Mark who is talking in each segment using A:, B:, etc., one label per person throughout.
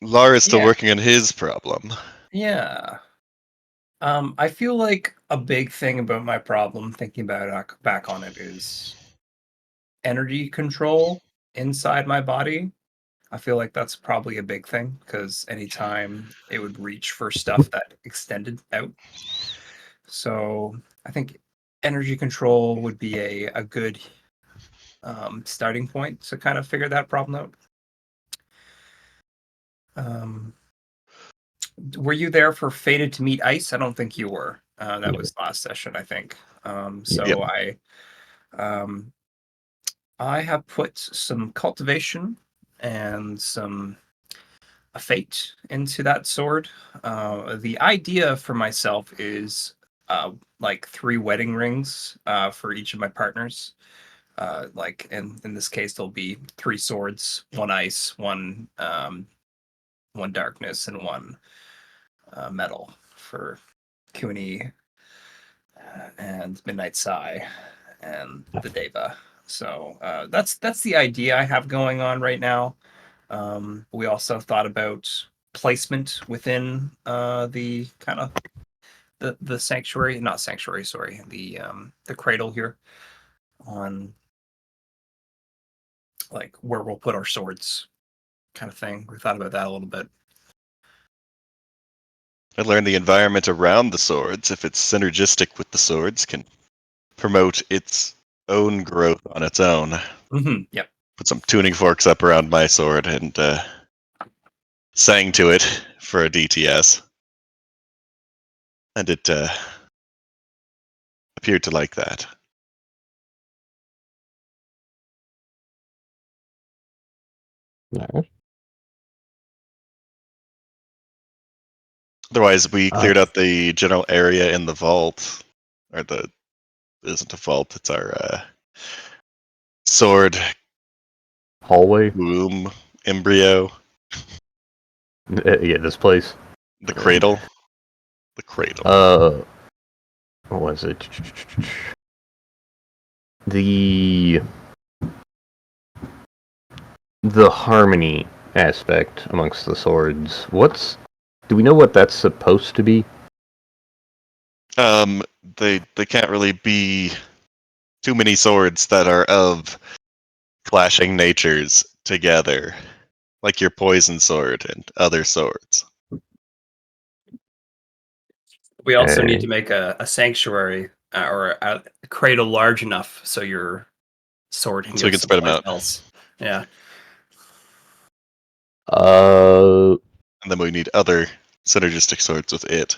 A: Lara's still
B: Yeah.
A: working on his problem.
B: Yeah. I feel like a big thing about my problem, thinking about it, back on it, is energy control inside my body. I feel like that's probably a big thing because anytime it would reach for stuff that extended out. So I think energy control would be a good starting point to kind of figure that problem out. Um, were you there for Fated to Meet Ice? I don't think you were. That
C: No.
B: was last session, I think.
C: Yeah.
B: So um, I have put some cultivation and some a fate into that sword. The idea for myself is like 3 wedding rings for each of my partners. Like in this case, there'll be 3 swords: one ice, one darkness, and one metal for Kuni and Midnight Sigh and the Deva. So that's the idea I have going on right now. We also thought about placement within the kind of the sanctuary, not sanctuary, sorry, the cradle here on like where we'll put our swords, kind of thing. We thought about that a little bit.
A: I learned the environment around the swords, if it's synergistic with the swords, can promote its own growth on its own.
B: Mm-hmm. Yep.
A: Put some tuning forks up around my sword and sang to it for a DTS. And it appeared to like that.
C: No.
A: Otherwise, we cleared out the general area in the vault. Or the... It isn't a vault, it's our sword
C: Hallway.
A: womb embryo.
C: Yeah, this place.
A: The cradle. The cradle.
C: What was it? The harmony aspect amongst the swords. Do we know what that's supposed to be?
A: They can't really be too many swords that are of clashing natures together, like your poison sword and other swords.
B: We also need to make a sanctuary or a cradle large enough so your sword can
A: So we
B: give
A: can spread them
B: supply
A: out.
B: spells. Yeah.
A: And then we need other synergistic swords with it.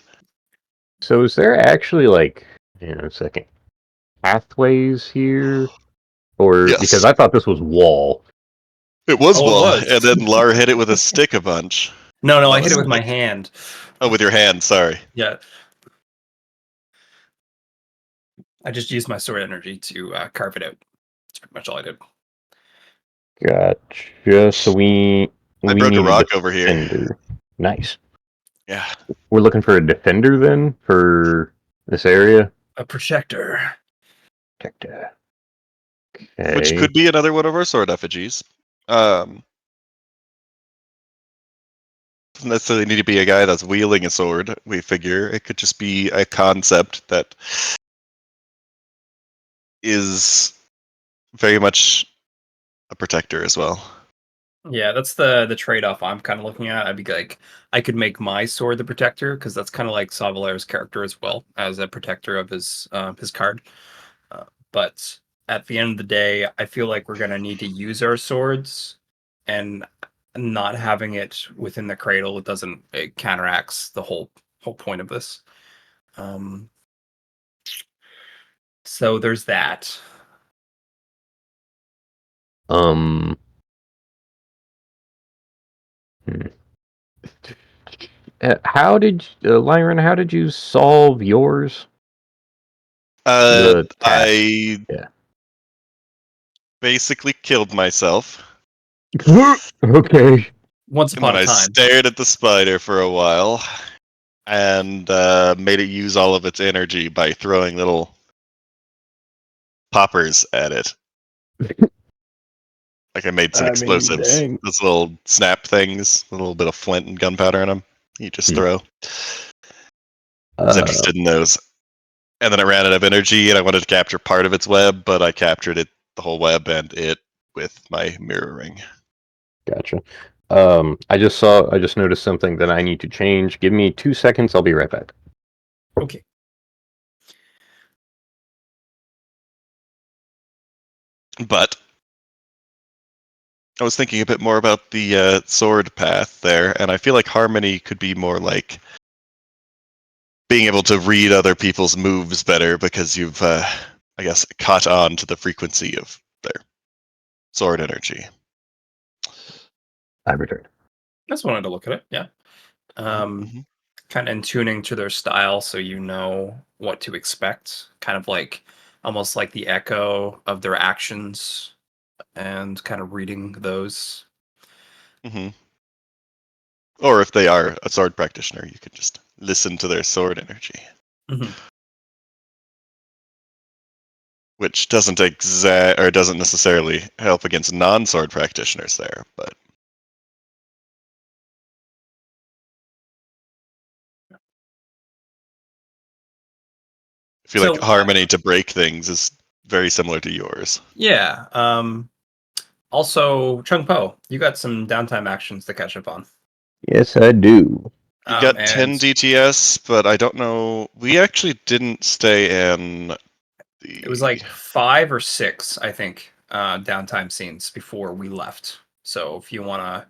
C: So is there actually a second, pathways here? Or
A: Yes.
C: because I thought this was wall.
A: It was
B: Oh, it
A: wall,
B: was.
A: and then Lara hit it with a stick a bunch.
B: No, I
A: Not a
B: hit it with my
A: stick.
B: hand.
A: Oh, with your hand, sorry.
B: Yeah. I just used my sword energy to carve it out. That's pretty much all I did.
C: Gotcha. So we
A: broke a
C: need
A: rock
C: a
A: over here.
C: defender. Nice.
A: Yeah.
C: We're looking for a defender then for this area.
B: A protector.
C: Protector.
A: Which
C: Okay.
A: could be another one of our sword effigies. Doesn't necessarily need to be a guy that's wielding a sword, we figure. It could just be a concept that is very much a protector as well.
B: Yeah, that's the trade-off I'm kind of looking at. I'd be like, I could make my sword the protector because that's kind of like Savalier's character as well as a protector of his card. But at the end of the day, I feel like we're gonna need to use our swords, and not having it within the cradle, it counteracts the whole point of this. So there's that.
C: Um. hmm. How did Lyron? How did you solve yours? The task.
A: I
C: Yeah.
A: basically killed myself.
C: Okay.
B: Once
A: And
B: upon
A: then
B: a
A: I
B: time.
A: stared at the spider for a while and made it use all of its energy by throwing little poppers at it. Like I made some
C: I mean,
A: explosives.
C: dang.
A: Those little snap things, a little bit of flint and gunpowder in them. You just throw. I was interested in those. And then I ran out of energy and I wanted to capture part of its web, but I captured it, the whole web and it with my mirroring.
C: Gotcha. I just noticed something that I need to change. Give me 2 seconds. I'll be right back.
B: Okay.
A: But I was thinking a bit more about the sword path there, and I feel like harmony could be more like being able to read other people's moves better because you've, I guess, caught on to the frequency of their sword energy.
C: I returned.
B: Just wanted to look at it. Yeah.
A: Mm-hmm.
B: Kind of in tuning to their style so you know what to expect. Kind of like almost like the echo of their actions and kind of reading those.
A: Mm-hmm. Or if they are a sword practitioner, you could just listen to their sword energy.
B: Mhm.
A: Which doesn't doesn't necessarily help against non-sword practitioners there, but I feel like
B: So
A: harmony to break things is very similar to yours.
B: yeah. Also, Chung Po, you got some downtime actions to catch up on.
C: Yes, I do.
A: You've got
B: And
A: 10 DTS, but I don't know. We actually didn't stay in
B: it was
A: the.
B: like 5 or 6, I think, downtime scenes before we left. So if you want to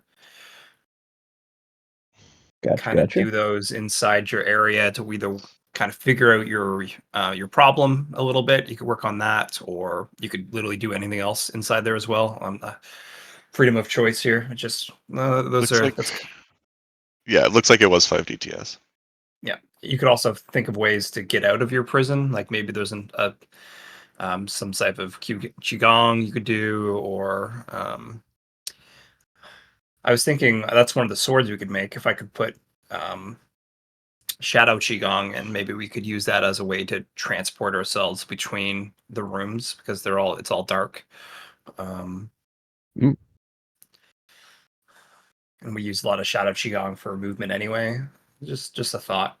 B: kind of
C: Gotcha.
B: do those inside your area to either kind of figure out your problem a little bit, you could work on that, or you could literally do anything else inside there as well. Freedom of choice here. It just those
A: Looks
B: are
A: like.
B: that's
A: Yeah, it looks like it was 5 DTS.
B: yeah. You could also think of ways to get out of your prison, like maybe there's some type of qigong you could do, or I was thinking that's one of the swords we could make if I could put um, shadow qigong, and maybe we could use that as a way to transport ourselves between the rooms because it's all dark. Um,
C: Mm.
B: and we use a lot of shadow qigong for movement anyway. Just a thought.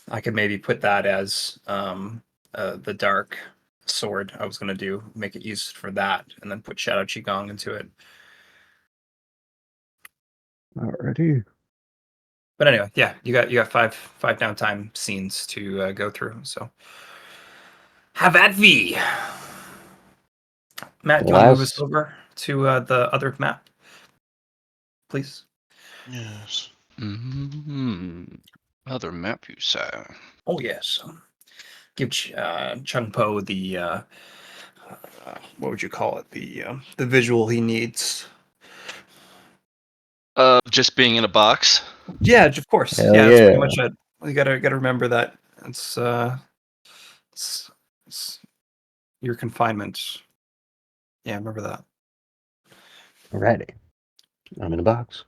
B: I could maybe put that as the dark sword I was going to do, make it used for that, and then put shadow qigong into it.
C: Alrighty.
B: But anyway, yeah, you got five downtime scenes to go through. So have at thee, Matt.
C: The
B: Do you want to move us
C: last
B: over to the other map, please?
A: Yes.
D: Other map you say?
B: Oh yes. Give Chung Po the what would you call it? The visual he needs.
D: Just being in a box.
B: Yeah, of course.
C: hell
B: Yeah, that's pretty
C: yeah.
B: much it. You gotta remember that it's, it's your confinement. Yeah, remember that.
C: Alrighty. I'm in a box.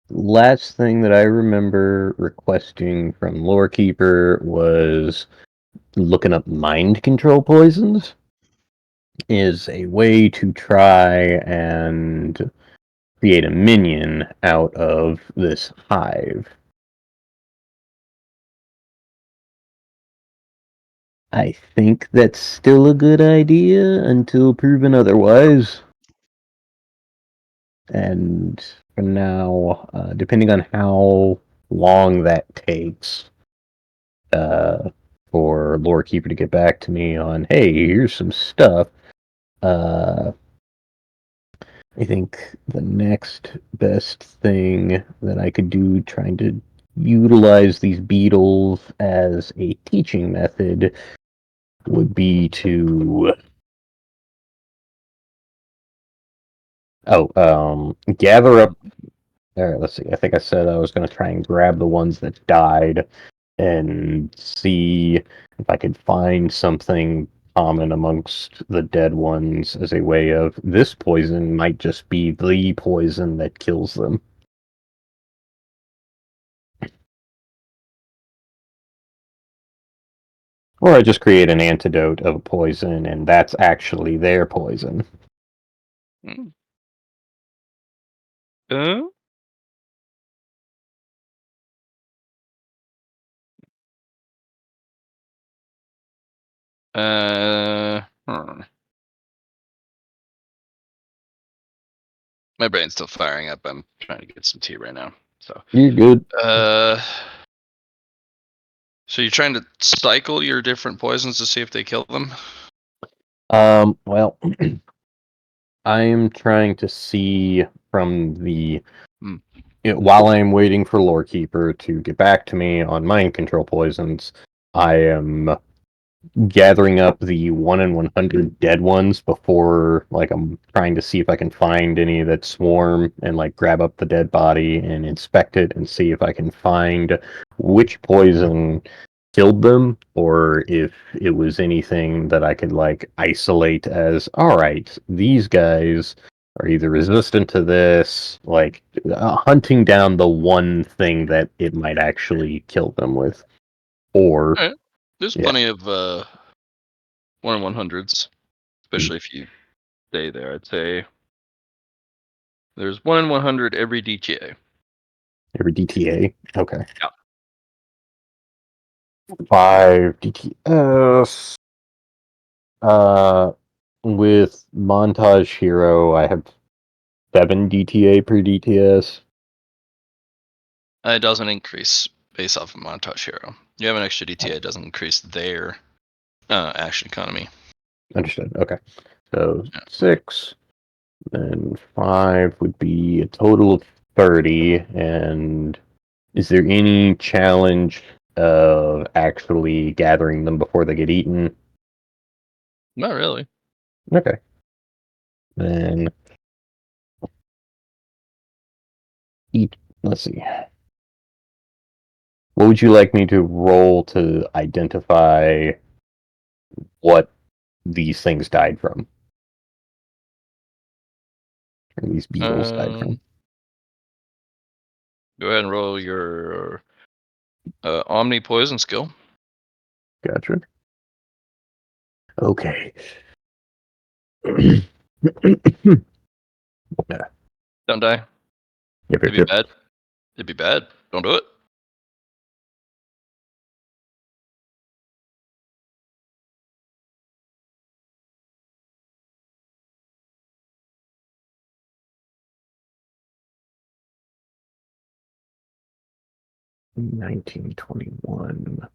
C: Last thing that I remember requesting from Lorekeeper was looking up mind control poisons is a way to try and create a minion out of this hive. I think that's still a good idea until proven otherwise. And for now, depending on how long that takes for Lorekeeper to get back to me on, hey, here's some stuff, uh, I think the next best thing that I could do trying to utilize these beetles as a teaching method would be to gather up. All right, let's see. I think I said I was going to try and grab the ones that died and see if I could find something common amongst the dead ones as a way of this poison might just be the poison that kills them. Or I just create an antidote of a poison, and that's actually their poison.
D: Hmm. Hmm. My brain's still firing up. I'm trying to get some tea right now. So,
C: You're good.
D: So you're trying to cycle your different poisons to see if they kill them?
C: Well, I am trying to see from the
D: Hmm.
C: while I'm waiting for Lorekeeper to get back to me on mind control poisons, I am gathering up the 1 in 100 dead ones before, like, I'm trying to see if I can find any that swarm and, like, grab up the dead body and inspect it and see if I can find which poison killed them, or if it was anything that I could, like, isolate as, alright, these guys are either resistant to this, like, hunting down the one thing that it might actually kill them with. Or,
D: Alright. There's
C: yeah.
D: plenty of 1 in 100s, especially if you stay there. I'd say there's 1 in 100 every DTA.
C: Every DTA? Okay.
D: Yeah.
C: 5 DTS. With Montage Hero, I have 7 DTA per DTS.
D: It doesn't increase based off of Montage Hero. You have an extra DTA, it doesn't increase their action economy.
C: Understood. Okay. So
D: Yeah.
C: 6, then 5 would be a total of 30. And is there any challenge of actually gathering them before they get eaten?
D: Not really.
C: Okay. Then let's see. What would you like me to roll to identify what these things died from? Or these beetles died from?
D: Go ahead and roll your Omni Poison skill.
C: Gotcha. Okay. Yeah.
D: Don't die.
C: Yep,
D: It'd be
C: yep.
D: bad. It'd be bad. Don't do it.
C: Yep. 19, 21,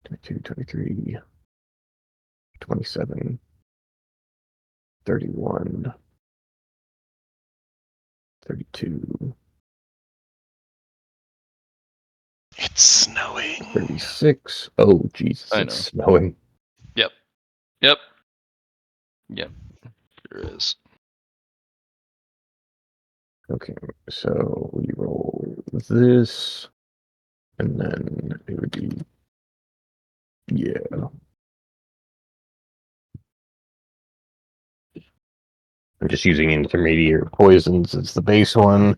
C: 22, 23, 27, 31, 32,
A: It's snowing.
C: 36. Oh, Jesus,
D: I
C: it's
D: know.
C: snowing.
D: Yep. Yep. Yep. Sure is.
C: Okay, so we roll this, and then it would be, yeah. I'm just using intermediate poisons as the base one.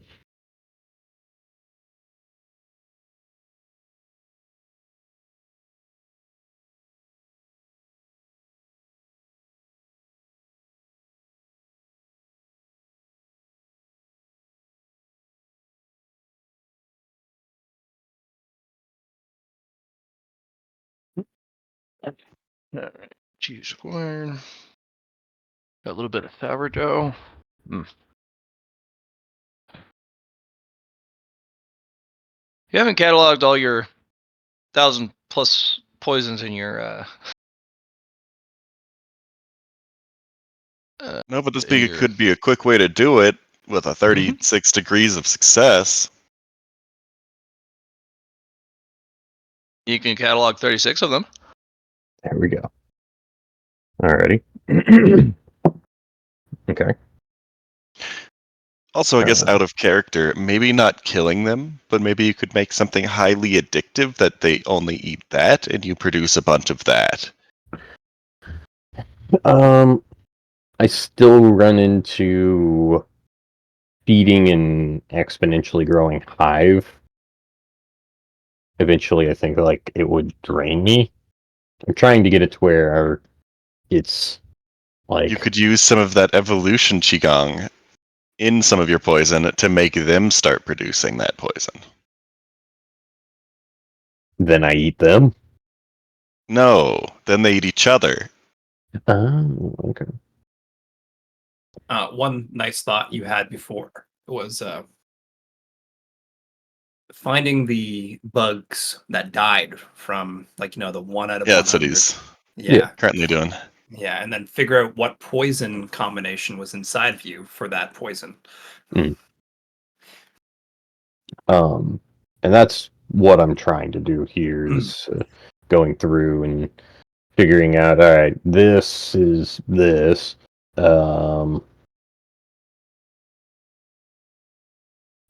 D: Alright. Cheese corn. Got a little bit of sourdough. You haven't cataloged all your 1,000+ poisons in your
A: No, but this
D: in your
A: could be a quick way to do it with a 36 degrees of success.
D: you can catalog 36 of them.
C: There we go. Alrighty. Okay.
A: Also, I guess out of character, maybe not killing them, but maybe you could make something highly addictive that they only eat that, and you produce a bunch of that.
C: I still run into feeding an exponentially growing hive. Eventually, I think, like, it would drain me. I'm trying to get it to where it's like
A: You could use some of that evolution qigong in some of your poison to make them start producing that poison.
C: then I eat them.
A: No, then they eat each other.
C: Oh, okay.
B: One nice thought you had before was finding the bugs that died from, like, the 1 out of
A: Yeah, that's what
B: 100.
A: he's
B: Yeah,
A: currently doing.
B: yeah, and then figure out what poison combination was inside of you for that poison.
C: And that's what I'm trying to do here is going through and figuring out, all right, this is this.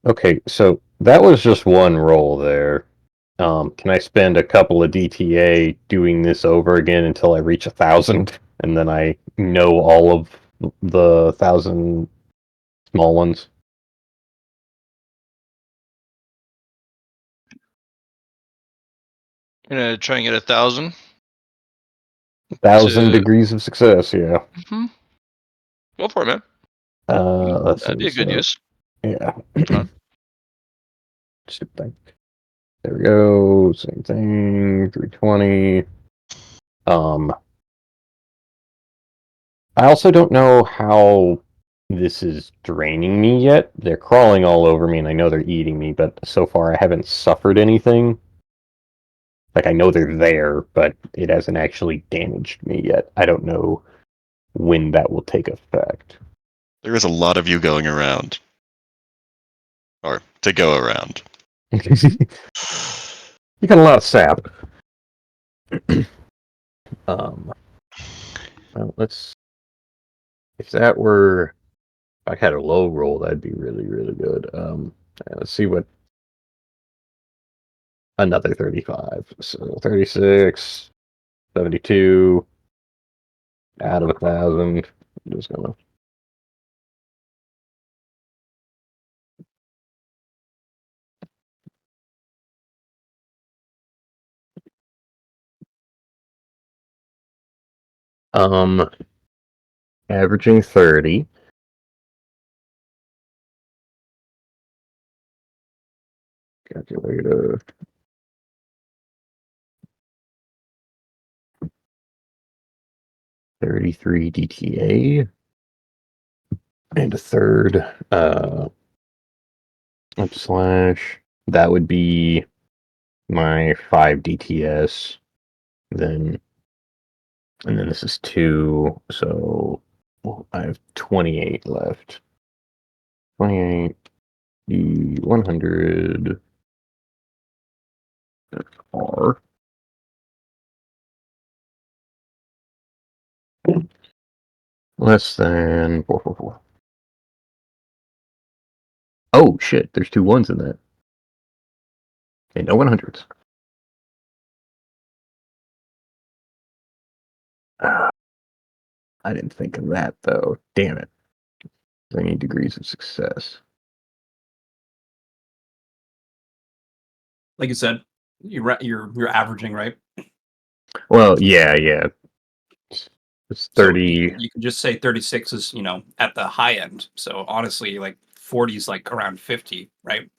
C: Okay, so that was just one roll there. Can I spend a couple of DTA doing this over again until I reach 1,000, and then I know all of the 1,000 small ones?
D: Gonna try and get 1,000.
C: 1,000 degrees of success, yeah.
D: Mm-hmm. Go for it, man.
C: Let's
D: That'd
C: see,
D: be a good
C: so,
D: use.
C: yeah.
D: Fun.
C: Stupid thing. There we go. Same thing. 320. I also don't know how this is draining me yet. They're crawling all over me, and I know they're eating me, but so far I haven't suffered anything. Like, I know they're there, but it hasn't actually damaged me yet. I don't know when that will take effect.
A: There is a lot of you going around. Or to go around.
C: You got a lot of sap. Well, let's. If that were, if I had a low roll, that'd be really, really good. Let's see what another 35. So 36, 72 out of 1,000. I'm just gonna. Um, Averaging 30. Calculator. 33 DTA. And a third. Up slash. That would be my 5 DTS. Then. And then this is 2. So I have 28 left. 28. The 100 R. Less than 444. Oh shit, there's 2 1s in that. Okay, no 100s. I didn't think of that though. Damn it. I need degrees of success.
B: Like you said, you're averaging, right?
C: Well, yeah. It's
B: So
C: 30.
B: you can just say 36 is, at the high end. So honestly, like 40 is like around 50, right?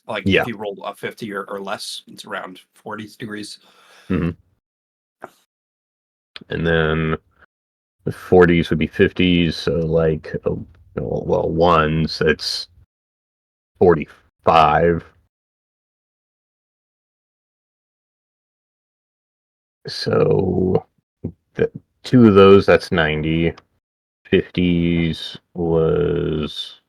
B: Like
C: Yeah.
B: if you roll a 50 or less, it's around 40 degrees.
C: And then the 40s would be 50s. So, like, well, ones, it's 45. So, the 2 of those, that's 90. 50s was.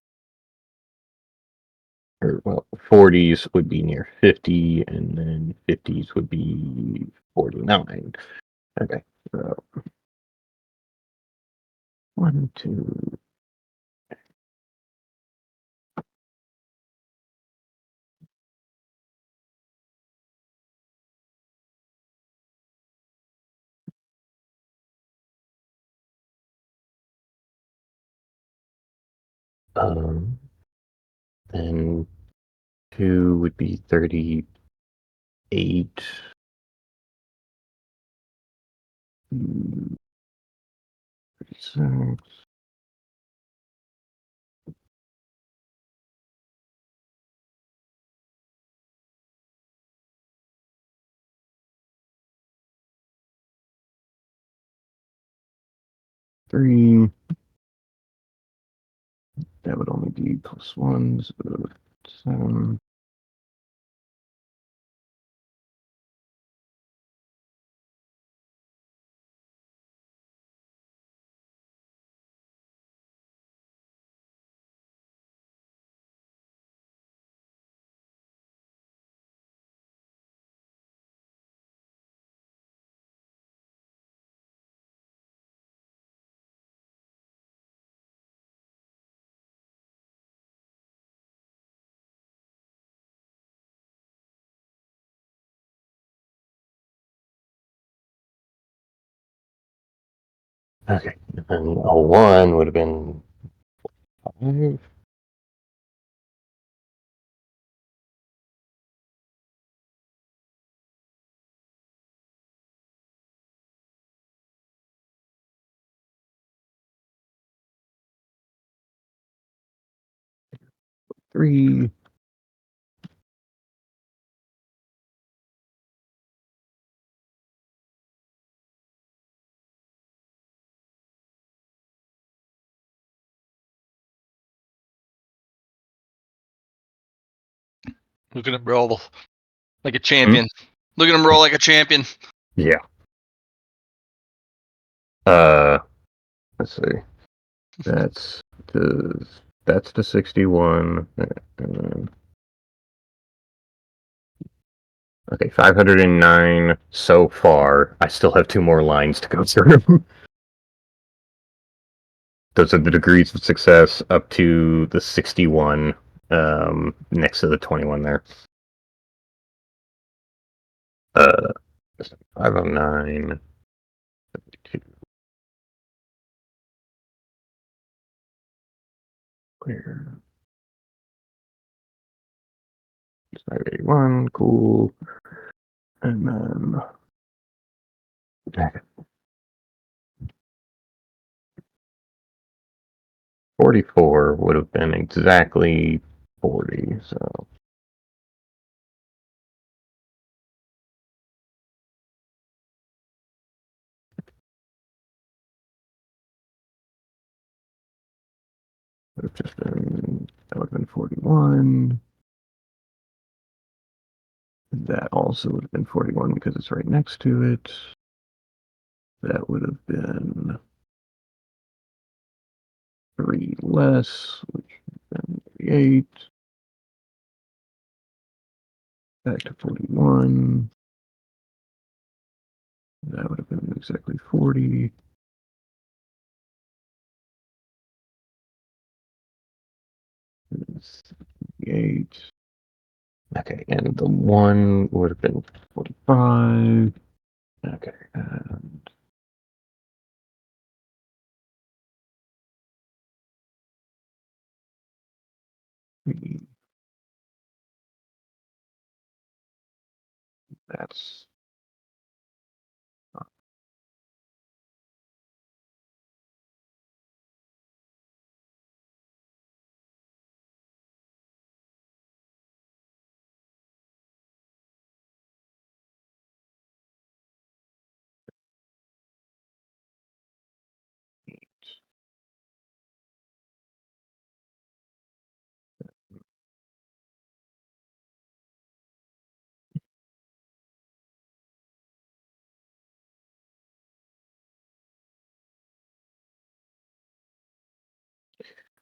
C: Or, well, 40s would be near 50, and then 50s would be 49. Okay, so 1, 2. And 2 would be 38. 36. Three. That would only be +1, so 7. Okay, and a 1 would have been 5. Three.
D: Look at him roll like a champion. Look at him roll like a champion.
C: Yeah. Let's see. That's the 61. And then, okay, 509 so far. I still have 2 more lines to go through. Those are the degrees of success up to the 61, next to the 21 there. 509. 72. Clear. 581, cool. And then 44 would have been exactly 40, so would have just been, that would have been 41. That also would have been 41 because it's right next to it. That would have been 3 less, which would have been 38. Back to 41. That would have been exactly 40. It's 38. Okay, and the 1 would have been 45. Okay, and that's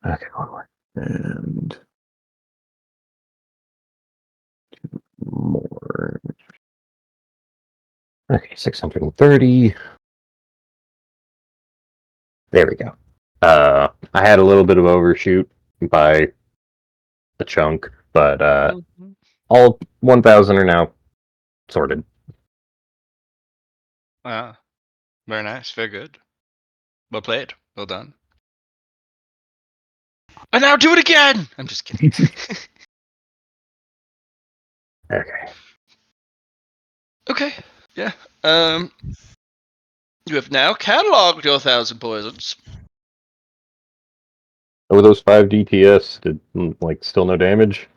C: okay, one more. And more. Okay, 630. There we go. I had a little bit of overshoot by a chunk, but all 1,000 are now sorted.
D: Very nice. Very good. Well played. Well done. And now do it again! I'm just kidding.
C: Okay.
D: Okay. Yeah. You have now cataloged your 1,000 poisons.
C: Over those 5 DPS, did like still no damage?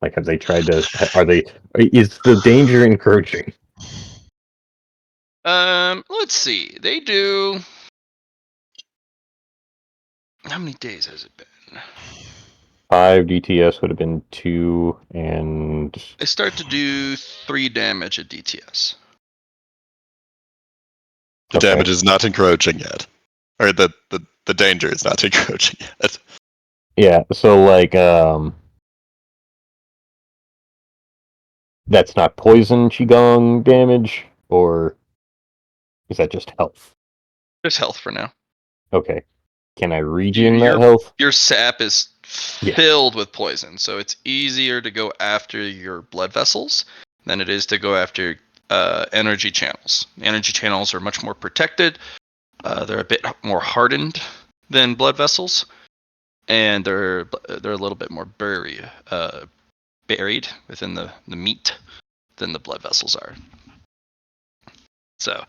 C: Like, have they tried to? Are they? Is the danger encroaching?
D: Let's see. They do. How many days has it been?
C: 5 DTS would have been 2, and
D: They start to do 3 damage at DTS.
A: The
C: Okay.
A: damage is not encroaching yet, or the danger is not encroaching yet.
C: Yeah. So like, that's not poison qigong damage, or is that just health?
D: Just health for now.
C: Okay. Can I regen that
D: Your
C: health?
D: your sap is
C: Yeah.
D: filled with poison, so it's easier to go after your blood vessels than it is to go after energy channels. Energy channels are much more protected. They're a bit more hardened than blood vessels, and they're a little bit more buried within the meat than the blood vessels are. So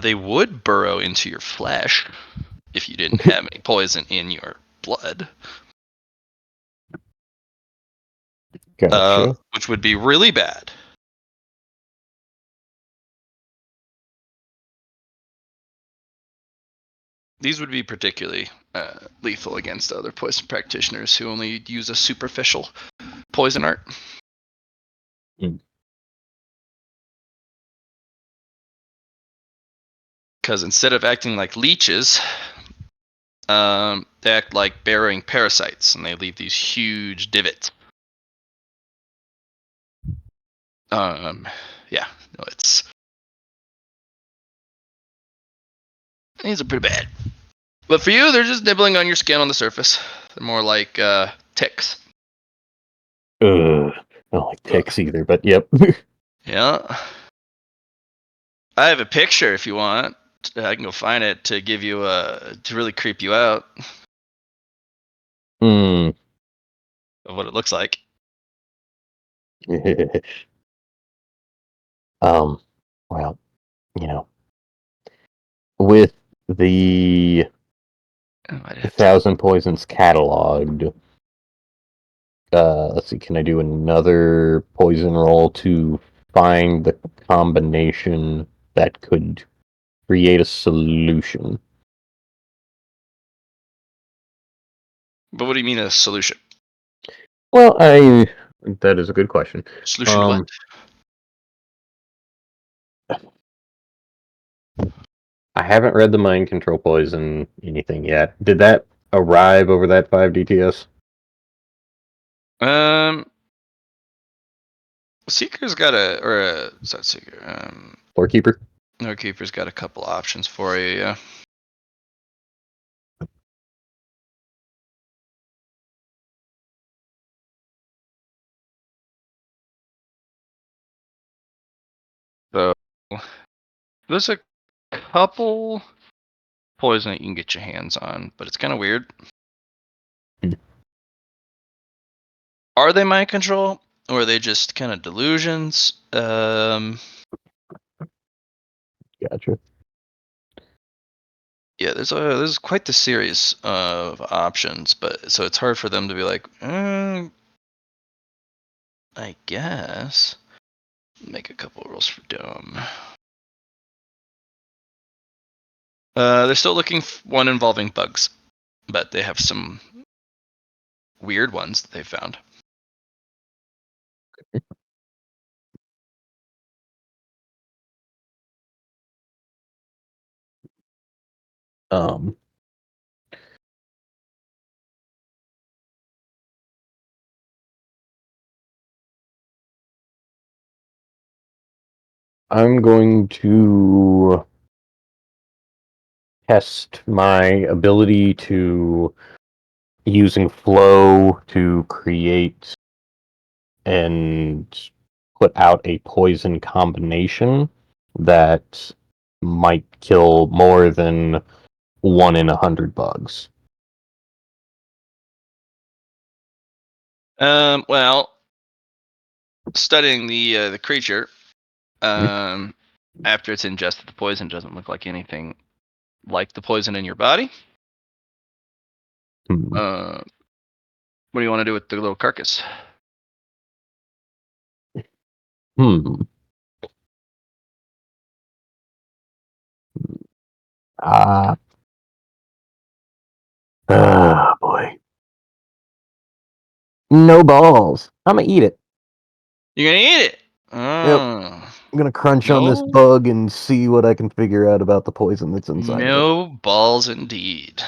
D: they would burrow into your flesh if you didn't have any poison in your blood.
C: Gotcha.
D: Which would be really bad. These would be particularly lethal against other poison practitioners who only use a superficial poison art.
C: Mm.
D: Because instead of acting like leeches, they act like burrowing parasites, and they leave these huge divots. Yeah, no, these are pretty bad. But for you, they're just nibbling on your skin on the surface. They're more like ticks.
C: I don't like ticks either, but yep.
D: Yeah. I have a picture if you want. I can go find it to give you to really creep you out
C: Hmm.
D: of what it looks like.
C: Well, you know, with the
D: I'd have to.
C: 1,000 poisons cataloged, let's see, can I do another poison roll to find the combination that could create a solution?
D: But what do you mean a solution?
C: Well, that is a good question.
D: Solution to what?
C: I haven't read the mind control poison anything yet. Did that arrive over that 5 DTS?
D: Seeker's got it's not Seeker.
C: Floor keeper?
D: No, Keeper's got a couple options for you. Yeah. So there's a couple poison that you can get your hands on, but it's kind of weird.
C: Hmm.
D: Are they mind control, or are they just kind of delusions?
C: Gotcha.
D: Yeah, there's quite the series of options, but so it's hard for them to be like, I guess make a couple rules for Dome. They're still looking one involving bugs, but they have some weird ones that they found.
C: Um, I'm going to test my ability to using flow to create and put out a poison combination that might kill more than 1 in 100 bugs.
D: Well, studying the creature, after it's ingested the poison, doesn't look like anything like the poison in your body.
C: Hmm.
D: What do you want to do with the little carcass?
C: Hmm. Ah. Ah, boy. No balls. I'm gonna eat it.
D: You're gonna eat it.
C: Yep.
D: Oh,
C: I'm gonna crunch on this
D: no,
C: bug and see what I can figure out about the poison that's inside of it.
D: no balls indeed.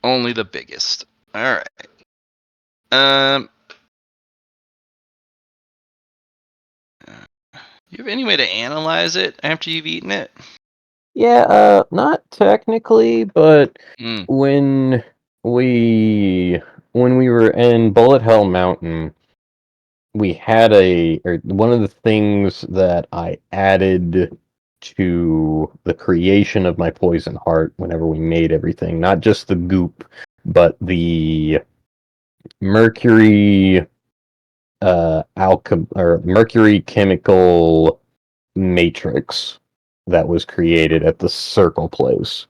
D: Only the biggest. All right. You have any way to analyze it after you've eaten it?
C: Yeah, not technically, but
D: Mm.
C: when we when we were in Bullet Hell Mountain, we had one of the things that I added to the creation of my poison heart whenever we made everything, not just the goop, but the mercury mercury chemical matrix that was created at the circle place.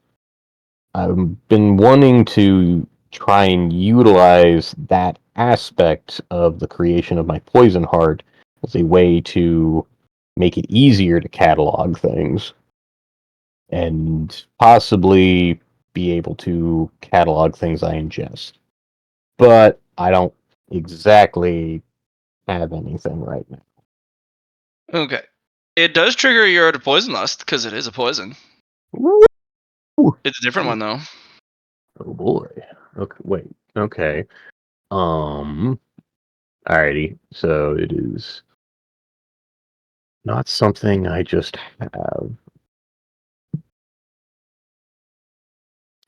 C: I've been wanting to try and utilize that aspect of the creation of my poison heart as a way to make it easier to catalog things and possibly be able to catalog things I ingest. But I don't exactly have anything right now.
D: Okay. It does trigger your poison lust because it is a poison.
C: Woo!
D: It's a different one though.
C: Oh boy. Okay, wait. Okay. Alrighty. So it is not something I just have.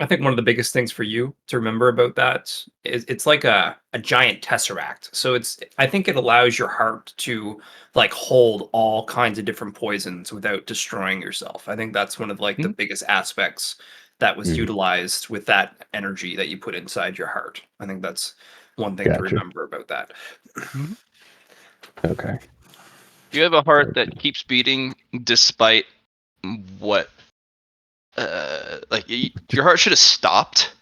B: I think one of the biggest things for you to remember about that is it's like a giant tesseract. So I think it allows your heart to like hold all kinds of different poisons without destroying yourself. I think that's one of like the
D: Hmm.
B: biggest aspects that was
C: Mhm.
B: utilized with that energy that you put inside your heart. I think that's one thing to
C: Gotcha.
B: remember about that.
C: Okay.
D: You have a heart
C: Okay.
D: that keeps beating despite what your heart should have stopped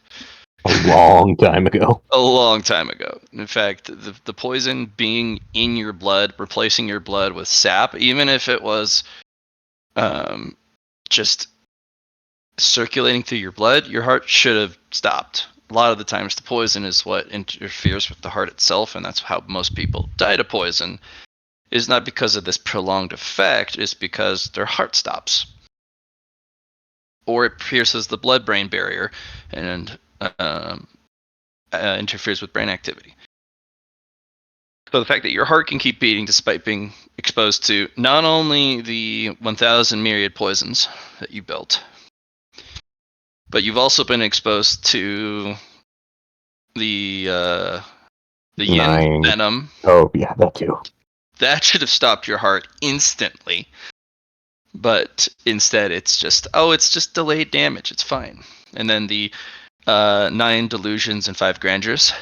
C: A long time ago.
D: a long time ago. In fact, the poison being in your blood, replacing your blood with sap, even if it was just circulating through your blood, your heart should have stopped. A lot of the times, the poison is what interferes with the heart itself, and that's how most people die to poison. Is not because of this prolonged effect; it's because their heart stops, or it pierces the blood-brain barrier and interferes with brain activity. So the fact that your heart can keep beating despite being exposed to not only the 1,000 myriad poisons that you built, but you've also been exposed to the yin
C: Nine.
D: venom.
C: Oh, yeah, that too.
D: That should have stopped your heart instantly. But instead, it's just delayed damage. It's fine. And then the 9 delusions and 5 grandeurs.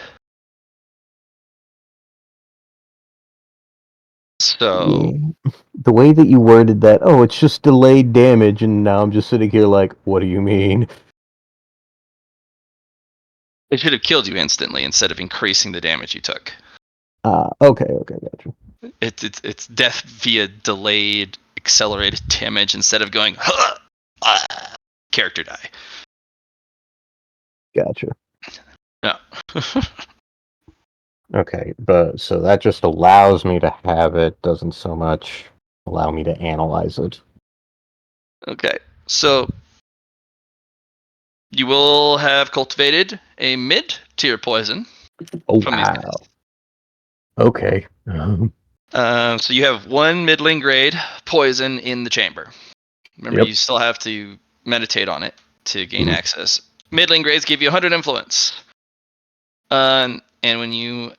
D: So
C: Yeah. The way that you worded that, oh, it's just delayed damage, and now I'm just sitting here like, what do you mean?
D: it should have killed you instantly instead of increasing the damage you took.
C: Okay, gotcha.
D: It's death via delayed, accelerated damage instead of going huh, character die.
C: Gotcha.
D: No.
C: Okay, but so that just allows me to have it, doesn't so much allow me to analyze it.
D: Okay, so you will have cultivated a mid-tier poison
C: Oh,
D: from these guys.
C: wow. Okay.
D: So you have 1 middling grade poison in the chamber. Remember,
C: Yep.
D: you still have to meditate on it to gain
C: Mhm.
D: access. Middling grades give you 100 influence. And when you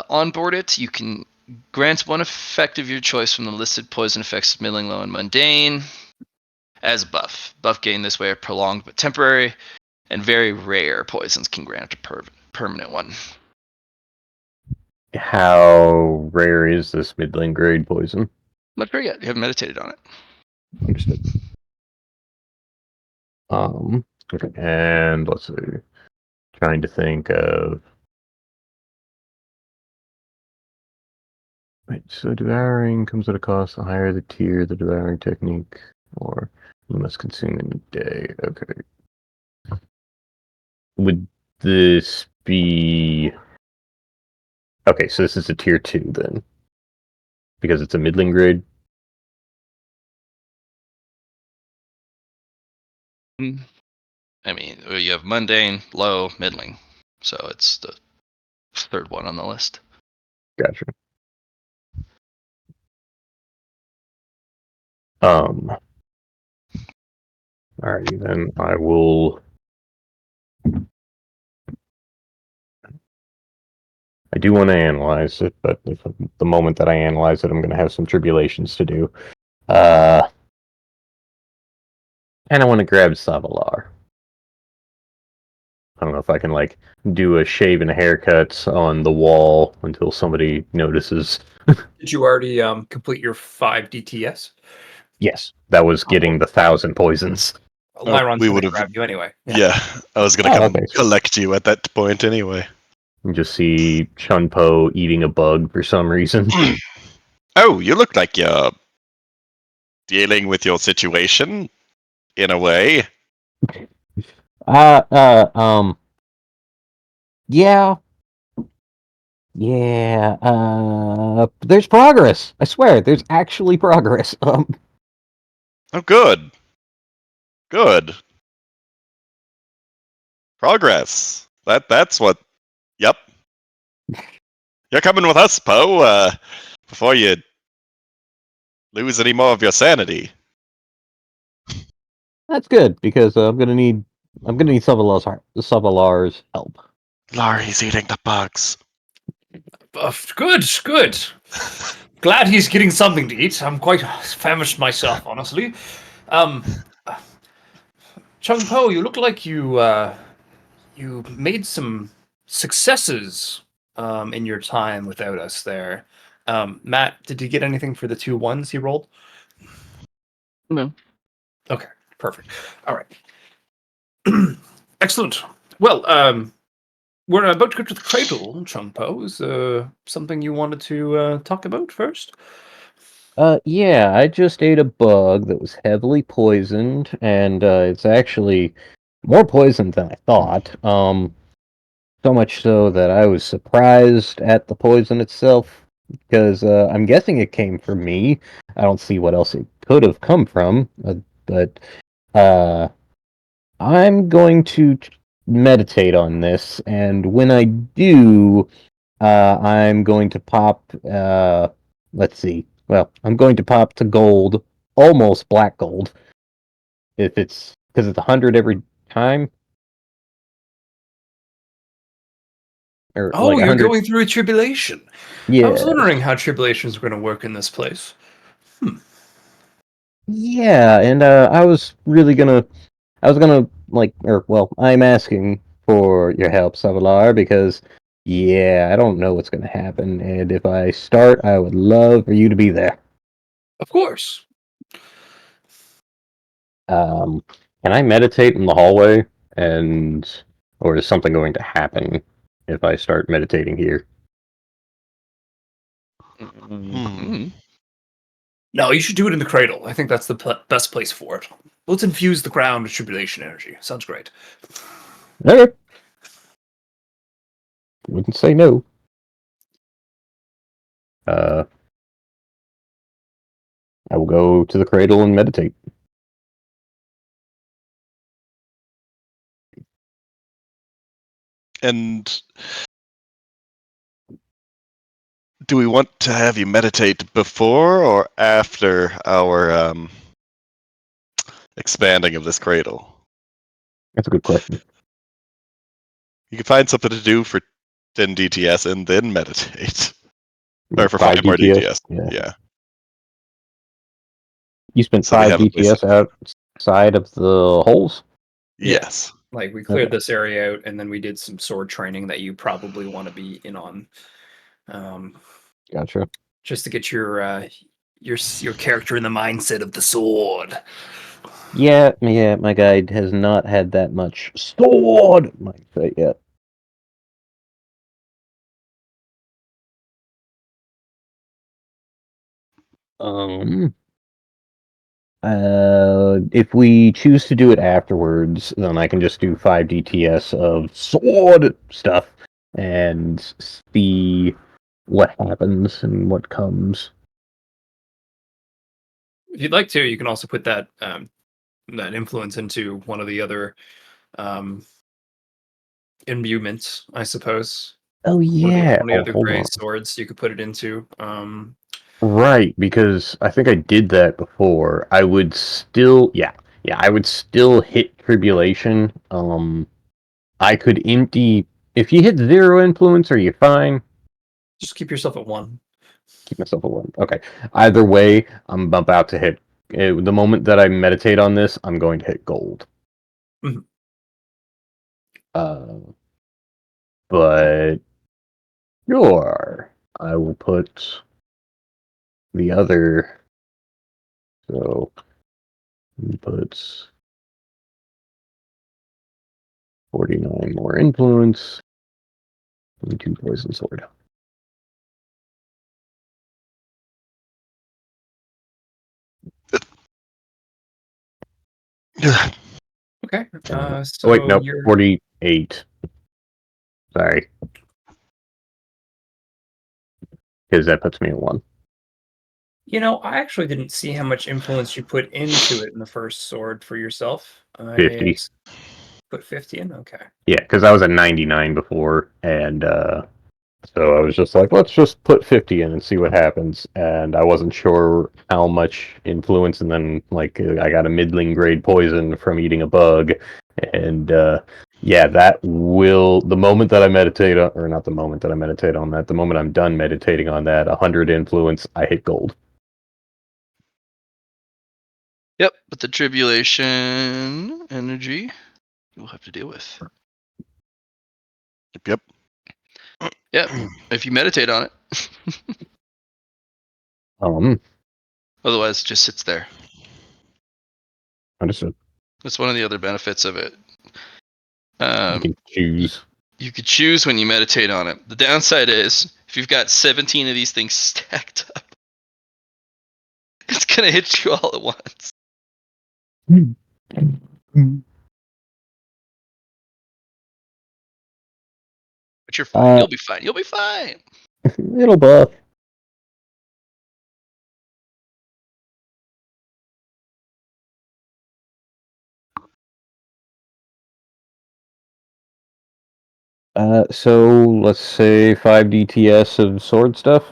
D: onboard it, you can grant 1 effect of your choice from the listed poison effects of middling, low, and mundane as a buff. Buff gained this way are prolonged but temporary, and very rare poisons can grant a permanent one.
C: How rare is this middling grade poison?
D: Not sure yet. You haven't meditated on it.
C: Understood. Okay, and let's see. Trying to think of. Wait, so devouring comes at a cost. The higher the tier, the devouring technique, or you must consume in a day. Okay. Would this be okay? So this is a tier 2 then, because it's a middling grade.
D: I mean, you have mundane, low, middling. So it's the third one on the list.
C: Gotcha. Alrighty then. I will. I do want to analyze it, but if the moment that I analyze it, I'm going to have some tribulations to do. And I want to grab Savalar. I don't know if I can like do a shave and a haircut on the wall until somebody notices.
B: Did you already complete your 5 DTS?
C: Yes, that was getting the 1,000 poisons.
B: Lyron's
A: we
B: going to
A: would've-
B: grab you anyway.
A: Yeah, I was gonna
C: Oh,
A: come
C: okay, sweet.
A: collect you at that point anyway.
C: You just see Chunpo eating a bug for some reason.
A: Oh, you look like you're dealing with your situation in a way.
C: Yeah. Yeah, there's progress. I swear, there's actually progress.
A: Oh, good. Good. Progress. That's what. Yep. You're coming with us, Poe. Before you lose any more of your sanity.
C: That's good because I'm gonna need Savalar's help.
A: Laurie's eating the bugs.
B: Good, good. Glad he's getting something to eat. I'm quite famished myself, honestly. Chung Po, you look like you made some successes in your time without us there. Matt, did you get anything for the 2 1s he rolled?
D: No.
B: Okay, perfect. All right. Excellent. Well, we're about to go to the cradle, Chung Po. Is something you wanted to talk about first?
C: Yeah, I just ate a bug that was heavily poisoned, and it's actually more poisoned than I thought. So much so that I was surprised at the poison itself, because I'm guessing it came from me. I don't see what else it could have come from, but uh, I'm going to meditate on this, and when I do, I'm going to pop. Let's see. Well, I'm going to pop to gold, almost black gold, if it's because it's 100 every time, or
B: Oh,
C: like
B: you're
C: 100.
B: going through a tribulation. I was
C: Yeah,
B: wondering how tribulations were going to work in this place.
C: yeah, and I was gonna like, or well, I'm asking for your help, Savalar, because yeah, I don't know what's gonna happen, and if I start, I would love for you to be there.
B: Of course.
C: Can I meditate in the hallway, and or is something going to happen if I start meditating here?
D: Hmm.
B: No, you should do it in the cradle. I think that's the best place for it. Let's infuse the ground with tribulation energy. Sounds great.
C: Okay, wouldn't say no. Uh, I will go to the cradle and meditate.
A: And do we want to have you meditate before or after our expanding of this cradle?
C: That's a good question.
A: You can find something to do for 10 DTS and then meditate. Or for 5 more
C: DTS.
A: DTS. Yeah.
C: You spent
A: So we
C: 5
A: have a place
C: DTS outside of the holes?
A: Yes.
B: Like we cleared
C: Okay.
B: this area out, and then we did some sword training that you probably want to be in on,
C: Gotcha.
B: just to get your your character in the mindset of the sword.
C: Yeah, my guide has not had that much sword mindset yet. If we choose to do it afterwards, then I can just do 5 DTS of sword stuff and see what happens and what comes.
B: If you'd like to, you can also put that that influence into one of the other um, imbuements, I suppose.
C: Oh yeah.
B: One of the
C: Oh,
B: other
C: hold
B: gray
C: on.
B: swords you could put it into.
C: Right, because I think I did that before. I would still, I would still hit tribulation. I could empty. If you hit 0 influence, are you fine?
B: Just keep yourself at 1.
C: Keep myself at 1. Okay. Either way, I'm about to hit. The moment that I meditate on this, I'm going to hit gold.
B: Mhm.
C: But sure, I will put the other. So inputs 49 more influence. 22 poison sword.
B: Okay.
C: Oh wait,
B: So
C: no,
B: you're
C: 48. Sorry, because that puts me at 1.
B: I actually didn't see how much influence you put into it in the first sword for yourself. I
C: 50.
B: put 50 in. Okay.
C: Yeah, because I was at 99 before, and so I was just like, let's just put 50 in and see what happens. And I wasn't sure how much influence, and then like I got a middling grade poison from eating a bug, and yeah, that will the moment that I meditate on, or not the moment that I meditate on that, the moment I'm done meditating on that, 100 influence, I hit gold.
D: Yep, but the tribulation energy you'll have to deal with.
A: Yep.
D: Yep, if you meditate on it. Otherwise, it just sits there.
C: Understood.
D: That's one of the other benefits of it.
C: You can choose.
D: You could choose when you meditate on it. The downside is, if you've got 17 of these things stacked up, it's going to hit you all at once. But you're fine. You'll be fine. You'll be fine.
C: It'll buff. So let's say 5 DTS of sword stuff.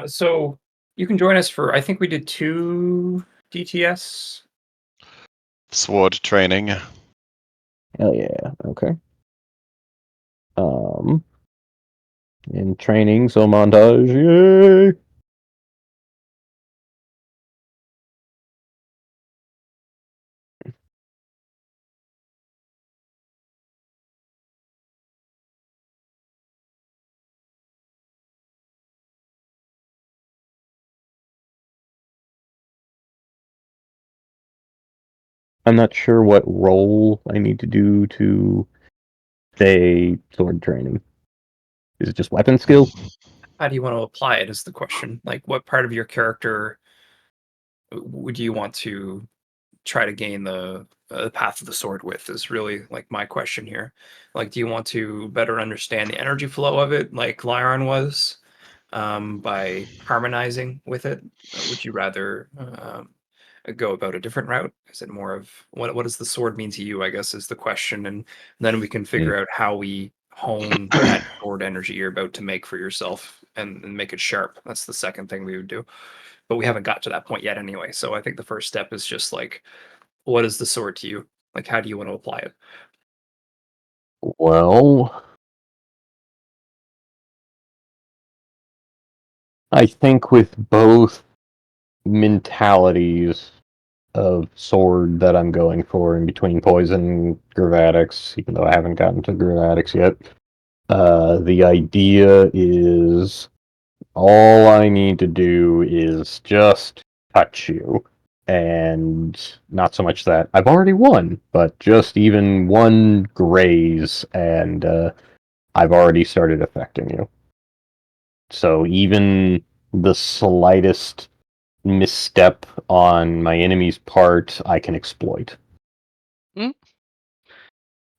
B: So you can join us for, I think we did 2 DTS.
A: Sword training.
C: Hell yeah. Okay. In training, so montage. Yay! I'm not sure what role I need to do to say sword training. Is it just weapon skill?
B: How do you want to apply it is the question. Like, what part of your character would you want to try to gain the path of the sword with is really like my question here. Like, do you want to better understand the energy flow of it, like Lyron was, by harmonizing with it? Would you rather go about a different route? Is it more of what does the sword mean to you? I guess is the question, and then we can figure out how we hone that sword energy you're about to make for yourself and make it sharp. That's the second thing we would do, but we haven't got to that point yet anyway. So I think the first step is just like, what is the sword to you? Like, how do you want to apply it?
C: Well, I think with both mentalities of sword that I'm going for in between poison and gravatics, even though I haven't gotten to gravatics yet. The idea is All I need to do is just touch you. And not so much that I've already won, but just even one graze, and I've already started affecting you. So even the slightest misstep on my enemy's part, I can exploit.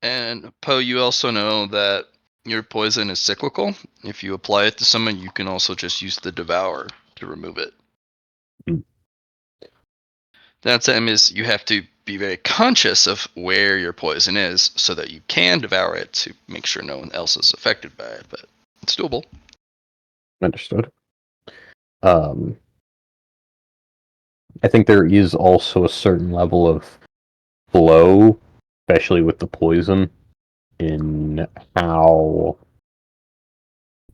D: And Poe, you also know that your poison is cyclical. If you apply it to someone, you can also just use the Devour to remove it.
C: Mm.
D: That's is you have to be very conscious of where your poison is so that you can devour it to make sure no one else is affected by it. But it's doable.
C: Understood. I think there is also a certain level of flow, especially with the poison, in how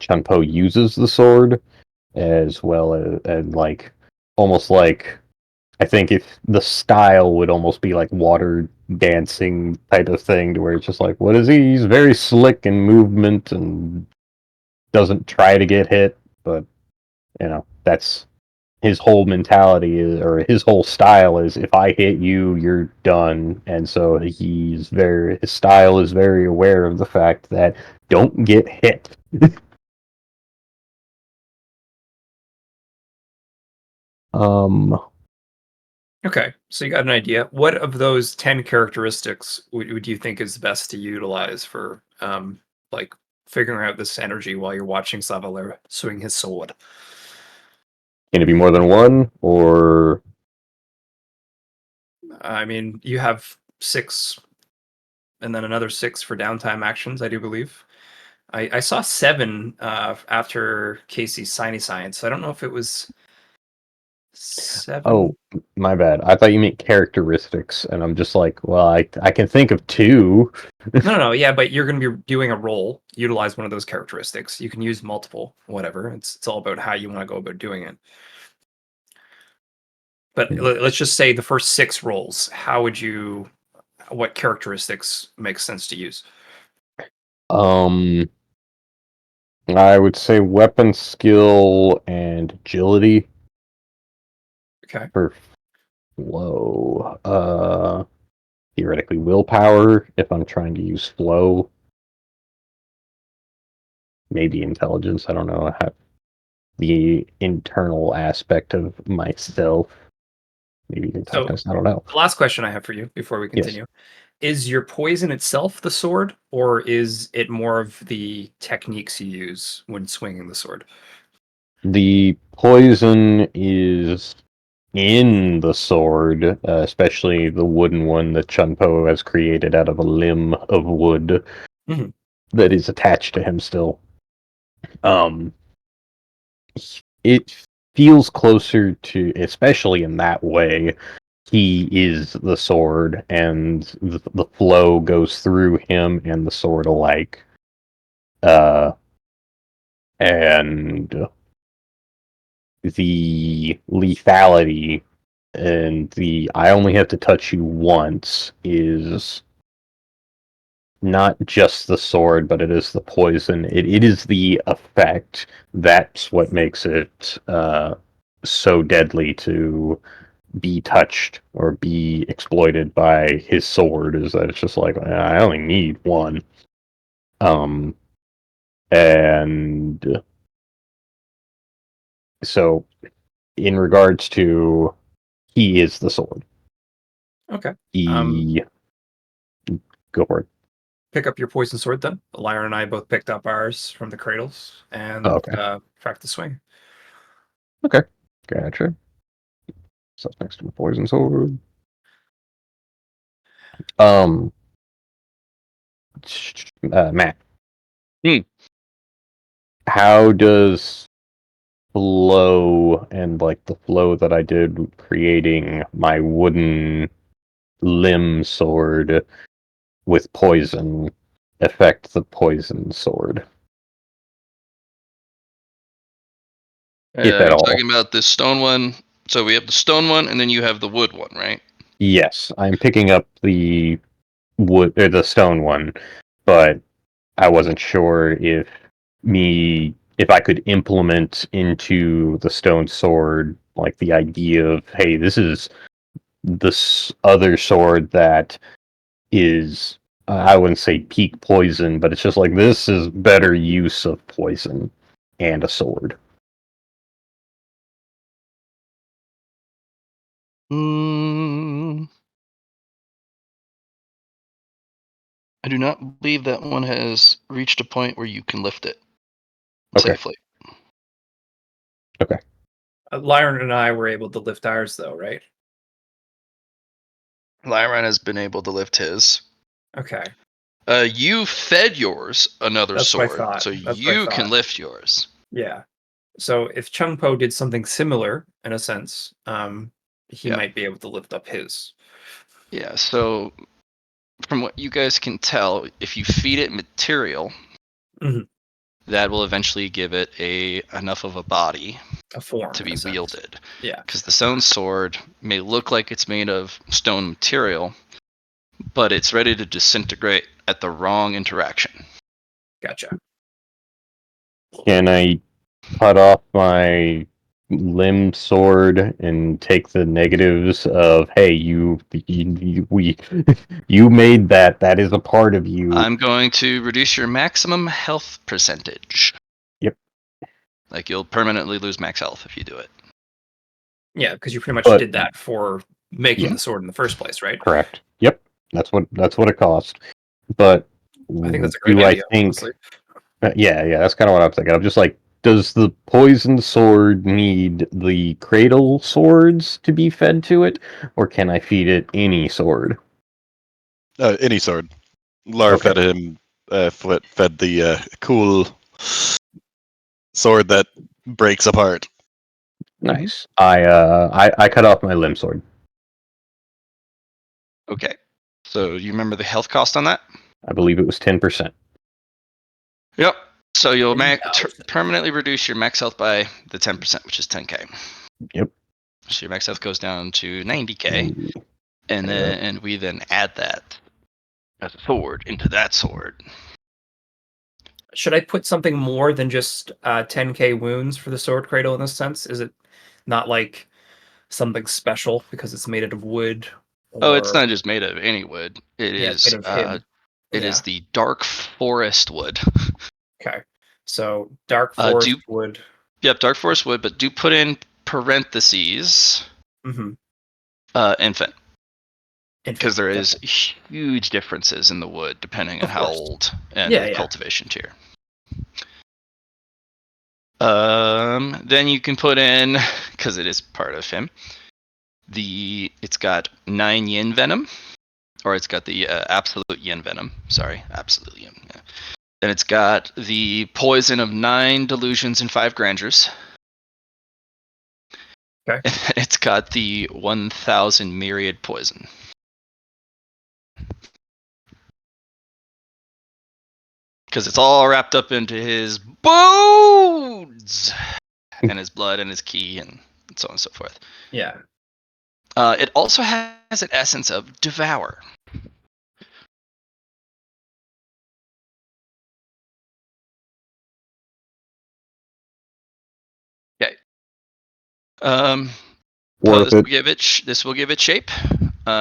C: Chunpo uses the sword, as well as, and like, almost like, I think if the style would almost be like water dancing type of thing, to where it's just like, what is he? He's very slick in movement and doesn't try to get hit, but that's his whole mentality is, or his whole style is, if I hit you, you're done. And so his style is very aware of the fact that don't get hit. um
B: Okay, so you got an idea. What of those 10 characteristics would you think is best to utilize for like figuring out this energy while you're watching Savalera swing his sword?
C: can it be more than one, or
B: I mean, you have 6 and then another 6 for downtime actions, I do believe. I saw 7 after Casey's Signy Science. I don't know if it was 7.
C: oh, my bad, I thought you meant characteristics, and I'm just like, well, I can think of two.
B: No, yeah, but you're going to be doing a roll. Utilize one of those characteristics. You can use multiple, whatever. It's all about how you want to go about doing it. But let's just say the first 6 rolls. What characteristics make sense to use?
C: um I would say weapon skill and agility
B: Okay.
C: for flow. Theoretically willpower if I'm trying to use flow. Maybe intelligence. I don't know how the internal aspect of myself. Maybe
B: So
C: intelligence. I don't know.
B: the last question I have for you before we
C: Yes.
B: continue is your poison itself the sword, or is it more of the techniques you use when swinging the sword?
C: The poison is in the sword, especially the wooden one that Chunpo has created out of a limb of wood
B: Mhm.
C: that is attached to him still. Um, it feels closer to, especially in that way, he is the sword, and the flow goes through him and the sword alike. And the lethality and the I only have to touch you once is not just the sword, but it is the poison. It is the effect. That's what makes it so deadly to be touched or be exploited by his sword, is that it's just like, I only need one. Um, and so, in regards to, he is the sword.
B: Okay.
C: He Go for it.
B: Pick up your poison sword then. Lyra and I both picked up ours from the cradles and
C: Oh, okay.
B: practice swing.
C: Okay. Gotcha. So next to a poison sword. Um, Matt.
D: Hmm.
C: How does flow and like the flow that I did creating my wooden limb sword with poison affect the poison sword, if at
D: You're
C: all?
D: talking about this stone one. So we have the stone one, and then you have the wood one, right?
C: Yes, I'm picking up the wood or the stone one, but I wasn't sure if if I could implement into the stone sword like the idea of, hey, this is this other sword that is, I wouldn't say peak poison, but it's just like this is better use of poison and a sword.
D: I do not believe that one has reached a point where you can lift it
C: Okay.
D: safely.
B: Lyron and I were able to lift ours, though, right?
D: Lyron has been able to lift his.
B: Okay.
D: You fed yours another
B: That's what I
D: sword,
B: thought.
D: so
B: That's what I
D: you can
B: thought.
D: lift yours.
B: Yeah. So if Chung Po did something similar, in a sense, he
D: Yeah.
B: might be able to lift up his.
D: Yeah, so from what you guys can tell, if you feed it material,
B: Mhm.
D: that will eventually give it enough of a body
B: A form
D: to
B: in a
D: be
B: sense.
D: wielded.
B: Yeah.
D: Because the stone sword may look like it's made of stone material, but it's ready to disintegrate at the wrong interaction.
B: Gotcha.
C: Can I cut off my limb sword and take the negatives of, hey, you you made that is a part of you.
D: I'm going to reduce your maximum health percentage.
C: Yep.
D: Like you'll permanently lose max health if you do it.
B: Yeah, because you pretty much
C: But-
B: did that for making the sword in the first place, right?
C: Correct. Yep. That's what it cost. But
B: I think that's a great
C: do
B: idea,
C: I think
B: honestly.
C: yeah, that's kind of what I'm thinking. I'm just like, does the poison sword need the cradle swords to be fed to it, or can I feed it any sword?
A: Any sword. Lar
C: Okay.
A: fed him. Fed the cool sword that breaks apart.
C: Nice. I cut off my limb sword.
D: Okay. So you remember the health cost on that?
C: I believe it was 10%.
D: Yep. So you'll
B: $10,000.
D: permanently reduce your max health by the 10%, which is 10k.
C: Yep.
D: So your max health goes down to 90k, and we then add that as a sword into that sword.
B: Should I put something more than just 10k wounds for the sword cradle in this sense? Is it not like something special because it's made out of wood?
D: Oh, it's
B: Or
D: not just made of any wood. It
B: yeah, it's
D: is
B: made of him.
D: it is the dark forest wood.
B: Okay. So dark
D: Uh,
B: forest
D: do
B: wood.
D: Yep, dark forest wood, but do put in parentheses
B: Mm-hmm.
D: infant, because
B: Infant.
D: there is
B: Definitely.
D: huge differences in the wood depending on
B: Of
D: how
B: course.
D: old and
B: Yeah,
D: the
B: yeah.
D: cultivation tier. Then you can put in, because it is part of him, it's got 9 yin venom, or it's got the absolute yin venom. Sorry, absolute yin. Yeah. Then it's got the poison of 9 delusions and 5 grandeurs.
B: Okay.
D: And then it's got the 1,000 myriad poison. Because it's all wrapped up into his bones and his blood and his ki and so on and so forth.
B: Yeah.
D: It also has an essence of devour. Okay. So
C: Worth
D: this will
C: it.
D: give it this will give it shape.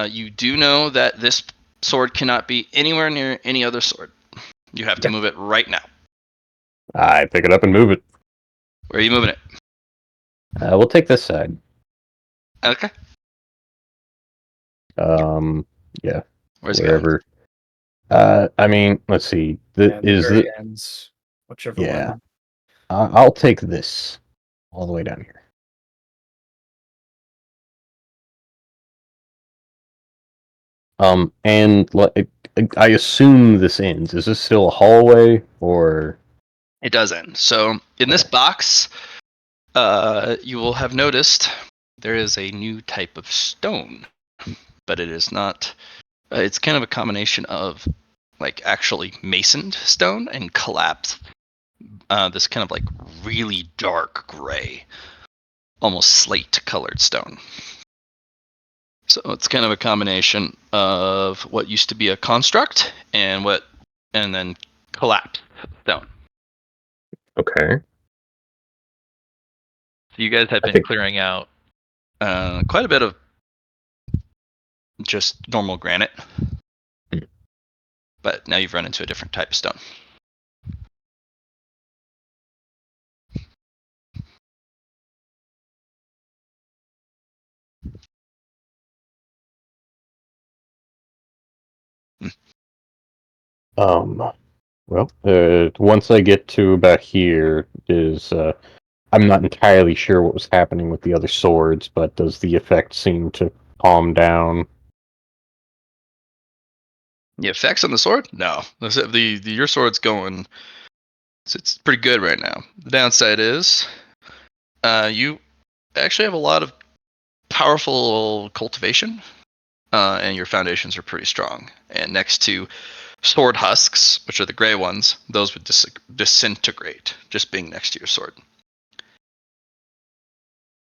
D: You do know that this sword cannot be anywhere near any other sword. You have to
B: Okay.
D: move it right now.
C: I pick it up and move it.
D: Where are you moving it?
C: We'll take this side.
D: Okay.
C: Yeah,
D: Where's it
C: wherever. I mean, let's see.
B: Yeah, the very ends. Whichever
C: yeah.
B: one.
C: I'll take this all the way down here. And I assume this ends. Is this still a hallway or?
D: It does end. So in this box, you will have noticed there is a new type of stone, but it is not. It's kind of a combination of like actually masoned stone and collapsed. This kind of like really dark gray, almost slate colored stone. So it's kind of a combination of what used to be a construct and then collapsed stone.
C: Okay.
E: So you guys have
C: I
E: been
C: think-
E: clearing out.
D: Quite a bit of just normal granite. But now you've run into a different type of stone.
C: Well, once I get to about here, I'm not entirely sure what was happening with the other swords, but does the effect seem to calm down?
D: The effects on the sword? No. Your sword's going. It's pretty good right now. The downside is, you actually have a lot of powerful cultivation, and your foundations are pretty strong. And next to sword husks, which are the gray ones, those would disintegrate just being next to your sword.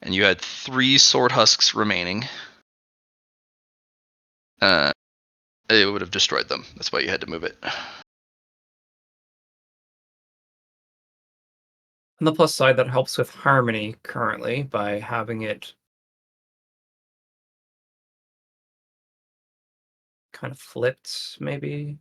D: And you had 3 sword husks remaining. It would have destroyed them. That's why you had to move it.
B: On the plus side, that helps with harmony currently by having it kind of flipped, maybe.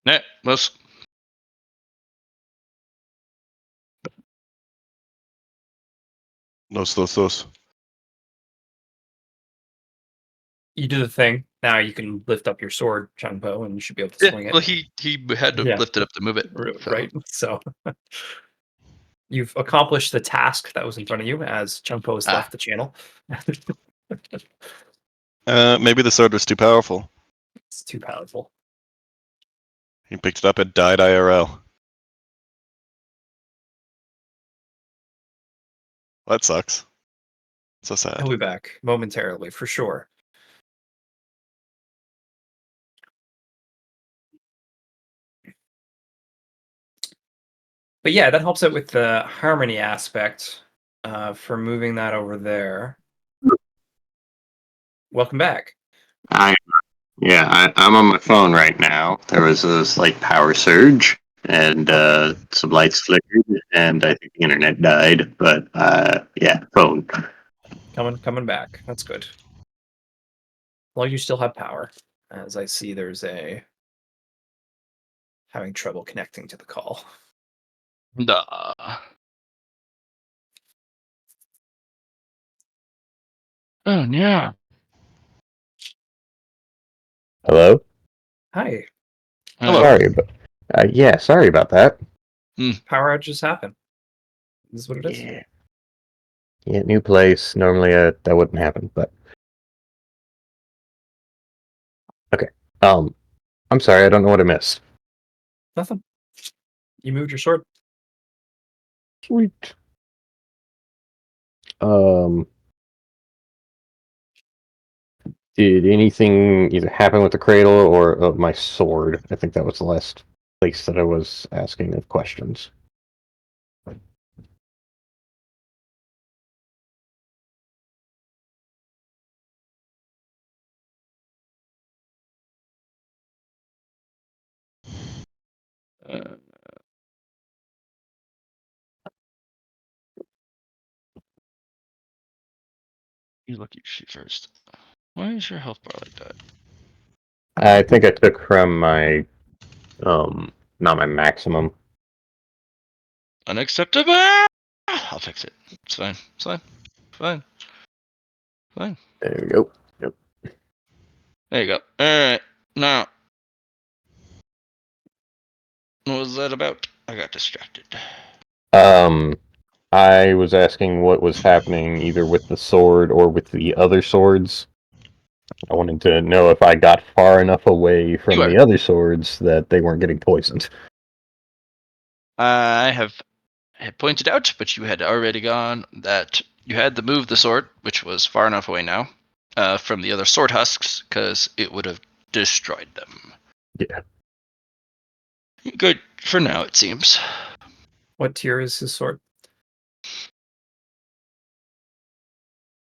D: Yeah, most.
A: Those.
B: You do the thing. Now you can lift up your sword, Changpo, and you should be able to
D: Yeah,
B: swing it.
D: well, he had to
B: Yeah.
D: lift it up to move it. So.
B: Right? So you've accomplished the task that was in front of you as Changpo has left the channel.
A: Maybe the sword was too powerful.
B: It's too powerful.
A: He picked it up and died IRL. That sucks. So sad.
B: He'll be back momentarily, for sure. But yeah, that helps out with the harmony aspect for moving that over there. Welcome back.
C: I'm on my phone right now. There was a slight power surge, and some lights flickered, and I think the internet died. But phone.
B: Coming back. That's good. Well, you still have power. As I see, there's having trouble connecting to the call.
D: Duh. Oh yeah.
C: Hello.
B: Hi.
D: Hello.
C: Sorry, but sorry about that.
B: Power outages happen. This is what it is.
C: Yeah, new place. Normally, that wouldn't happen, but okay. I'm sorry. I don't know what I missed.
B: Nothing. You moved your sword.
C: Sweet. Did anything either happen with the cradle or my sword? I think that was the last place that I was asking of questions.
D: You look at she first. Why is your health bar like that?
C: I think I took from my, not my maximum.
D: Unacceptable. I'll fix it. It's fine. It's fine. Fine. Fine.
C: There we go. Yep.
D: There you go. All right. Now, what was that about? I got distracted.
C: I was asking what was happening either with the sword or with the other swords. I wanted to know if I got far enough away from
D: You
C: the other swords that they weren't getting poisoned.
D: I had pointed out, but you had already gone, that you had to move the sword, which was far enough away now, from the other sword husks, because it would have destroyed them.
C: Yeah.
D: Good for now, it seems.
B: What tier is his sword?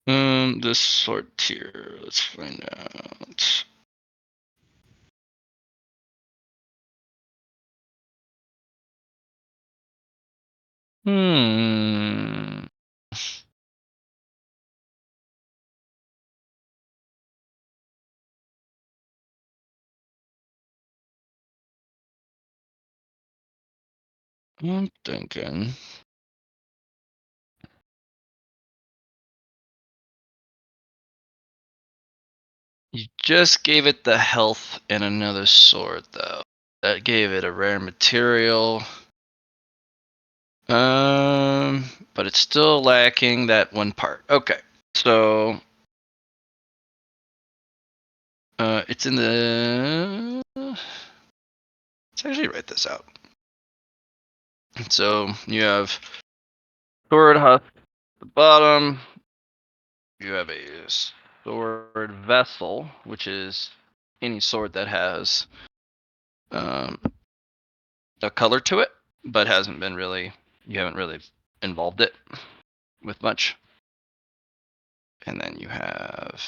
D: The sword tier. Let's find out. Hmm. I'm thinking. You just gave it the health and another sword, though. That gave it a rare material. But it's still lacking that one part. Okay, so it's in the. Let's actually write this out. So you have sword husk at the bottom. You have a sword vessel, which is any sword that has a color to it, but hasn't been really. You haven't really involved it with much. And then you have.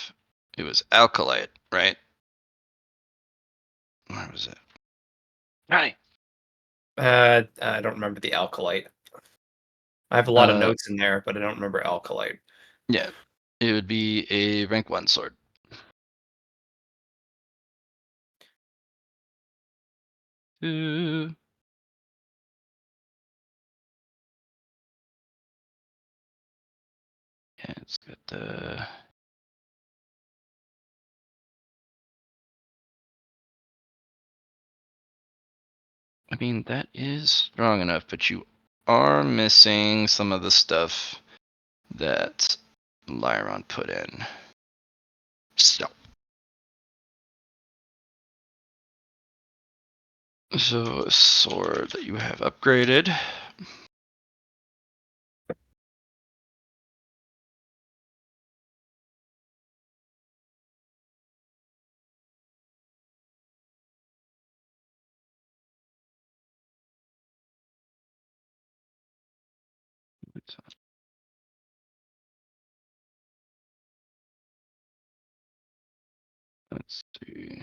D: It was alkalite, right? Where was it? Right.
B: I don't remember the alkalite. I have a lot of
D: Uh,
B: notes in there, but I don't remember alkalite.
D: Yeah, it would be a rank 1 sword. Yeah, it's got the. I mean, that is strong enough, but you are missing some of the stuff that Lyron put in. So a sword that you have upgraded. Let's see.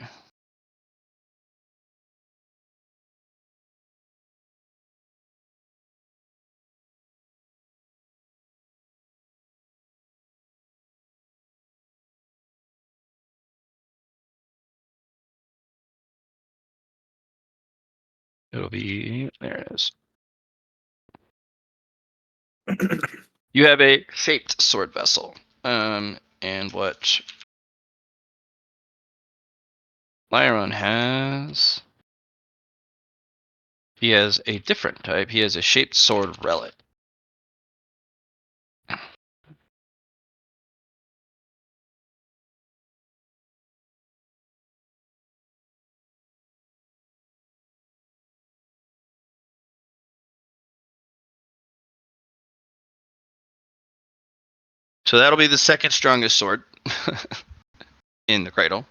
D: It'll be there. It is. You have a shaped sword vessel. And what Lyron has. He has a different type. He has a shaped sword relic. So that'll be the second strongest sword in the cradle.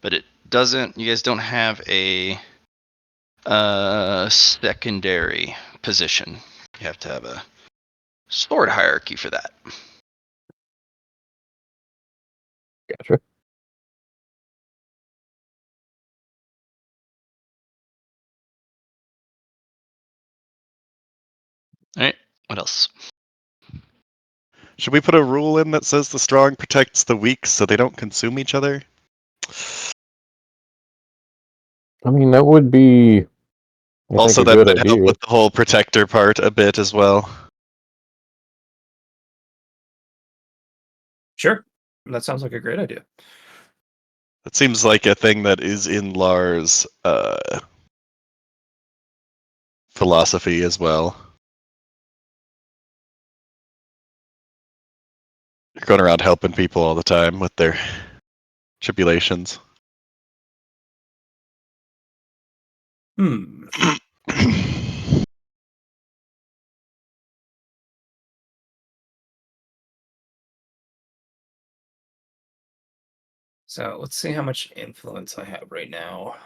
D: But it doesn't. You guys don't have a secondary position. You have to have a sword hierarchy for that.
C: Gotcha.
D: All right. What else?
A: Should we put a rule in that says the strong protects the weak so they don't consume each other?
C: I mean, that would be, I
A: Also,
C: think, a
A: that
C: good
A: would help
C: idea.
A: with the whole protector part a bit as well.
B: Sure. That sounds like a great idea.
A: It seems like a thing that is in Lars' philosophy as well. You're going around helping people all the time with their tribulations.
B: Hmm. So let's see how much influence I have right now.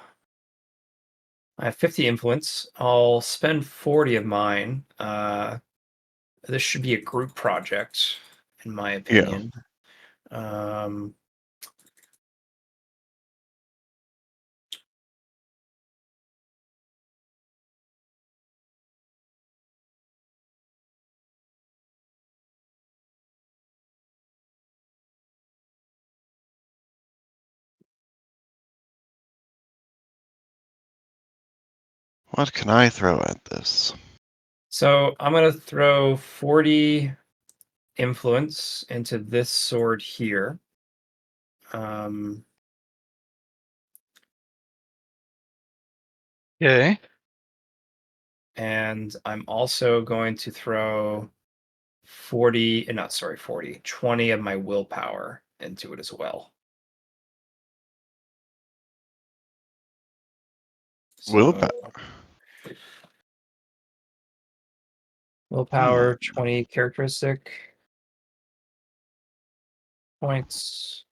B: I have 50 influence. I'll spend 40 of mine. This should be a group project, in my opinion. Um,
A: What can I throw at this?
B: so I'm going to throw 40 influence into this sword here. Um,
D: Okay.
B: and I'm also going to throw 40, not sorry, 40, 20 of my willpower into it as well. So
A: Willpower.
B: willpower, 20 characteristic points.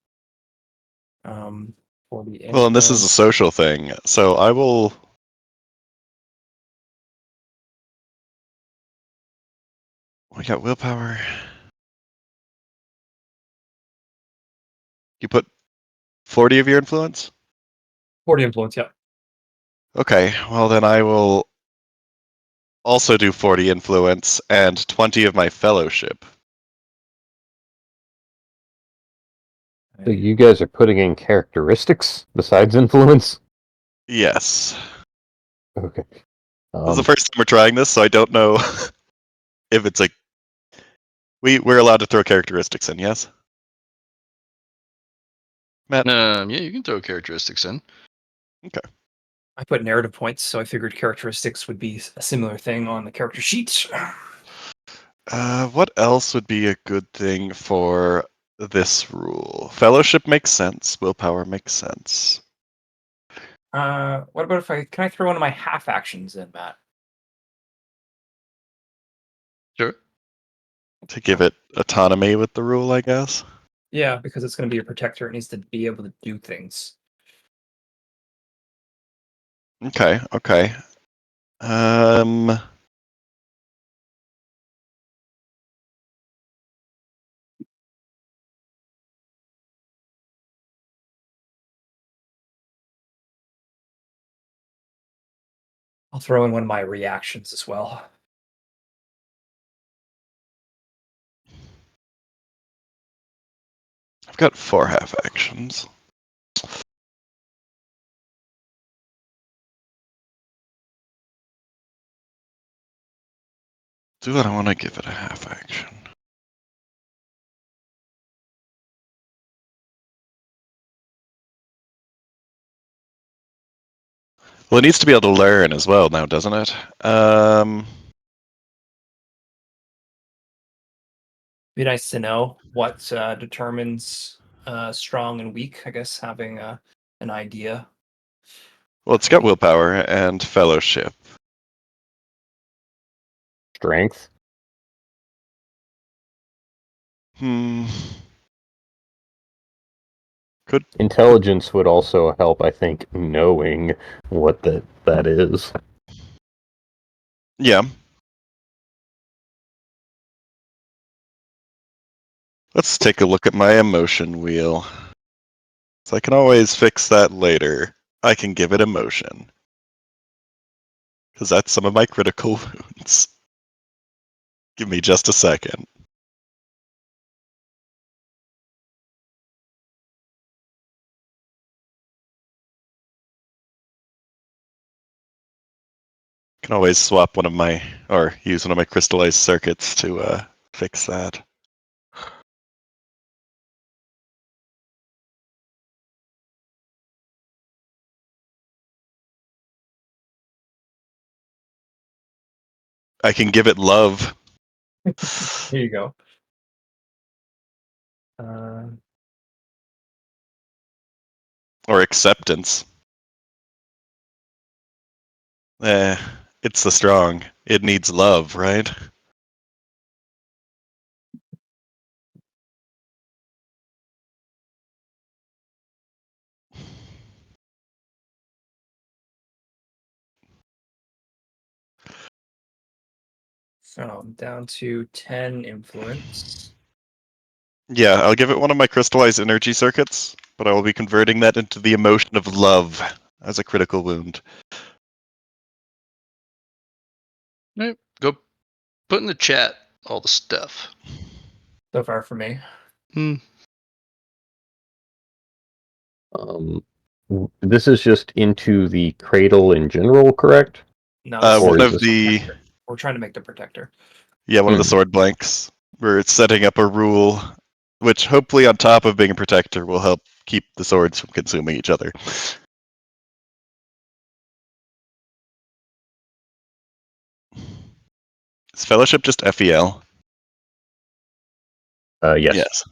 B: 40
A: Well, and this is a
B: influence.
A: social thing, so I will. We got willpower. You put 40 of your influence?
B: 40 influence, yeah.
A: Okay, well then I will also do 40 influence and 20 of my fellowship.
C: So you guys are putting in characteristics besides influence?
A: Yes.
C: Okay.
A: This is the first time we're trying this, so I don't know if it's like we're allowed to throw characteristics in, yes? Matt?
D: Yeah, you can throw characteristics in.
B: I put narrative points, so I figured characteristics would be a similar thing on the character sheet.
A: What else would be a good thing for this rule? Fellowship makes sense. Willpower makes sense.
B: What about if can I throw one of my half actions in, Matt?
D: Sure.
A: To give it autonomy with the rule, I guess.
B: Yeah, because it's going to be a protector. It needs to be able to do things.
A: Okay, okay. Um,
B: I'll throw in one of my reactions as well.
A: I've got 4 half actions. Do I want to give it a half action? Well, it needs to be able to learn as well now, doesn't it?
B: Be nice to know what determines strong and weak. I guess having an idea.
A: Well, it's got willpower and fellowship.
C: Strength.
A: Hmm. Could
C: Intelligence would also help, I think, knowing what that is.
A: yeah. Let's take a look at my emotion wheel. So I can always fix that later. I can give it emotion. Because that's some of my critical wounds. Give me just a second. Can always swap one of my, or use one of my crystallized circuits to fix that. I can give it love.
B: Here you go.
A: Or acceptance. It's the strong. It needs love, right?
B: So I'm down to 10 influence.
A: Yeah, I'll give it one of my crystallized energy circuits, but I will be converting that into the emotion of love as a critical wound.
D: Right. Go put in the chat all the stuff.
B: So far for me.
C: This is just into the cradle in general, correct?
B: No,
C: Or
A: One
C: is
A: of
C: this-
A: the
B: we're trying to make the protector.
A: one of the sword blanks. We're setting up a rule, which hopefully, on top of being a protector, will help keep the swords from consuming each other. Is Fellowship just FEL?
C: Yes.
A: Yes.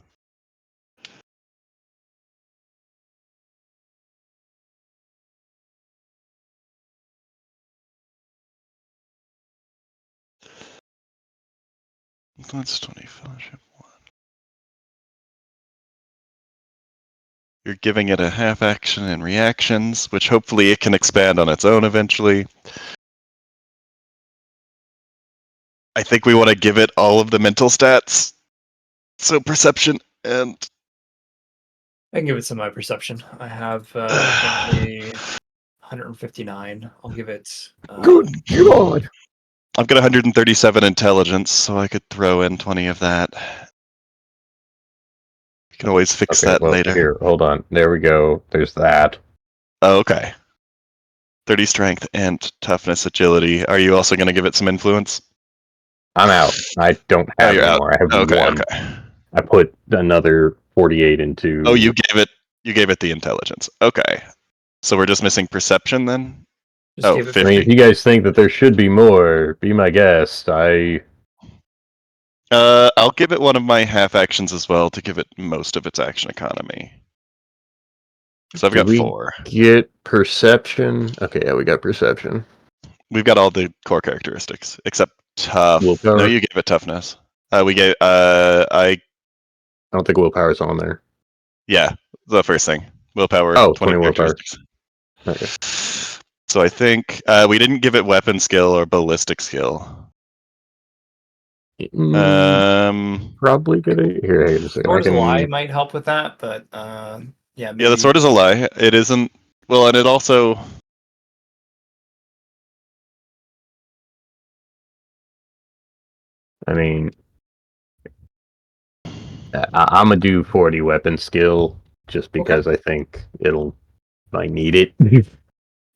A: That's 20 Fellowship 1. You're giving it a half action and reactions, which hopefully it can expand on its own eventually. I think we want to give it all of the mental stats. So perception and
B: I can give it some of my perception. I have currently 159. I'll give it.
C: Good God!
A: I've got 137 intelligence, so I could throw in 20 of that. You can always fix
C: Okay,
A: that
C: well,
A: later.
C: here, hold on. There we go. There's that.
A: Oh, okay. 30 strength and toughness, agility. Are you also going to give it some influence?
C: I'm out. I don't
A: Oh,
C: have
A: you're
C: any
A: out.
C: more. I have
A: Okay,
C: one.
A: okay.
C: I put another 48 into.
A: Oh, you gave it the intelligence. Okay. So we're just missing perception then?
B: Just
A: Oh,
B: give it.
A: 50.
C: I mean, if you guys think that there should be more, be my guest.
A: I'll give it one of my half actions as well to give it most of its action economy. So I've
C: Did
A: got
C: we
A: 4.
C: get perception? Okay, yeah, we got perception.
A: We've got all the core characteristics except tough.
C: Willpower?
A: No, you gave it toughness. We gave
C: I don't think willpower's on there.
A: yeah, the first thing. Willpower,
C: Oh,
A: 20
C: 20 willpower.
A: characteristics.
C: Okay.
A: So I think we didn't give it weapon skill or ballistic skill.
C: Probably get it. Here, hang on a second. I
B: Sword is a lie
C: can.
B: might help with that, but yeah, maybe.
A: Yeah, the sword is a lie. It isn't. Well, and it also.
C: I mean, I'm gonna do 40 weapon skill just because I think I need it.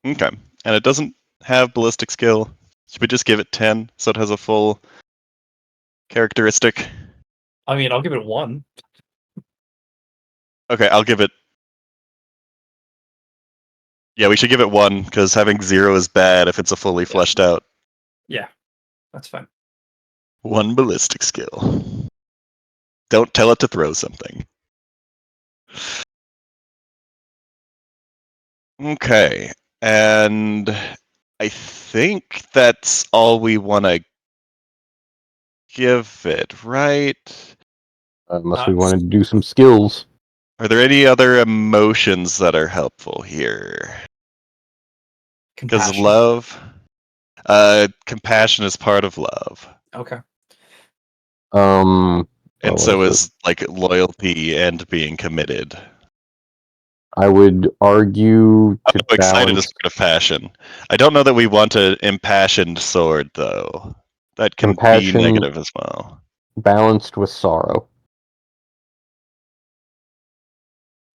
A: Okay. And it doesn't have ballistic skill. Should we just give it 10 so it has a full characteristic?
B: I mean, I'll give it 1.
A: Okay, I'll give it. Yeah, we should give it 1 because having 0 is bad if it's a fully fleshed out.
B: Yeah, that's fine.
A: 1 ballistic skill. Don't tell it to throw something. Okay, and I think that's all we want to give it, right?
C: Unless we wanted to do some skills.
A: Are there any other emotions that are helpful here? Because
B: Compassion.
A: love, compassion is part of love,
B: Okay.
A: and
C: what
A: so
C: was it?
A: is like loyalty and being committed.
C: I would argue to
A: Oh, excited is
C: balance
A: part of passion. I don't know that we want an impassioned sword, though. That can be
C: compassion
A: negative as well.
C: balanced with sorrow.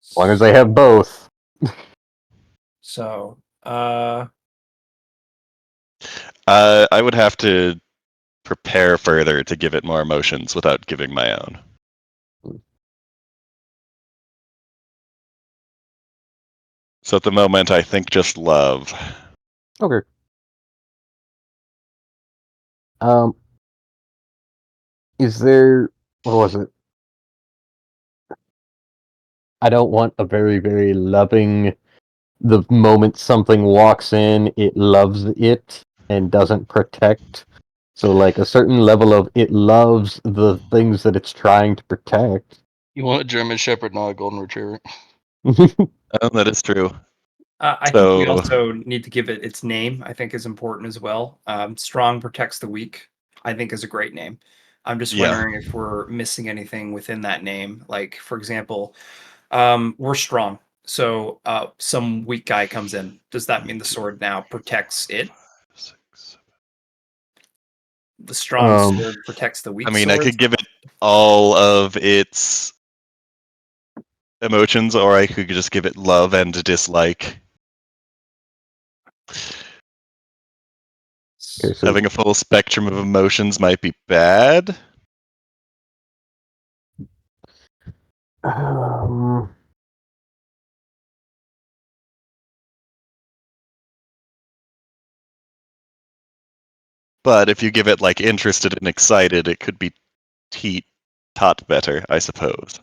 C: As long as they have both.
B: So,
A: I would have to prepare further to give it more emotions without giving my own. So at the moment, I think just love.
C: Okay. Is there what was it? I don't want a very, very loving. The moment something walks in, it loves it and doesn't protect. So, like a certain level of it loves the things that it's trying to protect.
D: You want a German Shepherd, not a Golden Retriever.
A: That is true.
B: I think we also need to give it its name. I think is important as well. Strong protects the weak. I think is a great name. I'm just
A: Yeah.
B: wondering if we're missing anything within that name. Like, for example, we're strong. So some weak guy comes in. Does that mean the sword now protects it?
A: 6.
B: The strong sword protects the
A: I
B: weak
A: mean, I
B: sword?
A: could give it all of its emotions, or I could just give it love and dislike.
C: Okay, so
A: Having a full spectrum of emotions might be bad.
C: um,
A: But if you give it like interested and excited, it could be taught better, I suppose.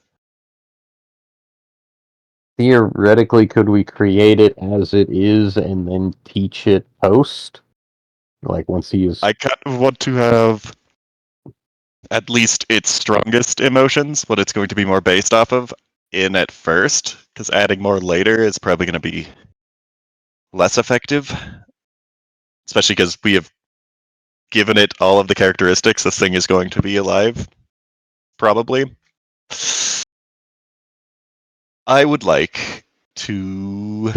C: theoretically, could we create it as it is and then teach it post? Like once he is.
A: I kind of want to have at least its strongest emotions, what it's going to be more based off of, in at first, because adding more later is probably going to be less effective. Especially because we have given it all of the characteristics this thing is going to be alive, probably. I would like to.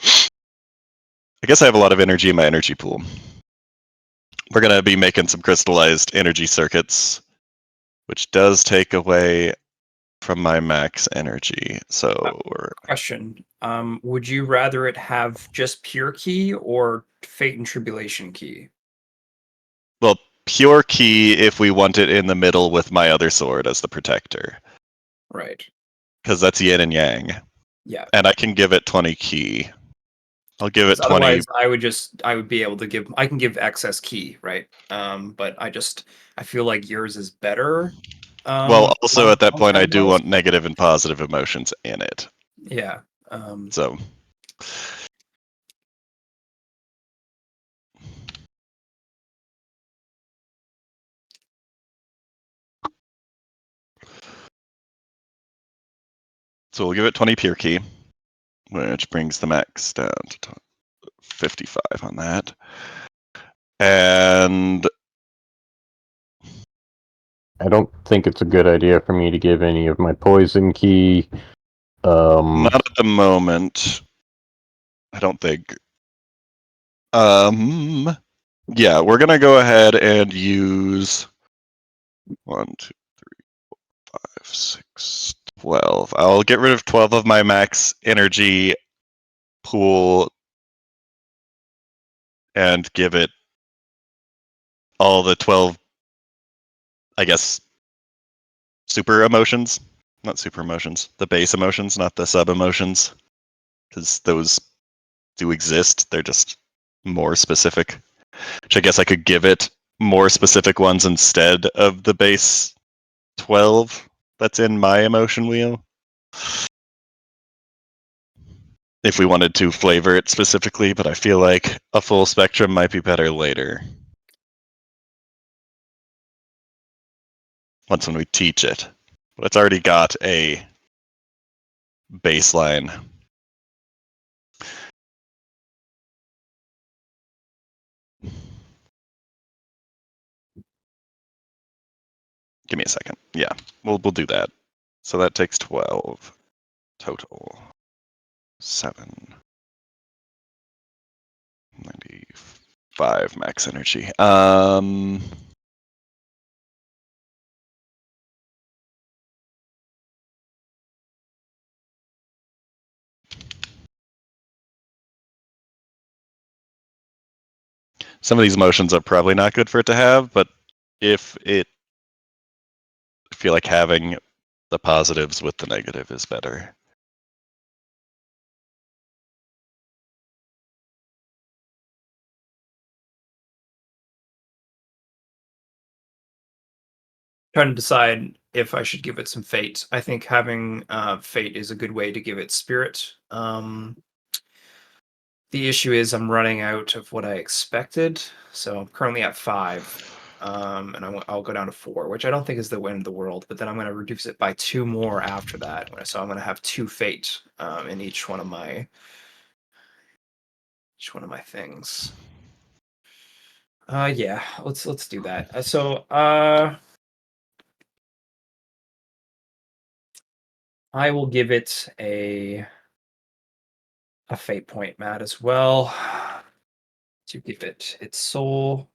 A: I guess I have a lot of energy in my energy pool. We're going to be making some crystallized energy circuits, which does take away from my max energy. So
B: Question. Would you rather it have just pure key or fate and tribulation key?
A: well, pure key if we want it in the middle with my other sword as the protector,
B: Right.
A: because that's yin and yang.
B: Yeah.
A: And I can give it 20 key. I'll give it
B: Because
A: 20.
B: otherwise I would be able to give I can give excess key, right? But I feel like yours is better.
A: Well, also at that point, I
B: Alongside
A: do
B: yours.
A: want negative and positive emotions in it.
B: Yeah.
A: So we'll give it 20 pure key, which brings the max down to 55 on that. And
C: I don't think it's a good idea for me to give any of my poison key.
A: not at the moment, I don't think. Yeah, we're gonna go ahead and use 1, 2, 5, 6, 12. I'll get rid of 12 of my max energy pool and give it all the 12, I guess, super emotions. Not super emotions, the base emotions, not the sub emotions, because those do exist. They're just more specific. Which I guess I could give it more specific ones instead of the base 12 that's in my emotion wheel. If we wanted to flavor it specifically, but I feel like a full spectrum might be better later. Once when we teach it. But it's already got a baseline. Give me a second. Yeah, we'll do that. So that takes 12 total. 7. 95 max energy. Some of these motions are probably not good for it to have, but if it, I feel like having the positives with the negative is better.
B: trying to decide if I should give it some fate. I think having fate is a good way to give it spirit. The issue is I'm running out of what I expected, so I'm currently at 5, and I'll go down to 4, which I don't think is the end of the world. But then I'm going to reduce it by 2 more after that, so I'm going to have 2 fate in each one of my things. Yeah, let's do that. I will give it a fate point, Matt, as well, to give it its soul.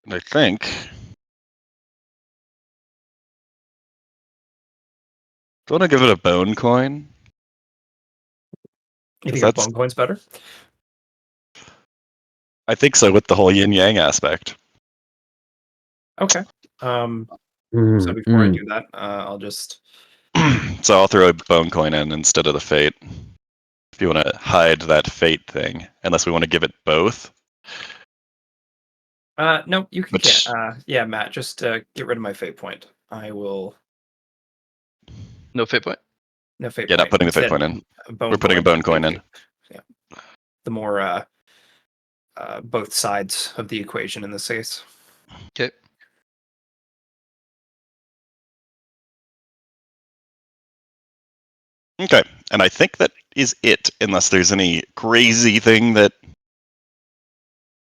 A: I think. Do you want to give it a bone coin?
B: You
A: 'Cause
B: think a
A: that's-
B: bone coin's better?
A: I think so, with the whole yin yang aspect.
B: Okay. So
C: Mm,
B: before I
C: mm.
B: do that, I'll just.
A: So I'll throw a bone coin in instead of the fate. If you want to hide that fate thing, unless we want to give it both.
B: No, you can.
A: Which-
B: Yeah, Matt, just get rid of my fate point. I will.
D: No fate point.
B: No fate
A: Yeah,
B: point.
A: not putting the fate
B: Instead,
A: point in.
B: bone
A: We're putting a bone coin in.
B: Yeah. The more both sides of the equation in this case.
D: Okay.
A: Okay, and I think that is it, unless there's any crazy thing that.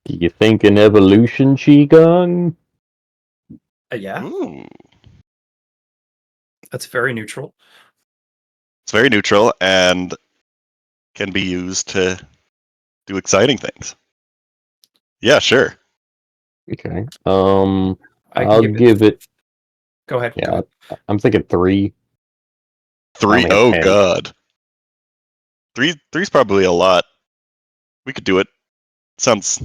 C: Do you think an evolution Qigong?
B: Yeah,
A: Ooh,
B: that's very neutral.
A: it's very neutral and can be used to do exciting things. Yeah, sure.
C: Okay.
B: I can
C: I'll give it.
B: Go ahead.
C: Yeah,
B: Go ahead.
C: I'm thinking 3.
A: 3.
C: only have
A: Oh
C: 10.
A: god. Three's probably a lot. We could do it. Sounds.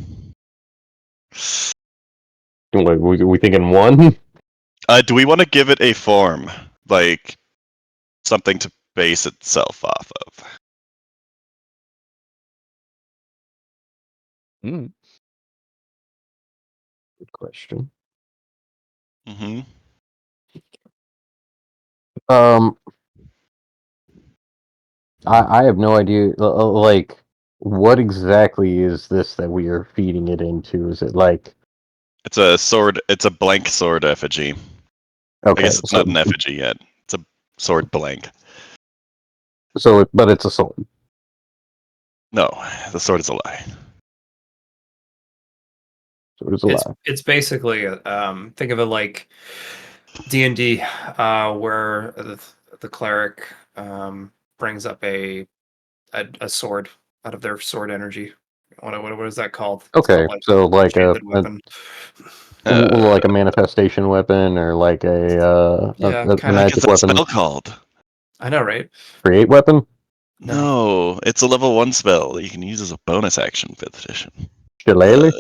C: We thinking 1?
A: Do we want to give it a form, like something to base itself off of?
C: Good question.
A: Mm-hmm.
C: I have no idea. Like, what exactly is this that we are feeding it into? Is it like
A: It's a sword. It's a blank sword effigy. I
C: okay?
A: guess it's
C: So
A: not an effigy yet. It's a sword blank.
C: but it's a sword.
A: No, the sword is a lie.
C: So it's a lie.
B: It's basically think of it like D&D, where the cleric brings up a sword out of their sword energy. What is that called? It's
C: Okay,
B: called like
C: so like
B: enchanted weapon.
C: like a manifestation weapon or like a
B: Yeah,
C: a
B: kinda.
C: magic
A: What's that
C: weapon,
A: spell called?
B: I know, right?
C: create weapon,
A: No, it's a level 1 spell that you can use as a bonus action 5th edition.
C: shillelagh.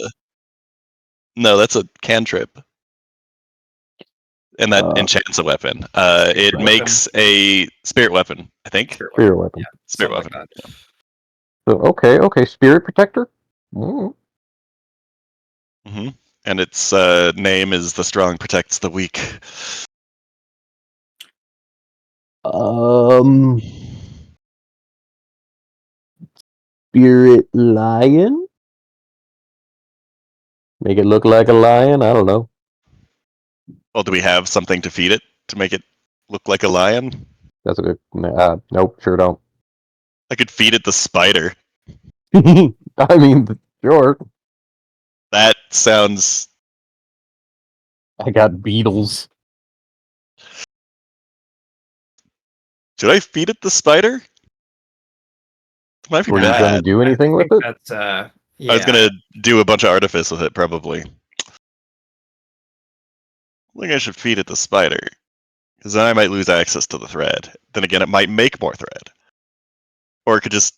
A: No, that's a cantrip. And that
C: Uh,
A: enchants a weapon. It
B: weapon.
A: makes a spirit weapon, I think.
C: Spirit weapon.
B: Yeah,
A: Spirit
B: something
A: weapon.
B: like that.
C: So okay, spirit protector. Mm.
A: Mm-hmm. And its name is "The Strong Protects the Weak."
C: Spirit lion. Make it look like a lion. I don't know.
A: Well, do we have something to feed it to make it look like a lion?
C: That's a good. Nope, sure don't.
A: I could feed it the spider.
C: I mean, sure.
A: That sounds.
C: I got beetles.
A: Should I feed it the spider? Might be
C: Were you gonna
A: bad.
C: do anything
B: I
C: with
B: think
C: it?
B: that's
A: I was
B: yeah.
A: gonna do a bunch of artifice with it, probably. I think I should feed it the spider, because then I might lose access to the thread. Then again, it might make more thread, or it could just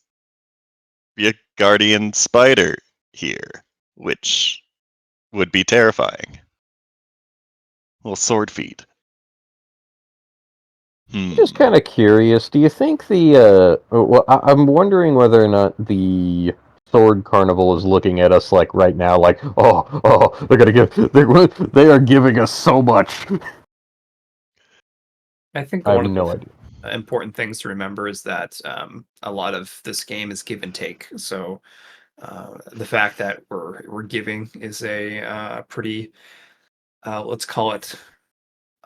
A: be a guardian spider here, which would be terrifying. Little sword feet.
C: Just kind of curious. Do you think the? Well, I'm wondering whether or not the Sword Carnival is looking at us like right now, like, oh, they are giving us so much.
B: I think
C: I have
B: one of
C: no
B: the
C: idea.
B: important things to remember is that a lot of this game is give and take. So the fact that we're giving is a pretty let's call it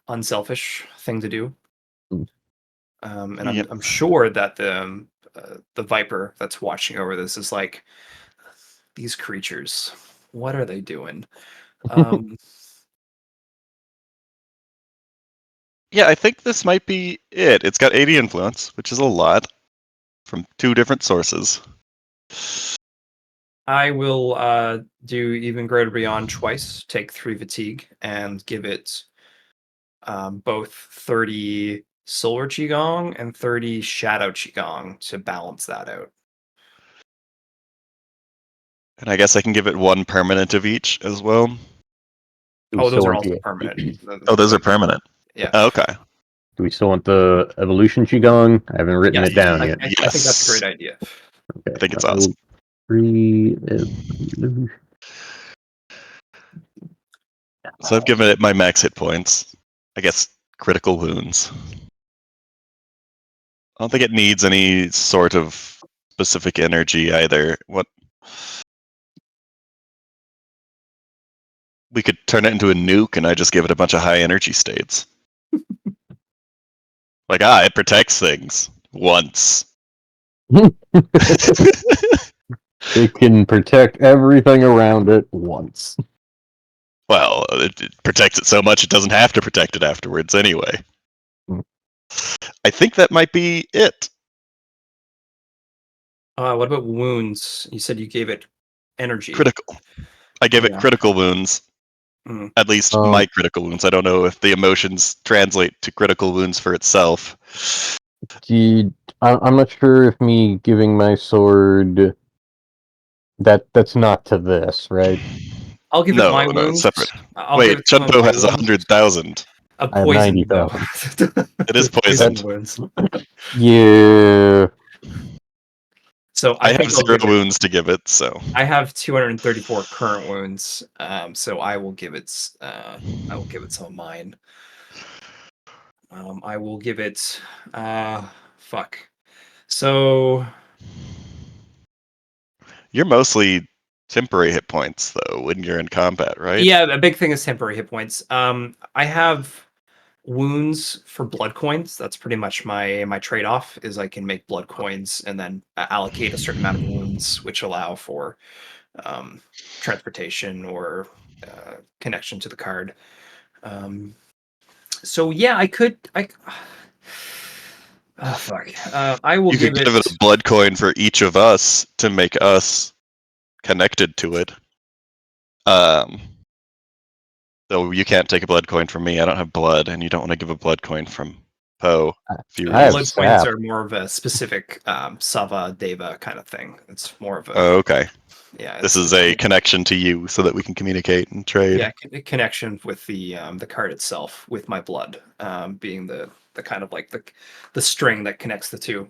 B: unselfish thing to do.
C: Mm.
B: And
A: Yeah.
B: I'm sure that the Viper that's watching over this is like, these creatures, what are they doing? Um,
A: Yeah, I think this might be it. It's got 80 influence, which is a lot from 2 different sources.
B: I will do even greater beyond twice, take 3 fatigue, and give it both 30 silver qigong and 30 shadow qigong to balance that out.
A: And I guess I can give it 1 permanent of each as well.
C: Do we
B: Oh, those
C: still
B: are
C: want
B: also
C: the
B: permanent.
A: Oh, those are permanent.
B: Yeah.
A: Oh, okay.
C: Do we still want the evolution qigong? I haven't written
B: Yes,
C: it down yet.
B: I think that's a
A: Yes.
B: great idea.
C: Okay.
A: I think it's
C: I will
A: awesome.
C: evolution.
A: So I've given it my max hit points. I guess critical wounds. I don't think it needs any sort of specific energy either. What we could turn it into a nuke and I just give it a bunch of high energy states. Like, it protects things once.
C: It can protect everything around it once.
A: Well, it protects it so much it doesn't have to protect it afterwards anyway.
C: Hmm.
A: I think that might be it.
B: What about wounds? You said you gave it energy.
A: Critical. I gave it
B: Yeah.
A: critical wounds.
B: Mm.
A: At least my critical wounds. I don't know if the emotions translate to critical wounds for itself.
C: I'm not sure if me giving my sword that's not to this, right?
B: I'll give it my
A: No, it's
B: wounds.
A: separate.
B: I'll
A: Wait,
B: give it some of
A: Chunpo
B: my
A: has
B: wounds.
A: 100,000.
B: A
C: I have
B: poison though.
C: 90,000.
A: It is
B: Poison
A: poisoned.
B: wounds.
C: Yeah.
B: So
A: I
B: I
A: have
B: think I'll
A: 0
B: give it.
A: wounds to give it, so.
B: I have 234 current wounds. So I will give it. I will give it some of mine. I will give it. Fuck. So
A: You're mostly temporary hit points, though, when you're in combat, right?
B: yeah, a big thing is temporary hit points. I have wounds for blood coins. That's pretty much my trade-off is I can make blood coins and then allocate a certain amount of wounds, which allow for um, transportation or connection to the card. So yeah, I could. Oh fuck. I will
A: You could
B: give it.
A: give it a blood coin for each of us to make us connected to it. Though you can't take a blood coin from me. I don't have blood, and you don't want to give a blood coin from Poe.
C: I have
B: Blood coins
C: sap.
B: are more of a specific Sava Deva kind of thing. It's more of a
A: Oh, okay.
B: yeah.
A: This is a connection to you so that we can communicate and trade.
B: yeah connection with the card itself with my blood being the kind of like the string that connects the two.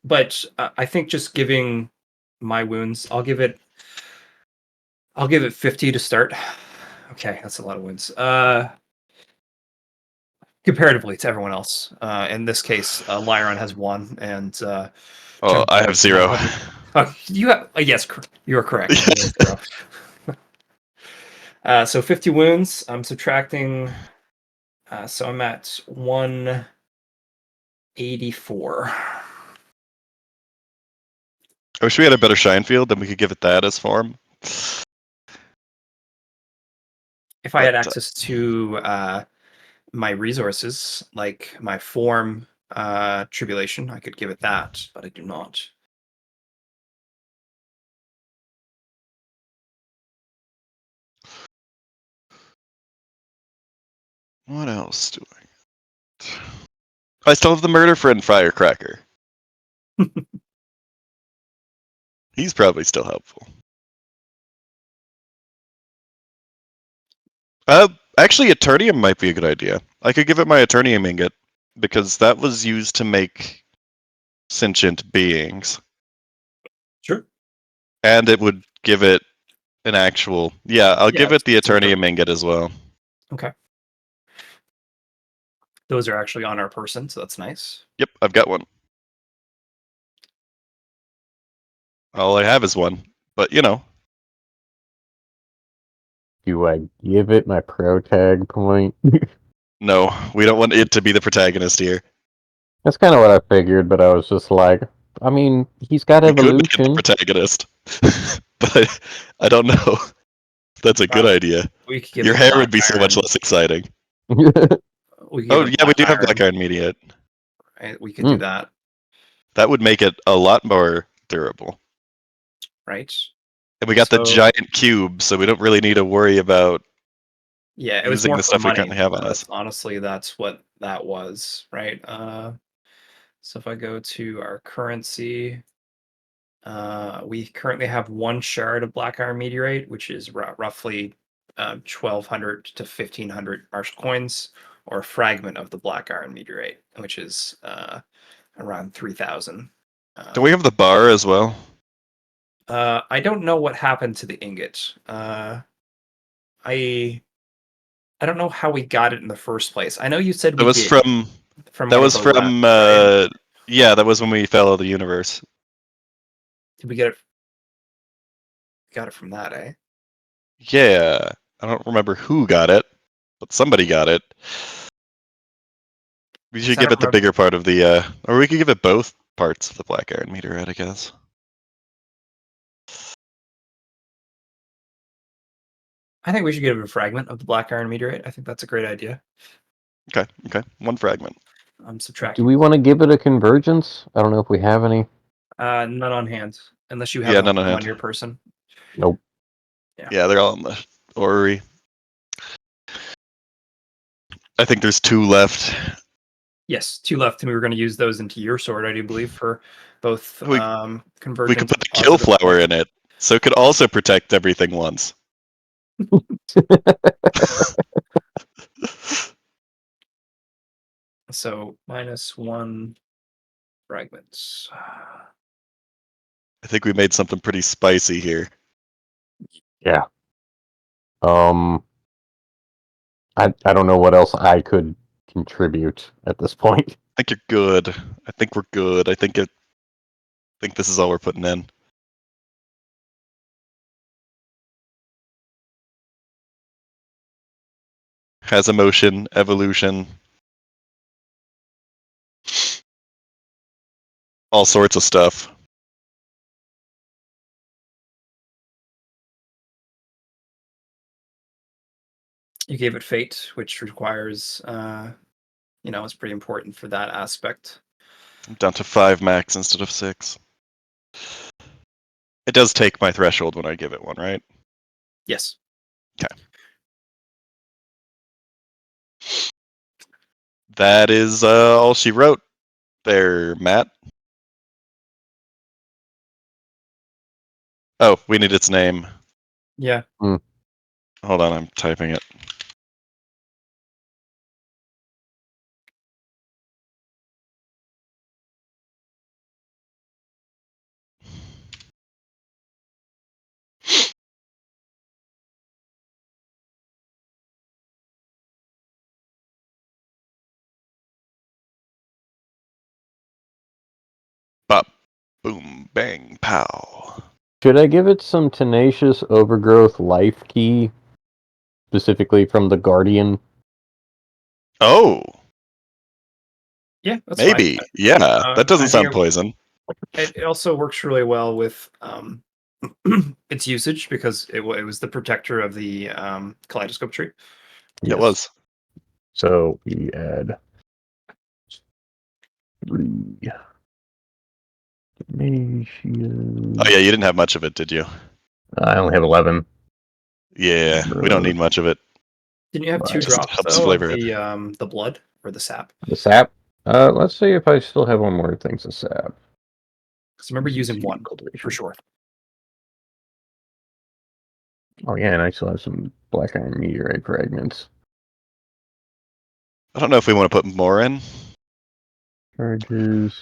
B: But I think just giving my wounds, I'll give it 50 to start. Okay, that's a lot of wounds. Comparatively to everyone else. In this case, Lyron has 1, and
A: Oh, I have 0.
B: You have yes, you are correct. You have 0. So 50 wounds. I'm subtracting. So I'm at 184.
A: I wish we had a better shine field, then we could give it that as form.
B: If I had
A: But,
B: access to my resources, like my form tribulation, I could give it that, but I do not.
A: What else do I still have the murder friend firecracker. He's probably still helpful. Actually, Eternium might be a good idea. I could give it my Eternium ingot, because that was used to make sentient beings.
B: Sure.
A: And it would give it an actual. Yeah, I'll give it the
B: it's a
A: Eternium Ingot as well.
B: Okay. Those are actually on our person, so that's nice.
A: Yep, I've got one. All I have is one, but you know.
C: Do I give it my pro tag point?
A: No, we don't want it to be the protagonist here.
C: That's kind of what I figured, but I was just like, I mean, he's got
A: We could make it the
C: evolution.
A: protagonist, but I don't know. If that's a good idea.
B: We could give
A: Your
B: it
A: hair
B: black
A: would be so much
B: iron.
A: less exciting.
B: We could give
A: Oh
B: it
A: yeah, we
B: black
A: do have
B: iron.
A: Black Iron Mediate.
B: Right? We could do that,
A: That would make it a lot more durable.
B: right?
A: And we got the
B: So-
A: giant cube, so we don't really need to worry about
B: Yeah, it was
A: using
B: more
A: the
B: for
A: stuff we
B: money.
A: currently have on us.
B: Honestly, that's what that was, right? So if I go to our currency, we currently have one shard of black iron meteorite, which is roughly 1,200 to 1,500 martial coins, or a fragment of the black iron meteorite, which is around 3,000.
A: Do we have the bar as well?
B: I don't know what happened to the ingot. I don't know how we got it in the first place. I know you said
A: That
B: we
A: was
B: did
A: from
B: one of the left, right?
A: yeah, that was when we fell of the universe.
B: Did we get it? Got it from that, eh?
A: Yeah. I don't remember who got it, but somebody got it. We should
B: I
A: give
B: don't
A: it the
B: remember-
A: bigger part of the or we could give it both parts of the black iron meteorite, I guess.
B: I think we should give it a fragment of the black iron meteorite. I think that's a great idea.
A: Okay. One fragment.
B: I'm
C: Do
B: subtracting.
C: we want to give it a convergence? I don't know if we have any.
B: None on hand, unless you have
A: Yeah,
B: one
A: none on hand.
B: your person.
C: Nope.
A: Yeah, they're all in the orrery. I think there's 2 left.
B: Yes, 2 left, and we were going to use those into your sword, I do believe, for both
A: We
B: convergence.
A: We could put
B: and
A: the kill
B: positive
A: flower
B: effect.
A: in it, so it could also protect everything once.
B: So -1 fragments.
A: I think we made something pretty spicy here.
C: Yeah. I don't know what else I could contribute at this point.
A: I think you're good. I think we're good. I think this is all we're putting in. Has emotion, evolution, all sorts of stuff.
B: You gave it fate, which requires, it's pretty important for that aspect.
A: I'm down to 5 max instead of 6. It does take my threshold when I give it one, right?
B: Yes.
A: Okay. That is all she wrote there, Matt. Oh, we need its name.
B: Yeah.
A: Hold on, I'm typing it. Bop, boom, bang, pow.
C: Should I give it some tenacious overgrowth life key, specifically from the Guardian?
A: Oh,
B: Yeah, that's
A: maybe.
B: fine.
A: Yeah, that doesn't
B: I think
A: sound poison.
B: it also works really well with its usage, because it was the protector of the kaleidoscope tree.
C: Yes.
A: It was.
C: So we add 3. Tenacious.
A: Oh yeah, you didn't have much of it, did you?
C: I only have 11.
A: Yeah, we don't need much of it.
B: Didn't you have 2
C: Right.
A: Just
B: drops
A: helps
B: though
A: flavor
B: of
A: it.
B: the blood or the sap?
C: The sap. Let's see if I still have one more thing to sap.
B: Because I remember using
C: Seed
B: 1
C: cultivation.
B: for sure.
C: Oh yeah, and I still have some black iron meteorite fragments.
A: I don't know if we want to put more in.
C: Charges.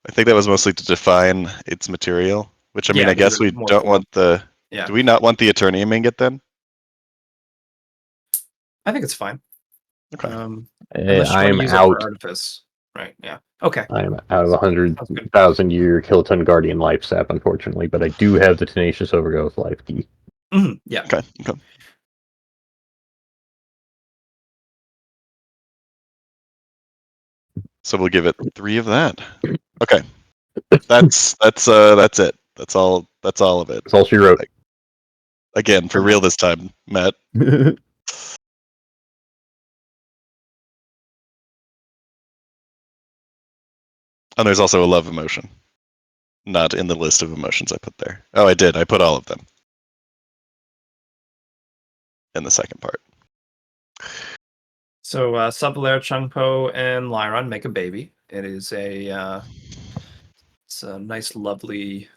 A: I think that was mostly to define its material. Which I mean,
B: Yeah,
A: I
B: but
A: guess
B: even
A: we
B: more
A: don't want the.
B: Yeah,
A: Do we not want the Eternium ingot then?
B: I think it's fine.
A: Okay.
B: Unless you
C: I
B: want
C: am
B: to use it for
C: out.
B: artifice. Right, yeah. Okay.
C: I am out of a
B: Sounds good.
C: 100,000-year Kiloton Guardian life sap, unfortunately, but I do have the Tenacious Overgrowth life key.
B: Yeah.
A: Okay. Okay. So we'll give it 3 of that. Okay. That's it. That's all of it.
C: That's all she wrote.
A: Again, for real this time, Matt. And there's also a love emotion. Not in the list of emotions I put there. Oh, I did. I put all of them in the second part.
B: So Subvalere, Chungpo, and Lyron make a baby. It is it's a nice, lovely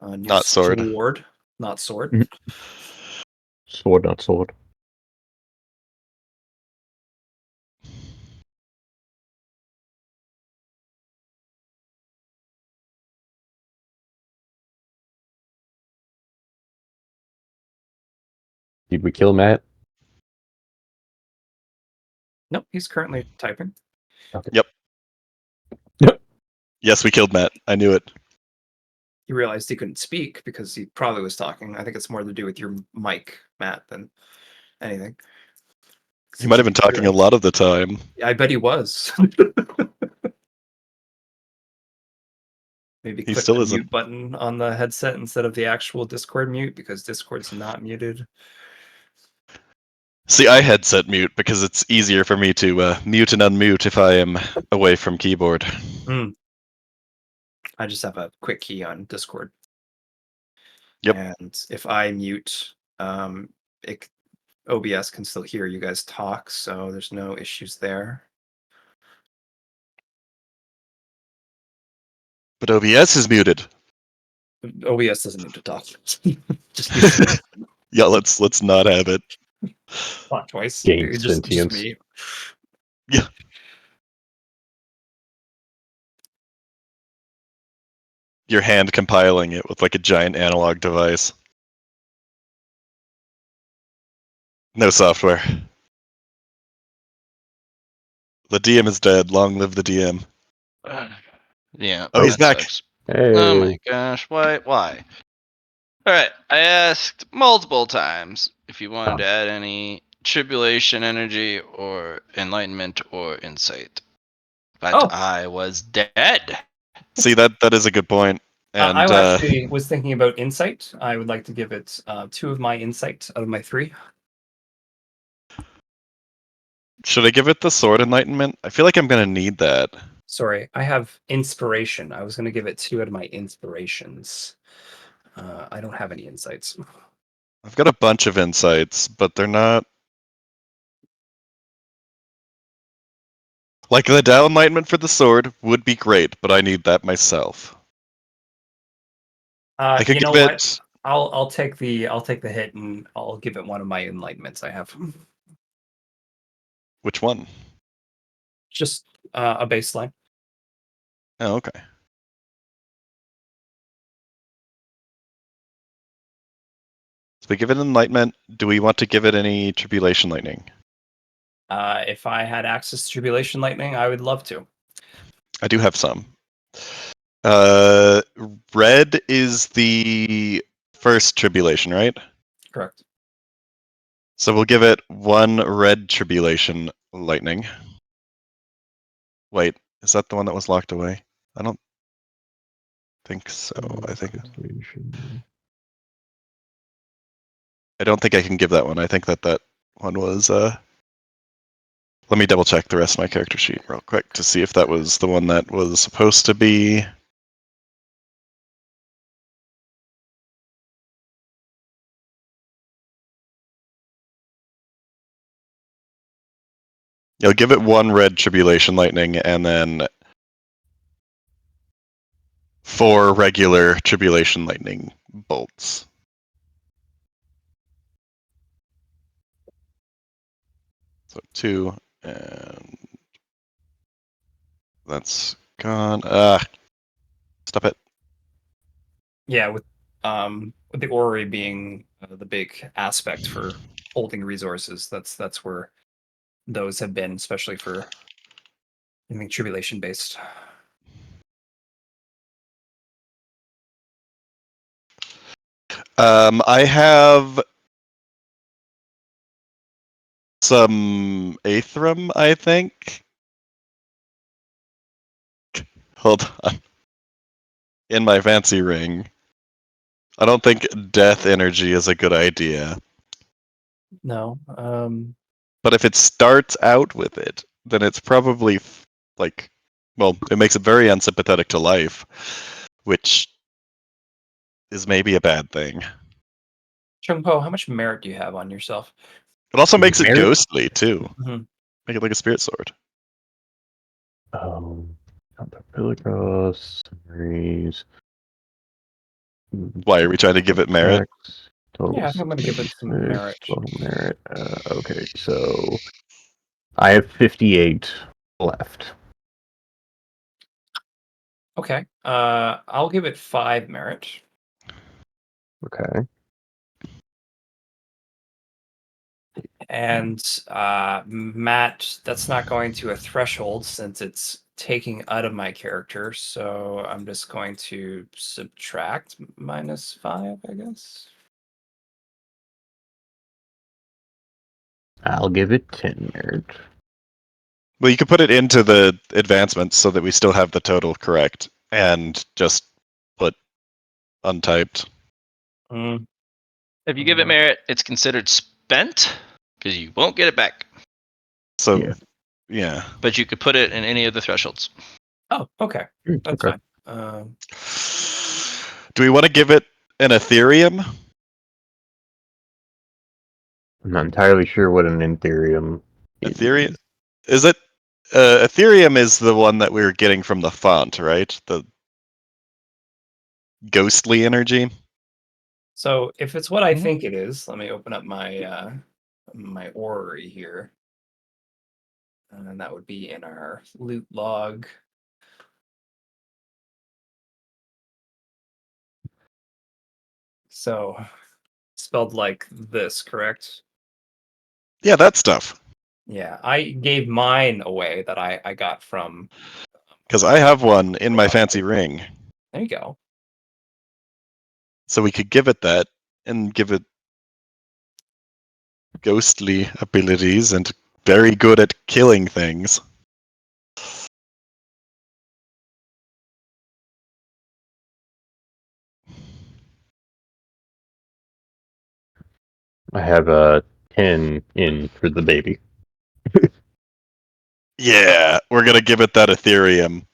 B: new
A: Not sword.
B: sword, not sword.
C: Sword, not sword. Did we kill Matt?
B: Nope, he's currently typing.
C: Okay.
A: Yep. Yes, we killed Matt. I knew it.
B: He realized he couldn't speak because he probably was talking. I think it's more to do with your mic, Matt, than anything.
A: He might have been talking a lot of the time.
B: I bet he was. Maybe
A: He
B: click
A: still
B: the
A: isn't.
B: mute button on the headset instead of the actual Discord mute because Discord's not muted.
A: See, I headset mute because it's easier for me to mute and unmute if I am away from keyboard.
B: I just have a quick key on Discord.
A: Yep.
B: And if I mute, OBS can still hear you guys talk, so there's no issues there.
A: But OBS is muted.
B: OBS doesn't need to talk. Just mute it.
A: Yeah, let's not have it.
B: Not twice.
C: Gain
B: It's just
C: sentience.
B: me.
A: Yeah. Your hand compiling it with like a giant analog device. No software. The DM is dead. Long live the DM.
D: Yeah.
A: Oh, he's
D: that
A: back.
D: sucks.
C: Hey.
D: Oh my gosh, why? All right, I asked multiple times if you wanted to add any tribulation energy or enlightenment or insight, but
B: Oh.
D: I was dead.
A: See, that is a good point. And
B: I actually was thinking about insight. I would like to give it 2 of my insight out of my 3.
A: should I give it the sword enlightenment? I feel like I'm gonna need that.
B: Sorry, I have inspiration. I was going to give it 2 out of my inspirations. I don't have any insights.
A: I've got a bunch of insights, but they're not like the Tao enlightenment for the sword would be great, but I need that myself. I could
B: You know
A: give
B: what?
A: it.
B: I'll take the hit and I'll give it one of my enlightenments I have.
A: Which one?
B: Just a baseline.
A: Oh, okay. So we give it enlightenment. Do we want to give it any tribulation lightning?
B: If I had access to tribulation lightning, I would love to.
A: I do have some. Red is the first tribulation, right?
B: Correct.
A: So we'll give it 1 red tribulation lightning. Wait, is that the one that was locked away? I don't think so. I don't think I can give that one. I think that one was. Let me double check the rest of my character sheet real quick to see if that was the one that was supposed to be. You'll give it 1 red tribulation lightning and then 4 regular tribulation lightning bolts. So 2 and that's gone. Stop it.
B: Yeah, with the orrery being the big aspect for holding resources. That's where those have been, especially for anything tribulation based.
A: I have some Aethrum, I think. Hold on. In my fancy ring. I don't think death energy is a good idea.
B: No.
A: But if it starts out with it, then it's probably like, well, it makes it very unsympathetic to life, which is maybe a bad thing.
B: Chung Po, how much merit do you have on yourself?
A: It also makes it
C: Merit?
A: ghostly too.
B: Mhm.
A: Make it like a spirit sword.
C: Pilgros, summaries.
A: Why are we trying to give it merit?
C: Attacks, total
B: Yeah, I think I'm gonna give it some
C: six,
B: merit.
C: Total merit. Okay, so I have 58 left.
B: Okay. I'll give it 5 merit.
C: Okay.
B: And Matt, that's not going to a threshold since it's taking out of my character. So I'm just going to subtract -5, I guess.
C: I'll give it 10 merit.
A: Well, you could put it into the advancements so that we still have the total correct, and just put untyped.
B: Mm.
D: If you give it merit, it's considered spent because you won't get it back.
A: So,
C: Yeah.
A: yeah.
D: But you could put it in any of the thresholds.
B: Oh, okay. That's
C: Okay.
B: fine.
A: Do we want to give it an Ethereum?
C: I'm not entirely sure what an Ethereum
A: Ethereum
C: is.
A: is it? Ethereum is the one that we were getting from the font, right? The ghostly energy.
B: So if it's what I
C: Mhm.
B: think it is, let me open up my orrery here. And that would be in our loot log. So spelled like this, correct?
A: Yeah, that stuff.
B: Yeah, I gave mine away that I got from.
A: Because I have one in my fancy ring,
B: There you go.
A: so we could give it that and give it ghostly abilities and very good at killing things.
C: I have a 10 in for the baby.
A: Yeah, we're gonna give it that Ethereum.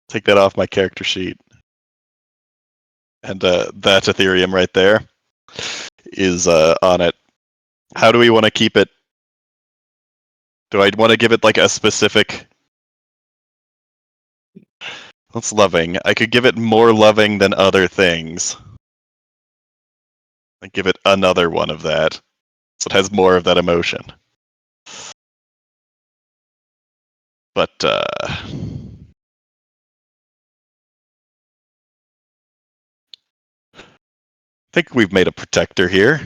A: Take that off my character sheet. And that Ethereum right there is on it. How do we want to keep it? Do I want to give it like a specific? What's loving? I could give it more loving than other things. Like give it another one of that, so it has more of that emotion. But I think we've made a protector here.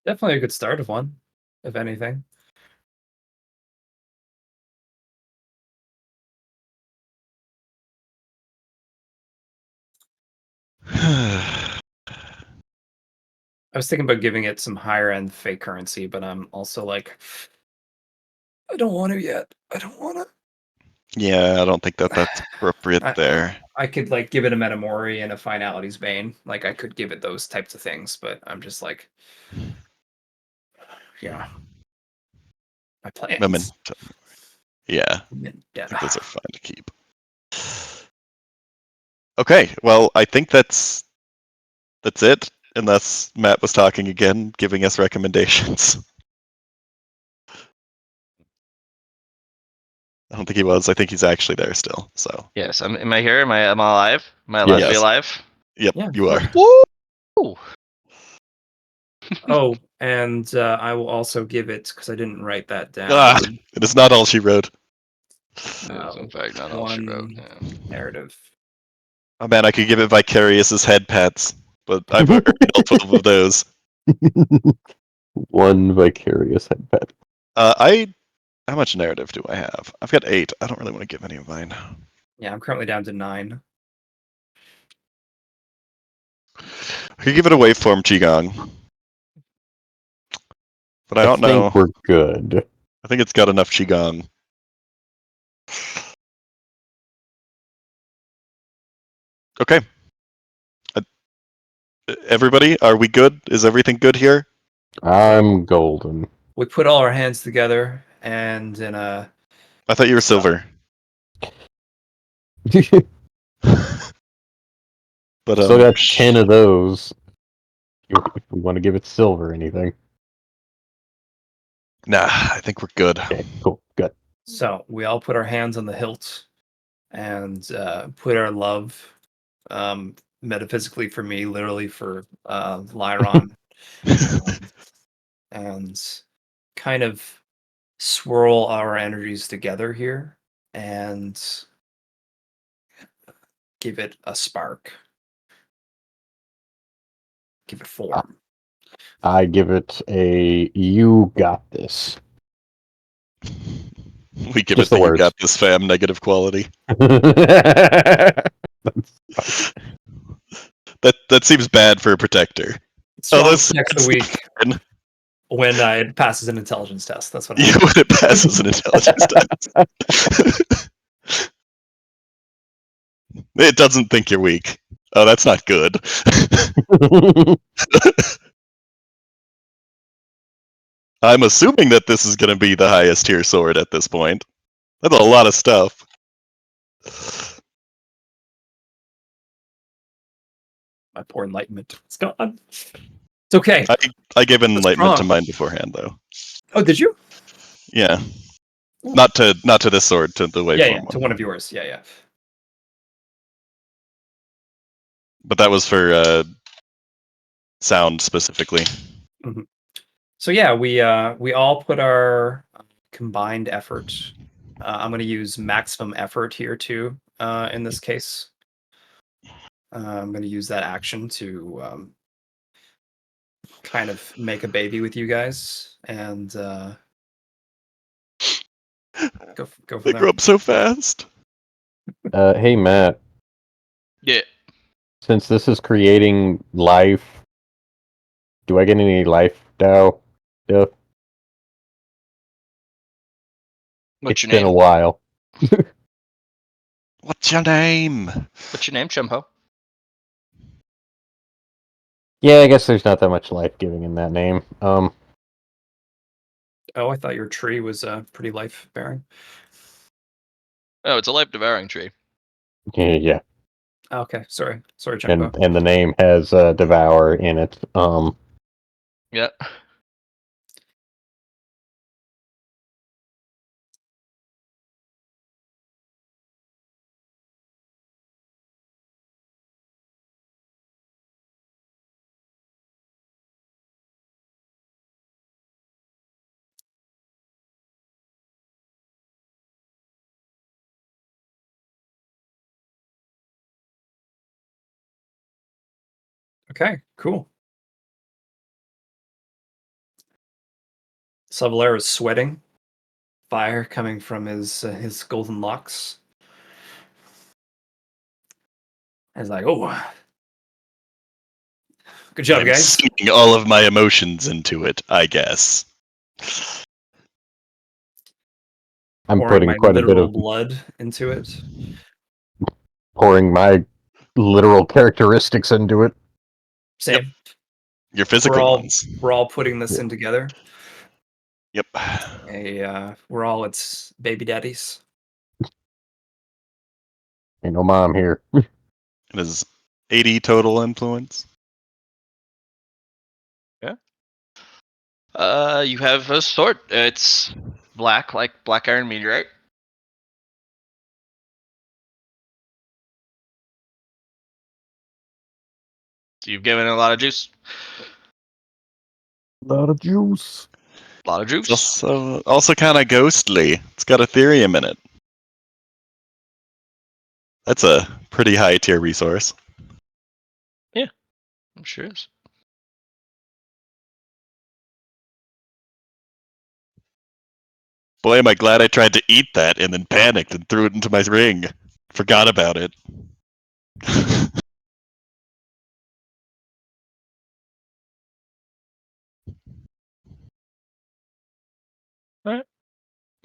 B: Definitely a good start of one, if anything. I was thinking about giving it some higher end fake currency, but I'm also like, I don't want to yet. I don't want to.
A: Yeah, I don't think that that's appropriate
B: I,
A: there.
B: I could like give it a Metamori and a Finality's Bane. Like I could give it those types of things, but I'm just like, yeah, my plans.
A: Momentum. Yeah, I
B: Yeah.
A: think those are fine to keep. Okay, well, I think that's it. Unless Matt was talking again, giving us recommendations. I don't think he was. I think he's actually there still. So.
D: Yes. Am I here? Am I alive? Am I
C: Yeah.
D: allowed to be
A: Yes.
D: alive?
A: Yep.
B: Yeah, of
A: You are.
B: course.
D: Woo!
B: Oh, and I will also give it because I didn't write that
A: Ah,
B: down.
A: it is not all she wrote.
D: It is in fact not all about.
B: One
D: Yeah.
B: narrative.
A: Oh man, I could give it Vicarious's head pats, but I've already all 12 of those.
C: One vicarious head pet.
A: How much narrative do I have? I've got 8. I don't really want to give any of mine.
B: Yeah, I'm currently down to 9.
A: I could give it a waveform Qigong, but I don't know.
C: think we're good.
A: I think it's got enough Qigong. Okay. Everybody, are we good? Is everything good here?
C: I'm golden.
B: We put all our hands together, and in a
A: I thought you were silver. But
C: Still got 10 of those. If we want to give it silver or anything.
A: Nah, I think we're good.
C: Okay, cool, good.
B: so we all put our hands on the hilt and put our love, metaphysically for me, literally for Lyron, and kind of swirl our energies together here and give it a spark. Give it form.
C: I give it a you got this.
A: We give
C: Just
A: it
C: the
A: the you
C: words.
A: got this fam negative quality. That seems bad for a protector.
B: Strongest
A: that's
B: next of the week
A: fun.
B: when it passes an intelligence test. That's what
A: Yeah,
B: I'm
A: when it passes an intelligence test. It doesn't think you're weak. Oh, that's not good. I'm assuming that this is going to be the highest tier sword at this point. That's a lot of stuff.
B: My poor enlightenment. It's gone. It's okay.
A: I gave enlightenment to
B: wrong?
A: mine beforehand, though.
B: Oh, did you?
A: Yeah, not to this sword, to the waveform
B: Yeah,
A: one.
B: to one of yours. Yeah.
A: But that was for sound specifically.
B: Mhm. So yeah, we all put our combined effort. I'm going to use maximum effort here too. In this case, I'm going to use that action to kind of make a baby with you guys and go for
A: They
B: there.
A: grow up so fast.
C: Hey Matt,
D: Yeah.
C: since this is creating life, do I get any life Dow stuff?
D: What's
C: It's
D: your
C: been
D: name?
C: a while.
A: What's your name?
D: What's your name, Chimpo?
C: Yeah, I guess there's not that much life giving in that name.
B: Oh, I thought your tree was pretty life bearing.
D: Oh, it's a life devouring tree.
C: Yeah.
B: Okay, sorry, Jumbo.
C: And the name has devour in it.
D: Yeah.
B: Okay, cool. Savalair is sweating, fire coming from his golden locks. He's like, "Oh, good job,
A: I'm
B: guys."
A: sinking all of my emotions into it, I guess.
C: I'm
B: Pouring
C: putting
B: my
C: quite a bit
B: literal
C: of
B: blood into it.
C: pouring my literal characteristics into it.
B: Same.
A: Your physical ones.
B: We're all putting this in together.
A: Yep.
B: We're all its baby daddies.
C: Ain't no mom here.
A: It is 80 total influence.
D: You have a sword. It's black, like black iron meteorite. So you've given it a lot of juice.
C: A lot of juice.
D: A lot of
A: It's
D: juice.
A: also kind of ghostly. It's got Ethereum in it. That's a pretty high tier resource.
D: I'm sure is.
A: Boy, am I glad I tried to eat that and then panicked and threw it into my ring. Forgot about it.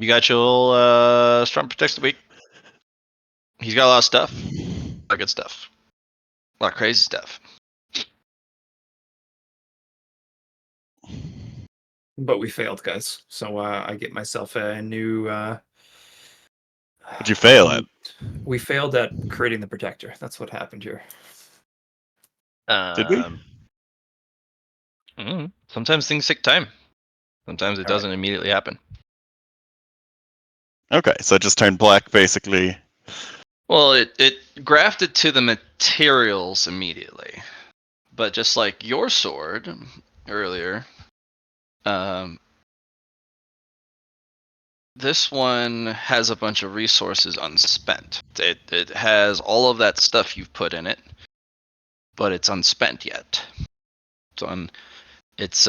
D: You got your little Storm Protects the Weak. He's got a lot of stuff. A lot of good stuff. A lot of crazy stuff.
B: But we failed, guys. So I get myself a new.
A: What'd you fail at?
B: We failed at creating the protector. That's what happened here.
A: Did we?
D: Sometimes things take time. Sometimes it
B: All right.
D: doesn't immediately happen.
A: Okay, so it just turned black, basically.
D: Well, it grafted to the materials immediately. But just like your sword earlier, this one has a bunch of resources unspent. It has all of that stuff you've put in it, but it's unspent yet. It's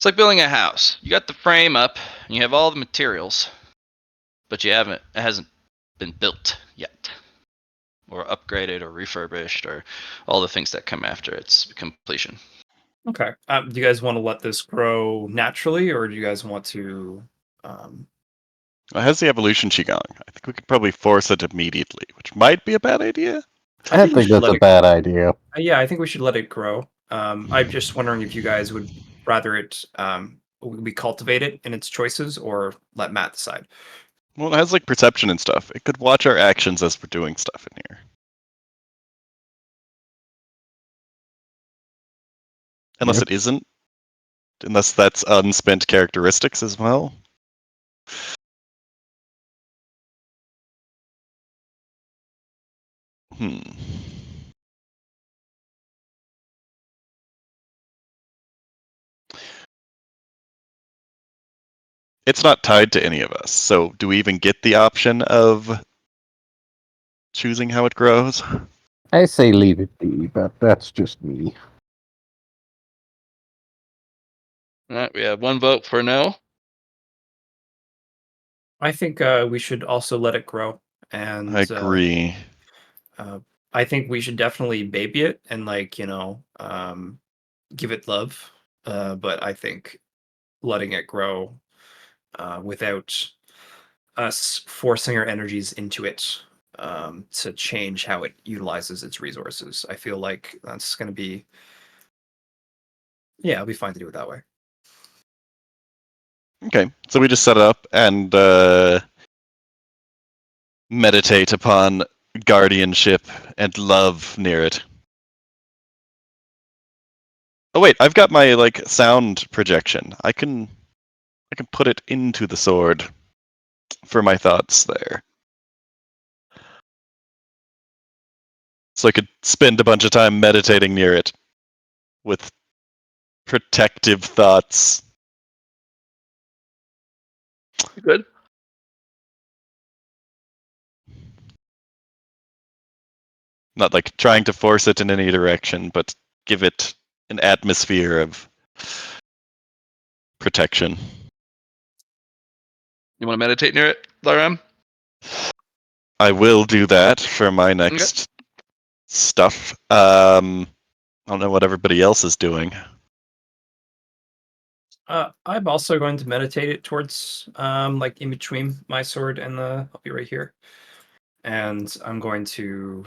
D: like building a house. You got the frame up, and you have all the materials, but it hasn't been built yet, or upgraded, or refurbished, or all the things that come after its completion.
B: Okay. Do you guys want to let this grow naturally, or do you guys want to?
A: How's the evolution she going? I think we could probably force it immediately, which might be a bad idea.
C: I
B: we
C: think
B: should
C: that's
B: let
C: a
B: it.
C: bad idea.
B: Yeah, I think we should let it grow. I'm just wondering if you guys would rather it we cultivate it in its choices, or let Matt decide.
A: Well, it has like perception and stuff. It could watch our actions as we're doing stuff in here. Unless
C: Yep.
A: it isn't. Unless that's unspent characteristics as well. Hmm. It's not tied to any of us, so do we even get the option of choosing how it grows?
C: I say leave it be, but that's just me.
D: All right, we have one vote for no.
B: I think we should also let it grow, and
A: I agree.
B: I think we should definitely baby it and give it love. But I think letting it grow without us forcing our energies into it to change how it utilizes its resources. I feel like that's going to be, it'll be fine to do it that way.
A: Okay, so we just set it up and meditate upon guardianship and love near it. Oh wait, I've got my like sound projection. I can put it into the sword for my thoughts there. So I could spend a bunch of time meditating near it with protective thoughts.
D: Good.
A: Not like trying to force it in any direction, but give it an atmosphere of protection.
D: You want to meditate near it, Laram?
A: I will do that for my next stuff. I don't know what everybody else is doing.
B: I'm also going to meditate it towards like in between my sword and I'll be right here. And I'm going to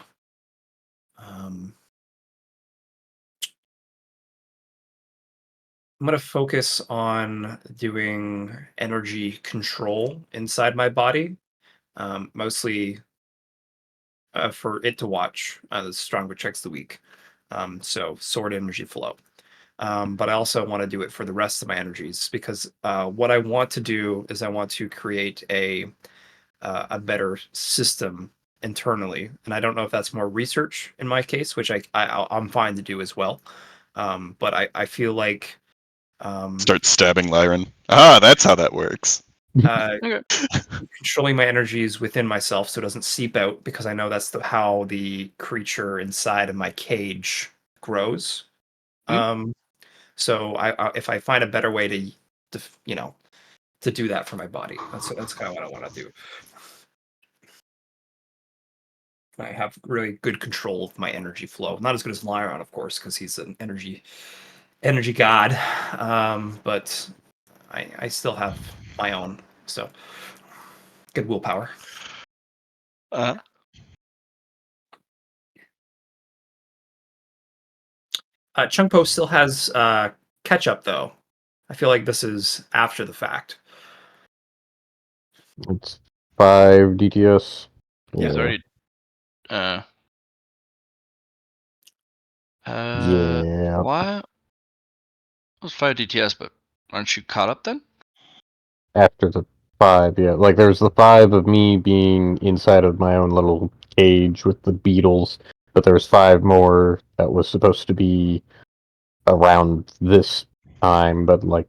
B: focus on doing energy control inside my body, mostly for it to watch. The stronger checks the weak. So sword energy flow. But I also want to do it for the rest of my energies because what I want to do is I want to create a better system internally, and I don't know if that's more research in my case, which I'm fine to do as well. But I feel like
A: Start stabbing Lyran. Ah, that's how that works.
D: Okay.
B: controlling my energies within myself so it doesn't seep out, because I know that's how the creature inside of my cage grows.
D: Hmm.
B: So if I find a better way to to do that for my body, that's kind of what I want to do. I have really good control of my energy flow. Not as good as Lyron, of course, because he's an energy god. But I still have my own, so good willpower.
D: Uh,
B: Chungpo still has catch up though. I feel like this is after the fact.
C: It's 5 DTS.
B: Yeah.
D: he's
C: Or-
D: already. Uh.
C: yeah.
D: Why? It was 5 DTS, but aren't you caught up then?
C: After the 5, yeah. Like, there's the 5 of me being inside of my own little cage with the beetles, but there's 5 more that was supposed to be around this time, but, like,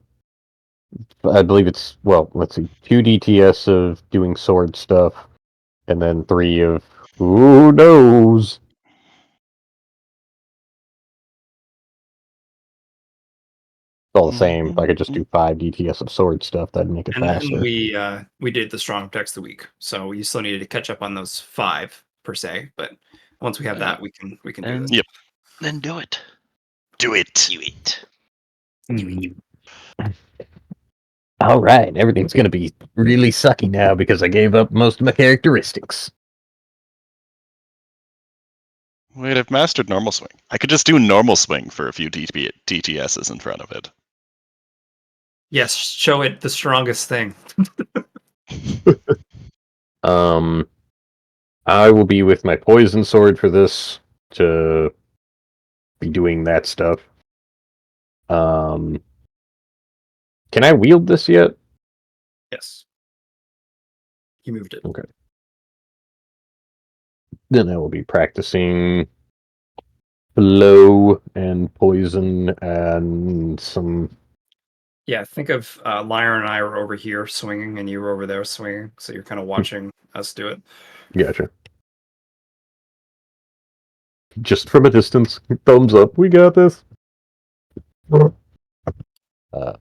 C: I believe it's, well, let's see, 2 DTS of doing sword stuff, and then 3 of who knows? It's all the same. If I could just do 5 DTS of sword stuff, that'd make it
B: And then
C: faster.
B: we did the strong text of the week, so you still needed to catch up on those 5 per se. But once we have that, we can do
D: And
B: this.
A: Yep.
D: then do it.
A: Do it.
D: Do it.
C: All right, everything's gonna be really sucky now because I gave up most of my characteristics.
A: Wait, I've mastered normal swing. I could just do normal swing for a few DTSs in front of it.
B: Yes, show it the strongest thing.
C: I will be with my poison sword for this to be doing that stuff. Can I wield this yet?
B: Yes, you moved it.
C: Okay. Then I will be practicing blow and poison and some.
B: Yeah, think of Lyra and I were over here swinging, and you were over there swinging. So you're kind of watching us do it.
C: Gotcha. Just from a distance, thumbs up. We got this. Uh,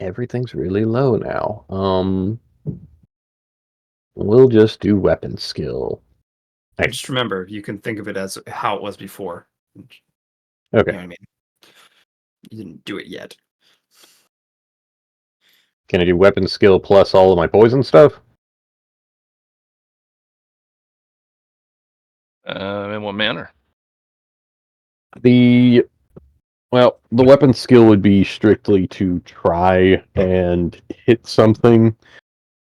C: everything's really low now. We'll just do weapon skill.
B: Just remember, you can think of it as how it was before. You
C: Okay.
B: know what I mean? You didn't do it yet.
C: Can I do weapon skill plus all of my poison stuff?
D: In what manner?
C: The weapon skill would be strictly to try and hit something.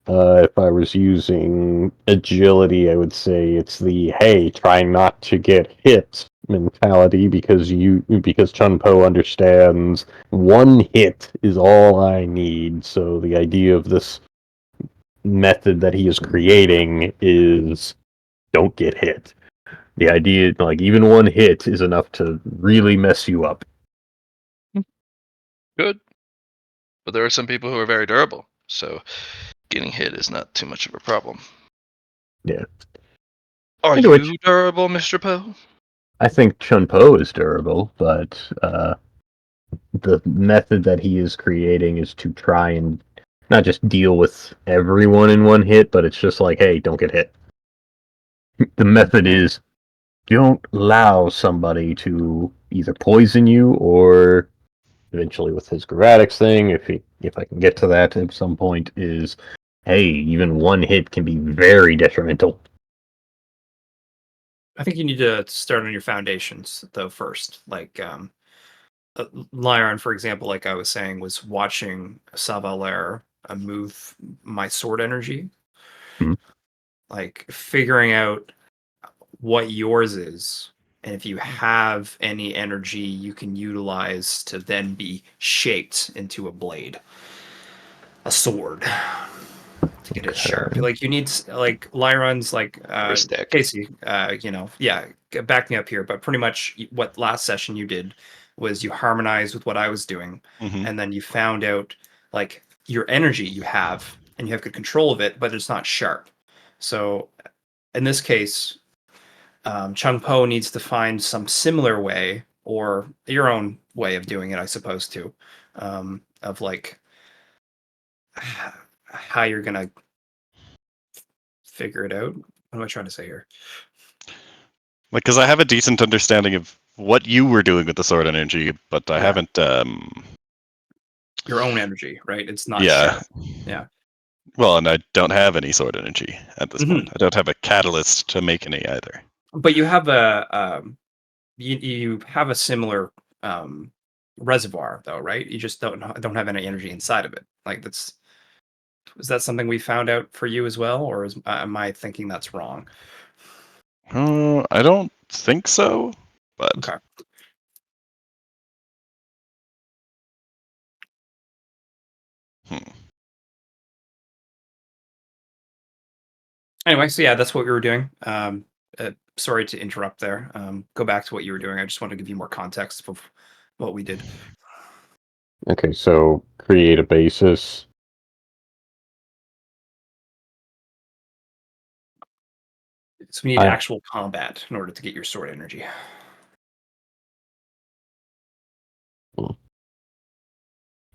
C: If I was using agility, I would say it's the hey, try not to get hit mentality because Chun-Po understands one hit is all I need. So the idea of this method that he is creating is don't get hit. The idea, like even one hit, is enough to really mess you up.
D: Good. But there are some people who are very durable, so getting hit is not too much of a problem.
C: Yeah.
D: Are
C: Into
D: you
C: which-
D: durable, Mr. Poe?
C: I think Chun-Po is durable, but the method that he is creating is to try and not just deal with everyone in one hit, but it's just like, hey, don't get hit. The method is don't allow somebody to either poison you or eventually with his gramatics thing, if I can get to that at some point, is hey, even one hit can be very detrimental.
B: I think you need to start on your foundations though first. Like Lyron, for example, like I was saying, was watching Savalair move my sword energy,
C: Mhm.
B: like figuring out what yours is, and if you have any energy you can utilize to then be shaped into a blade, a sword, to get it sharp.
C: Okay.
B: Like you need like Lyron's like
D: Or a stick?
B: Casey, yeah, back me up here, but pretty much what last session you did was you harmonized with what I was doing,
A: Hmm.
B: and then you found out like your energy you have, and you have good control of it, but it's not sharp. So in this case, Chung Po needs to find some similar way or your own way of doing it, I suppose, too, of like how you're gonna figure it out. What am I trying to say here?
A: Like, because I have a decent understanding of what you were doing with the sword energy, but I
B: Yeah.
A: haven't.
B: Your own energy, right? It's not
A: Yeah.
B: sharp. Yeah.
A: Well, and I don't have any sword energy at this
B: Mhm.
A: point. I don't have a catalyst to make any either.
B: But you have you have a similar um, reservoir, though, right? You just don't have any energy inside of it. Like that's is that something we found out for you as well, or am I thinking that's wrong?
A: I don't think so, but
B: Okay.
A: hmm.
B: Anyway, so yeah, that's what we were doing. Sorry to interrupt there. Go back to what you were doing. I just want to give you more context of what we did.
C: Okay, so create a basis.
B: So we need
C: I
B: actual combat in order to get your sword energy.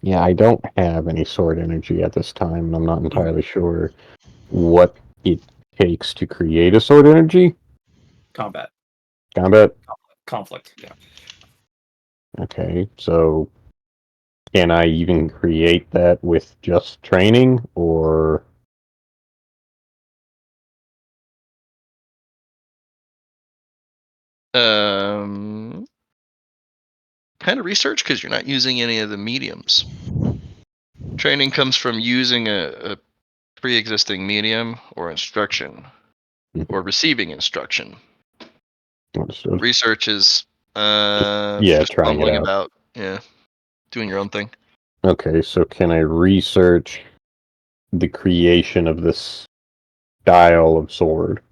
C: Yeah, I don't have any sword energy at this time, and I'm not
B: Mhm.
C: entirely sure what it takes to create a sword energy.
B: Combat.
C: Combat?
B: Conflict. Yeah.
C: Okay, so can I even create that with just training, or
D: Kind of research because you're not using any of the mediums. Training comes from using a pre-existing medium or instruction, or receiving instruction.
C: understood?
D: Research is
C: Yeah,
D: just
C: trying it
D: fumbling
C: out.
D: about, yeah, doing your own thing.
C: Okay, so can I research the creation of this style of sword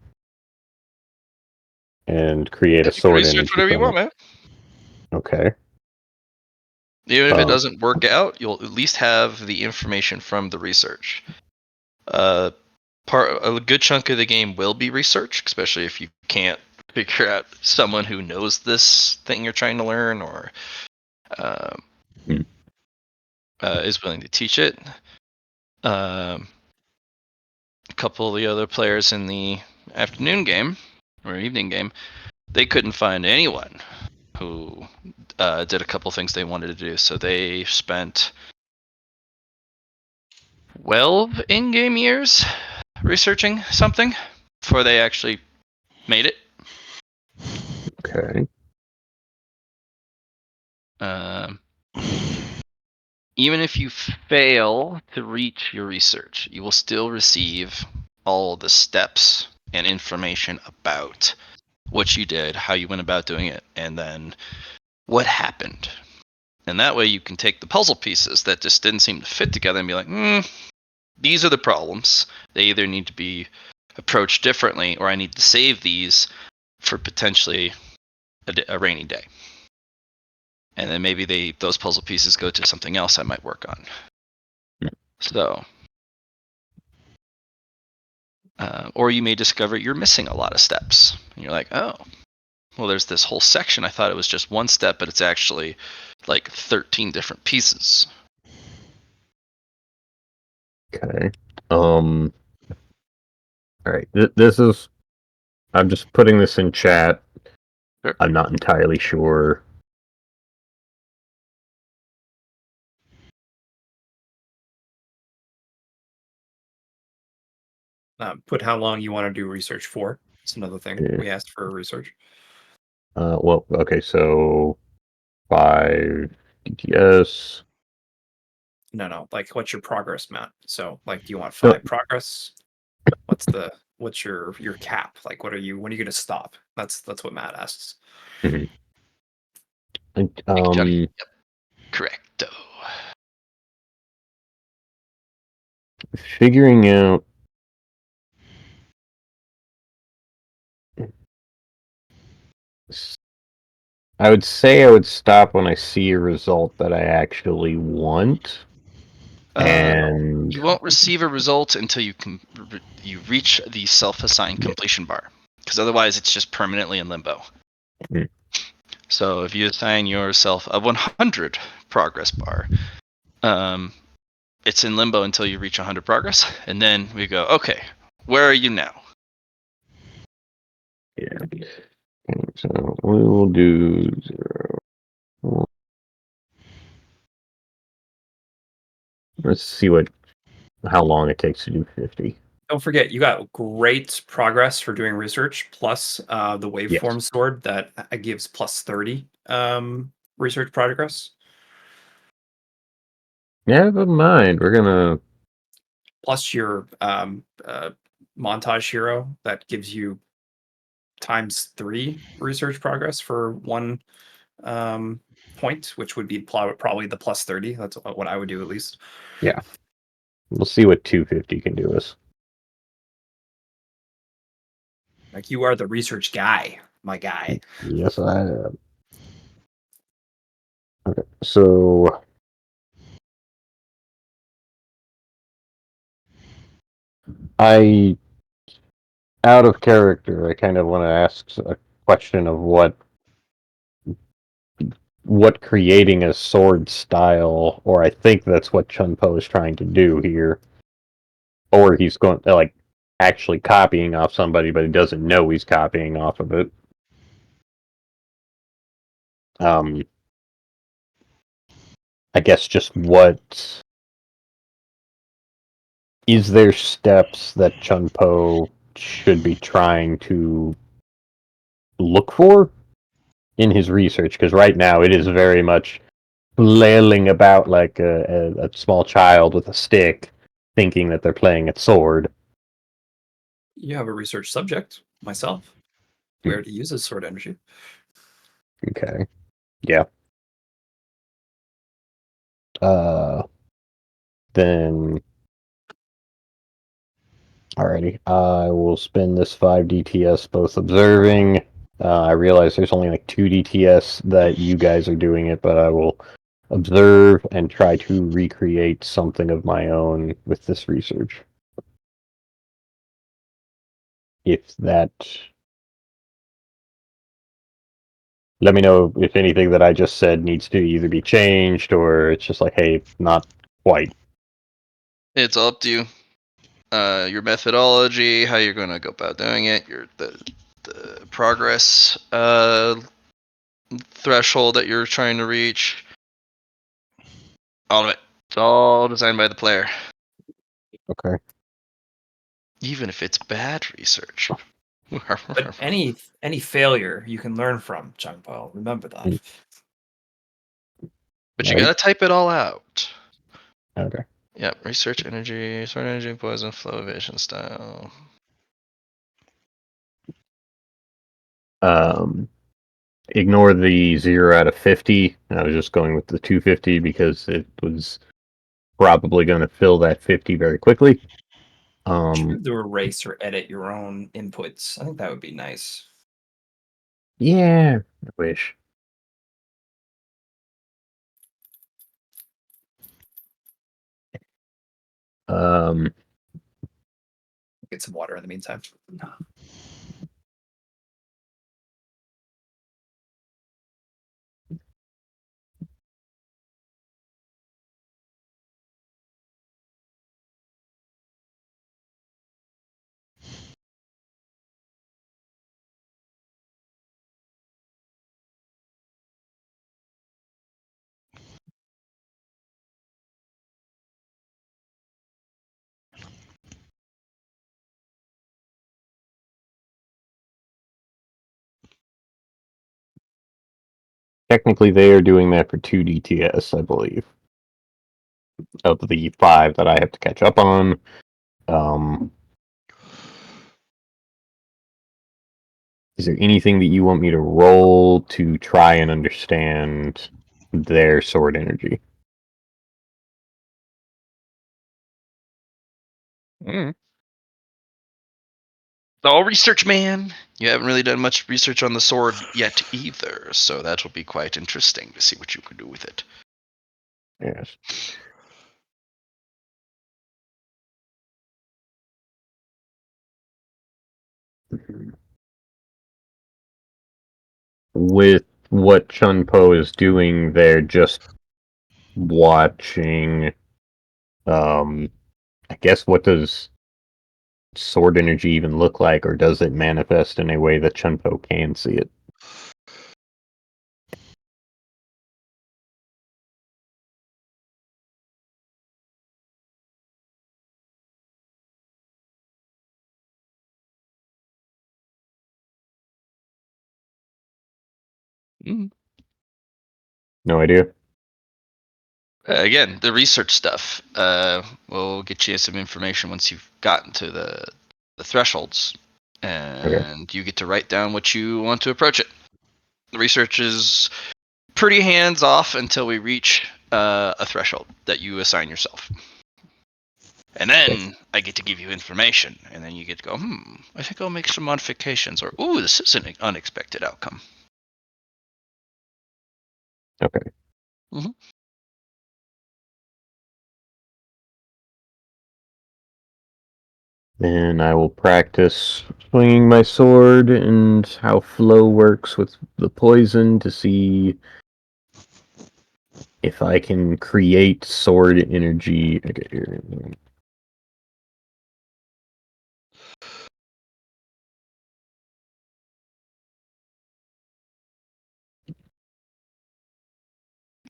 C: and create a
D: Yeah, you can
C: sword
D: research
C: energy
D: whatever you
C: from
D: want,
C: it?
D: man.
C: Okay.
D: Even if it
C: Um,
D: doesn't work out, you'll at least have the information from the research. A good chunk of the game will be research, especially if you can't figure out someone who knows this thing you're trying to learn or um,
C: Hmm.
D: is willing to teach it. A couple of the other players in the afternoon game or evening game, they couldn't find anyone who did a couple things they wanted to do, so they spent 12 in-game years researching something before they actually made it.
C: okay.
D: Um, Even if you fail to reach your research, you will still receive all the steps and information about what you did, how you went about doing it, and then what happened. And that way you can take the puzzle pieces that just didn't seem to fit together and be like, these are the problems. They either need to be approached differently, or I need to save these for potentially a rainy day. And then maybe those puzzle pieces go to something else I might work on. So, or you may discover you're missing a lot of steps. And you're like, oh, well, there's this whole section. I thought it was just one step, but it's actually like 13 different pieces.
C: Okay. All right. This is. I'm just putting this in chat.
D: Sure.
C: I'm not entirely sure.
B: Put how long you want to do research for. It's another thing
C: Yeah.
B: we asked for research.
C: Well, okay, so 5 DTS.
B: No. Like, what's your progress, Matt? So, like, do you want
C: No,
B: 5 progress? What's your cap? Like, when are you going to stop? That's what Matt asks.
C: mhm.
D: Thank you, Johnny. Yep. Correcto.
C: Figuring out. I would say I would stop when I see a result that I actually want. And
D: You won't receive a result until you reach the self-assigned completion bar, because otherwise it's just permanently in limbo.
C: Hmm.
D: So if you assign yourself a 100 progress bar, it's in limbo until you reach 100 progress, and then we go, okay, where are you now?
C: yeah. Okay, so we will do 0. Let's see how long it takes to do 50.
B: Don't forget, you got great progress for doing research, plus the waveform
C: Yes.
B: sword that gives plus 30 research progress,
C: Never mind. We're gonna.
B: plus your montage hero that gives you ×3 research progress for one point, which would be probably the plus 30. That's what I would do at least.
C: Yeah. We'll see what 250 can do us.
B: Like, you are the research guy, my guy.
C: Yes, I am. Okay, so I, out of character, I kind of want to ask a question of what creating a sword style, or I think that's what Chun-Po is trying to do here, or he's going to, like, actually copying off somebody, but he doesn't know he's copying off of it. I guess just what is there steps that Chun-Po should be trying to look for in his research? Because right now it is very much flailing about like a small child with a stick, thinking that they're playing a sword.
B: You have a research subject, myself. Where to use his sword energy.
C: Okay. Yeah. Uh, then. Alrighty. I will spend this 5 DTS both observing. I realize there's only like 2 DTS that you guys are doing it, but I will observe and try to recreate something of my own with this research. If that. Let me know if anything that I just said needs to either be changed or it's just like, hey, not quite.
D: It's all up to you. Your methodology, how you're going to go about doing it, the progress threshold that you're trying to reach. All of it. It's all designed by the player.
C: Okay.
D: Even if it's bad research.
B: But any failure you can learn from, Chun-Po. Remember that.
D: But you
C: Alrighty.
D: gotta type it all out.
C: Okay.
D: Yep, research energy, sword energy, poison, flow, evasion style.
C: Ignore the 0 out of 50. I was just going with the 250 because it was probably going to fill that 50 very quickly.
B: You should do erase or edit your own inputs. I think that would be nice.
C: Yeah, I wish.
B: Get some water in the meantime.
C: Technically, they are doing that for 2 DTS, I believe, of the 5 that I have to catch up on. Is there anything that you want me to roll to try and understand their sword energy?
D: all research, man. You haven't really done much research on the sword yet either, so that will be quite interesting to see what you can do with it.
C: Yes. With what Chun-Po is doing there, just watching, I guess, what does sword energy even look like, or does it manifest in a way that Chun-Po can see it?
D: Mm.
C: No idea.
D: Again, the research stuff. We'll get you some information once you've gotten to the thresholds, and you get to write down what you want to approach it. The research is pretty hands off until we reach a threshold that you assign yourself. And then I get to give you information, and then you get to go, I think I'll make some modifications, or, ooh, this is an unexpected outcome.
C: Okay.
D: Mhm.
C: Then I will practice swinging my sword and how flow works with the poison to see if I can create sword energy. Okay, here.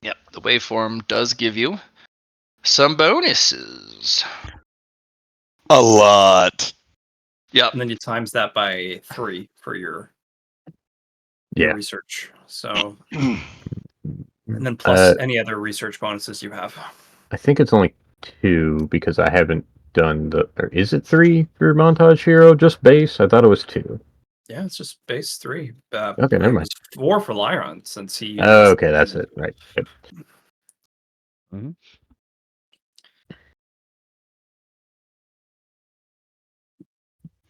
D: Yep, the waveform does give you some bonuses.
A: A lot.
D: Yep.
B: And then you times that by 3 for your
C: Yeah.
B: research. So, and then plus any other research bonuses you have.
C: I think it's only 2 because I haven't done the. Or is it 3 for Montage Hero? Just base? I thought it was 2.
B: Yeah, it's just base 3.
C: Okay, never
B: it
C: mind.
B: was 4 for Lyron since he.
C: Oh, okay, that's it. Right. Good.
D: Mm-hmm.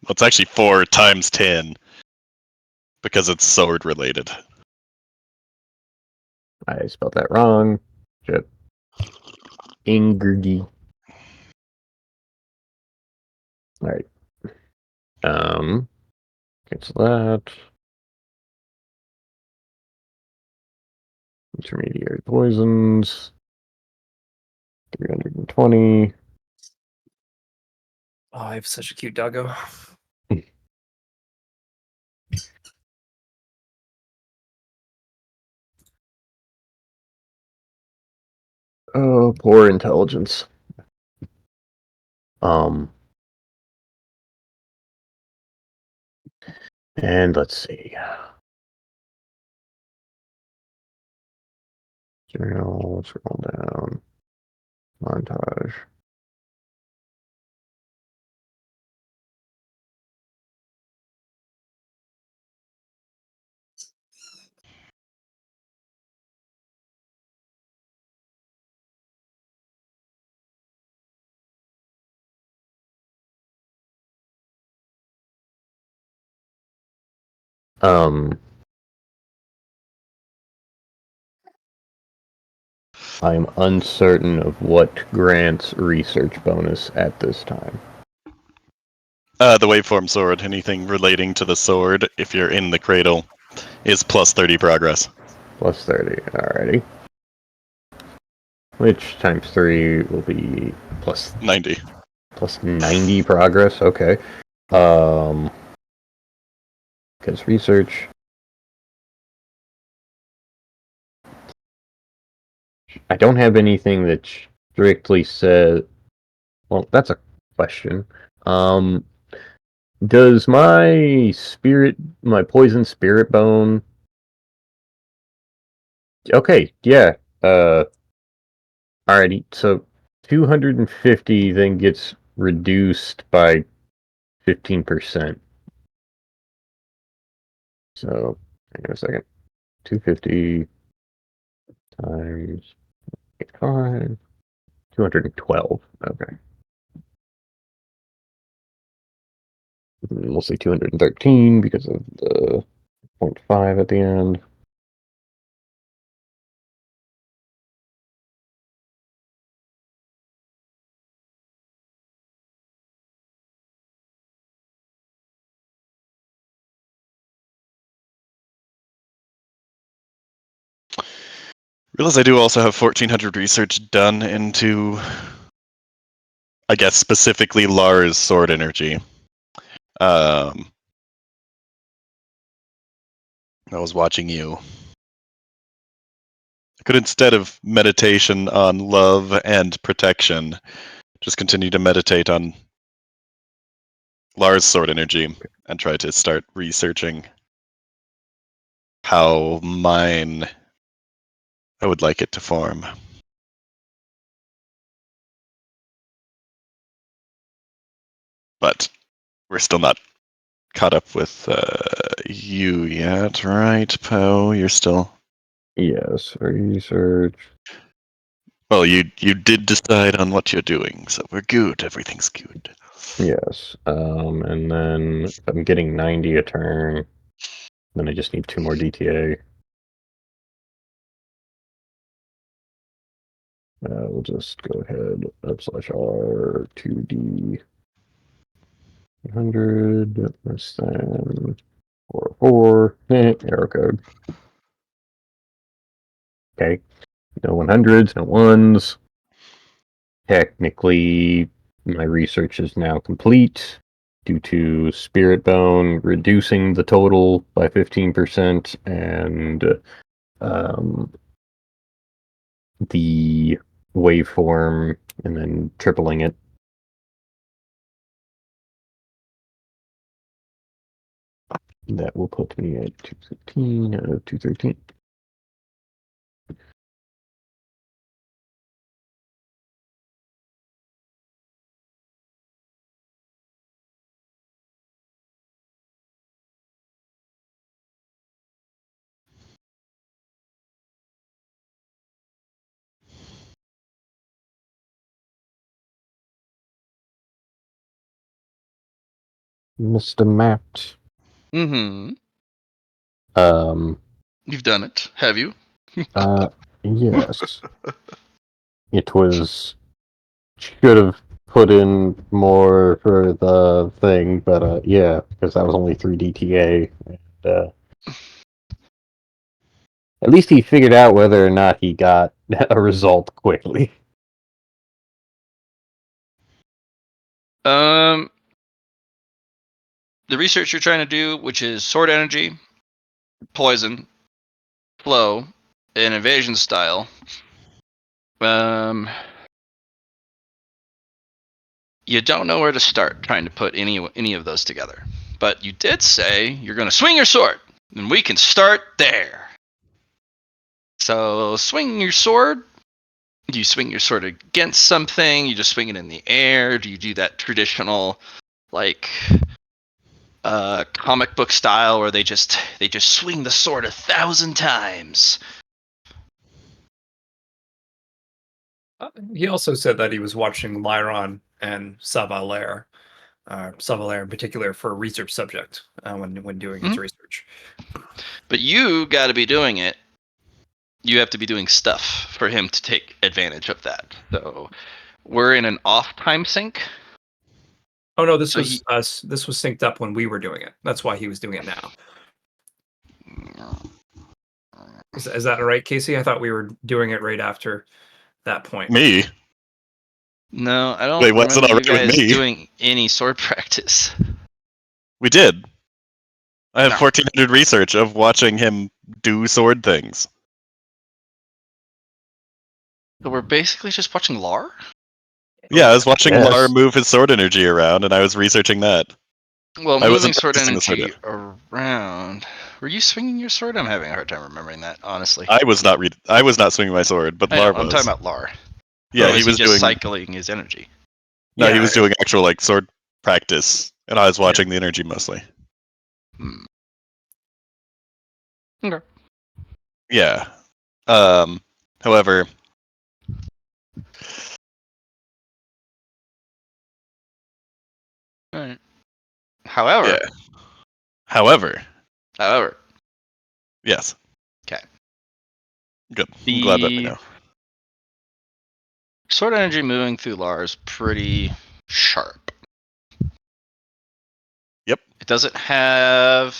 A: Well, it's actually 4 times 10 because it's sword related.
C: I spelled that wrong. Shit. Ingergy. Alright. Cancel that. Intermediary poisons. 320.
B: Oh, I have such a cute doggo.
C: Oh, poor intelligence. And let's see. Journal, let's scroll down. Montage. I'm uncertain of what grants research bonus at this time.
A: The waveform sword, anything relating to the sword, if you're in the cradle, is plus 30 progress.
C: Plus 30, alrighty. Which times 3 will be plus
A: 90.
C: Plus 90 progress, okay. Because research. I don't have anything that strictly says. Well, that's a question. Does my poison spirit bone? Okay, yeah. Alrighty. So 250 then gets reduced by 15%. So, hang on a second. 250 times 5. 212. Okay. We'll say 213 because of the 0.5 at the end.
A: Realize I do also have 1400 research done into, I guess, specifically Lars sword energy. I was watching you. I could, instead of meditation on love and protection, just continue to meditate on Lars sword energy and try to start researching how mine I would like it to form. But we're still not caught up with you yet, right, Poe? You're still...
C: Yes, research.
A: Well, you did decide on what you're doing, so we're good. Everything's good.
C: Yes. And then I'm getting 90 a turn. Then I just need 2 more DTA. We'll just go ahead /R 2D 100 less than 404. Error code. Okay. No 100s, no 1s. Technically, my research is now complete due to Spirit Bone reducing the total by 15% and the waveform and then tripling it. That will put me at 215 out of 213. Mr. Matt.
D: Mm-hmm. You've done it, have you?
C: Yes. It was... should have put in more for the thing, but yeah, because that was only 3 DTA. And, at least he figured out whether or not he got a result quickly.
D: The research you're trying to do, which is sword energy, poison, flow, and evasion style. You don't know where to start trying to put any of those together. But you did say you're going to swing your sword, and we can start there. So swing your sword. Do you swing your sword against something? You just swing it in the air? Do you do that traditional, like, comic book style where they just swing the sword 1,000 times?
B: He also said that he was watching Lyron and Savalaire in particular, for a research subject when doing his research.
D: But you got to be doing it. You have to be doing stuff for him to take advantage of that. So we're in an off time sync.
B: Oh no, this was us. This was synced up when we were doing it. That's why he was doing it now. Is that right, Casey? I thought we were doing it right after that point.
A: Me?
D: No, I don't
A: Wait, what's it
D: remember you
A: already with
D: guys
A: me?
D: doing any sword practice.
A: We did. I have
D: No.
A: 1400 research of watching him do sword things.
D: So we're basically just watching Lar?
A: Yeah, I was watching
C: Yes.
A: Lar move his sword energy around, and I was researching that.
D: Well,
A: I
D: moving
A: wasn't
D: sword
A: practicing the sword
D: energy
A: yet.
D: around. Were you swinging your sword? I'm having a hard time remembering that, honestly.
A: I was not swinging my sword, but
D: I know,
A: Lar
D: I'm
A: was.
D: talking about Lar.
A: Yeah,
D: Or
A: he
D: was he
A: was
D: just
A: doing.
D: cycling his energy?
A: No, he
B: Yeah,
A: was doing actual like sword practice, and I was watching the energy mostly.
D: Okay.
A: Yeah. However,
D: Alright. However,
A: However,
D: however,
A: yes.
D: okay.
A: Good. I'm glad that we
D: The
A: know.
D: sword energy moving through Lar is pretty sharp.
A: Yep.
D: It doesn't have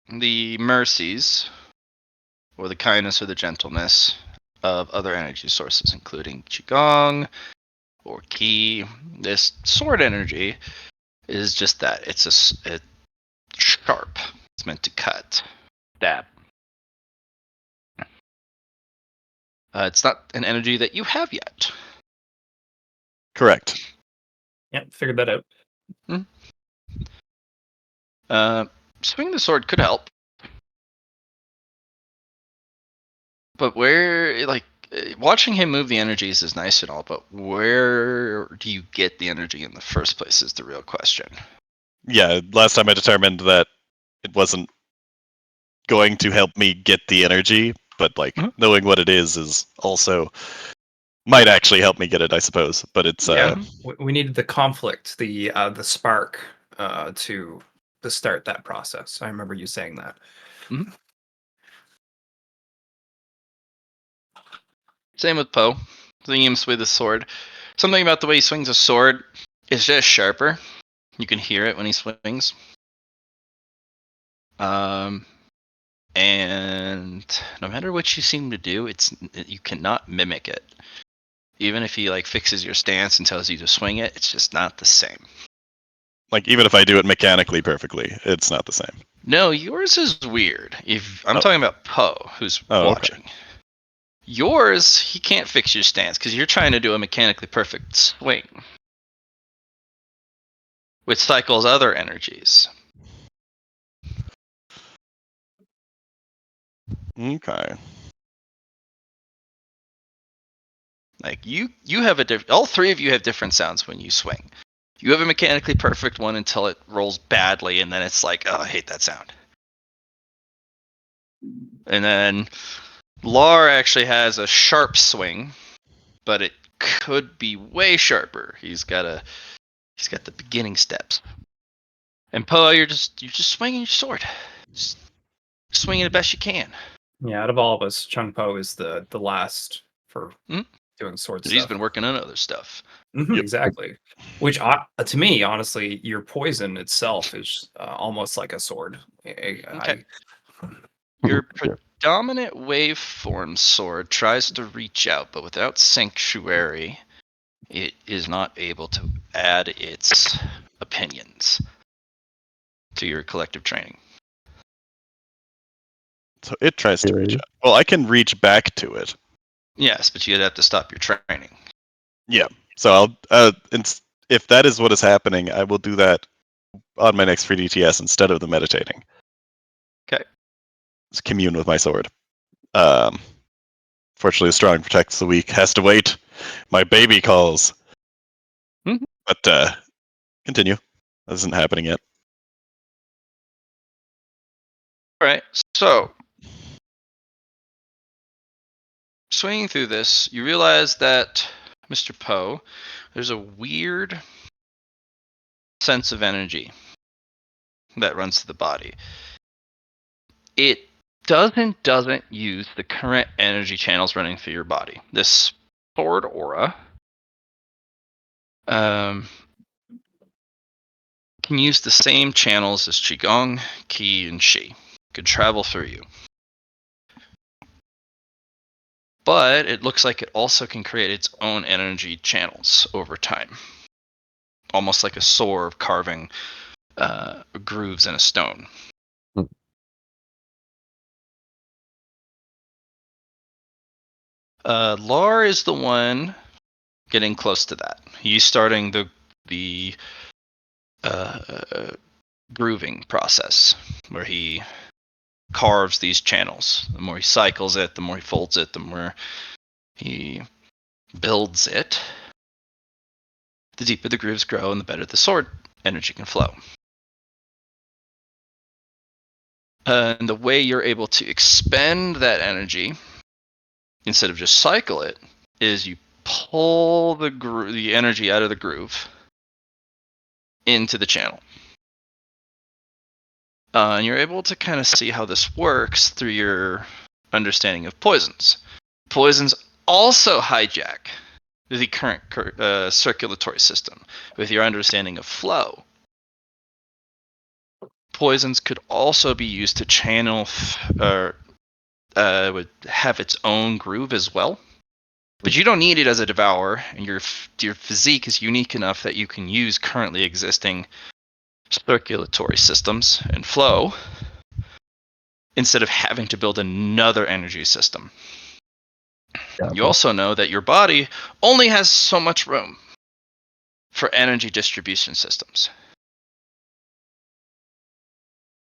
D: the mercies or the kindness or the gentleness of other energy sources, including Qigong or Qi. This sword energy is just that. It's sharp. It's meant to cut, stab. It's not an energy that you have yet.
A: Correct.
B: Yep, figured that out.
D: Swinging the sword could help, but watching him move the energies is nice and all, but where do you get the energy in the first place is the real question.
A: Yeah, last time I determined that it wasn't going to help me get the energy, but like knowing what it is also might actually help me get it, I suppose. But it's
B: Yeah, we needed the conflict, the spark, to start that process. I remember you saying that.
D: Same with Poe. Seeing him swing the sword. Something about the way he swings a sword is just sharper. You can hear it when he swings. And no matter what you seem to do, you cannot mimic it. Even if he like fixes your stance and tells you to swing it, it's just not the same.
A: like even if I do it mechanically perfectly, it's not the same.
D: No, yours is weird. If I'm
A: Oh.
D: talking about Poe, who's
A: Oh, okay.
D: watching. Yours, he can't fix your stance because you're trying to do a mechanically perfect swing, which cycles other energies.
A: Okay.
D: Like you have all three of you have different sounds when you swing. You have a mechanically perfect one until it rolls badly, and then it's like, oh, I hate that sound. And then Lar actually has a sharp swing, but it could be way sharper. He's got the beginning steps. And Poe, you're just swinging your sword, just swinging the best you can.
B: Yeah, out of all of us, Chung Po is the last for doing sword stuff.
D: He's been working on other stuff.
B: Yep. Exactly. Which, to me, honestly, your poison itself is almost like a sword.
D: Okay. Your predominant waveform sword tries to reach out, but without sanctuary, it is not able to add its opinions to your collective training.
A: So it tries to reach out. Well, I can reach back to it.
D: Yes, but you'd have to stop your training.
A: Yeah. So I'll if that is what is happening, I will do that on my next 3DTS instead of the meditating.
D: Okay.
A: Just commune with my sword. Fortunately, the strong protects the weak. Has to wait. My baby calls.
D: Mm-hmm.
A: But continue. That isn't happening yet.
D: All right. So, swinging through this, you realize that, Mr. Poe, there's a weird sense of energy that runs through the body. It doesn't use the current energy channels running through your body. This sword aura can use the same channels as Qigong, Qi, and Shi. Could travel through you. But it looks like it also can create its own energy channels over time. Almost like a saw carving grooves in a stone. Lar is the one getting close to that. He's starting the grooving process where he carves these channels. The more he cycles it, the more he folds it, the more he builds it. The deeper the grooves grow and the better the sword energy can flow. And the way you're able to expend that energy instead of just cycle it is you pull the energy out of the groove into the channel. And you're able to kind of see how this works through your understanding of poisons. Poisons also hijack the current circulatory system with your understanding of flow. Poisons could also be used to channel or would have its own groove as well. But you don't need it as a devourer, and your physique is unique enough that you can use currently existing circulatory systems and flow instead of having to build another energy system.
C: Gotcha.
D: You also know that your body only has so much room for energy distribution systems.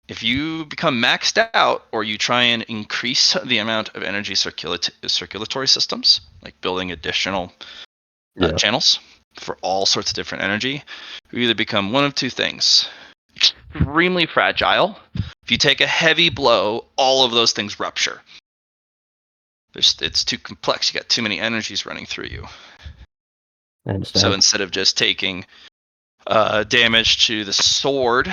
D: If you become maxed out, or you try and increase the amount of energy circulatory systems, like building additional channels for all sorts of different energy, you either become one of two things: extremely fragile. If you take a heavy blow, all of those things rupture. It's too complex. You got too many energies running through you.
C: I understand.
D: So instead of just taking damage to the sword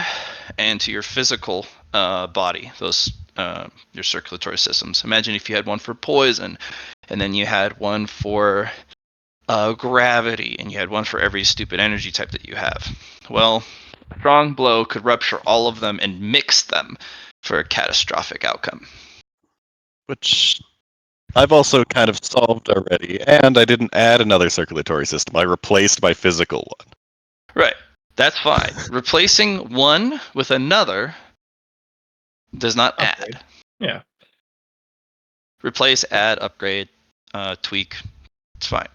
D: and to your physical body, those your circulatory systems. Imagine if you had one for poison, and then you had one for gravity, and you had one for every stupid energy type that you have. Well, a strong blow could rupture all of them and mix them for a catastrophic outcome.
A: Which I've also kind of solved already, and I didn't add another circulatory system. I replaced my physical one.
D: Right. That's fine. Replacing one with another does not
B: Upgrade.
D: add.
B: Yeah.
D: Replace, add, upgrade, tweak. It's fine.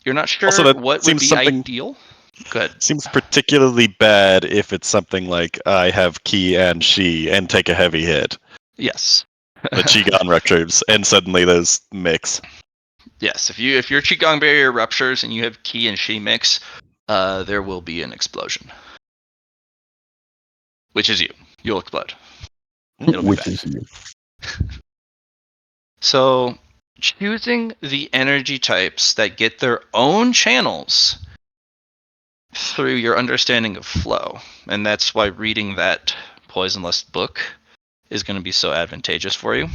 D: You're not sure
A: Also, that
D: what would
A: seems
D: be
A: something-
D: ideal? Good.
A: Seems particularly bad if it's something like I have Ki and Shi and take a heavy hit.
D: Yes.
A: The Qigong ruptures, and suddenly those mix.
D: Yes. If your Qigong barrier ruptures and you have Ki and Shi mix, there will be an explosion. Which is you. You'll explode. It'll be
C: Which
D: bad.
C: is you.
D: So, choosing the energy types that get their own channels through your understanding of flow, and that's why reading that Poisonless book is going to be so advantageous for you,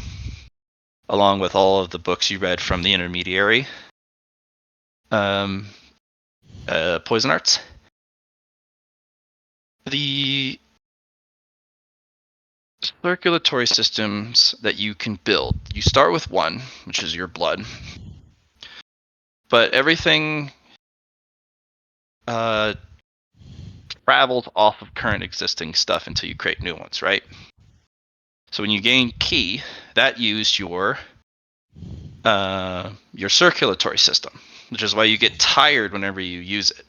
D: along with all of the books you read from the intermediary poison arts. The circulatory systems that you can build, you start with one, which is your blood, but everything travels off of current existing stuff until you create new ones, right? So when you gain Ki, that used your circulatory system, which is why you get tired whenever you use it.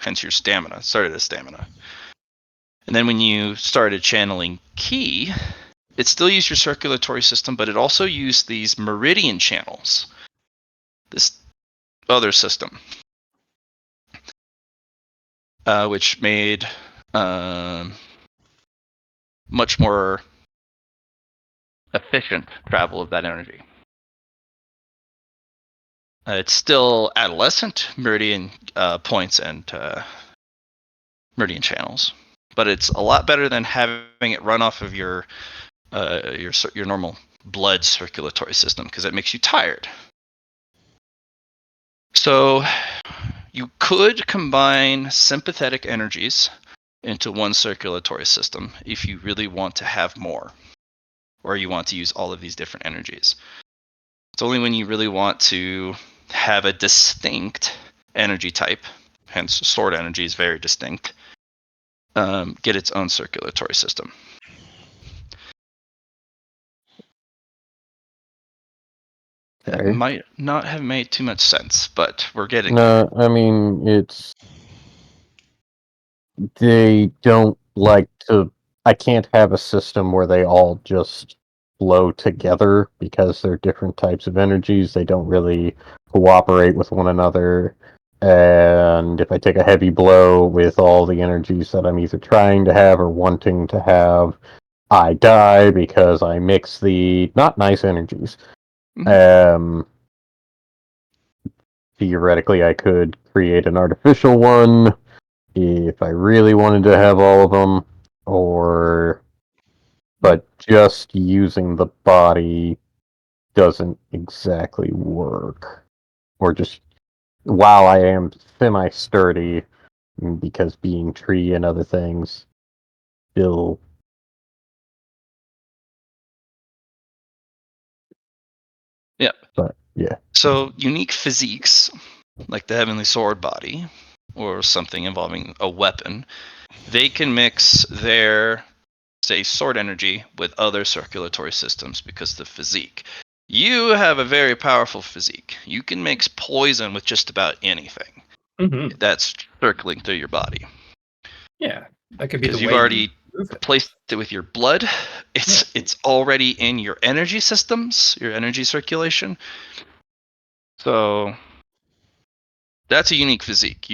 D: Hence your stamina. Started as stamina. And then when you started channeling Ki, it still used your circulatory system, but it also used these meridian channels. This other system. Which made much more efficient travel of that energy. It's still adolescent meridian points and meridian channels, but it's a lot better than having it run off of your normal blood circulatory system, because it makes you tired. So you could combine sympathetic energies into one circulatory system if you really want to have more, or you want to use all of these different energies. It's only when you really want to have a distinct energy type, hence sword energy is very distinct, get its own circulatory system. That
C: Okay.
D: might not have made too much sense, but we're getting
C: No, I mean, they don't like to. I can't have a system where they all just flow together because they're different types of energies. They don't really cooperate with one another. And if I take a heavy blow with all the energies that I'm either trying to have or wanting to have, I die because I mix the not nice energies. Theoretically, I could create an artificial one if I really wanted to have all of them, but just using the body doesn't exactly work. Or just, while I am semi-sturdy, because being tree and other things, still...
D: Yeah.
C: But, yeah.
D: So unique physiques, like the Heavenly Sword body, or something involving a weapon, they can mix their, say, sword energy with other circulatory systems because of the physique. You have a very powerful physique. You can mix poison with just about anything
B: Mm-hmm.
D: that's circling through your body.
B: Yeah, that could be the
D: Because you've
B: way
D: already
B: you move it.
D: replaced it with your blood. It's already in your energy systems, your energy circulation. So that's a unique physique.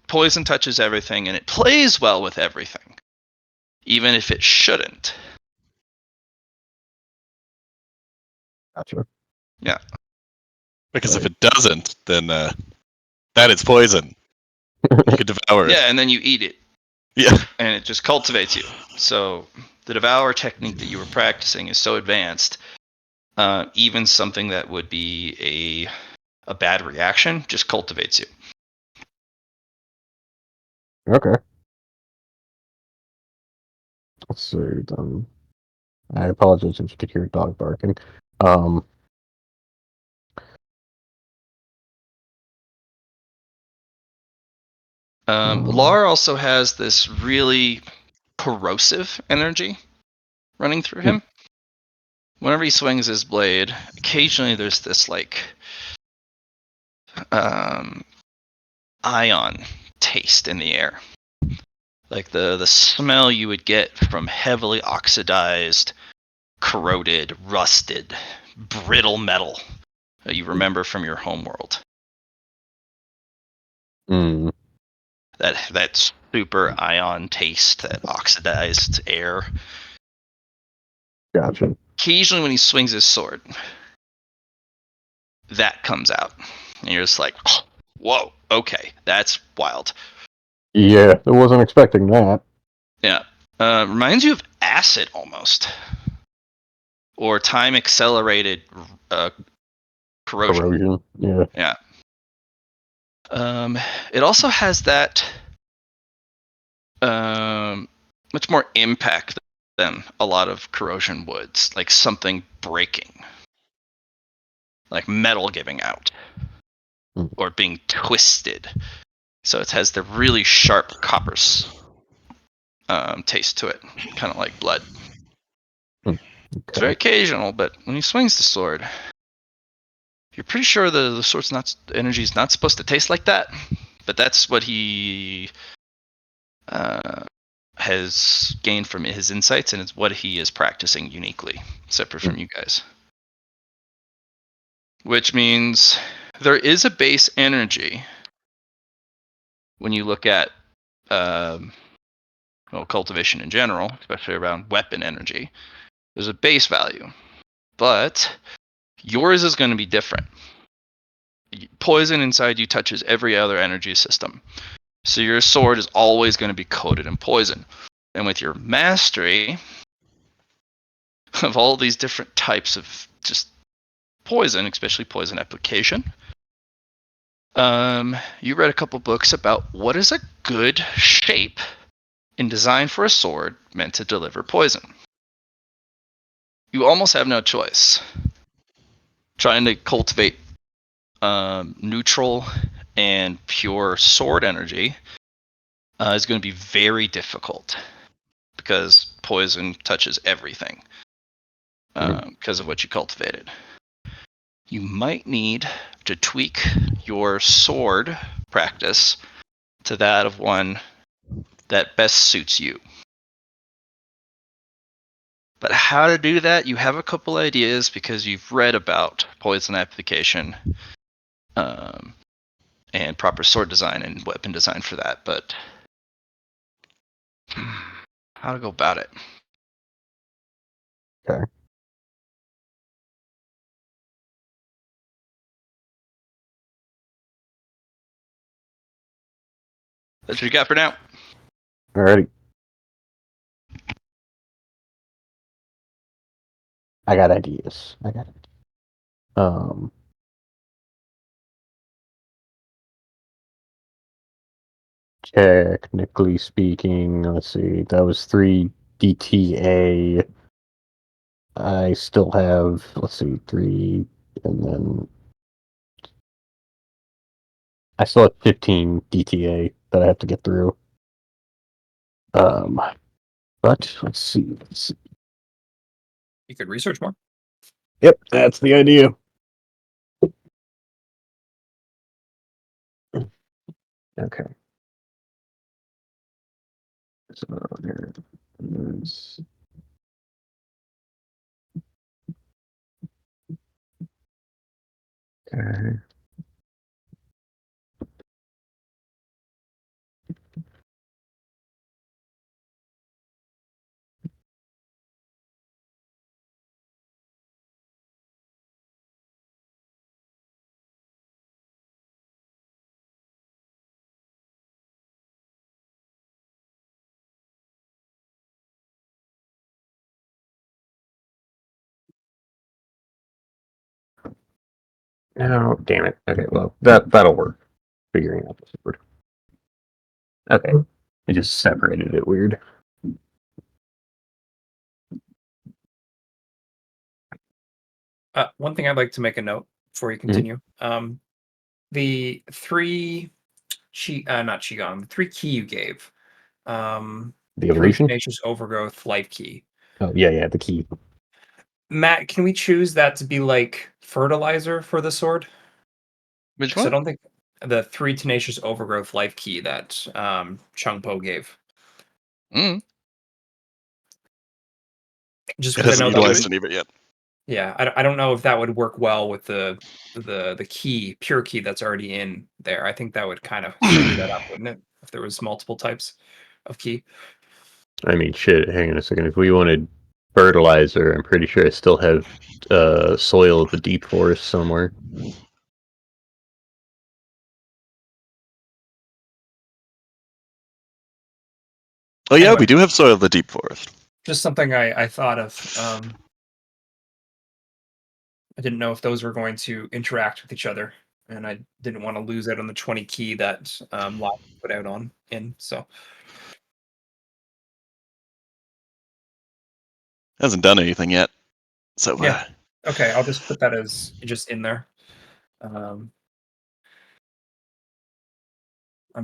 D: Poison touches everything, and it plays well with everything, even if it shouldn't.
C: Gotcha.
D: Yeah.
A: Because if it doesn't, then that is poison. You could devour it.
D: Yeah, and then you eat it,
A: Yeah.
D: and it just cultivates you. So the devour technique that you were practicing is so advanced. Even something that would be a bad reaction just cultivates you.
C: Okay. Let's see. I apologize if you could hear a dog barking.
D: Lar also has this really corrosive energy running through him. Whenever he swings his blade, occasionally there's this like ion taste in the air, like the smell you would get from heavily oxidized, corroded, rusted, brittle metal that you remember from your homeworld.
C: Mm,
D: That super ion taste, that oxidized air.
C: gotcha.
D: Occasionally, when he swings his sword, that comes out, and you're just like, oh, "Whoa, okay, that's wild."
C: Yeah, I wasn't expecting that.
D: Yeah, reminds you of acid almost, or time accelerated corrosion.
C: Corrosion. Yeah.
D: Yeah. It also has that much more impact than a lot of corrosion woods, like something breaking, like metal giving out, or being twisted. So it has the really sharp copper taste to it, kind of like blood. It's very occasional, but when he swings the sword, you're pretty sure the sword's the energy is not supposed to taste like that. But that's what he has gained from his insights, and it's what he is practicing uniquely, separate from you guys. Which means there is a base energy when you look at cultivation in general, especially around weapon energy. There's a base value, but yours is going to be different. Poison inside you touches every other energy system. So your sword is always going to be coated in poison. And with your mastery of all these different types of just poison, especially poison application, you read a couple books about what is a good shape and design for a sword meant to deliver poison. You almost have no choice. Trying to cultivate neutral and pure sword energy is going to be very difficult because poison touches everything because of what you cultivated. You might need to tweak your sword practice to that of one that best suits you. But how to do that, you have a couple ideas because you've read about poison application and proper sword design and weapon design for that. But how to go about it?
C: Okay.
D: That's what you got for now.
C: Alrighty. I got ideas. Technically speaking, let's see, that was 3 DTA. I still have, let's see, 3, and then I still have 15 DTA that I have to get through. But let's see.
B: You could research more.
C: Yep, that's the idea. Okay. So there is. Okay. Oh, damn it. Okay, well, that'll work. Figuring out the sword. Okay. I just separated it weird.
B: One thing I'd like to make a note before you continue. The 3 not Qigong, the 3 key you gave.
C: The
B: 3
C: evolution?
B: Tenacious Overgrowth Life Key.
C: Oh, yeah, the key.
B: Matt, can we choose that to be like fertilizer for the sword?
D: Which
B: Because I
D: one?
B: don't think the 3 Tenacious Overgrowth Life Key that Chung Po gave.
D: Mm.
B: Just
A: It
B: because I
A: hasn't
B: know that would,
A: utilized any of it yet.
B: yeah, I don't know if that would work well with the key, pure key that's already in there. I think that would kind of screw that up, wouldn't it? If there was multiple types of key.
C: I mean, shit, hang on a second. If we wanted fertilizer, I'm pretty sure I still have soil of the deep forest somewhere.
A: Oh yeah,
B: Anyway.
A: we do have soil of the deep forest.
B: Just something I thought of. I didn't know if those were going to interact with each other, and I didn't want to lose out on the 20 key that Live put out on in. So
A: Hasn't done anything yet. So
B: yeah, okay, I'll just put that as just in there. I'm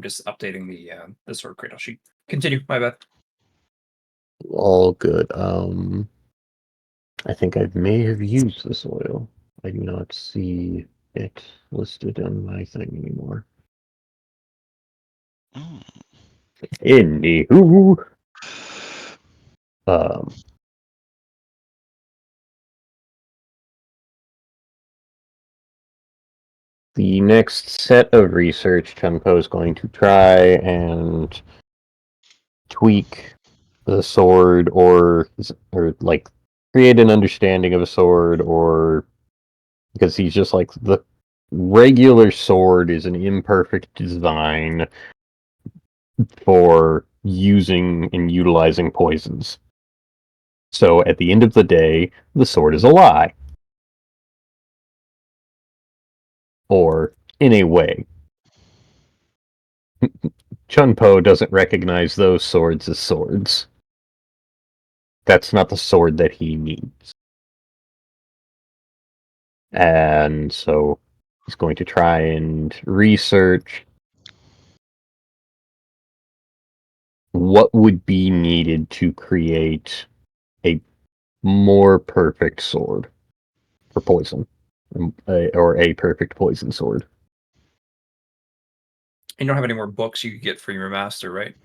B: just updating the sword cradle sheet. Continue, my bad.
C: All good. I think I may have used the soil. I do not see it listed on my thing anymore.
A: mm.
C: Anywho, um, the next set of research, Chunpo is going to try and tweak the sword, or like create an understanding of a sword, or because he's just like the regular sword is an imperfect design for using and utilizing poisons. So at the end of the day, the sword is a lie. Or in a way. Chunpo doesn't recognize those swords as swords. That's not the sword that he needs. And so he's going to try and research what would be needed to create a more perfect sword for poison, or a perfect poison sword.
B: You don't have any more books you could get for your master, right?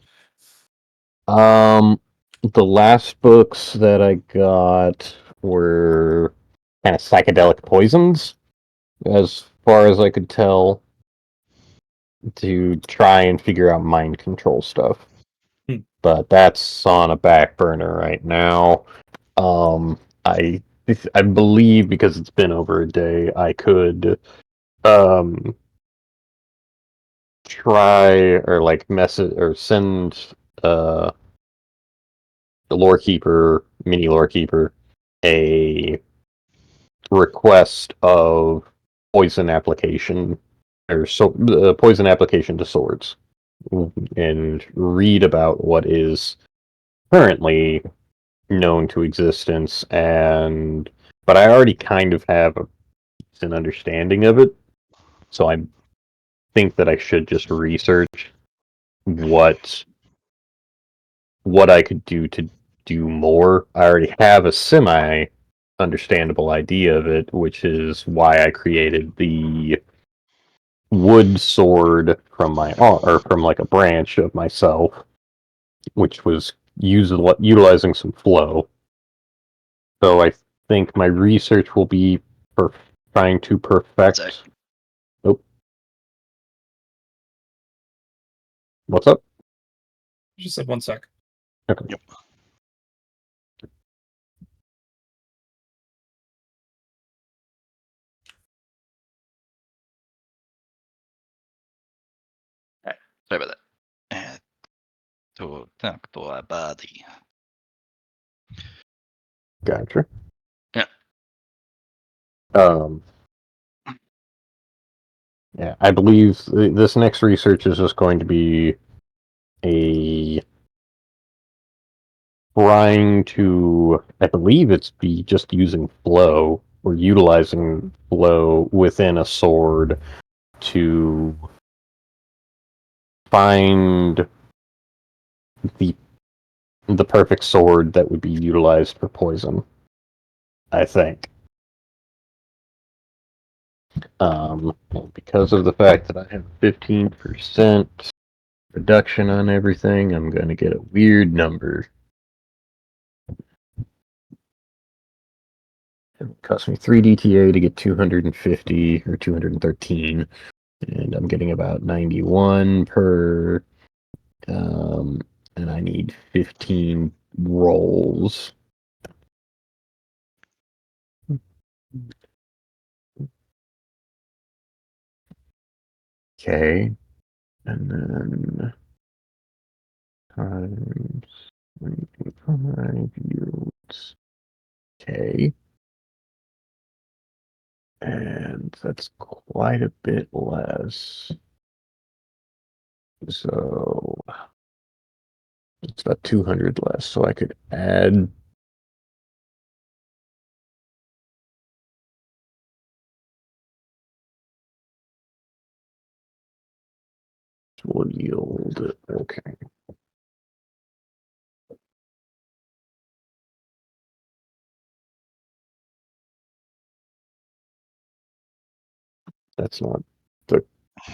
C: The last books that I got were kind of psychedelic poisons, as far as I could tell, to try and figure out mind control stuff. But that's on a back burner right now. I believe, because it's been over a day, I could try or like message or send the lore keeper, mini lore keeper, a request of poison application or poison application to swords, and read about what is currently known to existence, and but I already kind of have an understanding of it, so I think that I should just research what I could do to do more. I already have a semi understandable idea of it, which is why I created the wood sword from my or from like a branch of myself, which was utilizing some flow. So I think my research will be trying to perfect. Oh, what's up?
B: Just said 1 sec.
C: Okay.
A: Yep.
D: Sorry about that. To talk to our body.
C: Gotcha.
D: Yeah.
C: Yeah, I believe this next research is just going to be a trying to, I believe it's be just using flow or utilizing flow within a sword to find the perfect sword that would be utilized for poison, I think. Because of the fact that I have 15% reduction on everything, I'm going to get a weird number. It cost me 3 DTA to get 250 or 213, and I'm getting about 91 per. And I need 15 rolls. Okay, and then times 25 euros. Okay. And that's quite a bit less. So it's about 200 less. So I could add. Will yield. Okay. That's not the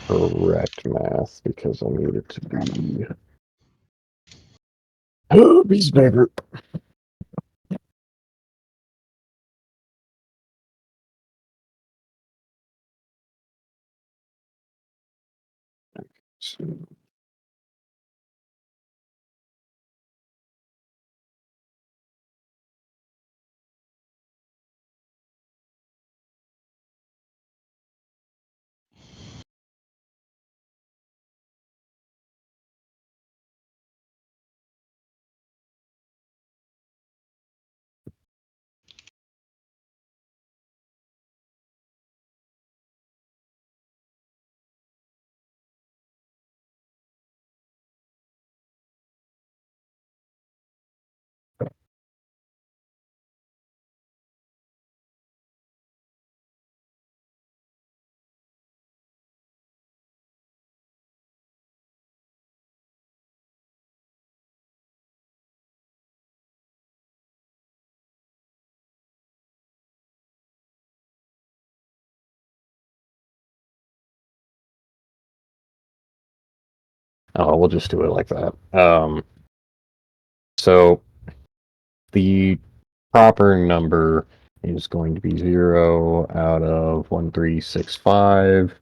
C: correct math because I need it to be. Oh, piece of paper. Oh, we'll just do it like that. So the proper number is going to be 0 out of 1365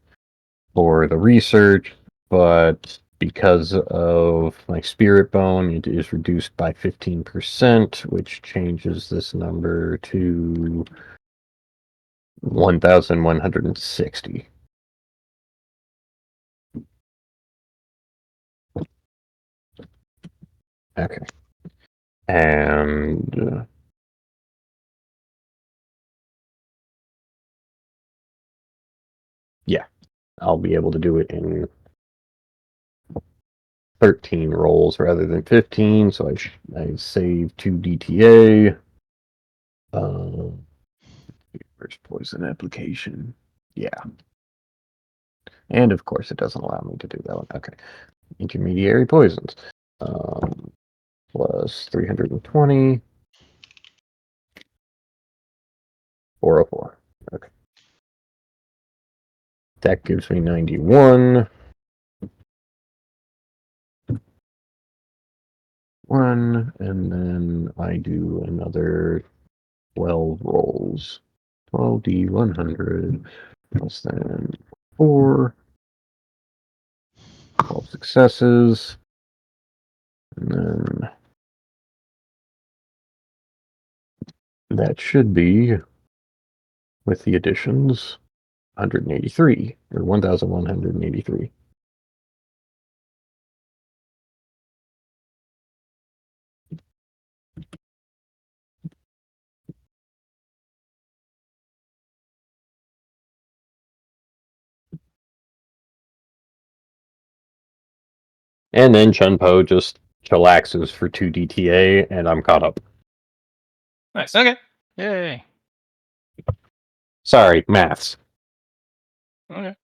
C: for the research, but because of my spirit bone, it is reduced by 15%, which changes this number to 1160. Okay. And yeah, I'll be able to do it in 13 rolls rather than 15, so I save 2 DTA. Where's poison application? Yeah. And of course, it doesn't allow me to do that one. Okay. Intermediary poisons. Plus 320. 404. Okay. That gives me 91. 1, and then I do another 12 rolls. 12d100 plus then 4. 12 successes. And then that should be, with the additions, 183, or 1,183. And then Chunpo just chillaxes for 2 DTA, and I'm caught up.
B: Nice.
D: Okay. Yay.
C: Sorry, maths.
D: Okay.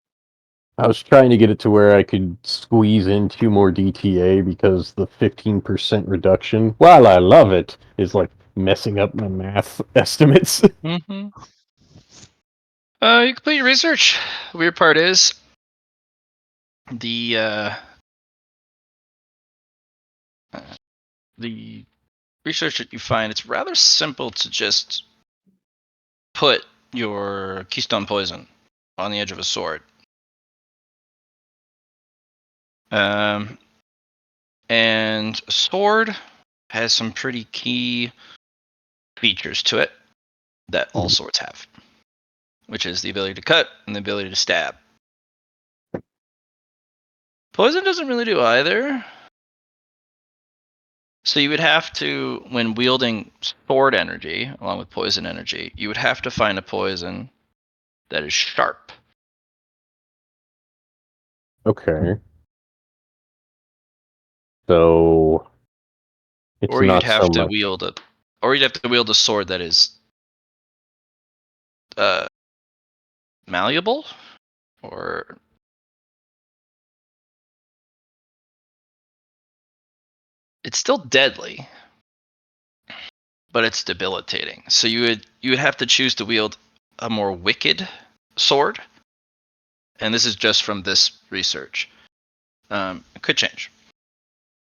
C: I was trying to get it to where I could squeeze in 2 more DTA because the 15% reduction, while I love it, is like messing up my math estimates.
D: Mm-hmm. You complete your research. The weird part is the research that you find, it's rather simple to just put your keystone poison on the edge of a sword. And a sword has some pretty key features to it that all swords have, which is the ability to cut and the ability to stab. Poison doesn't really do either. So you would have to, when wielding sword energy along with poison energy, you would have to find a poison that is sharp.
C: Okay. So it's
D: Or you'd
C: not
D: have
C: so
D: to
C: much.
D: wield a sword that is malleable, or it's still deadly, but it's debilitating. So you would have to choose to wield a more wicked sword, and this is just from this research. It could change,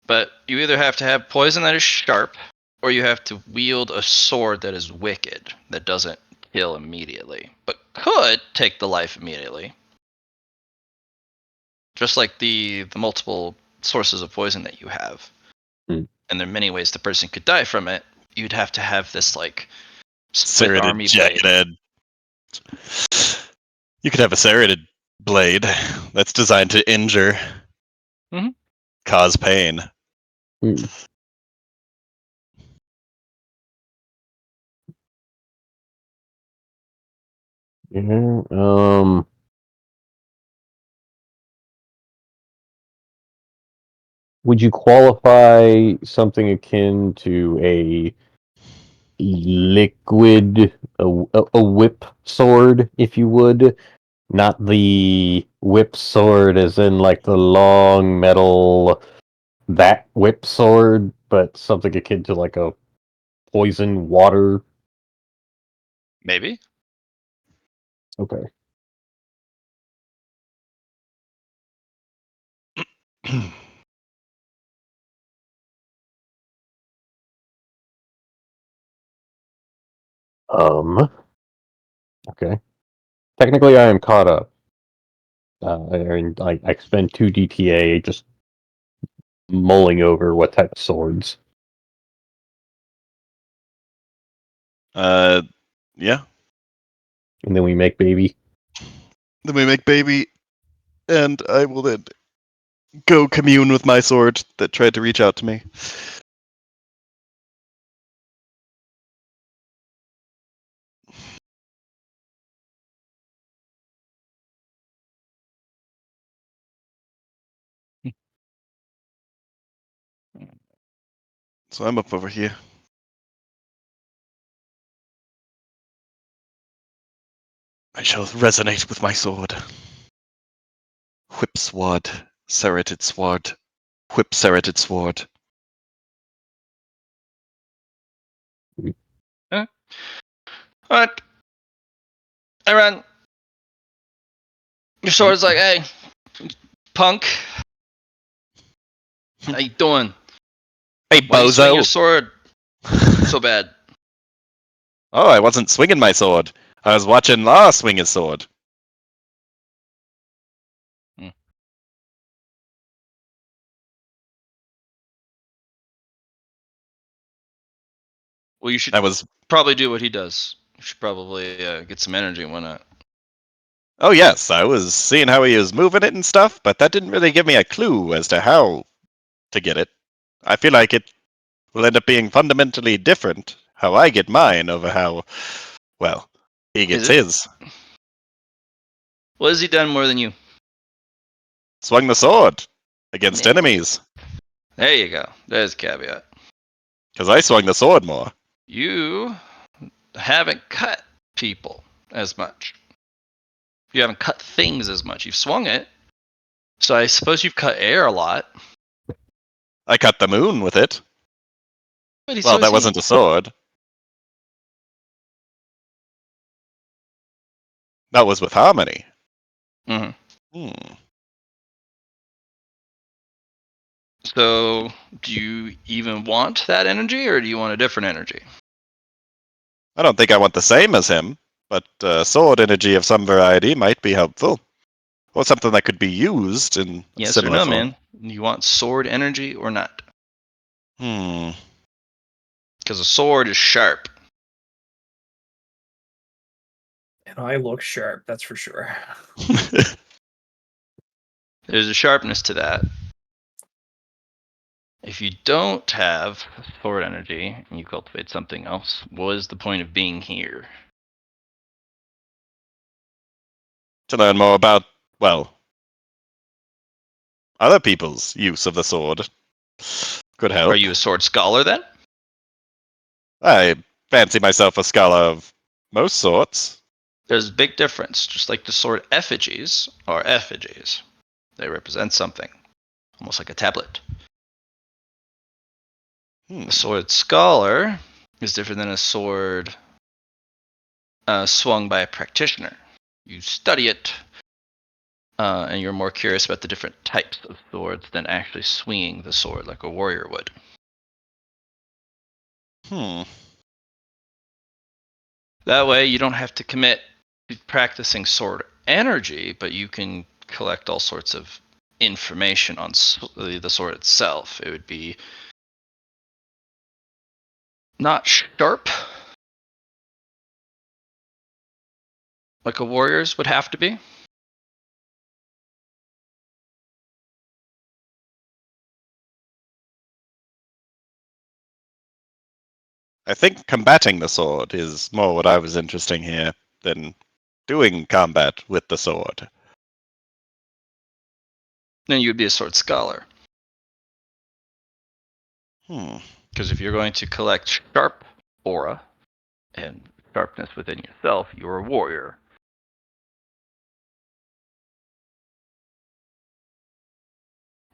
D: but you either have to have poison that is sharp, or you have to wield a sword that is wicked, that doesn't kill immediately, but could take the life immediately. Just like the multiple sources of poison that you have.
C: Hmm.
D: And there are many ways the person could die from it. You'd have to have this like split
A: Serrated
D: army
A: jagged
D: blade.
A: edge. You could have a serrated blade that's designed to injure,
D: Mhm.
A: cause pain.
C: Hmm. Yeah, would you qualify something akin to a liquid, a whip sword, if you would? Not the whip sword as in like the long metal, that whip sword, but something akin to like a poison water.
D: Maybe.
C: Okay. Okay. Technically, I am caught up. And I spent 2 DTA just mulling over what type of swords.
A: Yeah.
C: And then we make baby.
A: Then we make baby, and I will then go commune with my sword that tried to reach out to me. So I'm up over here. I shall resonate with my sword. Whip sword, serrated sword, whip serrated sword.
D: Alright. Aaron, your sword's like, hey, punk, how you doing?
A: Hey,
D: Why you swing your
A: bozo!
D: sword so bad?
A: Oh, I wasn't swinging my sword. I was watching Law swing his sword.
D: Well, you should
A: I was.
D: probably do what he does. You should probably get some energy and whatnot.
A: Oh yes, I was seeing how he was moving it and stuff, but that didn't really give me a clue as to how to get it. I feel like it will end up being fundamentally different how I get mine over how, well, he gets
D: Is it?
A: his.
D: What has he done more than you?
A: Swung the sword against
D: Yeah.
A: enemies,
D: There you go. There's a caveat.
A: because I swung the sword more.
D: You haven't cut people as much. You haven't cut things as much. You've swung it. So I suppose you've cut air a lot.
A: I cut the moon with it.
D: But
A: Well, that wasn't a sword. That was with harmony.
D: Hmm.
A: Hmm.
D: So do you even want that energy, or do you want a different energy?
A: I don't think I want the same as him, but sword energy of some variety might be helpful. Or something that could be used in a
D: Yes or
A: similar
D: no,
A: form.
D: man? You want sword energy or not?
A: Hmm.
D: Because a sword is sharp.
B: And I look sharp, that's for sure.
D: There's a sharpness to that. If you don't have sword energy and you cultivate something else, what is the point of being here?
A: To learn more about, well, other people's use of the sword. Could help.
D: Are you a sword scholar then?
A: I fancy myself a scholar of most sorts.
D: There's a big difference. Just like the sword effigies are effigies, they represent something, almost like a tablet.
A: Hmm.
D: A sword scholar is different than a sword swung by a practitioner. You study it, and you're more curious about the different types of swords than actually swinging the sword like a warrior would.
A: Hmm.
D: That way, you don't have to commit to practicing sword energy, but you can collect all sorts of information on the sword itself. It would be not sharp like a warrior's would have to be.
A: I think combating the sword is more what I was interested in here than doing combat with the sword.
D: Then you'd be a sword scholar.
A: Hmm.
D: Because if you're going to collect sharp aura and sharpness within yourself, you're a warrior.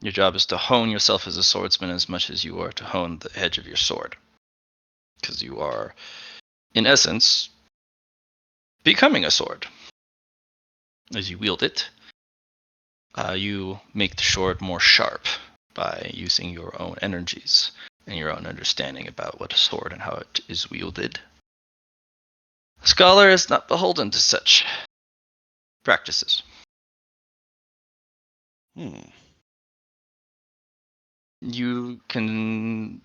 D: Your job is to hone yourself as a swordsman as much as you are to hone the edge of your sword. Because you are, in essence, becoming a sword. As you wield it, you make the sword more sharp by using your own energies and your own understanding about what a sword and how it is wielded. A scholar is not beholden to such practices.
A: Hmm.
D: You can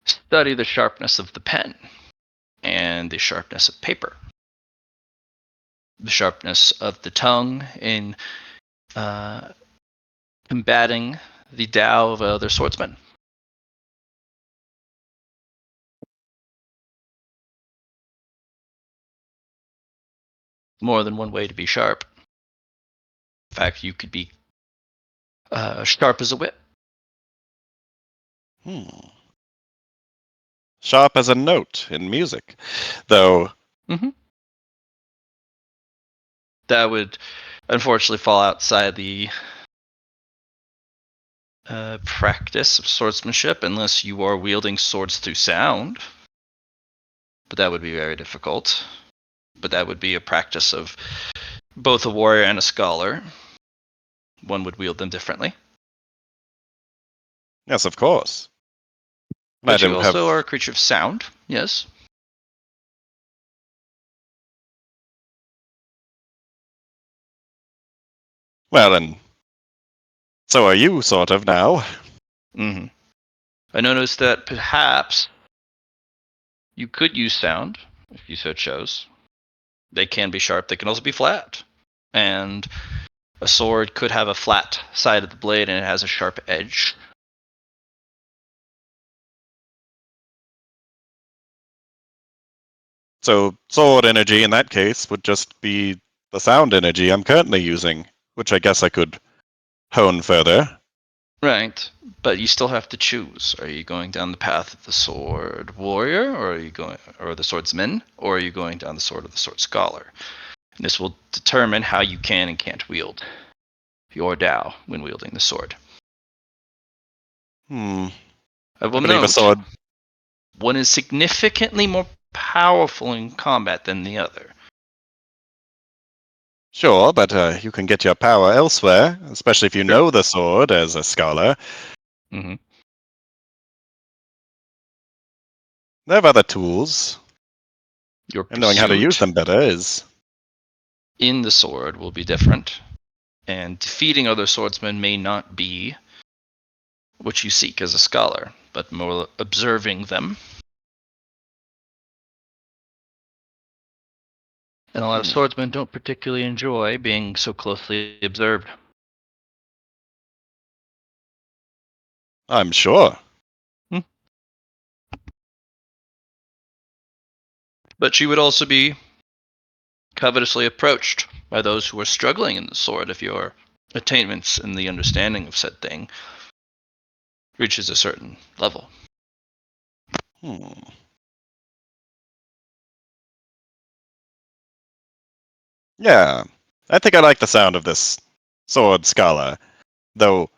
D: study the sharpness of the pen and the sharpness of paper, the sharpness of the tongue in combating the Tao of other swordsmen. More than one way to be sharp. In fact, you could be sharp as a whip.
A: Hmm. sharp as a note in music. Though,
D: That would unfortunately fall outside the practice of swordsmanship unless you are wielding swords through sound. But that would be very difficult. But that would be a practice of both a warrior and a scholar. One would wield them differently.
A: yes, of course. I
D: But you
A: don't
D: also
A: have.
D: are a creature of sound, yes.
A: Well, and so are you, sort of, now.
D: Mm-hmm. I noticed that perhaps you could use sound if you so chose. They can be sharp, they can also be flat. And a sword could have a flat side of the blade and it has a sharp edge.
A: So, sword energy in that case would just be the sound energy I'm currently using, which I guess I could hone further.
D: Right, but you still have to choose. Are you going down the path of the sword warrior, or are you going, or the swordsman, or are you going down the sword of the sword scholar? And this will determine how you can and can't wield your Dao when wielding the sword.
A: I
D: I will
A: believe a
D: note,
A: sword.
D: one is significantly more powerful in combat than the other.
A: Sure, but you can get your power elsewhere, especially if you
D: Sure.
A: know the sword as a scholar.
D: Mm-hmm.
A: There are other tools,
D: Your
A: and knowing how to use
D: pursuit
A: them better is.
D: in the sword will be different, and defeating other swordsmen may not be what you seek as a scholar, but more observing them. And a lot of swordsmen don't particularly enjoy being so closely observed.
A: I'm sure.
D: But she would also be covetously approached by those who are struggling in the sword if your attainments in the understanding of said thing reaches a certain level.
A: Hmm. Yeah, I think I like the sound of this sword scholar, though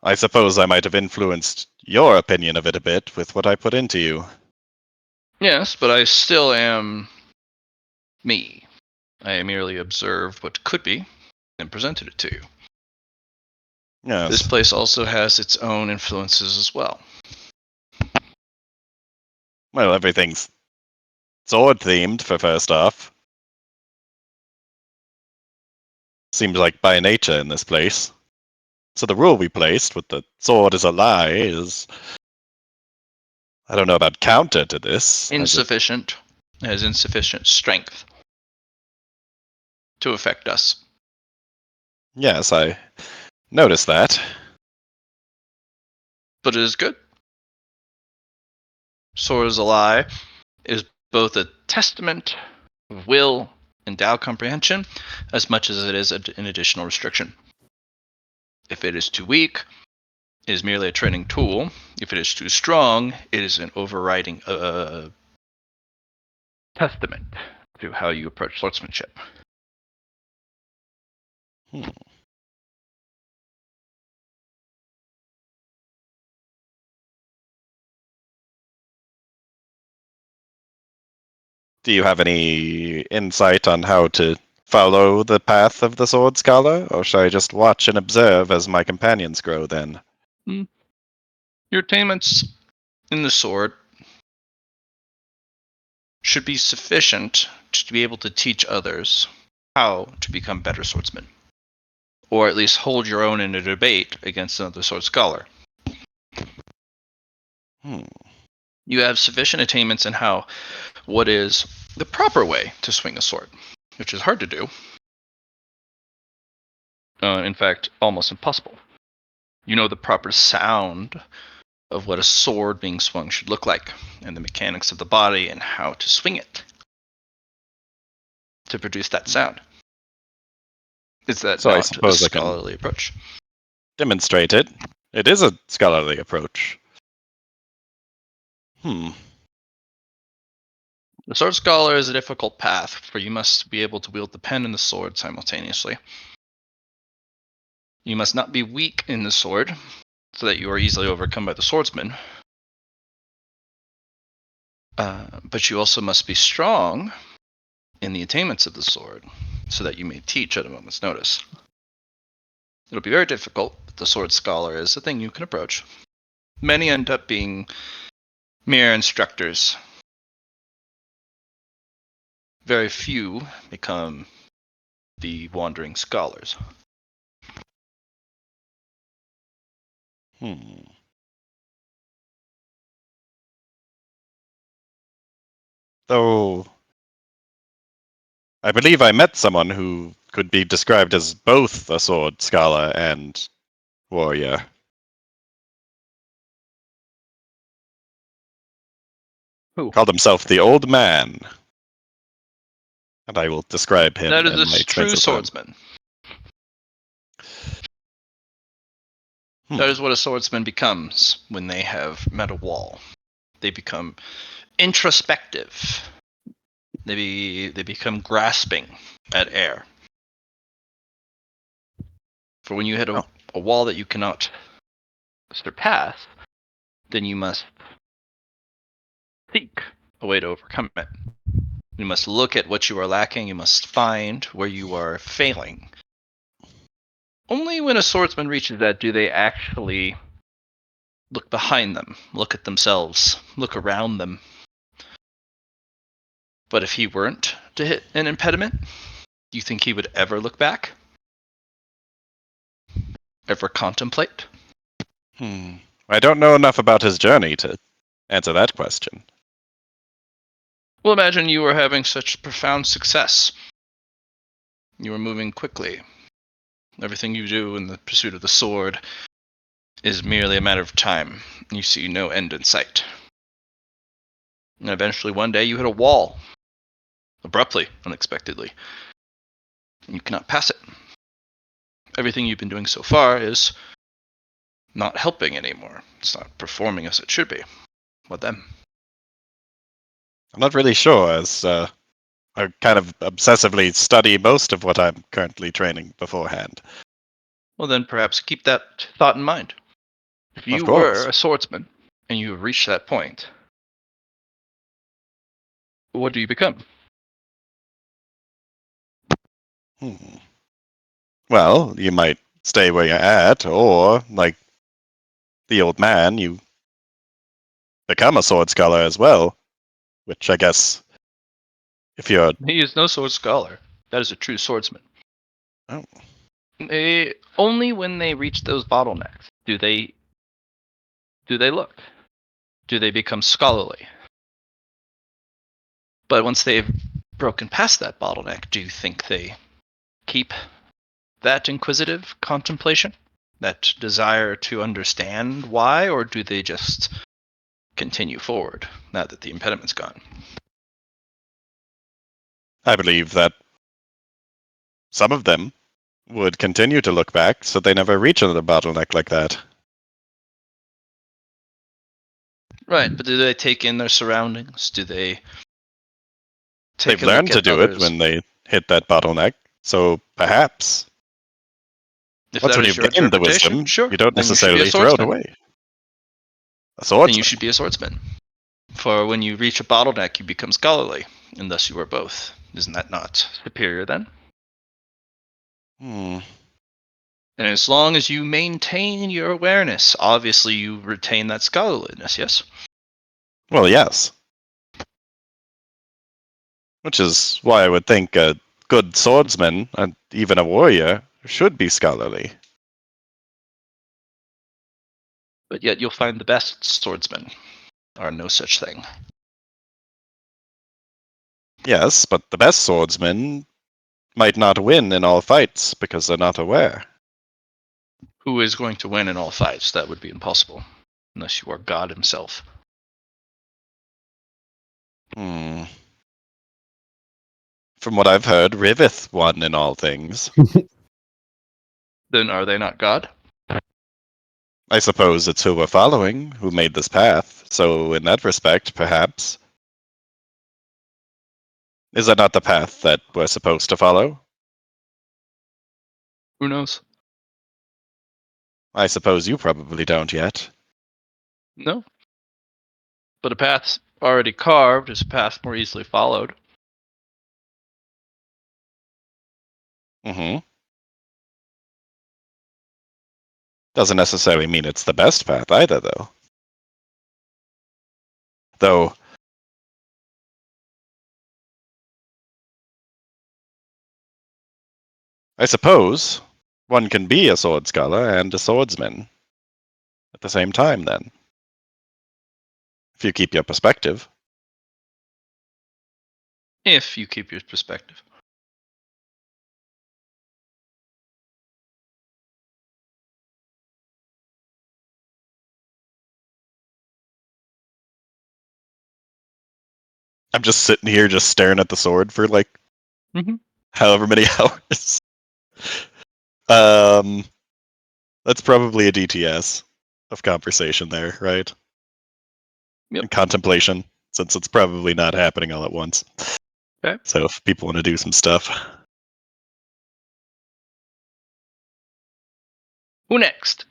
A: I suppose I might have influenced your opinion of it a bit with what I put into you.
D: Yes, but I still am me. I merely observed what could be and presented it to you. This
A: Yes.
D: place also has its own influences as well.
A: Well, everything's sword themed for first off. Seems like by nature in this place. So the rule we placed with the sword is a lie is, I don't know about counter to this.
D: Insufficient. It has insufficient strength to affect us.
A: Yes, I noticed that.
D: But it is good. Sword is a lie is both a testament of will and Tao comprehension as much as it is an additional restriction. If it is too weak, it is merely a training tool. If it is too strong, it is an overriding testament to how you approach swordsmanship.
A: Hmm. Do you have any insight on how to follow the path of the sword scholar, or shall I just watch and observe as my companions grow then?
D: Your attainments in the sword should be sufficient to be able to teach others how to become better swordsmen, or at least hold your own in a debate against another sword scholar. You have sufficient attainments in how what is the proper way to swing a sword, which is hard to do. In fact, almost impossible. You know the proper sound of what a sword being swung should look like, and the mechanics of the body and how to swing it to produce that sound. Is that
A: So I
D: not a
A: suppose I can
D: scholarly approach?
A: demonstrate it. It is a scholarly approach.
D: The Sword Scholar is a difficult path, for you must be able to wield the pen and the sword simultaneously. You must not be weak in the sword, so that you are easily overcome by the swordsman. But you also must be strong in the attainments of the sword, so that you may teach at a moment's notice. It'll be very difficult, but the Sword Scholar is a thing you can approach. Many end up being mere instructors. Very few become the wandering scholars.
A: Though I believe I met someone who could be described as both a sword scholar and warrior.
D: Who?
A: Called himself the Old Man. And I will describe him
D: That is
A: in
D: a
A: my
D: true
A: transfer time.
D: swordsman. That is what a swordsman becomes when they have met a wall. They become introspective. They become grasping at air. For when you hit a wall that you cannot surpass, then you must seek a way to overcome it. You must look at what you are lacking. You must find where you are failing. Only when a swordsman reaches that do they actually look behind them, look at themselves, look around them. But if he weren't to hit an impediment, do you think he would ever look back? Ever contemplate?
A: I don't know enough about his journey to answer that question.
D: Well, imagine you were having such profound success. You were moving quickly. Everything you do in the pursuit of the sword is merely a matter of time. You see no end in sight. And eventually one day you hit a wall. Abruptly, unexpectedly. And you cannot pass it. Everything you've been doing so far is not helping anymore. It's not performing as it should be. What then?
A: I'm not really sure, as I kind of obsessively study most of what I'm currently training beforehand.
D: Well, then perhaps keep that thought in mind. If you
A: Of
D: were
A: course.
D: a swordsman and you have reached that point, what do you become?
A: Well, you might stay where you're at, or, like the Old Man, you become a sword scholar as well. Which I guess, if you're...
D: He is no sword scholar. That is a true swordsman.
A: Oh.
D: Only when they reach those bottlenecks do they look. Do they become scholarly? But once they've broken past that bottleneck, do you think they keep that inquisitive contemplation? That desire to understand why? Or do they just continue forward now that the impediment's gone?
A: I believe that some of them would continue to look back so they never reach another bottleneck like that.
D: Right, but do they take in their surroundings? Do they take
A: They've
D: a look
A: learned to
D: at
A: do
D: others?
A: it when they hit that bottleneck, so perhaps.
D: If
A: Once
D: that
A: when
D: is
A: you've
D: your
A: gained the
D: interpretation,
A: wisdom,
D: sure.
A: you don't
D: Then you should be a
A: necessarily throw it
D: swordsman.
A: away. A
D: Then
A: swordsman.
D: you should be a swordsman. For when you reach a bottleneck, you become scholarly, and thus you are both. Isn't that not superior then?
A: Hmm.
D: And as long as you maintain your awareness, obviously you retain that scholarliness, yes?
A: Well, yes. Which is why I would think a good swordsman, and even a warrior, should be scholarly.
D: But yet you'll find the best swordsmen are no such thing.
A: Yes, but the best swordsmen might not win in all fights because they're not aware.
D: Who is going to win in all fights? That would be impossible, unless you are God himself.
A: Hmm. From what I've heard, Riveth won in all things.
D: Then are they not God?
A: I suppose it's who we're following, who made this path, so in that respect, perhaps. Is that not the path that we're supposed to follow?
D: Who knows?
A: I suppose you probably don't yet.
D: No. But a path already carved is a path more easily followed.
A: Mm-hmm. Doesn't necessarily mean it's the best path either, though. Though, I suppose one can be a sword scholar and a swordsman at the same time, then. If you keep your perspective.
D: If you keep your perspective.
A: I'm just sitting here just staring at the sword for like however many hours. That's probably a DTS of conversation there, right?
D: Yep.
A: And contemplation, since it's probably not happening all at once.
D: Okay.
A: So if people want to do some stuff.
D: Who next?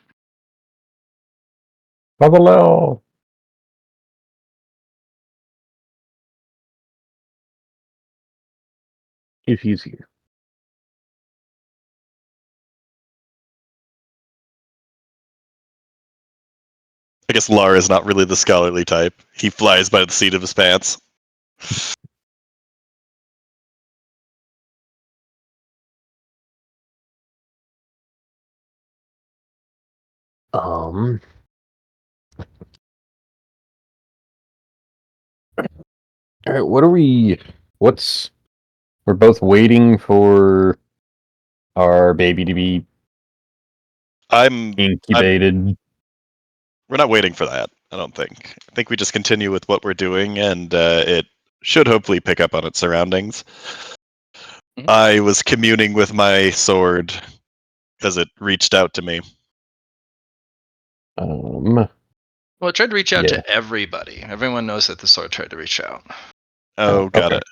C: Babaleo. If he's here.
A: I guess Lar is not really the scholarly type. He flies by the seat of his pants.
C: All right, we're both waiting for our baby to be incubated.
A: We're not waiting for that, I don't think. I think we just continue with what we're doing, and it should hopefully pick up on its surroundings.
D: Mhm.
A: I was communing with my sword as it reached out to me.
D: Well, it tried to reach out
C: Yeah.
D: to everybody. Everyone knows that the sword tried to reach out.
A: Oh, got
C: okay.
A: it.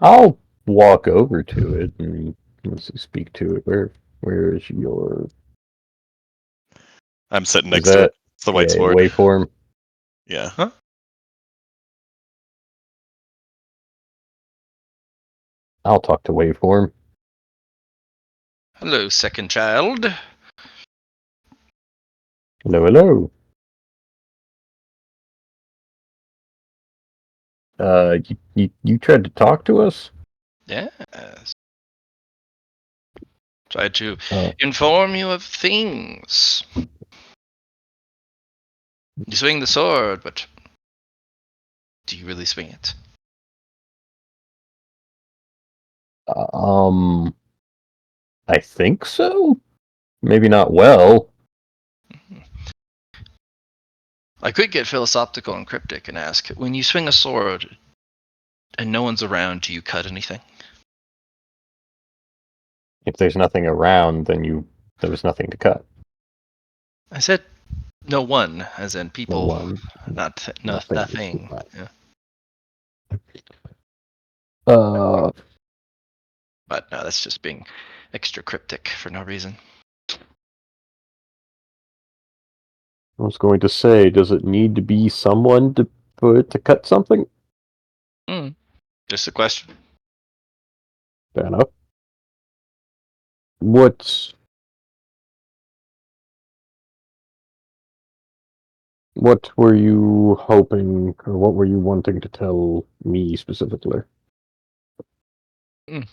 C: I'll walk over to it and let's speak to it. Where is your?
A: I'm sitting
C: Is
A: next to it.
C: that
A: It's the white sword.
C: waveform?
A: Yeah.
D: Huh?
C: I'll talk to waveform.
D: Hello, second child.
C: Hello, hello. You tried to talk to us?
D: Yes. Tried to
C: Oh.
D: inform you of things. You swing the sword, but do you really swing it?
C: I think so. Maybe not well.
D: I could get philosophical and cryptic and ask, when you swing a sword and no one's around, do you cut anything?
C: If there's nothing around, then there was nothing to cut.
D: I said no one, as in people,
C: No one.
D: nothing. Yeah. But no, that's just being extra cryptic for no reason.
C: I was going to say, does it need to be someone to cut something?
D: Just a question.
C: Fair enough. What were you hoping, or what were you wanting to tell me specifically?
D: You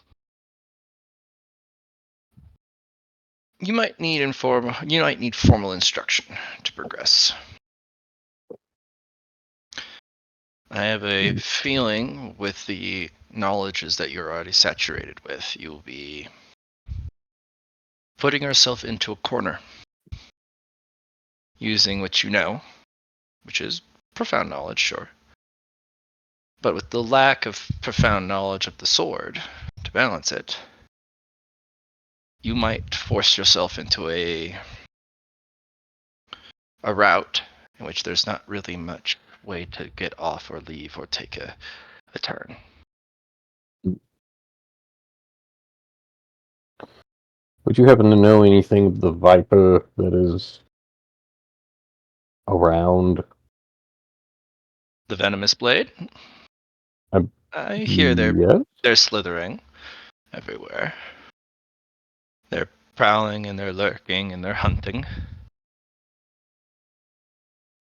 D: might need formal instruction to progress. I have a feeling with the knowledges that you're already saturated with, you'll be putting yourself into a corner using what you know, which is profound knowledge, sure. But with the lack of profound knowledge of the sword to balance it, you might force yourself into a route in which there's not really much way to get off or leave or take a turn.
C: Would you happen to know anything of the Viper that is around?
D: The venomous blade.
C: Um,
D: I hear
C: Yes?
D: they're slithering everywhere. They're prowling and they're lurking and they're hunting.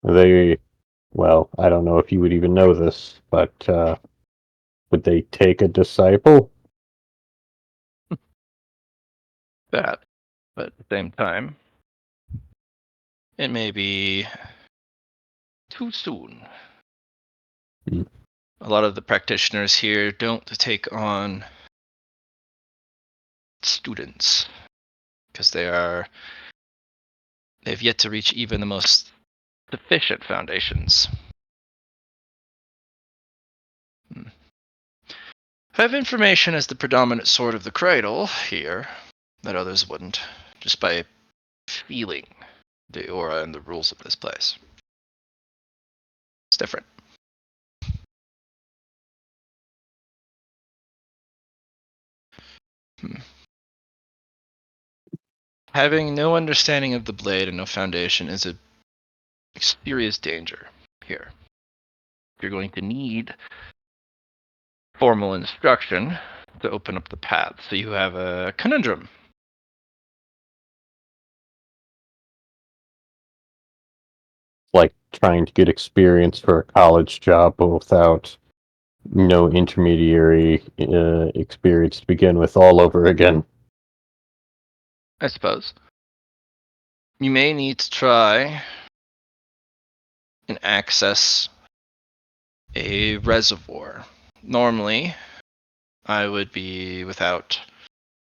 C: Well, I don't know if you would even know this, but would they take a disciple?
D: That, but at the same time, it may be too soon.
C: Hmm.
D: A lot of the practitioners here don't take on students because they've yet to reach even the most sufficient foundations. I have information as the predominant sword of the cradle here that others wouldn't, just by feeling the aura and the rules of this place. It's different. Having no understanding of the blade and no foundation is a serious danger here. You're going to need formal instruction to open up the path, so you have a conundrum.
C: Like trying to get experience for a college job without no intermediary experience to begin with all over again.
D: I suppose. You may need to try and access a reservoir. Normally, I would be without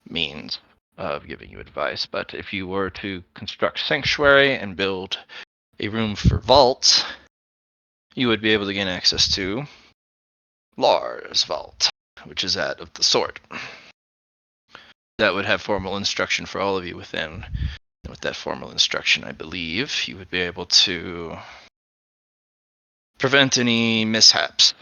D: means of giving you advice, but if you were to construct sanctuary and build a room for vaults, you would be able to gain access to Lars' vault, which is that of the sword. That would have formal instruction for all of you within. And with that formal instruction, I believe you would be able to prevent any mishaps.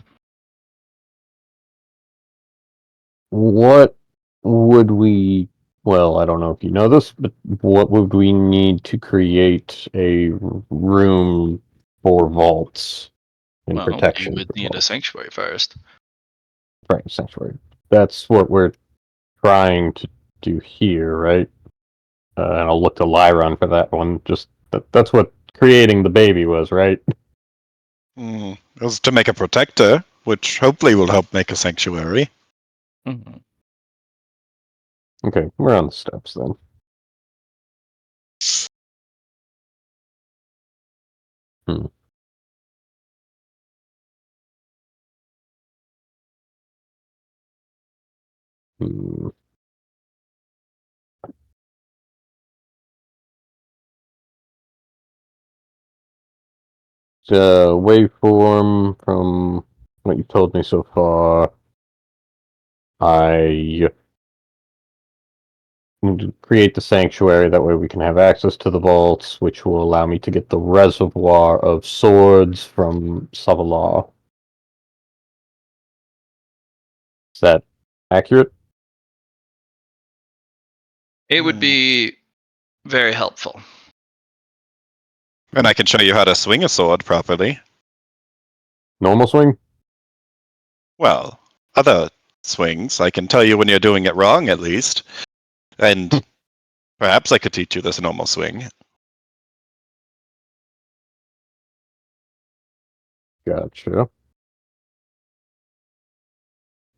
C: What would we, well, I don't know if you know this, but what would we need to create a room for vaults and
D: Well, you
C: protection
D: would
C: for
D: need a
C: vaults?
D: sanctuary first.
C: Right, sanctuary. That's what we're trying to do here, right? And I'll look to Lyron for that one. That's what creating the baby was, right?
A: It was to make a protector, which hopefully will help make a sanctuary.
D: Mm-hmm.
C: Okay, we're on the steps then. Hmm. Hmm. The waveform from what you told me so far, I need to create the sanctuary. That way we can have access to the vaults, which will allow me to get the reservoir of swords from Savalar. Is that accurate?
D: It would be very helpful.
A: And I can show you how to swing a sword properly.
C: Normal swing?
A: Well, other swings, I can tell you when you're doing it wrong at least. And perhaps I could teach you this normal swing.
C: Gotcha.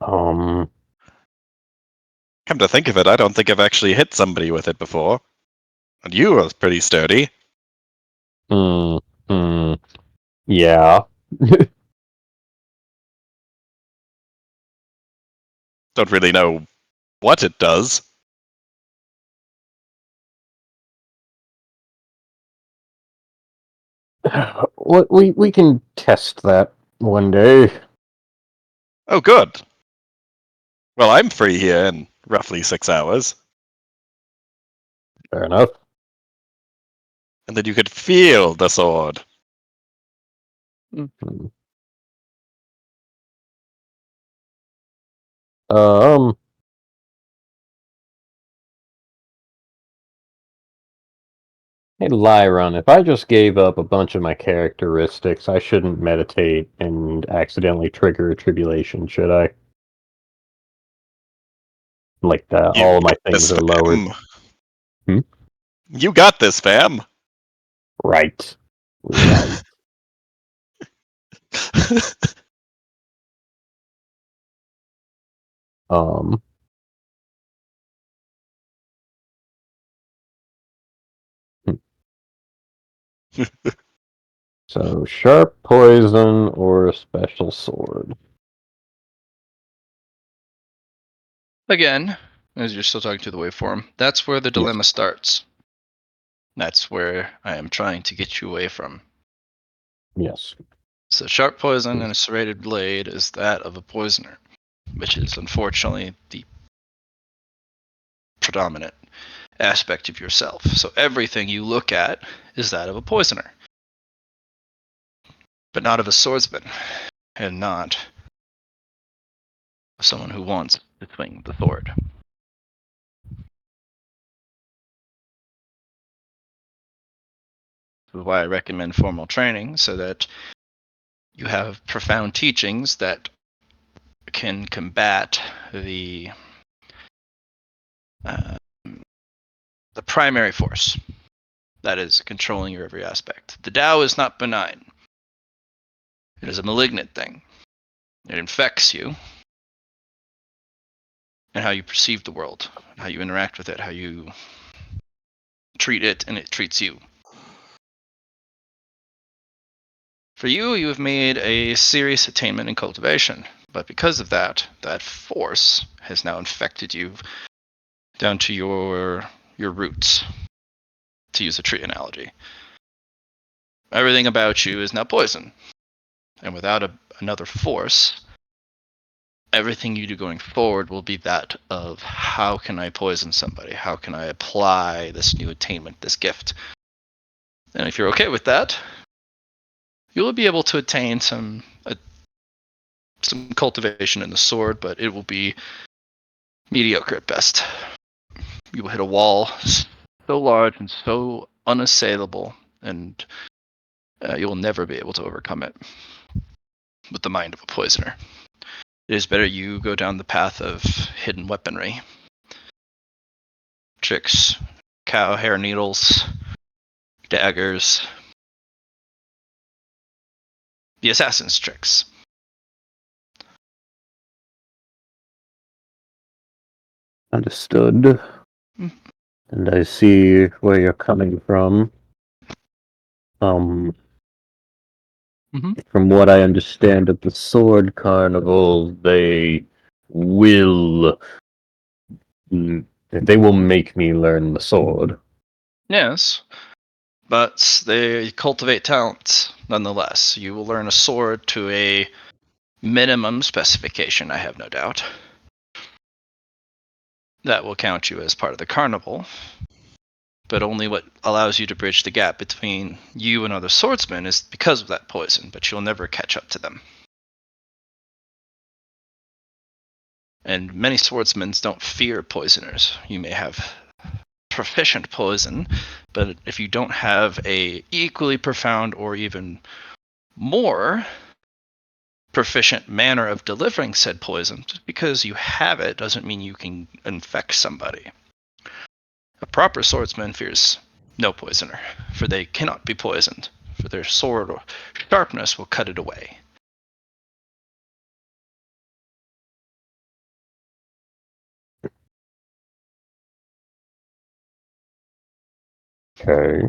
C: Um,
A: Come to think of it, I don't think I've actually hit somebody with it before. And you were pretty sturdy.
C: hmm, hmm, yeah.
A: Don't really know what it does.
C: We can test that one day.
A: Oh, good. Well, I'm free here in roughly 6 hours.
C: Fair enough.
A: And then you could feel the sword.
C: Hmm. Um. Hey, Lyron, if I just gave up a bunch of my characteristics, I shouldn't meditate and accidentally trigger a tribulation, should I? Like,
A: You
C: all of my
A: got this,
C: things are lowered.
A: fam.
C: Hmm?
A: You got this, fam.
C: Right. Right. Um. hmm. So, sharp poison or a special sword.
D: Again, as you're still talking to the waveform, that's where the
C: Yes.
D: dilemma starts. That's where I am trying to get you away from.
C: Yes.
D: So sharp poison and a serrated blade is that of a poisoner, which is unfortunately the predominant aspect of yourself. So everything you look at is that of a poisoner, but not of a swordsman, and not someone who wants to swing the sword. This is why I recommend formal training, so that you have profound teachings that can combat uh, the primary force that is controlling your every aspect. The Tao is not benign. It is a malignant thing. It infects you and how you perceive the world, how you interact with it, how you treat it, and it treats you. For you, you have made a serious attainment in cultivation, but because of that, that force has now infected you down to your roots, to use a tree analogy. Everything about you is now poison, and without another force, everything you do going forward will be that of how can I poison somebody? How can I apply this new attainment, this gift? And if you're okay with that, you'll be able to attain some cultivation in the sword, but it will be mediocre at best. You will hit a wall so large and so unassailable, and you will never be able to overcome it with the mind of a poisoner. It is better you go down the path of hidden weaponry, tricks, cow hair needles, daggers, the assassin's tricks.
C: Understood. And I see where you're coming from. From what I understand of the Sword Carnival, they will make me learn the sword.
D: Yes, but they cultivate talents nonetheless. You will learn a sword to a minimum specification, I have no doubt. That will count you as part of the carnival, but only what allows you to bridge the gap between you and other swordsmen is because of that poison, but you'll never catch up to them. And many swordsmen don't fear poisoners. You may have proficient poison, but if you don't have a equally profound or even more proficient manner of delivering said poison, just because you have it doesn't mean you can infect somebody. A proper swordsman fears no poisoner, for they cannot be poisoned, for their sword or sharpness will cut it away.
C: Okay.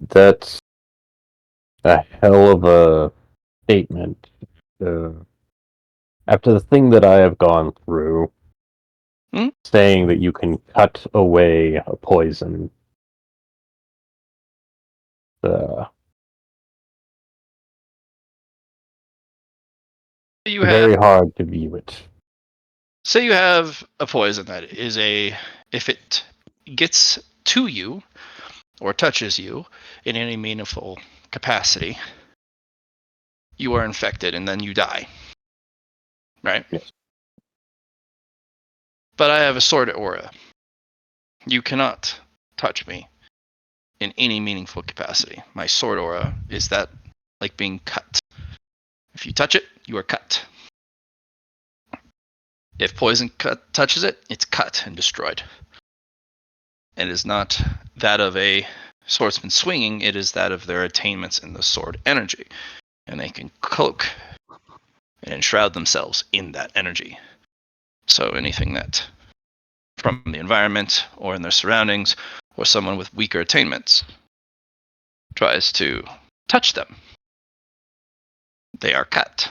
C: That's a hell of a statement. After the thing that I have gone through, saying that you can cut away a poison, very hard to view it.
D: Say you have a poison that is if it gets to you, or touches you in any meaningful capacity, you are infected and then you die. Right?
C: Yes.
D: But I have a sword aura. You cannot touch me in any meaningful capacity. My sword aura is that like being cut. If you touch it, you are cut. If poison touches it, it's cut and destroyed. It is not that of a swordsman swinging, it is that of their attainments in the sword energy. And they can cloak and enshroud themselves in that energy. So anything that from the environment or in their surroundings or someone with weaker attainments tries to touch them, they are cut.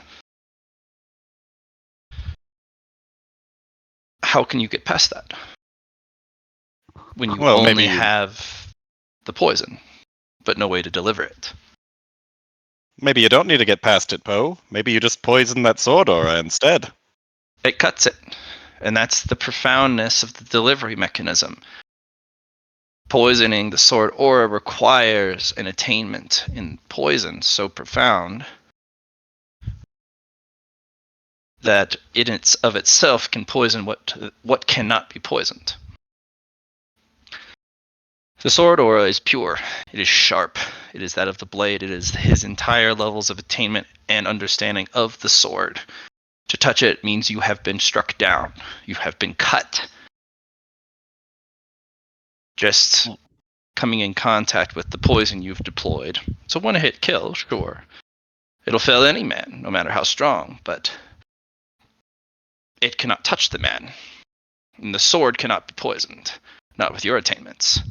D: How can you get past that? When you
A: Well,
D: only
A: maybe
D: have the poison, but no way to deliver it.
A: maybe you don't need to get past it, Poe. Maybe you just poison that sword aura instead.
D: It cuts it. And that's the profoundness of the delivery mechanism. Poisoning the sword aura requires an attainment in poison so profound that it of itself can poison what cannot be poisoned. The sword aura is pure. It is sharp. It is that of the blade. It is his entire levels of attainment and understanding of the sword. To touch it means you have been struck down. You have been cut. Just coming in contact with the poison you've deployed. It's a one-hit kill, sure. It'll fail any man, no matter how strong, but it cannot touch the man. And the sword cannot be poisoned. Not with your attainments.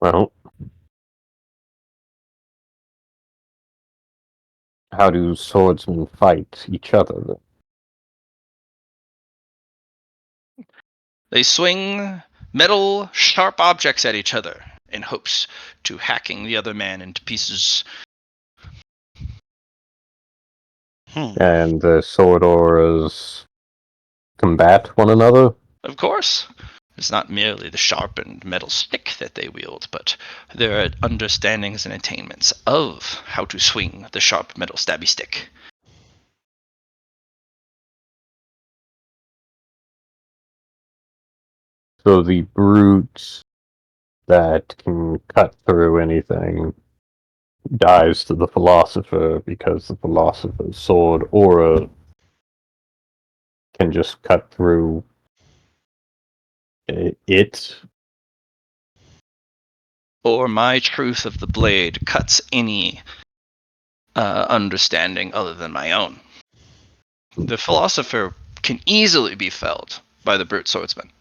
C: Well, how do swordsmen fight each other then?
D: They swing metal, sharp objects at each other in hopes to hacking the other man into pieces.
C: And the sword auras combat one another?
D: Of course, it's not merely the sharpened metal stick that they wield, but their understandings and attainments of how to swing the sharp metal stabby stick.
C: So the brute that can cut through anything dies to the philosopher because the philosopher's sword aura can just cut through it.
D: Or my truth of the blade cuts any understanding other than my own. The philosopher can easily be felled by the brute swordsman.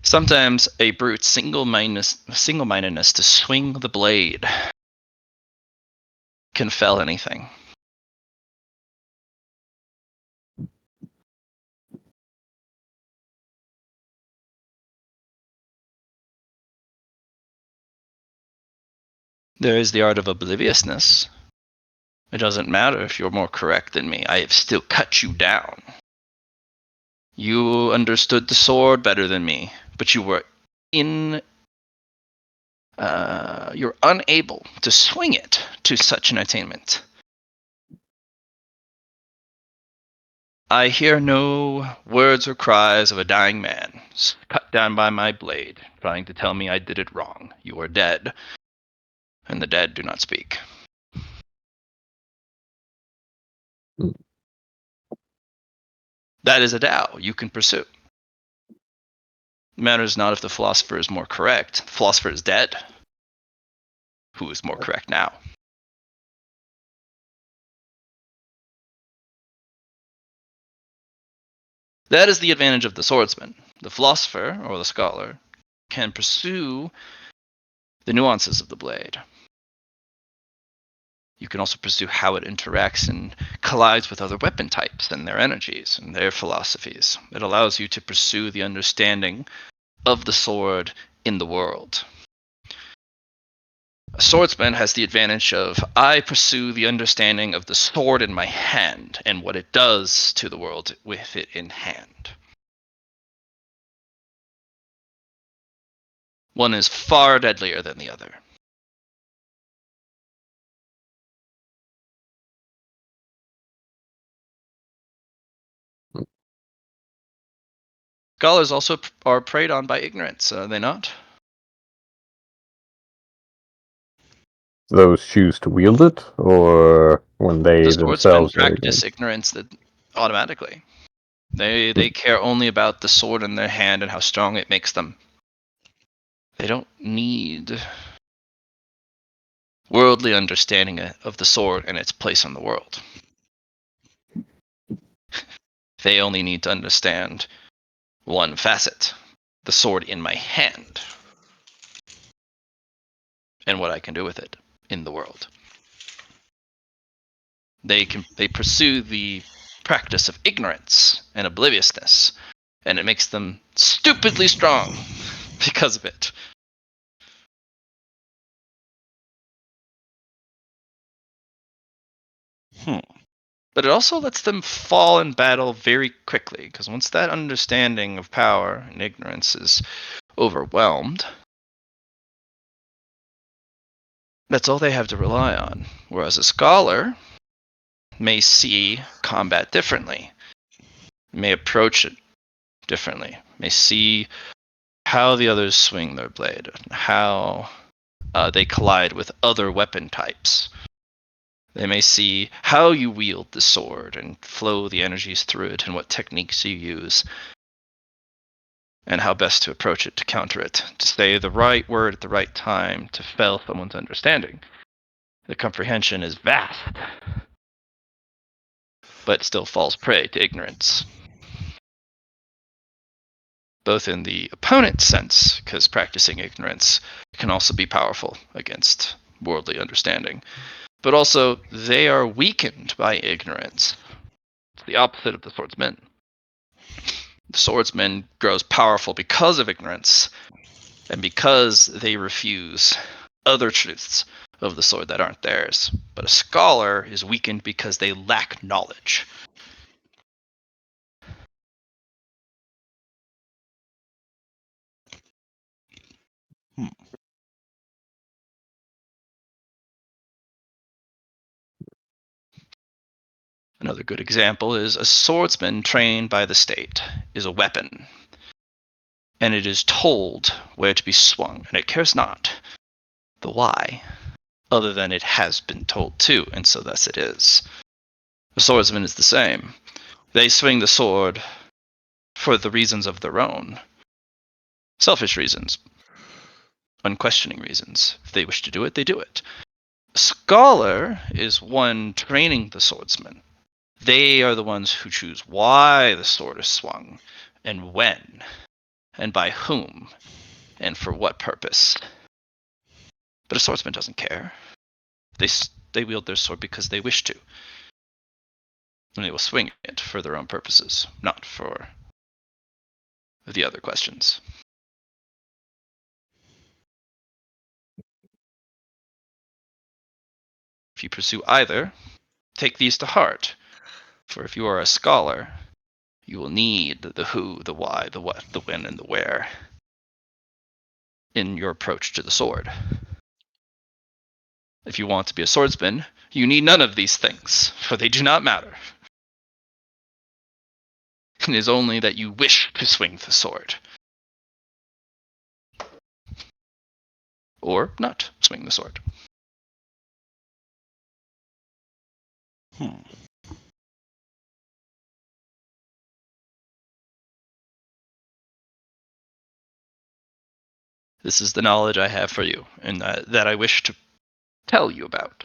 D: Sometimes a brute's single-mindedness to swing the blade can fell anything. There is the art of obliviousness. It doesn't matter if you're more correct than me. I have still cut you down. You understood the sword better than me, but you were you're unable to swing it to such an attainment. I hear no words or cries of a dying man, cut down by my blade, trying to tell me I did it wrong. You are dead, and the dead do not speak. That is a Tao you can pursue. It matters not if the philosopher is more correct. The philosopher is dead. Who is more correct now? That is the advantage of the swordsman. The philosopher, or the scholar, can pursue the nuances of the blade. You can also pursue how it interacts and collides with other weapon types and their energies and their philosophies. It allows you to pursue the understanding of the sword in the world. A swordsman has the advantage of I pursue the understanding of the sword in my hand and what it does to the world with it in hand. One is far deadlier than the other. Scholars also are preyed on by ignorance, are they not?
C: Those choose to wield it, or when they
D: The swordsmen
C: themselves are
D: practice
C: ignorant?
D: ignorance that automatically. They care only about the sword in their hand and how strong it makes them. They don't need worldly understanding of the sword and its place in the world. They only need to understand one facet, the sword in my hand, and what I can do with it in the world. They pursue the practice of ignorance and obliviousness, and it makes them stupidly strong because of it. But it also lets them fall in battle very quickly, because once that understanding of power and ignorance is overwhelmed, that's all they have to rely on. Whereas a scholar may see combat differently, may approach it differently, may see how the others swing their blade, how they collide with other weapon types. They may see how you wield the sword and flow the energies through it and what techniques you use and how best to approach it to counter it, to say the right word at the right time to fell someone's understanding. The comprehension is vast, but still falls prey to ignorance. Both in the opponent's sense, because practicing ignorance can also be powerful against worldly understanding, but also they are weakened by ignorance. It's the opposite of the swordsman. The swordsman grows powerful because of ignorance, and because they refuse other truths of the sword that aren't theirs. But a scholar is weakened because they lack knowledge. Another good example is a swordsman trained by the state is a weapon, and it is told where to be swung, and it cares not the why, other than it has been told to, and so thus it is. A swordsman is the same. They swing the sword for the reasons of their own. Selfish reasons. Unquestioning reasons. If they wish to do it, they do it. A scholar is one training the swordsman. They are the ones who choose why the sword is swung, and when, and by whom, and for what purpose. But a swordsman doesn't care. They wield their sword because they wish to. And they will swing it for their own purposes, not for the other questions. If you pursue either, take these to heart. For if you are a scholar, you will need the who, the why, the what, the when, and the where in your approach to the sword. If you want to be a swordsman, you need none of these things, for they do not matter. It is only that you wish to swing the sword. Or not swing the sword. This is the knowledge I have for you, and that I wish to tell you about.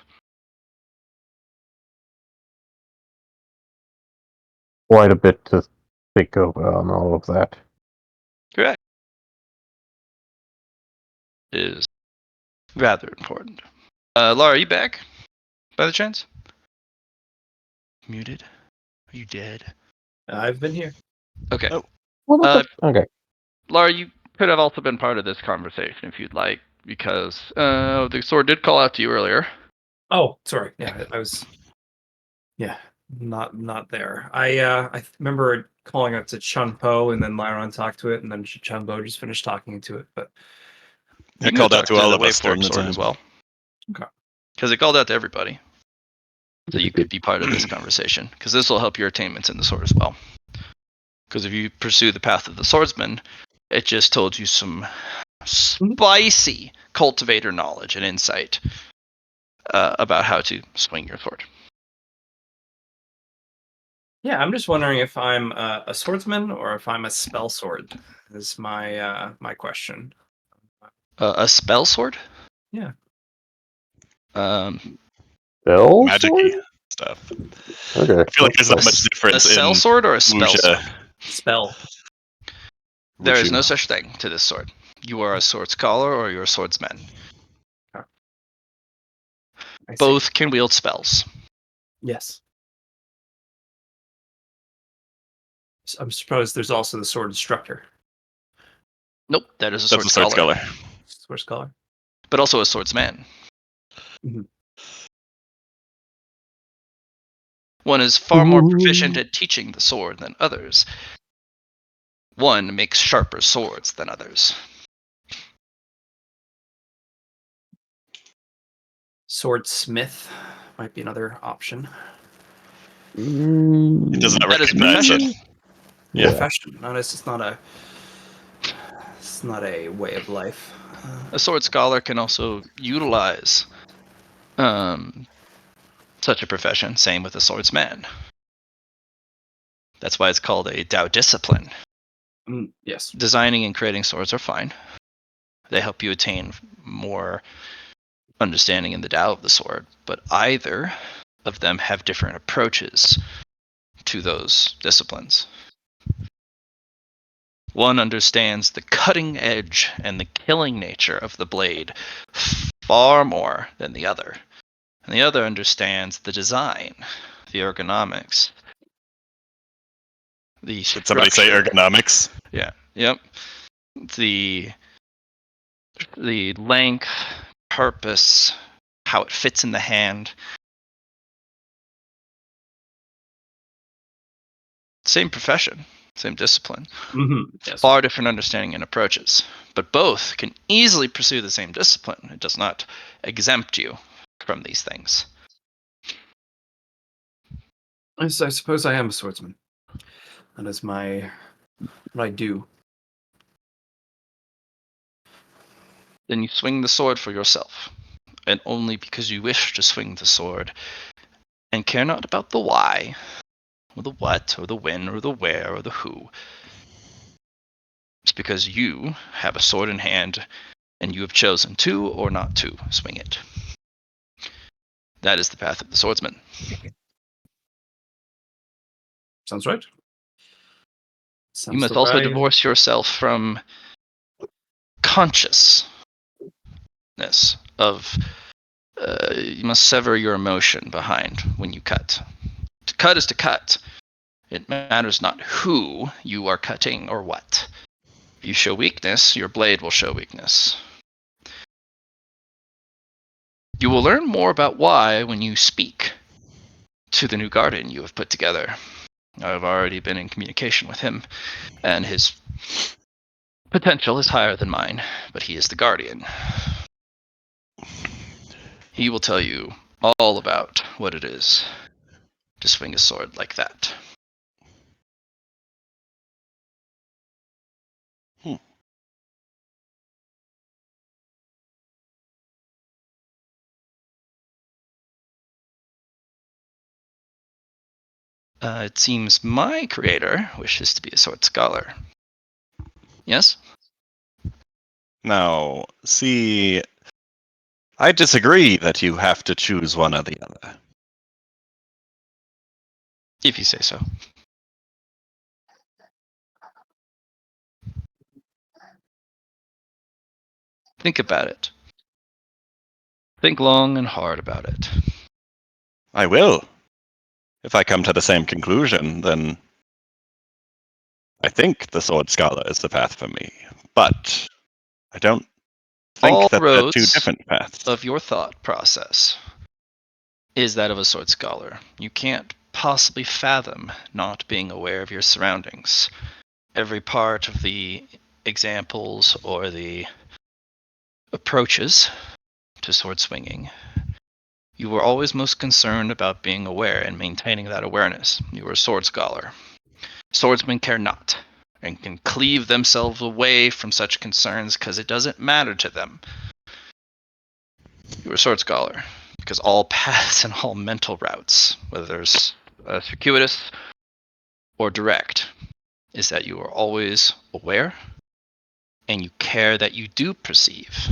C: Quite a bit to think over on all of that.
D: Correct. It is rather important. Laura, are you back, by the chance? Muted? Are you dead?
B: I've been here.
D: Okay.
A: Oh.
C: Okay.
D: Laura, you could have also been part of this conversation if you'd like. because the sword did call out to you earlier.
B: Oh, sorry. Yeah, I was. Yeah, not there. I remember calling out to Chun Po, and then Lyron talked to it, and then Chun Po just finished talking to it. But
D: You
A: It
D: can
A: called
D: go
A: out
D: talk
A: to all
D: the
A: of us during
D: Wavefork
A: the
D: sword as
A: time.
D: well.
B: Okay.
D: Because it called out to everybody. So
C: That's
D: you
C: a good-
D: could be part of this conversation. Because this will help your attainments in the sword as well. Because if you pursue the path of the swordsman, it just told you some spicy cultivator knowledge and insight about how to swing your sword.
B: yeah, I'm just wondering if I'm a swordsman or if I'm a spell sword. Is my question.
D: A spell sword?
B: Yeah.
C: Spell
A: Magic-y
C: sword?
A: stuff.
C: Okay.
A: I feel like there's not much
D: A
A: difference
D: spell
A: in
D: sword or a spell sword?
A: Wuxia.
B: Spell.
D: There is
A: Wuxia.
D: no such thing to this sword. You are a sword scholar or you're a swordsman.
B: I see.
D: Both can wield spells.
B: Yes. I'm surprised there's also the sword instructor.
D: Nope, that is a
A: That's
D: sword
A: a sword
D: scholar.
A: scholar.
B: Sword scholar.
D: But also a swordsman.
B: Mhm.
D: One is far more proficient at teaching the sword than others. One makes sharper swords than others.
B: Swordsmith might be another option.
A: It does not
D: That is a
A: recognize
D: profession.
A: it. Yeah.
B: Profession. No, it's not a. It's not a way of life.
D: A sword scholar can also utilize such a profession. Same with a swordsman. That's why it's called a Dao discipline.
B: Yes.
D: Designing and creating swords are fine. They help you attain more understanding in the Tao of the sword, but either of them have different approaches to those disciplines. One understands the cutting edge and the killing nature of the blade far more than the other. And the other understands the design, the ergonomics, the
A: Did somebody say
D: structure.
A: ergonomics?
D: Yeah. Yep. The length, purpose, how it fits in the hand. Same profession, same discipline.
B: Yes.
D: Far different understanding and approaches. But both can easily pursue the same discipline. It does not exempt you from these things.
B: I suppose I am a swordsman. That is what I do.
D: Then you swing the sword for yourself, and only because you wish to swing the sword, and care not about the why, or the what, or the when, or the where, or the who. It's because you have a sword in hand, and you have chosen to or not to swing it. That is the path of the swordsman.
B: Sounds right.
D: You must also divorce yourself from consciousness of you must sever your emotion behind when you cut. To cut is to cut. It matters not who you are cutting or what. If you show weakness, your blade will show weakness. You will learn more about why when you speak to the new guardian you have put together. I've already been in communication with him, and his potential is higher than mine, but he is the guardian. He will tell you all about what it is to swing a sword like that. It seems my creator wishes to be a sword scholar. Yes?
A: Now, see, I disagree that you have to choose one or the other.
D: If you say so. Think about it. Think long and hard about it.
A: I will. If I come to the same conclusion, then I think the sword scholar is the path for me. But I don't think
D: All
A: that they're two
D: roads
A: different paths.
D: of your thought process is that of a sword scholar. You can't possibly fathom not being aware of your surroundings. Every part of the examples or the approaches to sword swinging, you were always most concerned about being aware and maintaining that awareness. You were a sword scholar. Swordsmen care not and can cleave themselves away from such concerns because it doesn't matter to them. You were a sword scholar because all paths and all mental routes, whether there's circuitous or direct, is that you are always aware and you care that you do perceive.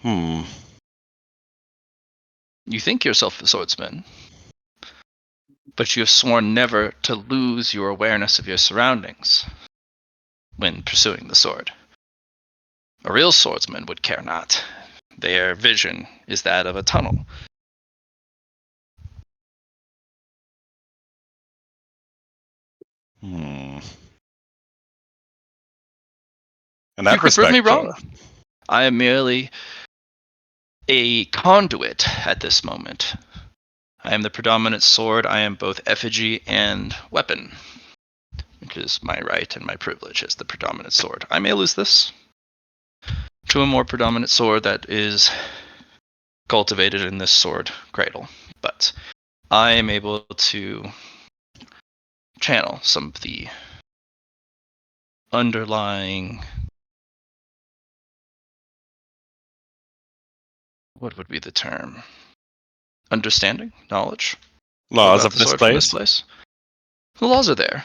A: Hmm.
D: You think yourself a swordsman, but you have sworn never to lose your awareness of your surroundings when pursuing the sword. A real swordsman would care not. Their vision is that of a tunnel.
A: Hmm. In that
D: You could prove me
A: respect,
D: wrong. I am merely a conduit at this moment. I am the predominant sword. I am both effigy and weapon, which is my right and my privilege as the predominant sword. I may lose this to a more predominant sword that is cultivated in this sword cradle, but I am able to channel some of the underlying, what would be the term? Understanding, knowledge
A: laws
D: about
A: of
D: the
A: this
D: sword from this
A: place.
D: place. The laws are there,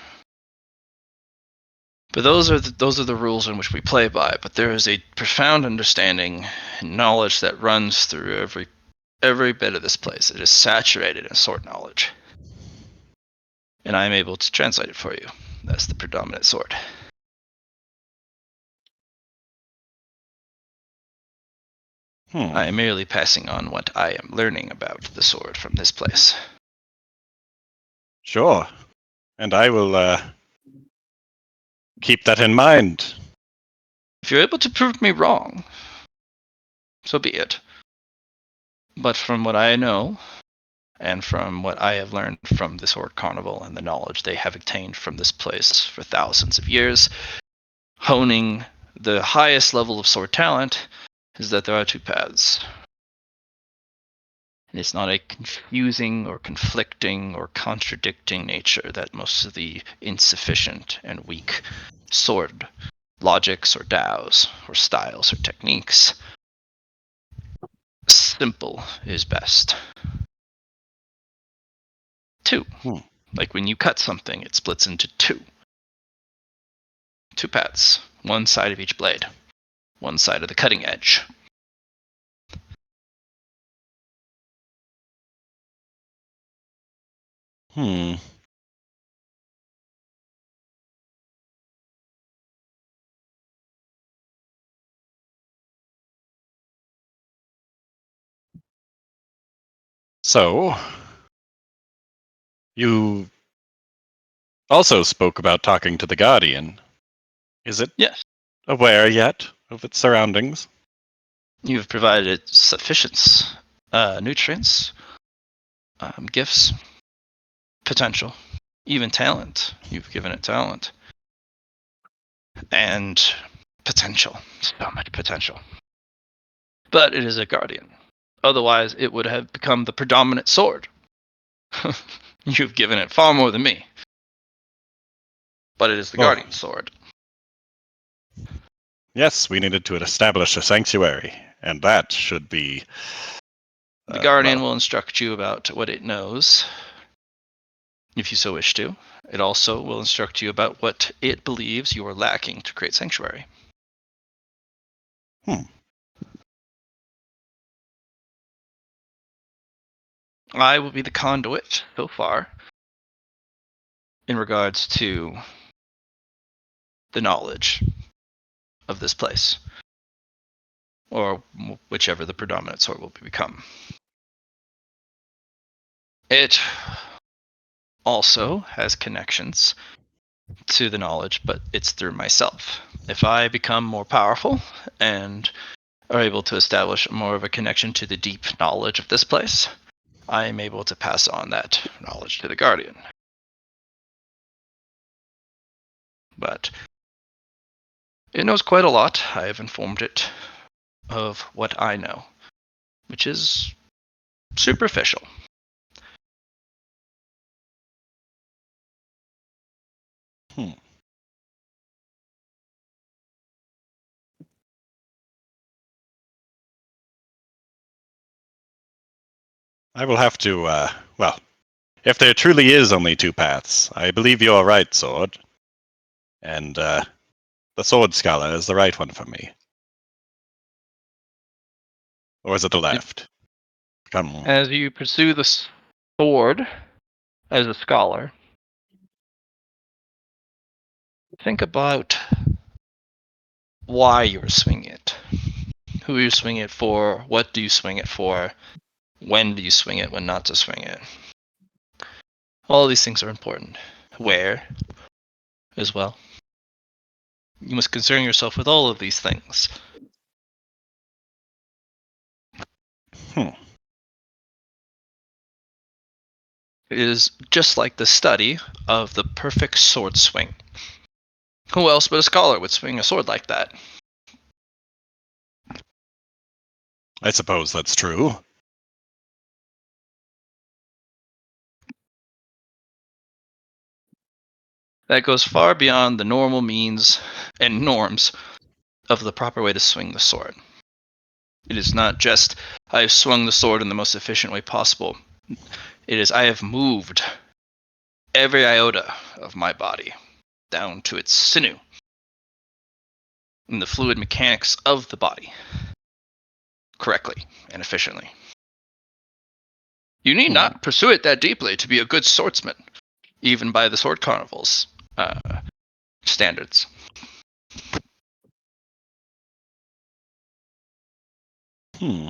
D: but those are the rules in which we play by. But there is a profound understanding and knowledge that runs through every bit of this place. It is saturated in sword knowledge, and I am able to translate it for you. That's the predominant sword. I am merely passing on what I am learning about the sword from this place.
A: Sure. And I will keep that in mind.
D: If you're able to prove me wrong, so be it. But from what I know, and from what I have learned from the Sword Carnival and the knowledge they have obtained from this place for thousands of years, honing the highest level of sword talent, is that there are two paths. And it's not a confusing or conflicting or contradicting nature that most of the insufficient and weak sword logics or daos or styles or techniques. Simple is best. Two. Like when you cut something, it splits into two. Two paths, one side of each blade, one side of the cutting edge.
A: So, you also spoke about talking to the Guardian. Is it
D: Yes.
A: aware yet of its surroundings?
D: You've provided it sufficient nutrients, gifts, potential, even talent. You've given it talent. And potential. So much potential. But it is a guardian. Otherwise, it would have become the predominant sword. You've given it far more than me. But it is the guardian sword.
A: Yes, we needed to establish a sanctuary, and that should be...
D: The guardian will instruct you about what it knows, if you so wish to. It also will instruct you about what it believes you are lacking to create sanctuary. I will be the conduit so far in regards to the knowledge of this place, or whichever the predominant sword will become. It also has connections to the knowledge, but it's through myself. If I become more powerful and are able to establish more of a connection to the deep knowledge of this place, I am able to pass on that knowledge to the Guardian. But it knows quite a lot. I have informed it of what I know, which is superficial.
A: Hmm. I will have to, well, if there truly is only two paths, I believe you're right, Sword. And, the Sword Scholar is the right one for me. Or is it the left? Come on.
D: As you pursue the sword as a scholar, think about why you're swinging it. Who you swing it for, what do you swing it for, when do you swing it, when not to swing it. All these things are important. Where, as well. You must concern yourself with all of these things.
A: Hmm.
D: It is just like the study of the perfect sword swing. Who else but a scholar would swing a sword like that?
A: I suppose that's true.
D: That goes far beyond the normal means and norms of the proper way to swing the sword. It is not just, I have swung the sword in the most efficient way possible. It is, I have moved every iota of my body down to its sinew and the fluid mechanics of the body correctly and efficiently. You need not pursue it that deeply to be a good swordsman, even by the sword carnival's standards.
A: Hmm.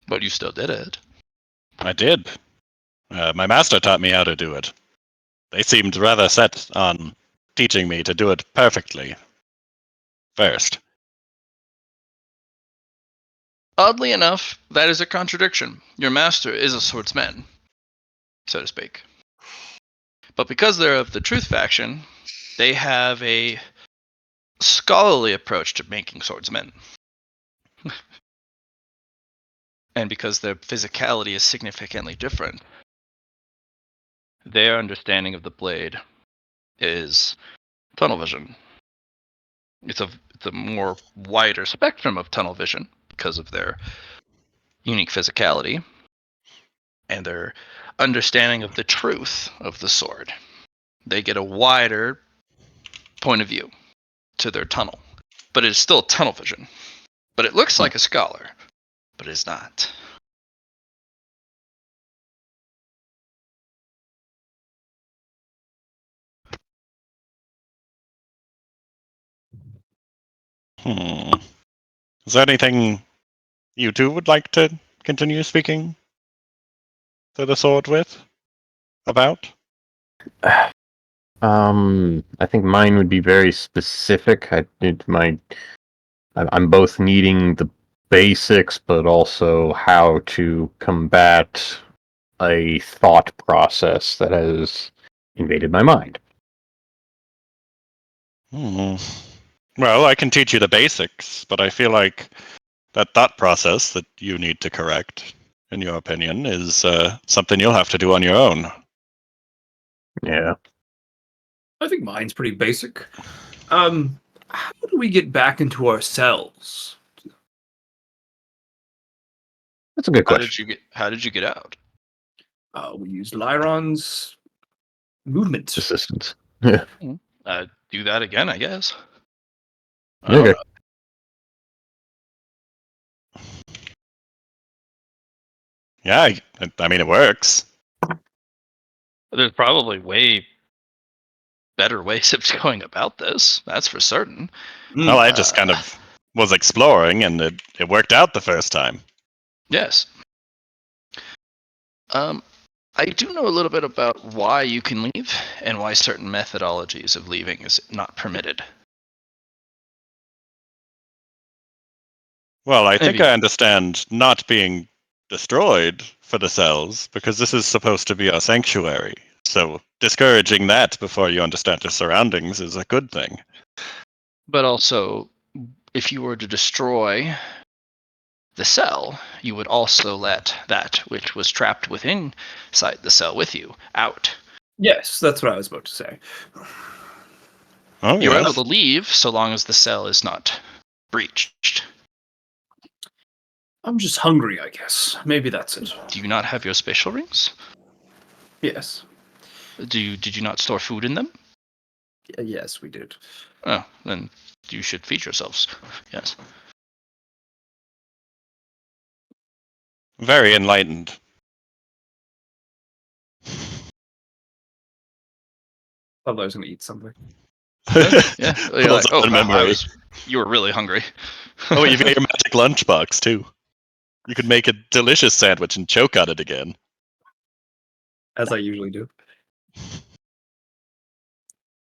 D: But you still did it.
A: I did. My master taught me how to do it. They seemed rather set on teaching me to do it perfectly. First.
D: Oddly enough, that is a contradiction. Your master is a swordsman, so to speak. But because they're of the truth faction, they have a scholarly approach to making swordsmen. And because their physicality is significantly different, their understanding of the blade is tunnel vision. It's a more wider spectrum of tunnel vision because of their unique physicality and their understanding of the truth of the sword. They get a wider point of view to their tunnel, but it is still tunnel vision. But it looks like a scholar, but it is not.
A: Is there anything you two would like to continue speaking to the sword with? About?
C: I think mine would be very specific. I'm both needing the basics, but also how to combat a thought process that has invaded my mind.
A: Well, I can teach you the basics, but I feel like that thought process that you need to correct, in your opinion, is something you'll have to do on your own.
C: Yeah.
B: I think mine's pretty basic. How do we get back into our cells?
C: That's a good
D: How
C: question.
D: did you get out?
B: We used Lyron's movement.
C: Assistance. Yeah.
D: Do that again, I guess.
C: Okay.
A: Yeah, I mean, it works.
D: There's probably way better ways of going about this. That's for certain.
A: Well, I just kind of was exploring, and it worked out the first time.
D: Yes. I do know a little bit about why you can leave and why certain methodologies of leaving is not permitted.
A: Well, I think
D: Maybe.
A: I understand not being destroyed for the cells, because this is supposed to be our sanctuary. So discouraging that before you understand your surroundings is a good thing.
D: But also, if you were to destroy the cell, you would also let that which was trapped within inside the cell with you out.
B: Yes, that's what I was about to say.
A: Oh,
D: You're able
A: yes.
D: to leave so long as the cell is not breached.
B: I'm just hungry, I guess. Maybe that's it.
D: Do you not have your spatial rings?
B: Yes.
D: Did you not store food in them?
B: Yes, we did.
D: Oh, then you should feed yourselves. Yes.
A: Very enlightened.
B: Thought I was going to eat something.
D: Yeah. You're
A: Pulls
D: like,
A: up
D: oh
A: in
D: crap,
A: memory.
D: you were really hungry.
A: Oh, you've got your magic lunchbox, too. You could make a delicious sandwich and choke on it again.
B: As I usually do. I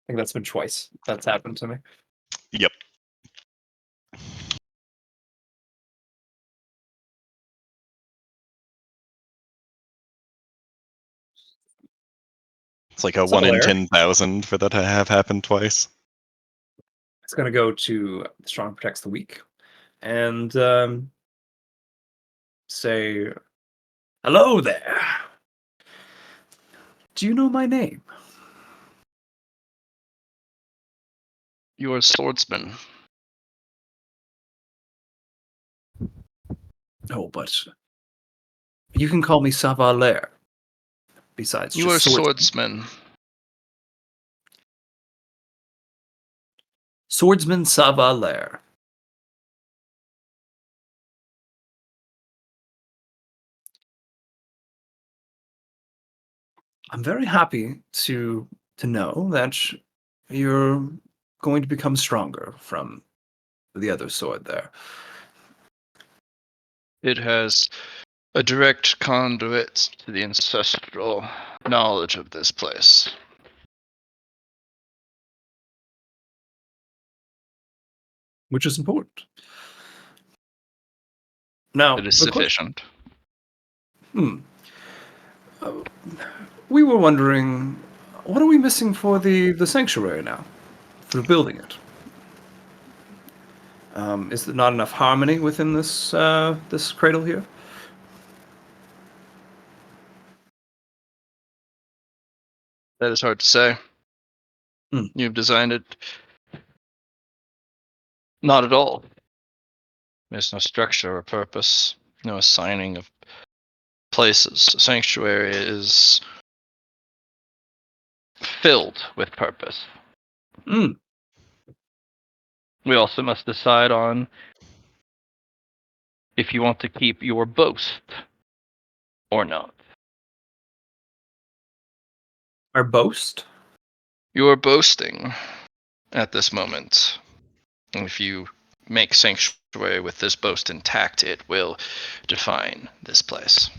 B: think that's been twice that's happened to me.
A: Yep. It's like a
B: So,
A: 1 in
B: Eric,
A: 10,000 for that to have happened twice.
B: it's going to go to Strong Protects the Weak and say, hello there. Do you know my name?
D: You're a swordsman.
B: Oh, but you can call me Savaler. Besides,
D: You are a
B: just swordsman.
D: swordsman.
B: Swordsman Savaler. I'm very happy to know that you're going to become stronger from the other sword there.
D: It has a direct conduit to the ancestral knowledge of this place.
B: Which is important. Now,
D: It is
B: the question.
D: sufficient.
B: We were wondering, what are we missing for the sanctuary now? For building it? Is there not enough harmony within this this cradle here?
D: That is hard to say.
B: Hmm.
D: You've designed it. Not at all. There's no structure or purpose, no assigning of places. The sanctuary is filled with purpose.
B: Hmm.
D: We also must decide on if you want to keep your boast or not.
B: Our boast?
D: You are boasting at this moment. And if you make sanctuary with this boast intact, it will define this place.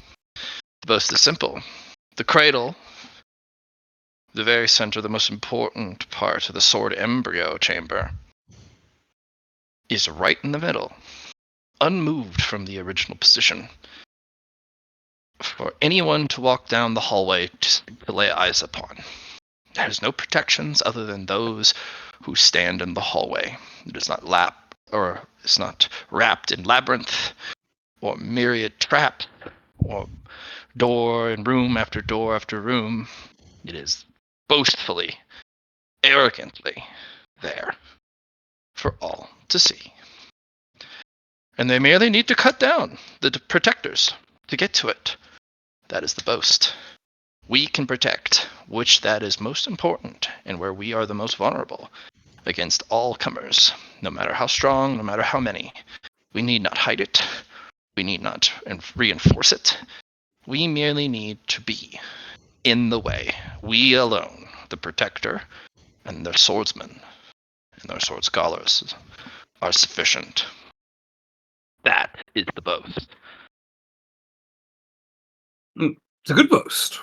D: The boast is simple. The cradle, the very center, the most important part of the sword embryo chamber, is right in the middle, unmoved from the original position. For anyone to walk down the hallway to lay eyes upon. There's no protections other than those who stand in the hallway. It is not it's not wrapped in labyrinth or myriad traps or door and room after door after room. It is boastfully, arrogantly there for all to see. And they merely need to cut down the protectors to get to it. That is the boast. We can protect which that is most important and where we are the most vulnerable against all comers, no matter how strong, no matter how many. We need not hide it. We need not reinforce it. We merely need to be in the way. We alone, the protector and their swordsmen and their sword scholars, are sufficient. That is the boast.
B: It's a good boast.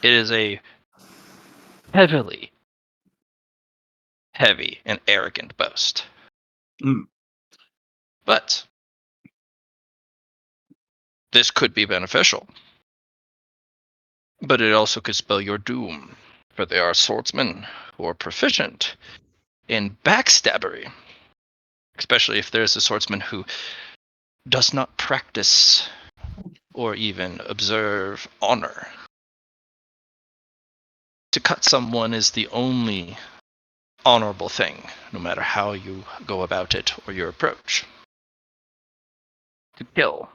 D: It is a heavy and arrogant boast.
B: Mm.
D: But this could be beneficial. But it also could spell your doom, for they are swordsmen who are proficient in backstabbery, especially if there's a swordsman who does not practice or even observe honor. To cut someone is the only honorable thing, no matter how you go about it or your approach. To kill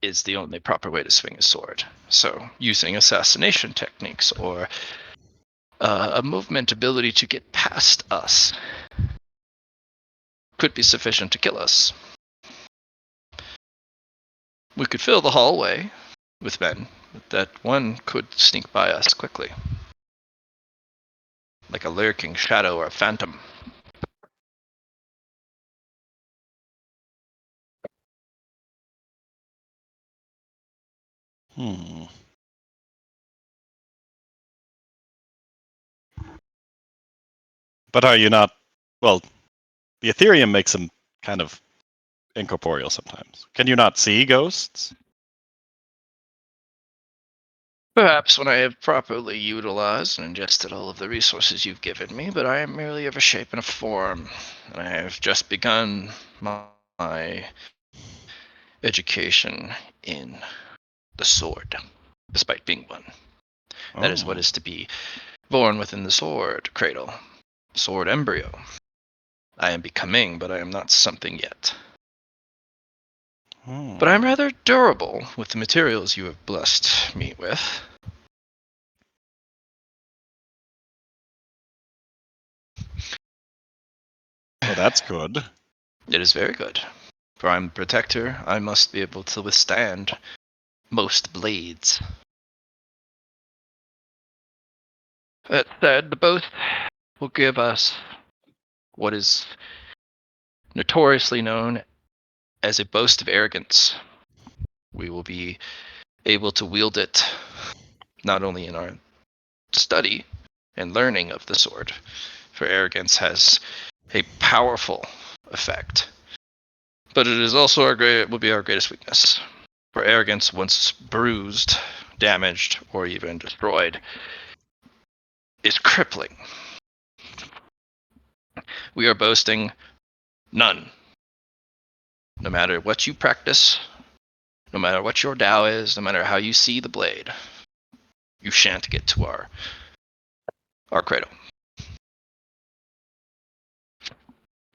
D: is the only proper way to swing a sword. So, using assassination techniques or a movement ability to get past us could be sufficient to kill us. We could fill the hallway with men, but that one could sneak by us quickly, like a lurking shadow or a phantom.
A: Hmm. But are you not? Well, the Ethereum makes them kind of incorporeal sometimes. Can you not see ghosts?
D: Perhaps when I have properly utilized and ingested all of the resources you've given me, but I am merely of a shape and a form, and I have just begun my education in the sword, despite being one. That is what is to be born within the sword cradle, sword embryo. I am becoming, but I am not something yet. But I'm rather durable with the materials you have blessed me with.
A: Well, that's good.
D: It is very good. For I'm the protector, I must be able to withstand most blades. That said, the boast will give us what is notoriously known as a boast of arrogance. We will be able to wield it not only in our study and learning of the sword, for arrogance has a powerful effect, but it is also will be our greatest weakness. For arrogance, once bruised, damaged, or even destroyed, is crippling. We are boasting none. No matter what you practice, no matter what your Tao is, no matter how you see the blade, you shan't get to our cradle.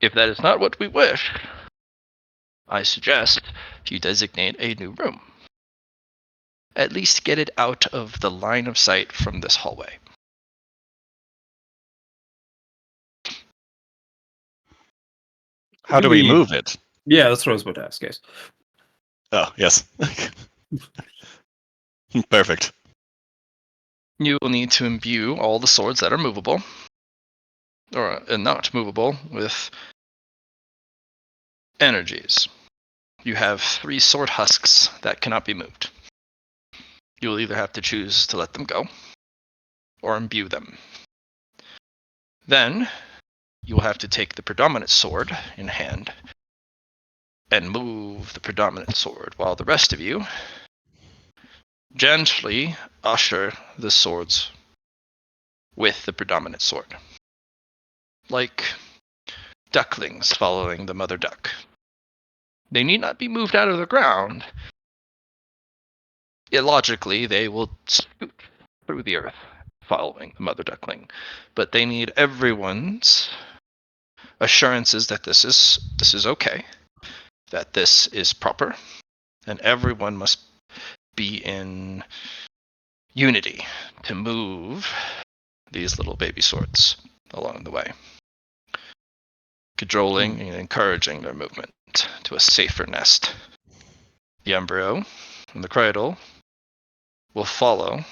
D: If that is not what we wish, I suggest you designate a new room. At least get it out of the line of sight from this hallway.
A: How do we move it?
B: Yeah, that's what I was about to ask, guys.
A: Oh, yes. Perfect.
D: You will need to imbue all the swords that are movable, or not movable, with energies. You have 3 sword husks that cannot be moved. You will either have to choose to let them go, or imbue them. Then, you will have to take the predominant sword in hand and move the predominant sword, while the rest of you gently usher the swords with the predominant sword. Like ducklings following the mother duck. They need not be moved out of the ground. Illogically, they will scoot through the earth following the mother duckling. But they need everyone's assurances that this is okay, that this is proper, and everyone must be in unity to move these little baby swords along the way, cajoling and encouraging their movement to a safer nest. The embryo and the cradle will follow.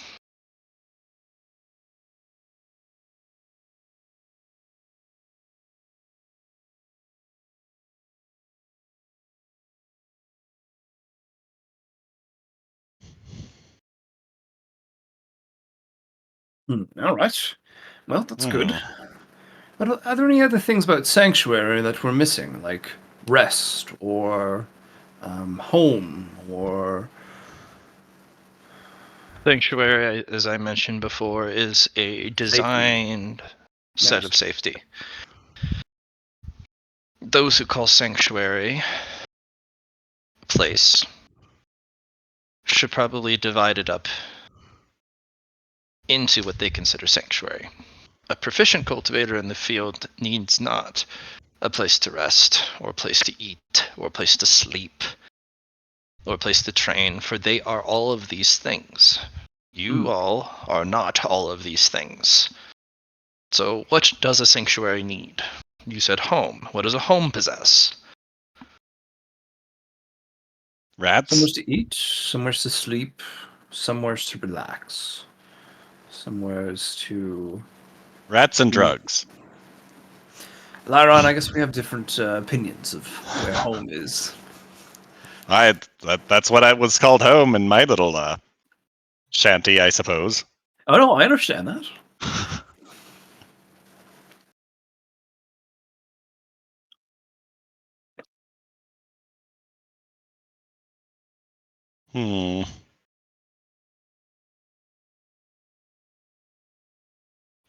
B: All right. Well, that's good.
A: Hmm.
B: But are there any other things about Sanctuary that we're missing, like rest or home or?
D: Sanctuary, as I mentioned before, is a designed set
B: Yes.
D: of safety. Those who call Sanctuary a place should probably divide it up into what they consider Sanctuary. A proficient cultivator in the field needs not a place to rest, or a place to eat, or a place to sleep, or a place to train, for they are all of these things. You all are not all of these things. So, what does a sanctuary need? You said home. What does a home possess?
A: Rats?
B: Somewhere to eat, somewhere to sleep, somewhere to relax, somewhere to.
A: Rats and drugs.
B: Lyron, I guess we have different opinions of where home is.
A: That's what I was called home in my little shanty, I suppose.
B: Oh no, I understand that.
A: Hmm.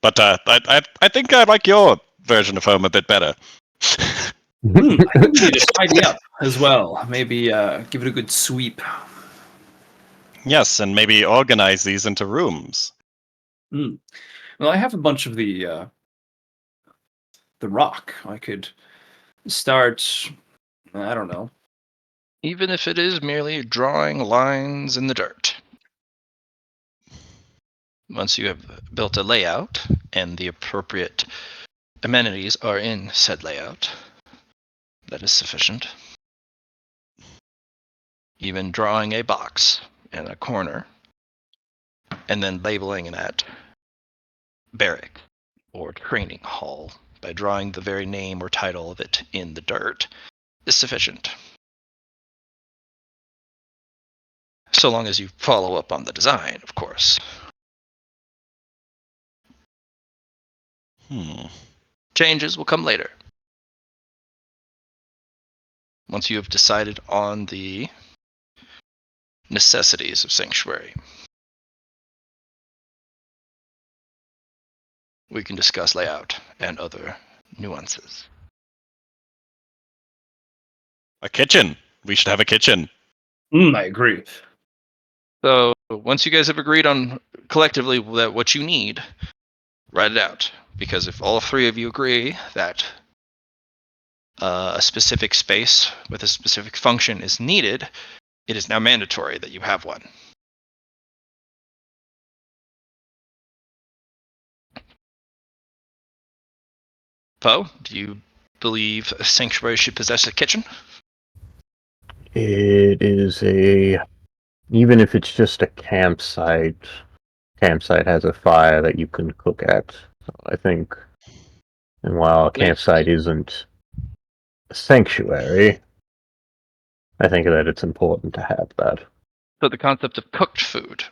A: But I think I like your version of home a bit better.
B: I think we need to tidy up as well. Maybe give it a good sweep.
A: Yes, and maybe organize these into rooms.
B: Well, I have a bunch of the rock. I could start. I don't know.
D: Even if it is merely drawing lines in the dirt. Once you have built a layout and the appropriate amenities are in said layout, that is sufficient. Even drawing a box in a corner and then labeling that barrack or training hall by drawing the very name or title of it in the dirt is sufficient. So long as you follow up on the design, of course. Changes will come later. Once you have decided on the necessities of Sanctuary, we can discuss layout and other nuances.
A: A kitchen. We should have a kitchen.
B: I agree.
D: So once you guys have agreed on collectively that what you need, write it out. Because if all three of you agree that a specific space with a specific function is needed, it is now mandatory that you have one. Poe, do you believe a sanctuary should possess a kitchen?
C: It is even if it's just a campsite has a fire that you can cook at. So I think, and while a campsite isn't a sanctuary, I think that it's important to have that.
D: So the concept of cooked food,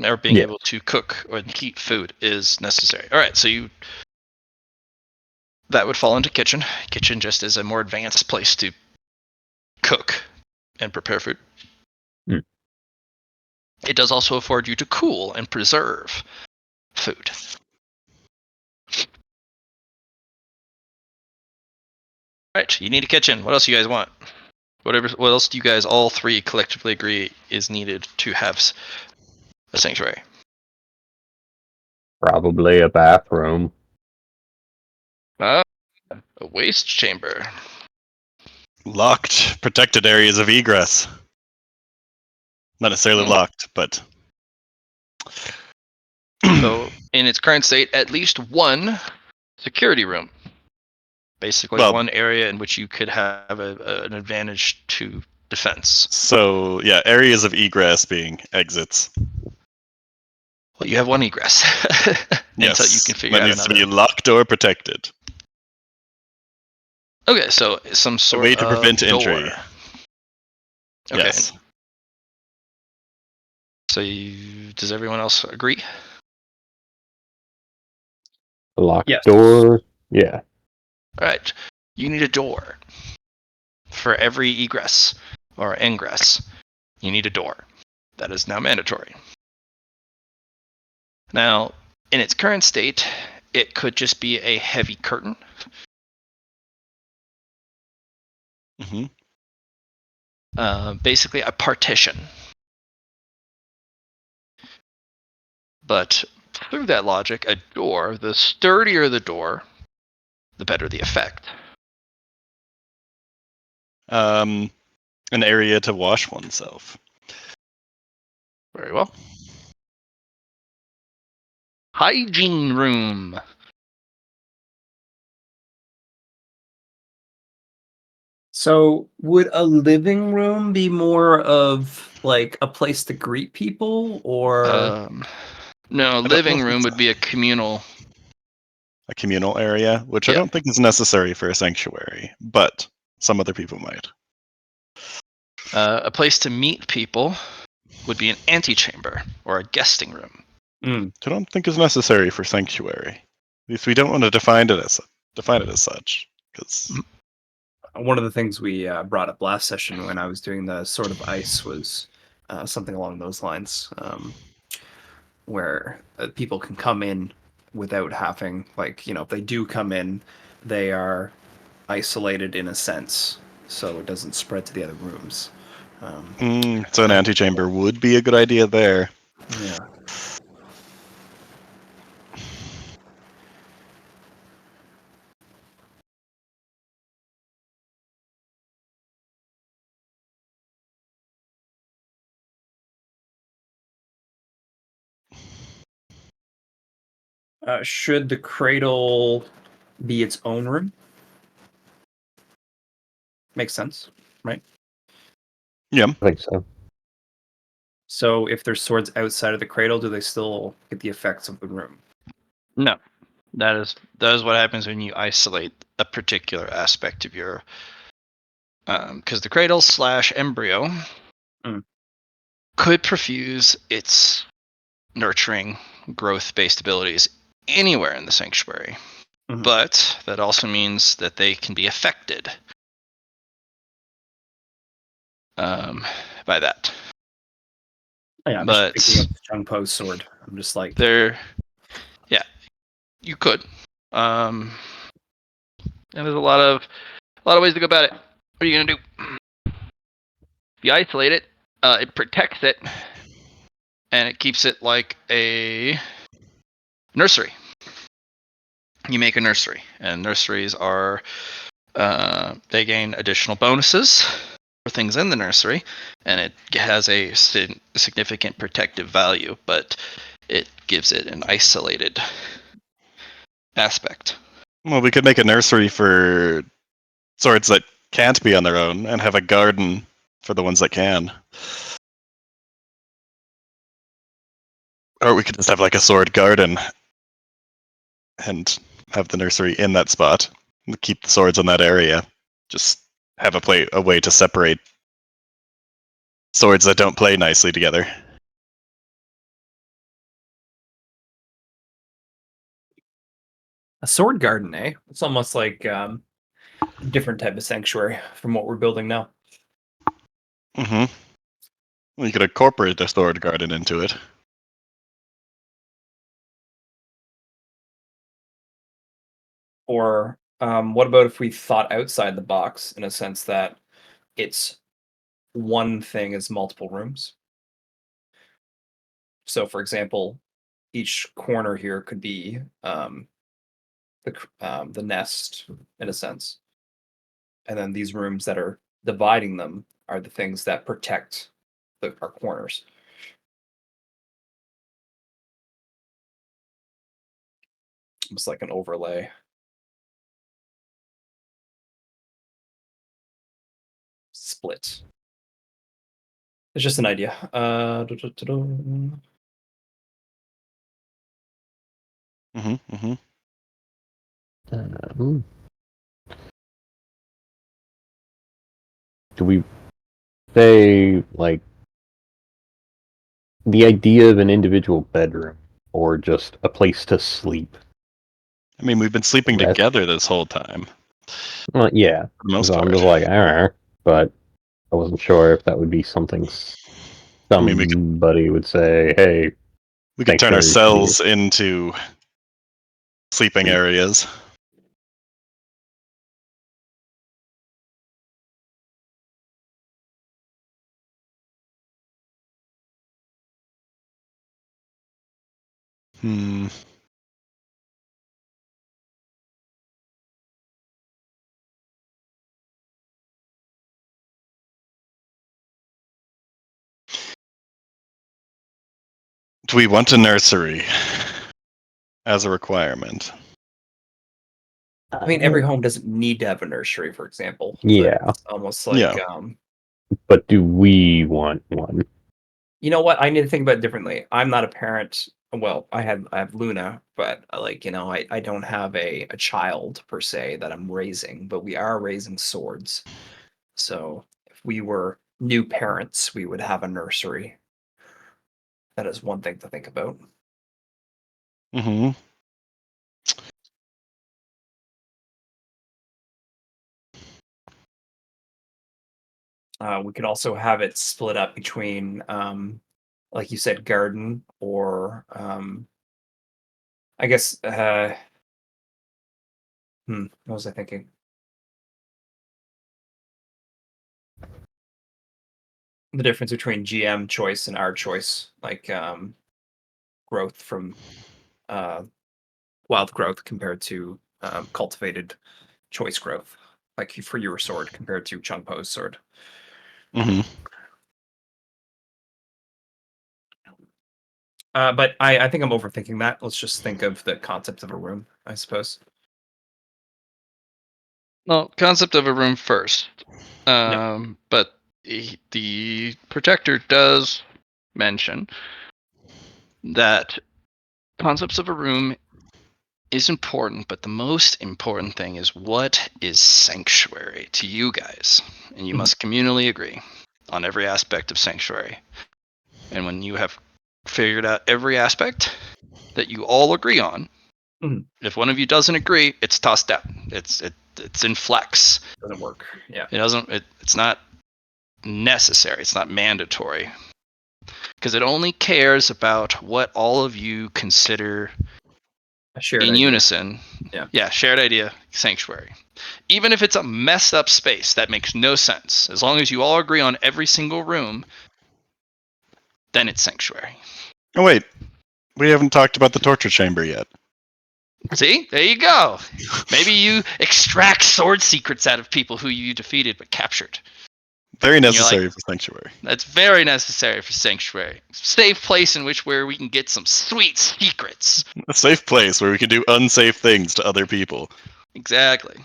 D: or being able to cook or heat food, is necessary. All right, so that would fall into kitchen. Kitchen just is a more advanced place to cook and prepare food. It does also afford you to cool and preserve food. Right, you need a kitchen. What else do you guys want? What else do you guys all three collectively agree is needed to have a sanctuary?
C: Probably a bathroom.
D: A waste chamber.
A: Locked, protected areas of egress. Not necessarily locked, but.
D: So, in its current state, at least one security room. Basically, one area in which you could have an advantage to defense.
A: So, yeah, areas of egress being exits.
D: Well, you have one egress.
A: Yes,
D: until you can figure
A: that
D: out
A: needs
D: another.
A: to be locked or protected.
D: Okay, so some sort
A: a way to
D: of
A: prevent
D: door.
A: entry.
D: Okay.
A: Yes.
D: So does everyone else agree?
C: A locked
B: Yes.
C: door. Yeah.
D: All right. You need a door for every egress or ingress. You need a door. That is now mandatory. Now, in its current state, it could just be a heavy curtain.
A: Hmm.
D: Basically a partition. But through that logic, a door, the sturdier the door, the better the effect.
A: An area to wash oneself.
D: Very well. Hygiene room.
B: So, would a living room be more of like a place to greet people, or
D: No,
A: I don't know
D: living
A: if
D: room
A: it's
D: would be a communal.
A: a communal area, which I
D: Yeah.
A: don't think is necessary for a sanctuary, but some other people might.
D: A place to meet people would be an antechamber or a guesting room.
A: I don't think is necessary for sanctuary. At least we don't want to define it as such, because
B: one of the things we brought up last session when I was doing the Sword of Ice was something along those lines, where people can come in without having, like, if they do come in, they are isolated in a sense, so it doesn't spread to the other rooms.
A: so an antechamber would be a good idea there.
B: Yeah. Should the cradle be its own room? Makes sense, right?
A: Yeah.
C: I think so.
B: So if there's swords outside of the cradle, do they still get the effects of the room?
D: No, that is what happens when you isolate a particular aspect of your. Because the cradle / embryo could perfuse its nurturing, growth-based abilities anywhere in the sanctuary, but that also means that they can be affected by that.
B: Yeah, I'm
D: But
B: just thinking of Chung Po's sword. I'm just like,
D: yeah, you could. And there's a lot of ways to go about it. What are you gonna do? If you isolate it, it protects it, and it keeps it like a nursery. You make a nursery, and nurseries are they gain additional bonuses for things in the nursery, and it has a significant protective value, but it gives it an isolated aspect.
A: Well, we could make a nursery for swords that can't be on their own, and have a garden for the ones that can. Or we could just have like a sword garden and have the nursery in that spot. And keep the swords in that area. Just have a way to separate swords that don't play nicely together.
B: a sword garden, eh? It's almost like a different type of sanctuary from what we're building now.
A: Mm-hmm. Well, you could incorporate a sword garden into it.
B: Or what about if we thought outside the box in a sense that it's one thing is multiple rooms? So, for example, each corner here could be the nest in a sense, and then these rooms that are dividing them are the things that protect our corners. It's like an overlay. Split. It's just an idea.
A: Mm-hmm. Mm-hmm.
C: Do we say, like, the idea of an individual bedroom or just a place to sleep?
A: I mean, we've been sleeping
C: Rest.
A: together this whole time.
C: Well, yeah.
A: For the most
C: So I'm
A: part.
C: just like, but I wasn't sure if that would be something
A: I mean,
C: somebody would say, hey,
A: we could turn our
C: sanctuary
A: cells into sleeping areas. Hmm. Do we want a nursery as a requirement?
B: I mean, every home doesn't need to have a nursery, for example. So
C: Yeah.
B: it's almost like,
A: Yeah.
C: But do we want one?
B: You know what? I need to think about it differently. I'm not a parent. Well, I have Luna, but I don't have a child per se that I'm raising, but we are raising swords. So if we were new parents, we would have a nursery. That is one thing to think about.
A: Mm-hmm.
B: We could also have it split up between, like you said, garden or, I guess. What was I thinking? The difference between GM choice and our choice, like growth from wild growth compared to cultivated choice growth, like for your sword compared to Chungpo's sword.
A: Mm-hmm.
B: But I think I'm overthinking that. Let's just think of the concept of a room, I suppose.
D: Well, concept of a room first.
B: Yep.
D: But the protector does mention that concepts of a room is important, but the most important thing is what is sanctuary to you guys, and you
B: Mhm.
D: must communally agree on every aspect of sanctuary. And when you have figured out every aspect that you all agree on,
B: Mhm.
D: if one of you doesn't agree, it's tossed out. It's in flex.
B: Doesn't work. Yeah.
D: It doesn't. It's not necessary. It's not mandatory because it only cares about what all of you consider
B: A shared
D: in
B: idea.
D: unison. Yeah, shared idea, sanctuary. Even if it's a messed up space that makes no sense, as long as you all agree on every single room, then it's sanctuary.
A: Oh wait, we haven't talked about the torture chamber yet.
D: See, there you go. Maybe you extract sword secrets out of people who you defeated but captured.
A: Very
D: And you're like,
A: necessary for sanctuary.
D: that's very necessary for sanctuary. Safe place in which where we can get some sweet secrets.
A: A safe place where we can do unsafe things to other people.
D: Exactly.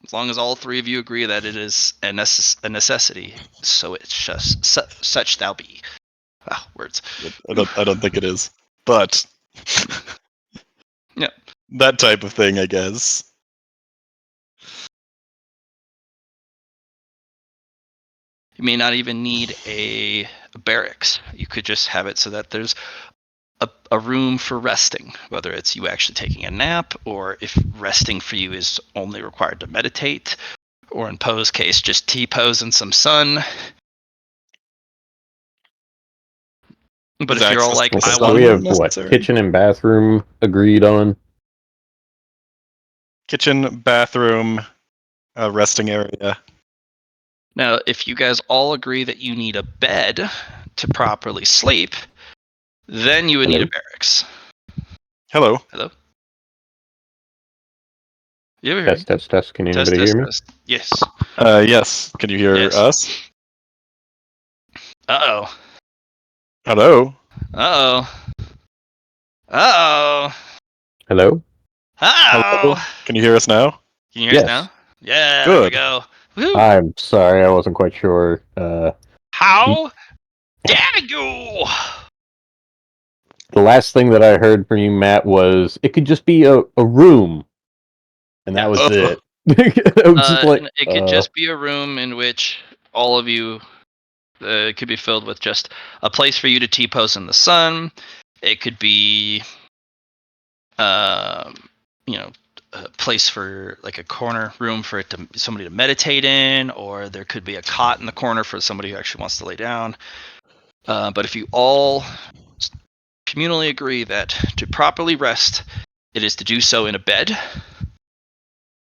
D: As long as all three of you agree that it is a necessity, so it's just such thou be. Ah, words.
A: I don't think it is, but
D: Yeah.
A: that type of thing, I guess.
D: You may not even need a barracks. You could just have it so that there's a room for resting, whether it's you actually taking a nap, or if resting for you is only required to meditate, or in Poe's case, just T-pose in some sun. But
A: Is
D: if you're all
A: access
D: like,
A: to the
D: I
C: So
D: want,
C: we
A: sun
C: have what?
A: necessary?
C: Kitchen and bathroom agreed on?
A: Kitchen, bathroom, resting area.
D: now if you guys all agree that you need a bed to properly sleep, then you would need a barracks.
A: Hello.
D: Hello? You ever hear me?
C: Test. Can
D: Test,
C: anybody hear
D: test,
C: me?
D: test. Yes.
A: Yes. Can you hear
D: Yes.
A: us?
D: Uh-oh.
A: Hello.
D: Uh-oh. Uh-oh.
C: Hello?
A: Hello.
D: Uh-oh.
A: Can you hear us now?
D: Can you hear us
C: Yes.
D: now? Yeah, there we
A: Good.
D: go. Woo.
C: I'm sorry, I wasn't quite sure.
D: How dare you?
C: The last thing that I heard from you, Matt, was it could just be a room, and that was it. I was just like,
D: It could just be a room in which all of you it could be filled with just a place for you to T-pose in the sun. It could be, you know, place for like a corner room for somebody to meditate in, or there could be a cot in the corner for somebody who actually wants to lay down. But if you all communally agree that to properly rest, it is to do so in a bed,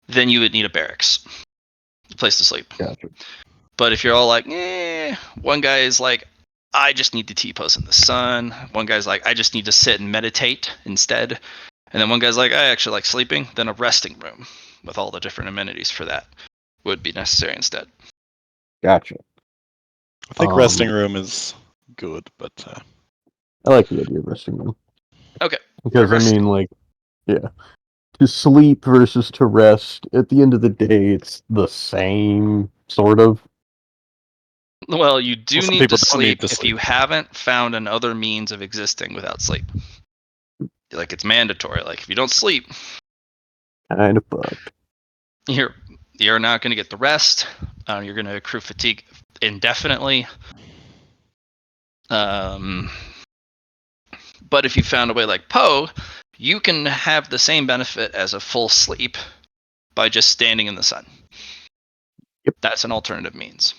D: then you would need a barracks, a place to sleep.
C: Gotcha.
D: But if you're all like, one guy is like, I just need to T-pose in the sun. One guy's like, I just need to sit and meditate instead. And then one guy's like, I actually like sleeping. Then a resting room with all the different amenities for that would be necessary instead.
C: Gotcha.
A: I think resting room is good, but
C: I like the idea of resting room.
D: Okay.
C: Because, I mean, like, yeah. To sleep versus to rest, at the end of the day, it's the same, sort of.
D: Well, you do
A: some
D: need
A: people
D: to
A: don't need
D: sleep
A: to
D: if
A: sleep.
D: you haven't found another means of existing without sleep. Like, it's mandatory. Like, if you don't sleep,
C: Kind of fucked.
D: you're not going to get the rest. You're going to accrue fatigue indefinitely. But if you found a way like Poe, you can have the same benefit as a full sleep by just standing in the sun.
C: Yep.
D: That's an alternative means.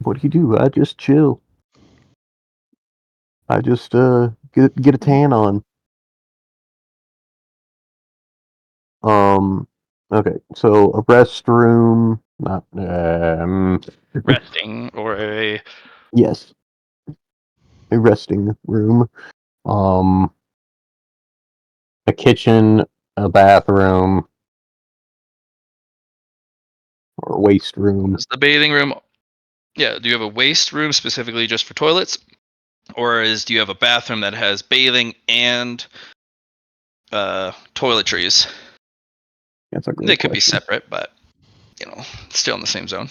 C: What do? I just chill. I just get a tan on. Okay, so a restroom, not
D: Resting or a
C: yes, a resting room. A kitchen, a bathroom, or a waste room.
D: is the bathing room. Yeah, do you have a waste room specifically just for toilets? Or do you have a bathroom that has bathing and toiletries?
C: That's a great
D: They could be
C: question.
D: separate, but still in the same zone.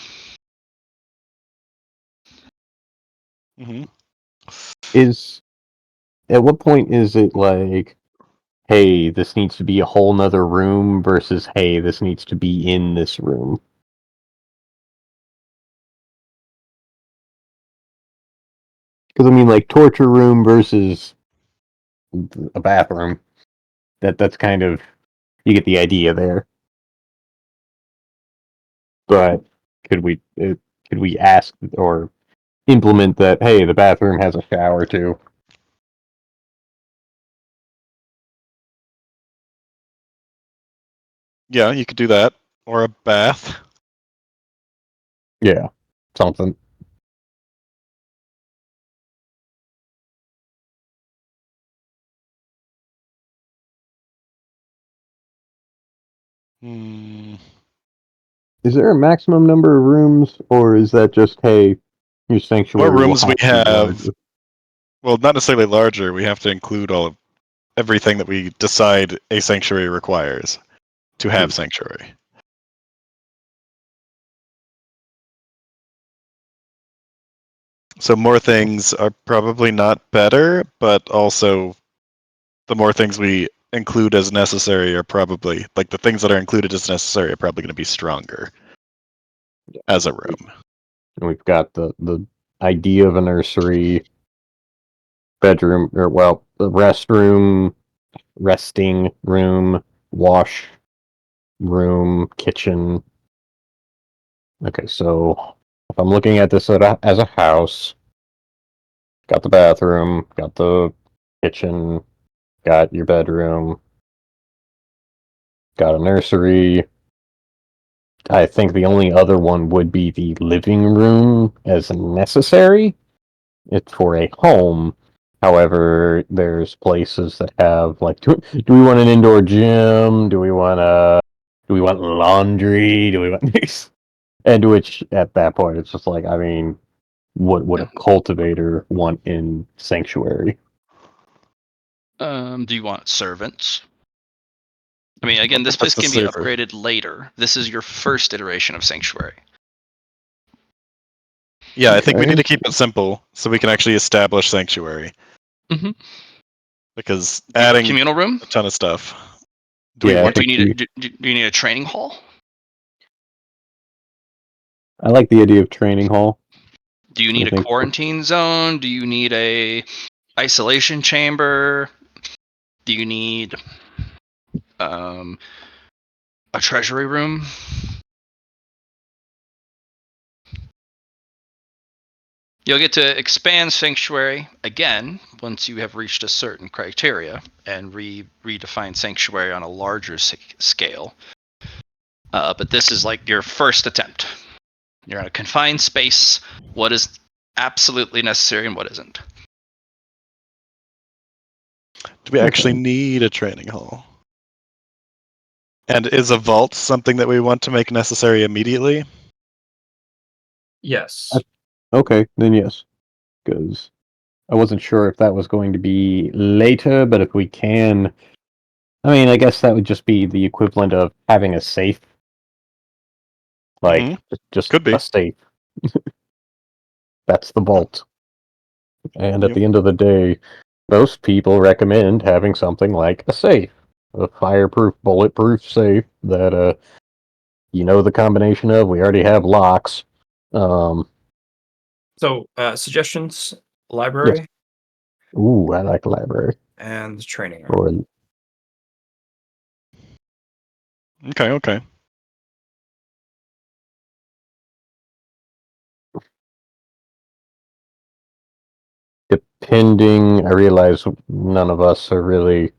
A: Mm-hmm.
C: At what point is it like, hey, this needs to be a whole nother room versus, hey, this needs to be in this room? Because, I mean, like, torture room versus a bathroom. That's kind of, you get the idea there. But could we ask or implement that, hey, the bathroom has a shower too?
A: Yeah, you could do that. Or a bath.
C: Yeah, something.
A: Hmm.
C: Is there a maximum number of rooms, or is that just, hey, your sanctuary
A: More
C: will
A: rooms we
C: have to be
A: have,
C: larger?
A: well, not necessarily larger. We have to include everything that we decide a sanctuary requires to have sanctuary. So more things are probably not better, but also the more things we include as necessary are probably, like, the things that are included as necessary are probably going to be stronger as a room.
C: And we've got the idea of a nursery, bedroom, or well, the restroom, resting room, wash room, kitchen. Okay, so if I'm looking at this as a house, got the bathroom, got the kitchen, got your bedroom, got a nursery. I think the only other one would be the living room as necessary. It's for a home. However, there's places that have like, do we want an indoor gym? Do we want laundry? Do we want this? And which at that point it's just like, I mean, what would a cultivator want in sanctuary?
D: Do you want servants? I mean, again, this place
A: That's the
D: can be
A: server.
D: upgraded later. This is your first iteration of Sanctuary.
A: Yeah, I think we
C: Okay.
A: need to keep it simple so we can actually establish sanctuary.
D: Mm-hmm.
A: Because
D: Do you want a
A: adding
D: communal room?
A: a ton of stuff.
C: Yeah, I
D: Do
C: think
D: you need a training hall?
C: I like the idea of training hall.
D: Do you
C: I
D: need a
C: think
D: quarantine zone? Do you need a isolation chamber? Do you need a treasury room? You'll get to expand Sanctuary again once you have reached a certain criteria and redefine Sanctuary on a larger scale. But this is like your first attempt. You're in a confined space. What is absolutely necessary and what isn't?
A: Do we actually need a training hall? And is a vault something that we want to make necessary immediately?
B: Yes.
C: Okay, then yes. Because I wasn't sure if that was going to be later, but if we can... I mean, I guess that would just be the equivalent of having a safe. Like, just
A: Could be.
C: a safe. That's the vault. And at
A: Yep.
C: the end of the day, most people recommend having something like a safe. A fireproof, bulletproof safe that, you know the combination of. We already have locks.
B: So, suggestions,
C: Yes.
B: library,
C: Ooh, I like library.
B: and training room.
C: Or
A: Okay.
C: depending, I realize none of us are really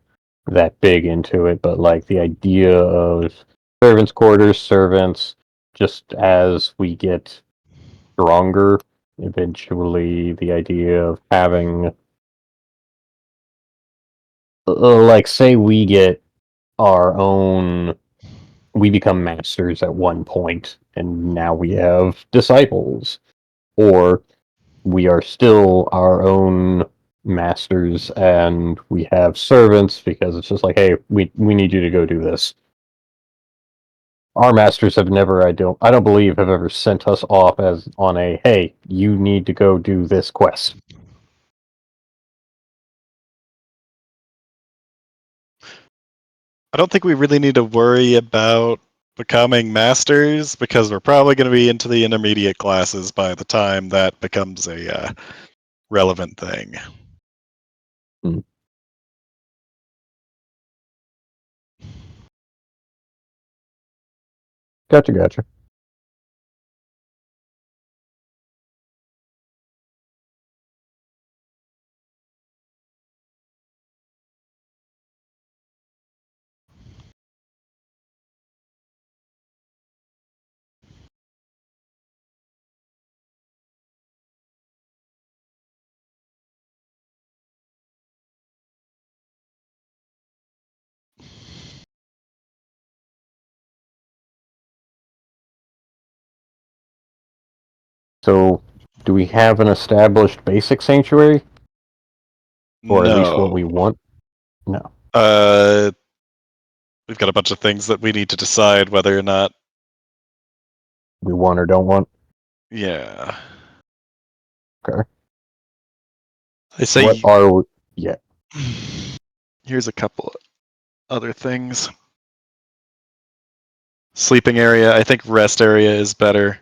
C: that big into it, but like the idea of servants' quarters, servants, just as we get stronger, eventually the idea of having, like, say we get our own, we become masters at one point, and now we have disciples, or we are still our own masters and we have servants because it's just like, hey, we need you to go do this. Our masters have never, I don't believe, have ever sent us off as on a, hey, you need to go do this quest.
A: I don't think we really need to worry about becoming masters because we're probably going to be into the intermediate classes by the time that becomes a relevant thing.
C: Gotcha. So, do we have an established basic sanctuary? Or at least what we
A: No.
C: want? No.
A: We've got a bunch of things that we need to decide whether or not.
C: We want or don't want?
A: Yeah.
C: Okay.
A: I say.
C: What are we? Yeah.
A: Here's a couple other things. Sleeping area. I think rest area is better.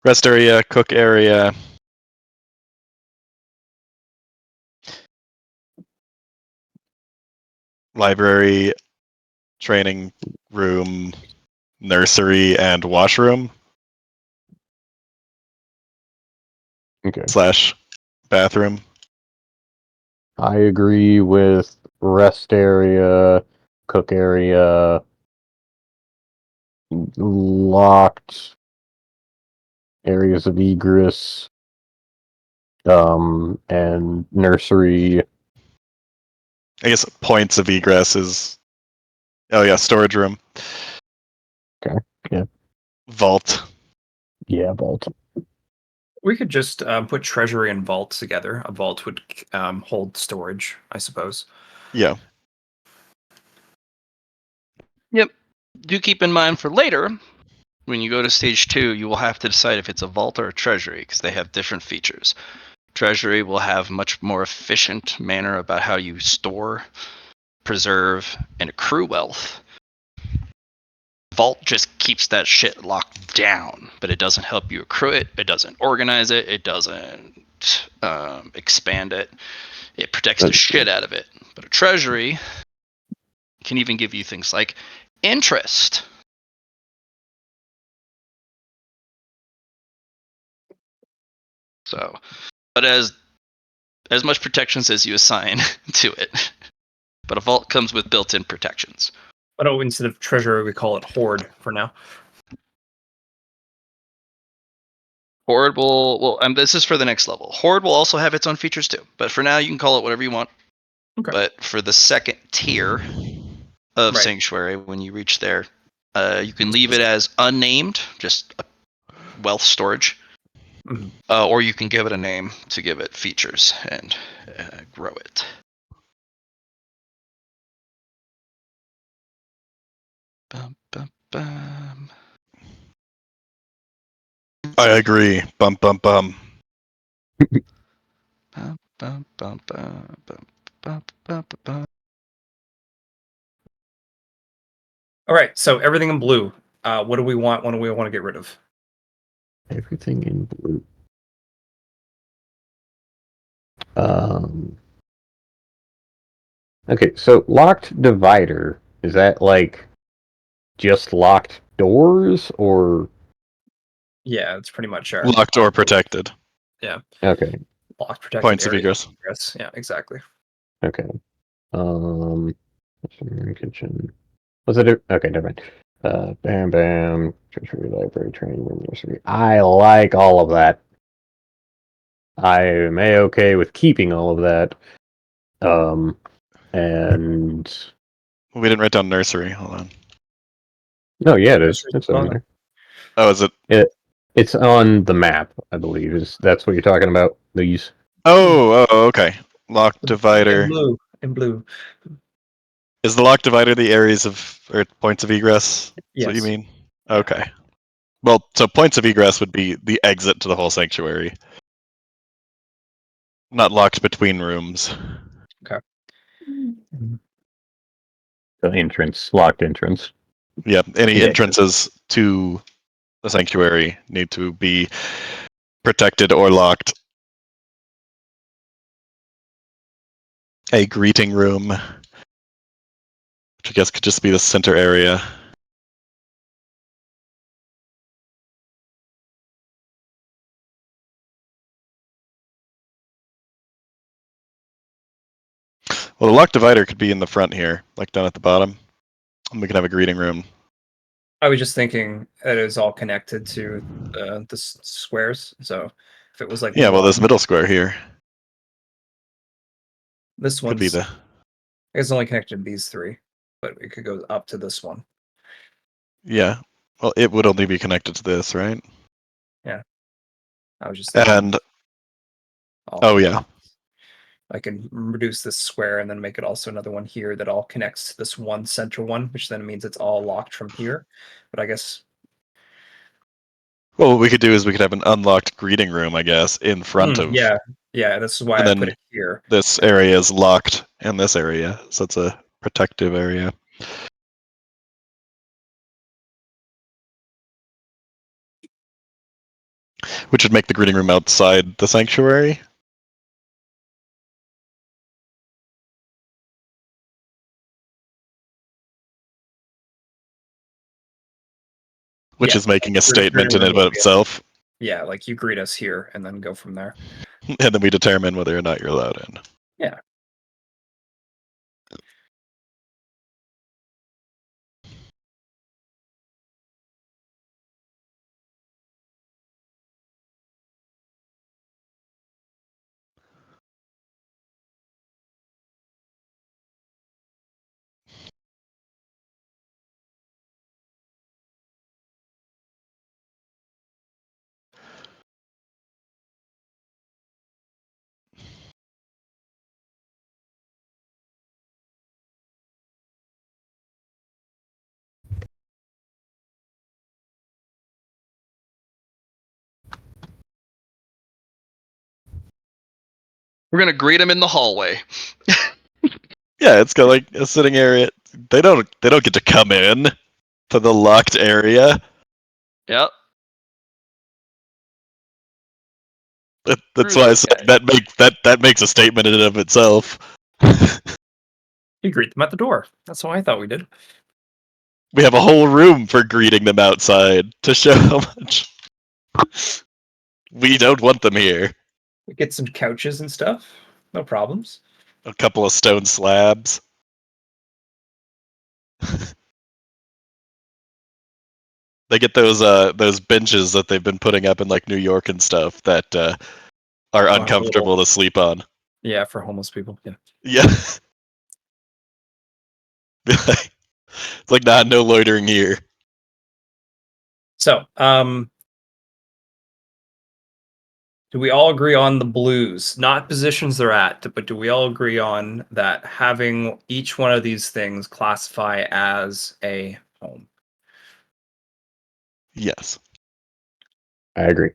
A: Rest area, cook area. Library, training room, nursery, and washroom
C: Okay.
A: / bathroom.
C: I agree with rest area, cook area, locked areas of egress, and nursery.
A: I guess points of egress is. Oh yeah, storage room.
C: Okay. Yeah.
A: Vault.
C: Yeah, vault.
B: We could just put treasury and vault together. A vault would hold storage, I suppose.
A: Yeah.
D: Yep. Do keep in mind for later, when you go to stage 2, you will have to decide if it's a vault or a treasury because they have different features. Treasury will have much more efficient manner about how you store, preserve, and accrue wealth. Vault just keeps that shit locked down, but it doesn't help you accrue it. It doesn't organize it. It doesn't it, expand it. It protects the shit out of it. But a treasury can even give you things like interest. So, but as much protections as you assign to it. But a vault comes with built-in protections.
B: But instead of treasury, we call it hoard for now.
D: Horde will, and this is for the next level. Horde will also have its own features too. But for now, you can call it whatever you want.
B: Okay.
D: But for the second tier of
B: Right.
D: Sanctuary, when you reach there, you can leave it as unnamed, just wealth storage.
B: Mhm.
D: Or you can give it a name to give it features and grow it. Bum, bum, bum.
A: I agree. Bum bum bum.
D: Bum, bum, bum, bum, bum, bum, bum, bum.
B: All right. So everything in blue. What do we want? What do we want to get rid of?
C: Everything in blue. Um. Okay, so locked divider, is that like just locked doors or
B: Yeah, it's pretty much our
A: Locked or protected.
C: okay,
B: locked protected
A: Points of
B: areas.
A: egress.
B: Yeah, exactly.
C: okay. Kitchen. Was it okay, never mind. Bam bam, treasury library, training room, nursery. I like all of that. I am okay with keeping all of that. And
A: We didn't write down nursery. Hold on.
C: no, yeah, it is.
B: Nursery's
C: It's
B: well
C: in
B: done.
A: Oh, is it?
C: It's on the map, I believe. That's what you're talking about? These.
A: Oh, okay. Lock divider.
B: In blue.
A: Is the lock divider the areas of or points of egress? Is what you
B: Yes.
A: mean?
B: Yeah.
A: Okay. Well, so points of egress would be the exit to the whole sanctuary, not locked between rooms.
C: The entrance, locked entrance.
A: Yeah, any
C: Yeah.
A: entrances to the sanctuary need to be protected or locked. A greeting room, which I guess could just be the center area. Well, the lock divider could be in the front here, like down at the bottom. And we can have a greeting room.
B: I was just thinking it is all connected to the squares. So if it was like
A: Yeah, well,
B: one,
A: this middle square here
B: this
A: could be
B: one's
A: the.
B: it's only connected to these three, but it could go up to this one.
A: Yeah, well, it would only be connected to this, right?
B: I was just thinking.
A: And
B: all
A: oh
B: three.
A: yeah,
B: I can reduce this square and then make it also another one here that all connects to this one central one, which then means it's all locked from here. But I guess
A: well, what we could do is we could have an unlocked greeting room, I guess, in front of,
B: yeah, this is why
A: and
B: I put
A: then
B: it here.
A: this area is locked in this area, so it's a protective area. Which would make the greeting room outside the sanctuary. Which
B: Yeah,
A: is making a
B: greeting
A: statement in
B: room
A: and of
B: will be
A: itself.
B: yeah, like you greet us here and then go from there.
A: And then we determine whether or not you're allowed in.
B: Yeah.
D: We're gonna greet him in the hallway.
A: Yeah, it's got like a sitting area. They don't get to come in to the locked area.
D: Yep.
A: That's why I said that makes a statement in and of itself.
B: You greet them at the door. That's what I thought we did.
A: We have a whole room for greeting them outside to show how much we don't want them here.
B: We get some couches and stuff. No problems.
A: A couple of stone slabs. They get those benches that they've been putting up in like New York and stuff that are uncomfortable to sleep on.
B: Yeah, for homeless people. Yeah.
A: Yeah. It's like, nah, no loitering here.
B: So, do we all agree on the blues? Not positions they're at, but do we all agree on that having each one of these things classify as a home?
A: Yes.
C: I agree.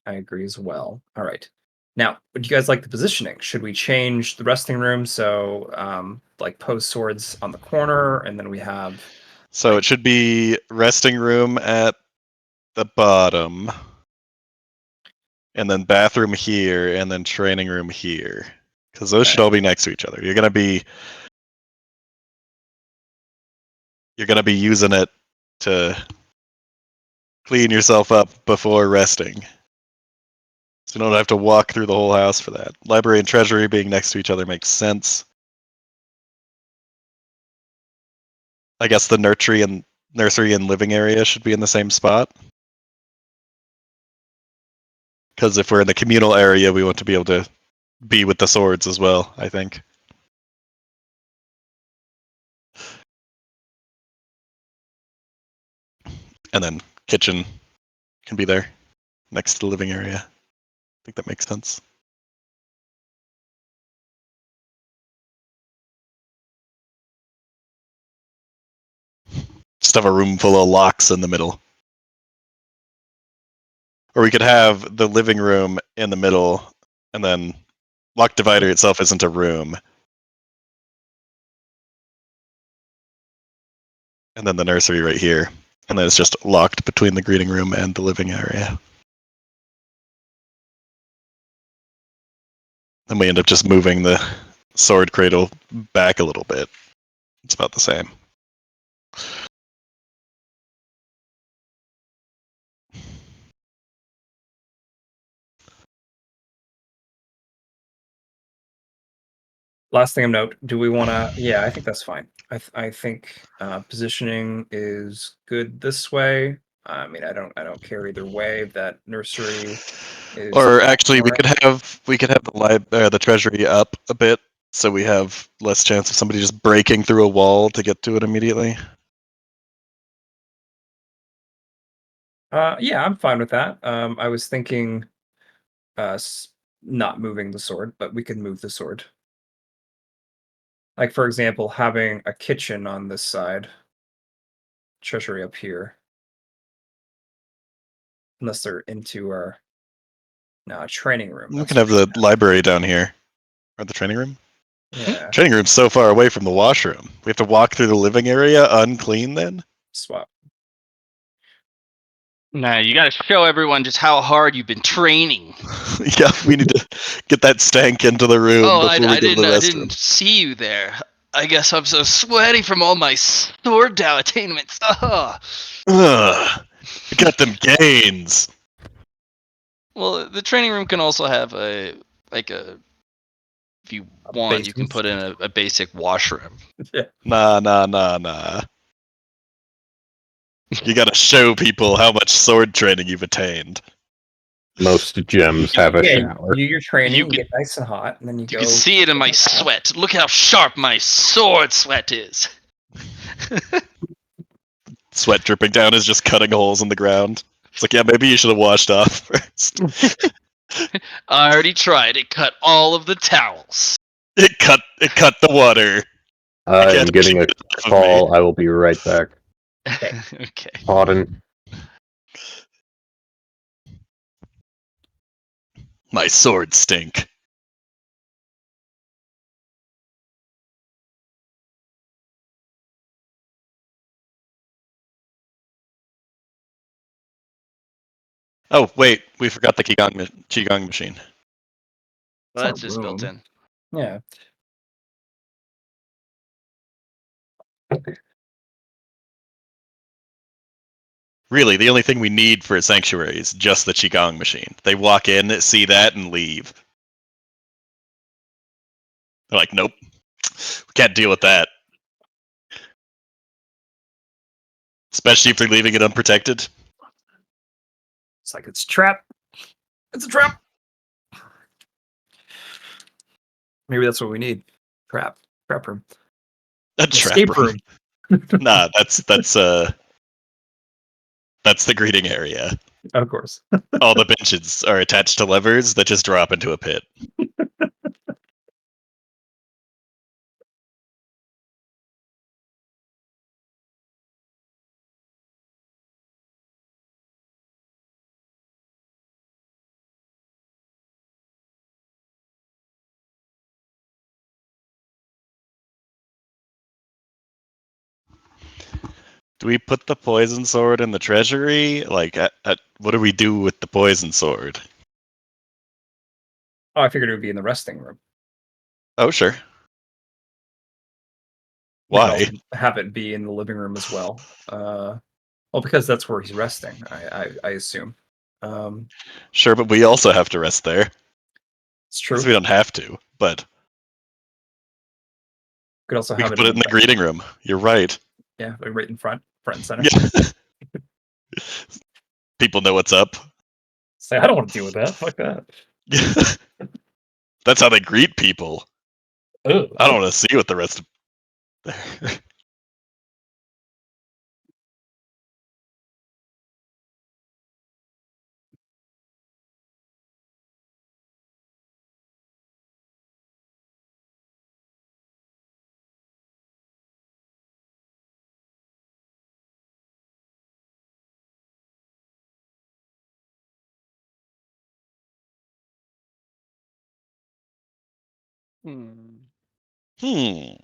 B: I agree as well. All right. Now, would you guys like the positioning? Should we change the resting room so, like, post swords on the corner, and then we have
A: So
B: like-
A: it should be resting room at the bottom, and then bathroom here, and then training room here, because those should all be next to each other. You're gonna be using it to clean yourself up before resting. So you don't have to walk through the whole house for that. Library and treasury being next to each other makes sense. I guess the nursery and living area should be in the same spot. Because if we're in the communal area, we want to be able to be with the swords as well, I think. And then kitchen can be there next to the living area. I think that makes sense. Just have a room full of locks in the middle. Or we could have the living room in the middle, and then lock divider itself isn't a room. And then the nursery right here. And then it's just locked between the greeting room and the living area. Then we end up just moving the sword cradle back a little bit. It's about the same.
B: last thing of note. Do we want to? Yeah, I think that's fine. I think positioning is good this way. I mean, I don't care either way. That nursery is.
A: Or actually, we could have the treasury up a bit, so we have less chance of somebody just breaking through a wall to get to it immediately.
B: Yeah, I'm fine with that. I was thinking, not moving the sword, but we could move the sword. Like, for example, having a kitchen on this side, treasury up here. Unless they're into our training room.
A: We can have the library down here, or the training room.
B: Yeah,
A: Training room's so far away from the washroom. We have to walk through the living area unclean then?
B: swap.
D: Nah, you gotta show everyone just how hard you've been training.
A: Yeah, we need to get that stank into the room
D: Oh,
A: before we go to the
D: I
A: restroom.
D: didn't see you there. I guess I'm so sweaty from all my sword down attainments. Ugh.
A: Ugh, we got them gains.
D: Well, the training room can also have if you want, you can
B: basement.
D: put in a basic washroom.
B: Yeah.
A: Nah. You gotta show people how much sword training you've attained.
C: Most gyms have a shower.
B: You do your training,
D: You
B: you
D: can-
B: get nice and hot, and then you go.
D: You can see it in my sweat. Look how sharp my sword sweat is.
A: Sweat dripping down is just cutting holes in the ground. It's like, yeah, maybe you should have washed off first.
D: I already tried. It cut all of the towels.
A: It cut the water.
C: I
A: can't
C: am getting a
A: keep it off of
C: call. I will be right back.
D: Okay.
C: Pardon.
A: My sword stink. Oh wait, we forgot the qigong machine.
D: Well,
B: not
D: that's
B: a
D: just built
B: room.
D: in.
B: Yeah.
A: Really, the only thing we need for a sanctuary is just the qigong machine. They walk in, see that, and leave. They're like, nope, we can't deal with that. Especially if they're leaving it unprotected.
B: It's like it's a trap. It's a trap. Maybe that's what we need. Trap room.
A: A trap
B: Escape
A: room.
B: room.
A: Nah, that's the greeting area.
B: Of course.
A: All the benches are attached to levers that just drop into a pit. Do we put the poison sword in the treasury? Like, what do we do with the poison sword?
B: Oh, I figured it would be in the resting room.
A: Oh, sure.
B: We could
A: Why?
B: also have it be in the living room as well. Well, because that's where he's resting, I assume.
A: Sure, but we also have to rest there.
B: It's true.
A: We don't have to, but
B: Could also
A: we
B: have
A: could
B: it
A: put it in the greeting room. You're right.
B: Yeah, right in front and center.
A: Yeah. People know what's up.
B: Say, I don't want to deal with that. Fuck that.
A: That's how they greet people.
B: Ugh.
A: I don't want to see what the rest of. Hmm.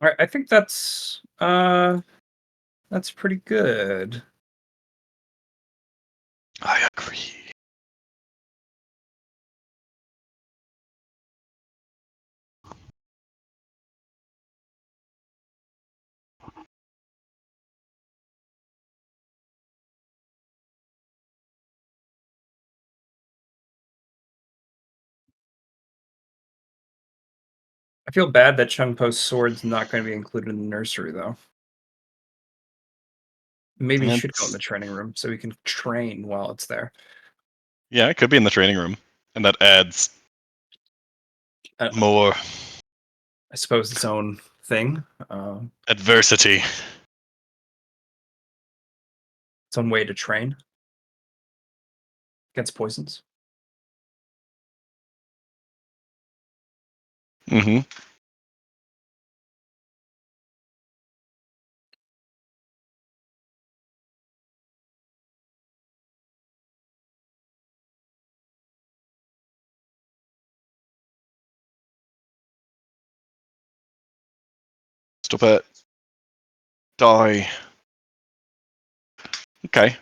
B: All right, I think that's pretty good.
A: I agree.
B: I feel bad that Chung Po's sword's not going to be included in the nursery, though. Maybe it should go in the training room so we can train while it's there.
A: Yeah, it could be in the training room, and that adds more
B: I suppose its own thing.
A: adversity.
B: Its own way to train against poisons.
A: Mm-hmm. Stop it. Die. Okay.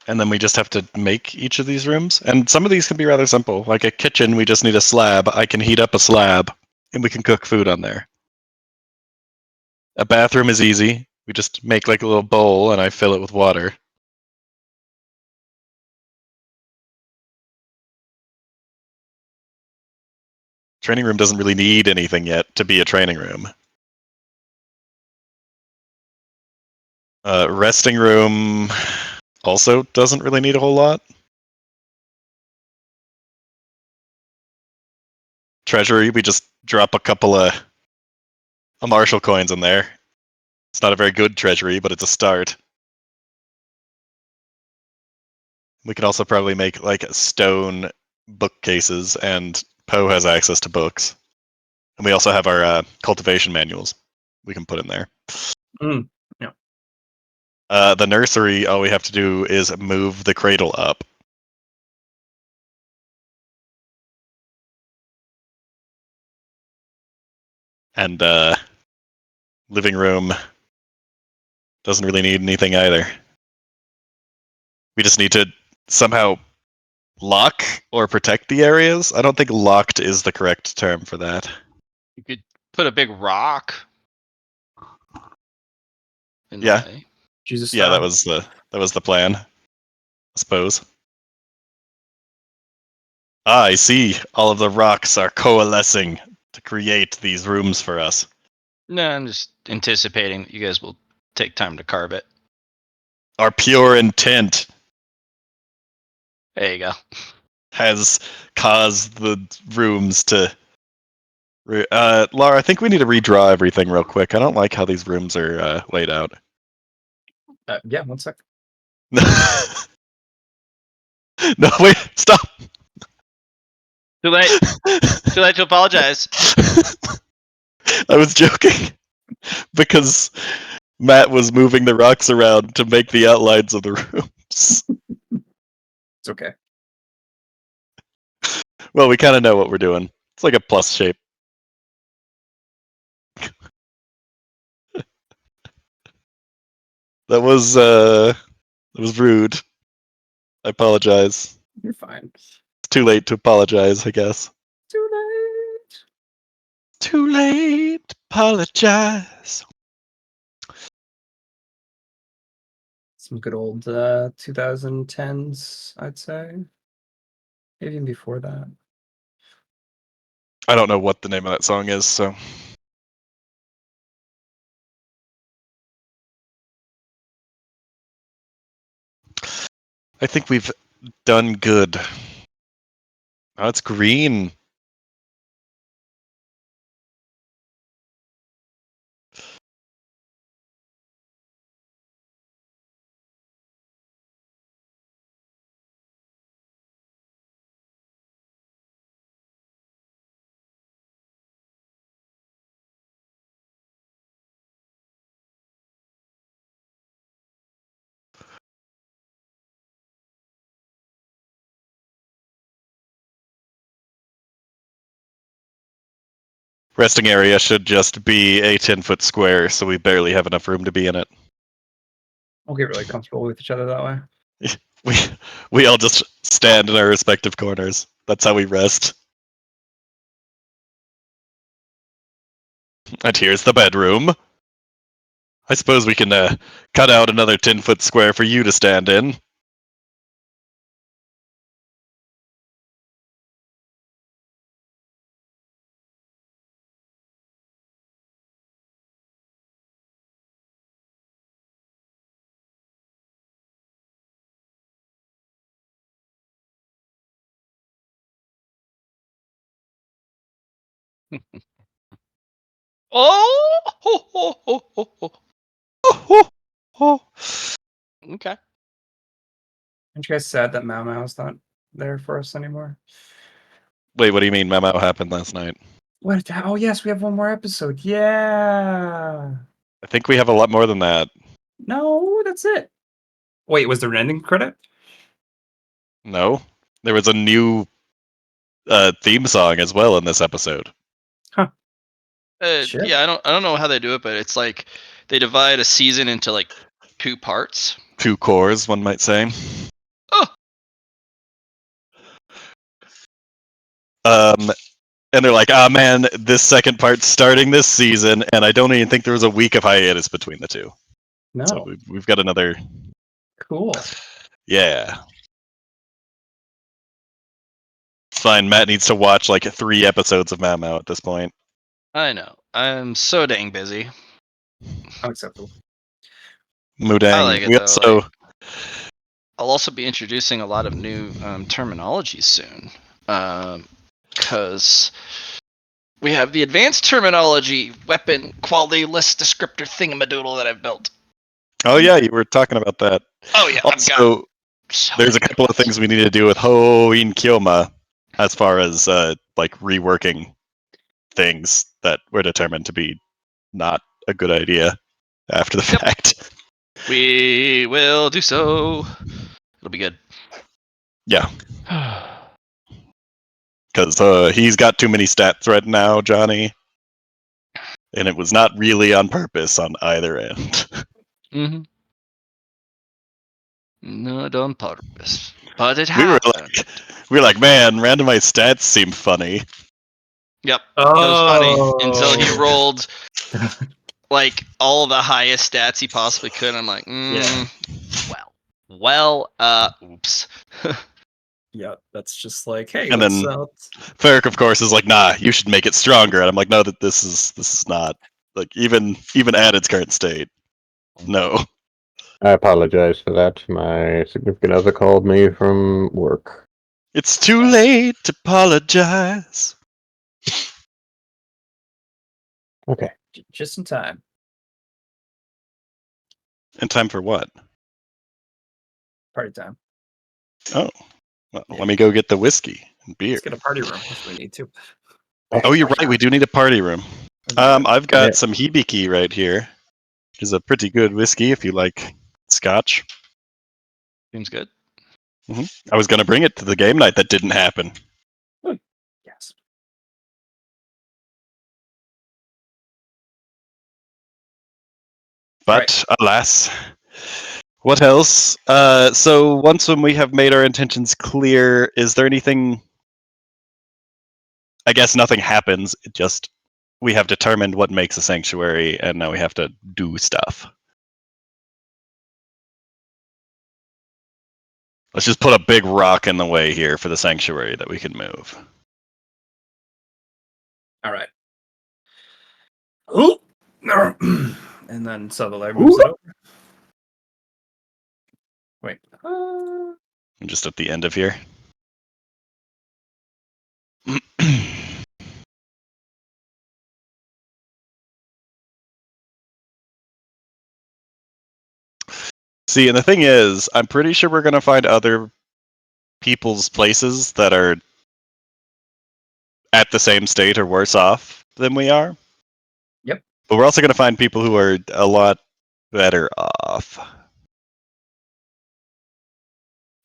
A: And then we just have to make each of these rooms. And some of these can be rather simple. Like a kitchen, we just need a slab. I can heat up a slab, and we can cook food on there. A bathroom is easy. We just make like a little bowl, and I fill it with water. Training room doesn't really need anything yet to be a training room. Resting room also doesn't really need a whole lot. Treasury, we just drop a couple of Marshall coins in there. It's not a very good treasury, but it's a start. We could also probably make like stone bookcases, and Poe has access to books. And we also have our cultivation manuals we can put in there.
B: Mm, yeah.
A: The nursery, all we have to do is move the cradle up. And living room doesn't really need anything either. We just need to somehow lock or protect the areas. I don't think locked is the correct term for that.
D: You could put a big rock in the
A: Yeah.
D: way.
B: Jesus
A: Yeah,
B: style.
A: that was the plan, I suppose. Ah, I see. All of the rocks are coalescing to create these rooms for us.
D: No, I'm just anticipating that you guys will take time to carve it.
A: Our pure intent
D: There you go.
A: has caused the rooms to. Laura, I think we need to redraw everything real quick. I don't like how these rooms are laid out.
B: Yeah, 1 sec.
A: No, wait, stop.
D: Too late. Too late to apologize.
A: I was joking because Matt was moving the rocks around to make the outlines of the rooms.
B: It's okay.
A: Well, we kind of know what we're doing. It's like a plus shape. That was rude. I apologize.
B: You're fine.
A: It's too late to apologize, I guess.
B: Too late.
A: Too late to apologize.
B: Some good old 2010s, I'd say. Maybe even before that.
A: I don't know what the name of that song is, so. I think we've done good. Oh, it's green. Resting area should just be a 10-foot square, so we barely have enough room to be in it.
B: We'll get really comfortable with each other that way.
A: We we all just stand in our respective corners. That's how we rest. And here's the bedroom. I suppose we can cut out another 10-foot square for you to stand in.
D: Oh! Ho, ho, ho, ho, ho.
A: Oh, oh.
D: Okay.
B: Aren't you guys sad that Mau Mau's not there for us anymore?
A: Wait, what do you mean? Memo happened last night.
B: What? Oh, yes, we have one more episode. Yeah.
A: I think we have a lot more than that.
B: No, that's it. Wait, was there an ending credit?
A: No, there was a new theme song as well in this episode.
B: Shit.
D: Yeah, I don't know how they do it, but it's like they divide a season into like 2 parts.
A: 2 cores, one might say.
D: Oh.
A: And they're like, ah, man, this second part's starting this season, and I don't even think there was a week of hiatus between the two.
B: No.
A: So we've got another.
B: Cool.
A: Yeah. It's fine. Matt needs to watch like 3 episodes of Mao at this point.
D: I know. I'm so dang busy.
B: Unacceptable.
A: Mudang.
D: I like it
A: We
D: though.
A: also,
D: Like, I'll also be introducing a lot of new terminology soon, because we have the advanced terminology weapon quality list descriptor thingamadoodle that I've built.
A: oh yeah, you were talking about that.
D: Oh yeah, I've got
A: Also,
D: so
A: there's a
D: many
A: couple of things we need to do with Ho In Kyoma as far as like reworking things that were determined to be not a good idea after the
D: Yep.
A: fact.
D: We will do so. It'll be good.
A: Yeah, because he's got too many stats right now, Johnny. And it was not really on purpose on either end.
D: Mm-hmm. Not on purpose, but it
A: we were
D: happened.
A: like, man, randomized stats seem funny.
D: Yep.
B: Oh,
D: It was funny until he rolled like all the highest stats he possibly could. I'm like,
B: Yeah.
D: oops.
B: Yeah, that's just like, hey,
A: And
B: let's.
A: then Ferric, of course, is like, nah, you should make it stronger. And I'm like, no, that this is not like even at its current state. No.
C: I apologize for that. My significant other called me from work.
A: It's too late to apologize.
C: Okay.
B: Just in time.
A: In time for what?
B: Party time.
A: Oh. Well,
B: Yeah.
A: let me go get the whiskey and beer.
B: Let's get a party room if we need to.
A: Oh, you're right. We do need a party room. I've got some Hibiki right here, which is a pretty good whiskey if you like scotch.
D: Seems good.
A: I was going to bring it to the game night. That didn't happen.
B: Yes.
A: But alas, what else? So once when we have made our intentions clear, is there anything? I guess nothing happens. It just we have determined what makes a sanctuary, and now we have to do stuff. Let's just put a big rock in the way here for the sanctuary that we can move.
B: All right. Oh. And then Sutherland moves it over. Wait.
A: I'm just at the end of here. See, and the thing is, I'm pretty sure we're going to find other people's places that are at the same state or worse off than we are.
B: Yep.
A: But we're also going to find people who are a lot better off.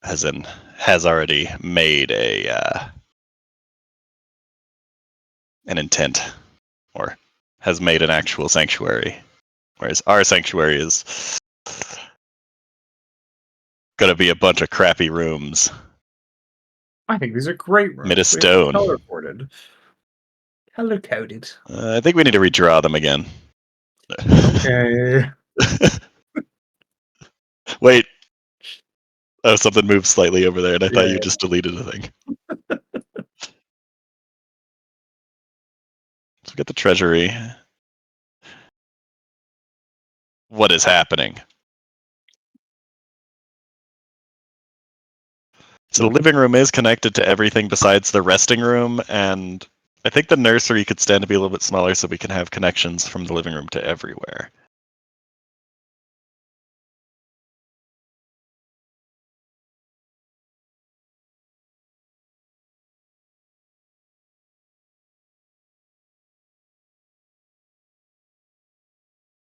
A: As in, has already made an intent, or has made an actual sanctuary. Whereas our sanctuary is going to be a bunch of crappy rooms
B: I think these are great rooms.
A: made of stone.
B: Color coded. Color coded.
A: I think we need to redraw them again.
B: Okay.
A: Wait. Oh, something moved slightly over there, and I thought you
B: Yeah.
A: just deleted a thing. Let's get the treasury. What is happening? So the living room is connected to everything besides the resting room, and I think the nursery could stand to be a little bit smaller so we can have connections from the living room to everywhere.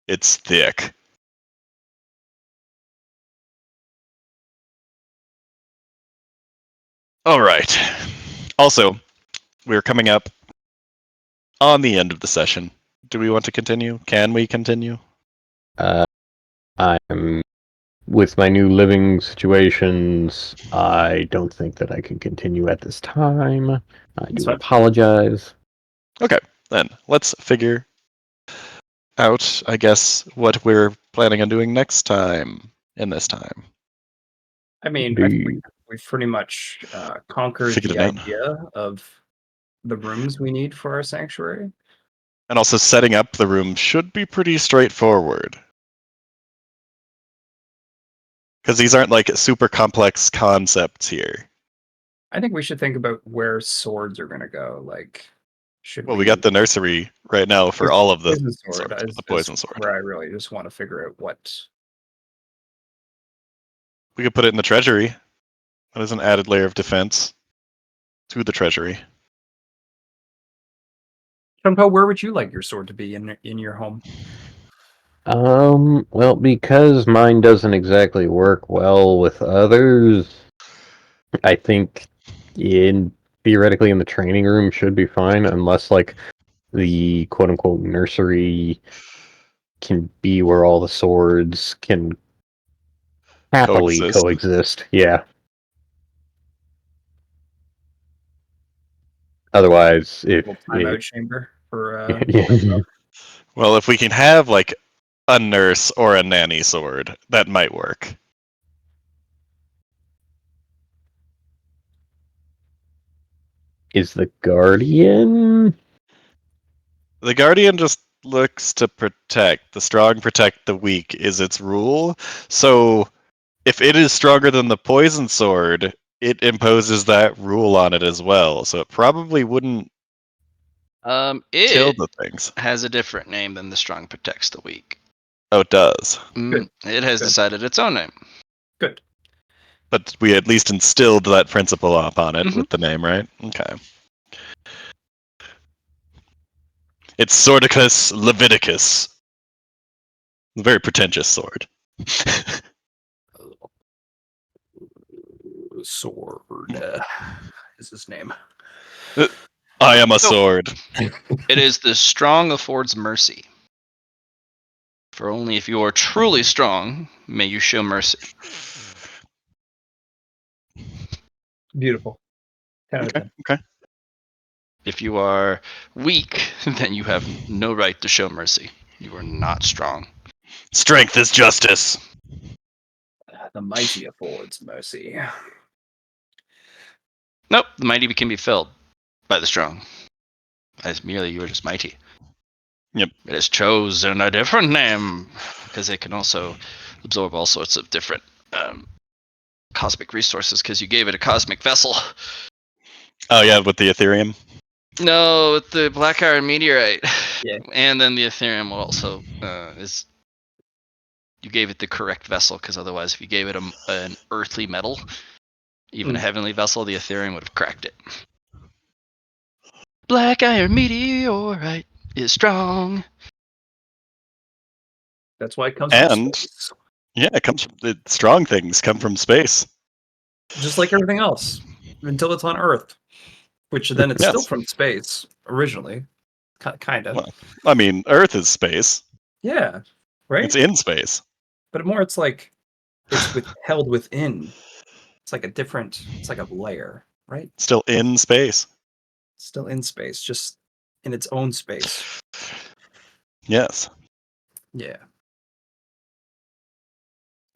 A: It's thick. All right. Also, we're coming up on the end of the session. Do we want to continue? Can we continue?
C: I'm with my new living situations. I don't think that I can continue at this time. I
B: That's
C: do
B: fine.
C: apologize.
A: Okay, then let's figure out, I guess, what we're planning on doing next time in this time.
B: I mean, I think
C: Indeed.
B: we've pretty much conquered
A: Figured
B: the
A: it out.
B: idea of the rooms we need for our sanctuary.
A: And also setting up the room should be pretty straightforward. Because these aren't like super complex concepts here.
B: I think we should think about where swords are going to go. Like, should
A: Well, we got the nursery right now for all of the
B: poison sword?
A: swords,
B: Is
A: the poison sword.
B: where I really just want to figure out what.
A: We could put it in the treasury. That is an added layer of defense to the treasury.
B: Shunpo, where would you like your sword to be in your home?
C: Well, because mine doesn't exactly work well with others, I think theoretically in the training room should be fine, unless like the quote unquote nursery can be where all the swords can happily coexist. Yeah. Otherwise, if
B: Little timeout chamber for
C: yeah.
A: Well, if we can have like a nurse or a nanny sword, that might work.
C: Is the guardian?
A: The Guardian just looks to protect. The strong protect the weak is its rule. So if it is stronger than the poison sword, it imposes that rule on it as well. So it probably wouldn't kill
D: It
A: the things.
D: has a different name than the strong protects the weak.
A: Oh, it does.
B: Good.
D: It has
B: Good.
D: decided its own name.
B: good.
A: But we at least instilled that principle upon it
D: Mhm.
A: with the name, right? Okay. It's Swordicus Leviticus. A very pretentious sword.
B: Sword is his name.
A: I am a
D: So-
A: sword.
D: It is the strong affords mercy. For only if you are truly strong may you show mercy.
B: Beautiful. 10 out of 10.
A: Okay.
D: If you are weak, then you have no right to show mercy. You are not strong.
A: Strength is justice.
B: The mighty affords mercy.
D: Nope, the mighty can be filled by the strong. As merely you are just mighty.
A: Yep.
D: It has chosen a different name because it can also absorb all sorts of different cosmic resources because you gave it a cosmic vessel.
A: Oh yeah, with the Ethereum.
D: No, with the black iron meteorite.
B: Yeah.
D: And then the Ethereum will also is. You gave it the correct vessel because otherwise, if you gave it an earthly metal, even a heavenly vessel, the Ethereum would have cracked it. Black iron meteorite is strong.
B: That's why it comes from
A: And
B: space.
A: yeah, it comes from strong things come from space.
B: Just like everything else. Until it's on Earth. Which then it's still
A: Yes.
B: from space, originally. Kind of.
A: Well, I mean, Earth is space.
B: Yeah. Right?
A: It's in space.
B: But more it's like it's held within. It's like it's like a layer, right?
A: Still in space.
B: Still in space, just in its own space.
A: Yes.
B: Yeah.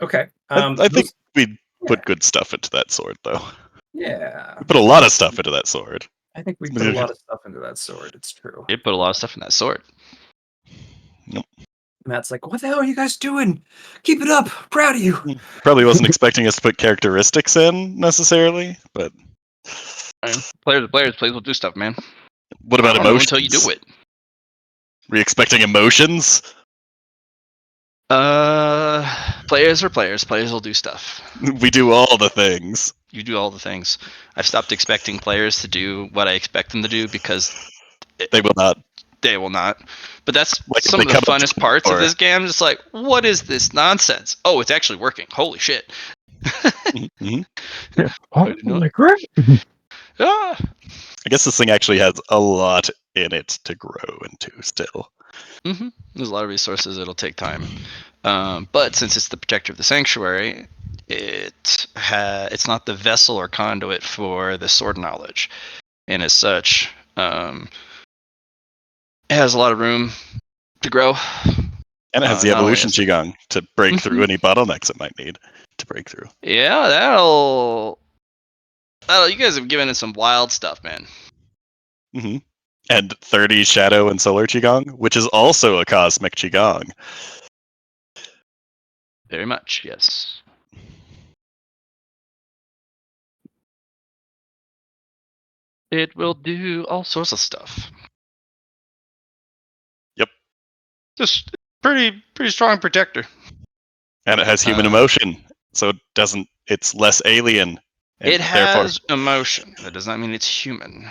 B: Okay.
A: I think we
B: yeah.
A: put good stuff into that sword, though.
B: Yeah.
A: We put a lot of stuff into that sword.
B: I think we put a lot of stuff into that sword. It's true.
D: It put a lot of stuff in that sword.
A: Nope.
B: Matt's like, what the hell are you guys doing? Keep it up. Proud of you.
A: Probably wasn't expecting us to put characteristics in necessarily, but
D: Players will do stuff, man.
A: what about
D: I don't know
A: emotions?
D: until you do it.
A: Were you expecting emotions?
D: Players are players. Players will do stuff.
A: We do all the things.
D: You do all the things. I've stopped expecting players to do what I expect them to do because
A: They will not.
D: they will not. But that's
A: Like, if
D: some
A: they
D: of the
A: come up to
D: funnest parts of
A: or-
D: this game. Just like, what is this nonsense? Oh, it's actually working. Holy shit.
A: Mhm.
C: Holy crap!
D: Ah.
A: I guess this thing actually has a lot in it to grow into still.
D: There's a lot of resources. It'll take time. But since it's the protector of the sanctuary, it's not the vessel or conduit for the sword knowledge, and as such, it has a lot of room to grow.
A: And it has the
D: Not only
A: evolution
D: is-
A: qigong to break
D: Mhm.
A: through any bottlenecks it might need to break through.
D: Yeah, that'll. You guys have given it some wild stuff, man.
A: Hmm. And 30 shadow and solar qigong, which is also a cosmic qigong.
D: Very much, yes. It will do all sorts of stuff.
A: Yep.
D: Just pretty strong protector.
A: And it has human emotion, so it's less alien. And
D: It
A: therefore,
D: has emotion. That does not mean it's human.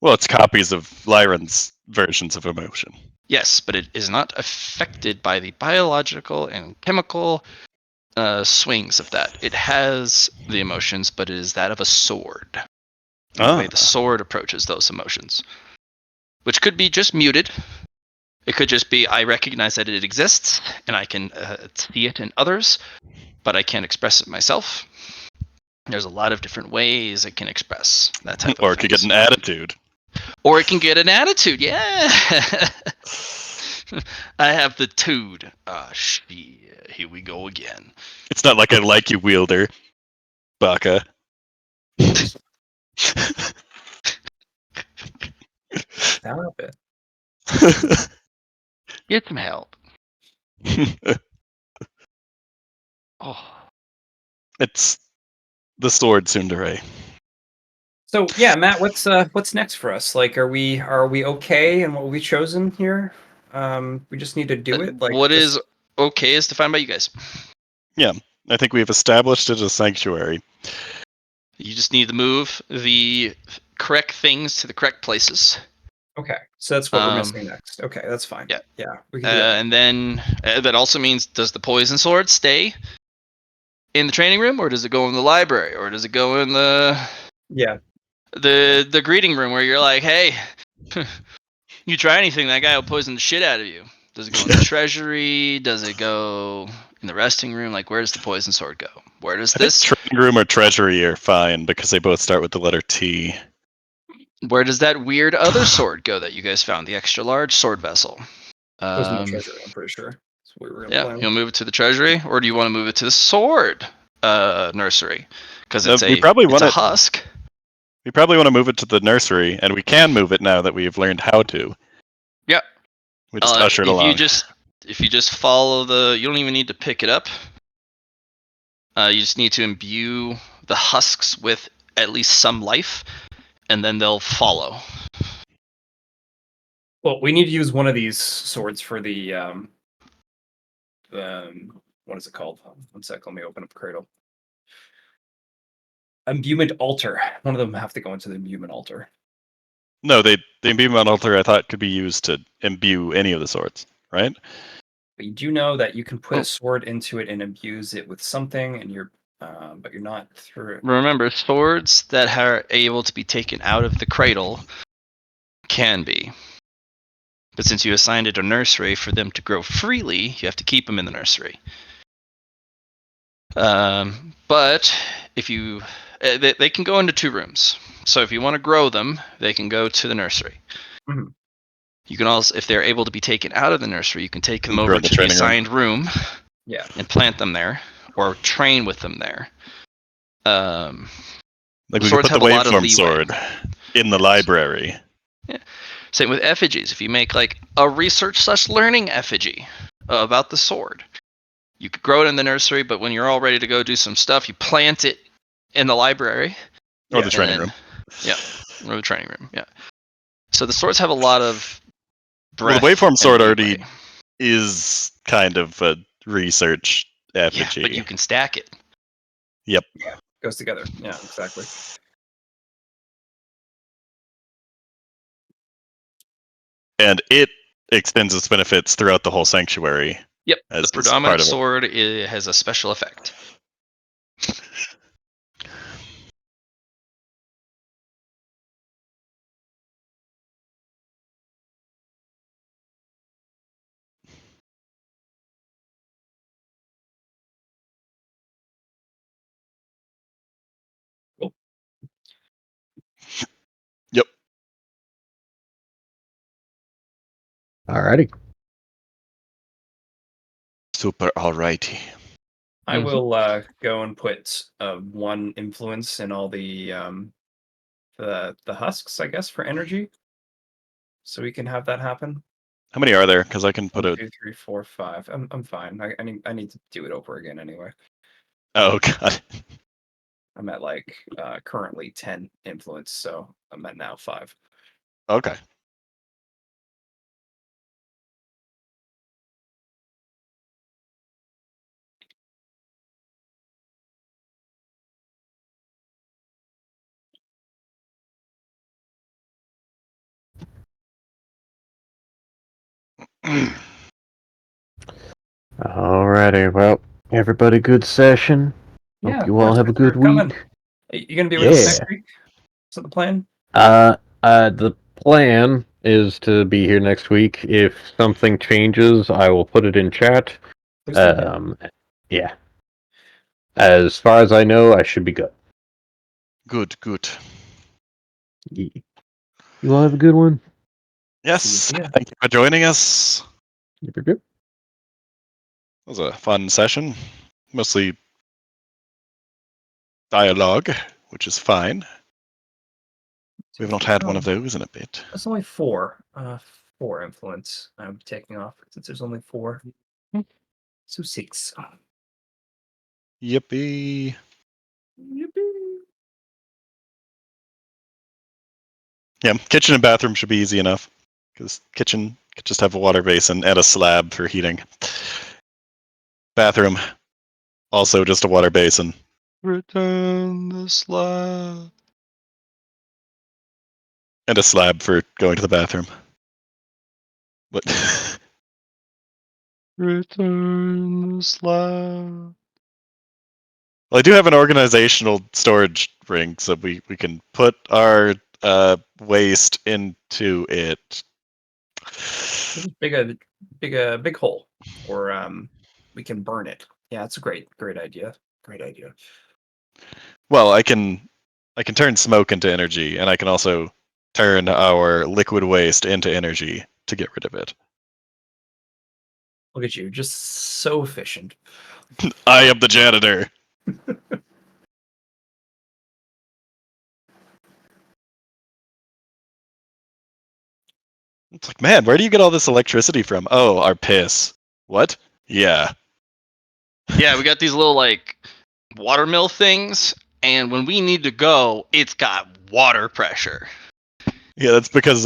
A: Well, it's copies of Lyran's versions of emotion.
D: Yes, but it is not affected by the biological and chemical swings of that. It has the emotions, but it is that of a sword. And the way the sword approaches those emotions, which could be just muted. It could just be I recognize that it exists and I can see it in others, but I can't express it myself. There's a lot of different ways it can express that type of
A: Or it could get
D: things.
A: an attitude.
D: Or it can get an attitude, yeah. I have the tude. Ah, shit. Here we go again.
A: It's not like I like you wielder, Baka.
B: Stop it.
D: Get some help. Oh.
A: It's the sword tsundere.
B: So yeah, Matt, what's next for us? Like, are we okay in what we've chosen here? We just need to do it. Like,
D: what
B: just
D: is okay is defined by you guys.
A: Yeah, I think we've established it as a sanctuary.
D: You just need to move the correct things to the correct places.
B: okay. So that's what we're missing next. Okay, that's fine.
D: Yeah.
B: Yeah, we can do that.
D: And then that also means, does the poison sword stay in the training room, or does it go in the library, or does it go in the
B: Yeah.
D: the greeting room where you're like, hey, you try anything, that guy will poison the shit out of you? Does it go in the treasury? Does it go in the resting room? Like, where does the poison sword go? Where does
A: I think
D: this?
A: training room or treasury are fine because they both start with the letter T.
D: Where does that weird other sword go that you guys found? The extra large sword vessel.
B: Goes in the treasury, I'm pretty sure. That's what we were gonna
D: Yeah,
B: plan.
D: you'll move it to the treasury, or do you want to move it to the sword nursery? Because it's
A: We probably want
D: a
A: it.
D: husk.
A: We probably want to move it to the nursery, and we can move it now that we've learned how to.
D: Yeah.
A: We just usher it
D: if
A: along.
D: you just follow the, you don't even need to pick it up. You just need to imbue the husks with at least some life, and then they'll follow.
B: Well, we need to use one of these swords for the what is it called? One sec, let me open up Cradle. Imbuement altar. One of them have to go into the imbuement altar.
A: No, the imbuement altar I thought could be used to imbue any of the swords, right?
B: But you do know that you can put
D: Oh.
B: a sword into it and imbuse it with something, and but you're not through.
D: Remember, swords that are able to be taken out of the cradle can be. But since you assigned it a nursery for them to grow freely, you have to keep them in the nursery. But if you, they can go into 2 rooms. So if you want to grow them, they can go to the nursery.
B: Mhm.
D: You can also, if they're able to be taken out of the nursery, you can take them
A: Grow
D: over
A: in the
D: to the
A: training room.
D: assigned room
B: Yeah.
D: and plant them there, or train with them there.
A: Like we could
D: Swords
A: put the
D: have a lot of
A: waveform
D: leeway.
A: sword in the library.
D: Yeah. Same with effigies. If you make like a research/learning effigy about the sword, you could grow it in the nursery, but when you're all ready to go do some stuff, you plant it in the library.
A: Or the
B: Yeah.
A: training room.
D: Yeah, or the training room. Yeah. So the swords have a lot of
A: Well,
D: breadth.
A: the waveform sword
D: and
A: already
D: leeway.
A: is kind of a research
D: Yeah,
A: effigy.
D: but you can stack it.
A: Yep.
B: Yeah. Goes together. Yeah, exactly.
A: And it extends its benefits throughout the whole sanctuary.
D: Yep.
A: As
D: The
A: is
D: predominant
A: part of it.
D: sword has a special effect.
B: Cool.
A: Yep.
C: Alrighty.
A: Super alrighty.
B: I
D: Mhm.
B: will go and put 1 influence in all the husks, I guess, for energy. So we can have that happen.
A: How many are there? Because I can put
B: 1,
A: a.
B: 2, 3, 4, 5. I'm fine. I need to do it over again anyway.
A: Oh god.
B: I'm at like currently 10 influence, so I'm at now 5.
A: Okay.
C: Alrighty, well, everybody, good session.
B: Yeah,
C: Hope
B: of
C: you all
B: course.
C: have a
B: Thanks for
C: good
B: coming.
C: week.
B: You gonna be with us next
C: Yeah.
B: week? Is that the plan?
C: The plan is to be here next week. If something changes, I will put it in chat.
B: Who's thinking?
C: Yeah. As far as I know, I should be good.
A: Good, good.
C: You all have a good one.
A: Yes,
B: Yeah.
A: thank you for joining us.
C: Yep, yep, yep.
A: It was a fun session. Mostly dialogue, which is fine. We've not had one of those in a bit.
B: That's only 4. 4 influence. I'm taking off since there's only 4. So 6.
A: Yippee.
B: Yippee.
A: Yeah, kitchen and bathroom should be easy enough. Because kitchen could just have a water basin and a slab for heating. Bathroom, also just a water basin.
D: Return the slab.
A: And a slab for going to the bathroom. But
D: Return the slab.
A: well, I do have an organizational storage ring, so we can put our waste into it.
B: Just big hole, or we can burn it. Yeah, it's a great idea. Great idea.
A: Well, I can turn smoke into energy, and I can also turn our liquid waste into energy to get rid of it.
B: Look at you, just so efficient.
A: I am the janitor. It's like, man, where do you get all this electricity from? Oh, our piss. What? Yeah.
D: Yeah, we got these little like watermill things, and when we need to go, it's got water pressure.
A: Yeah, that's because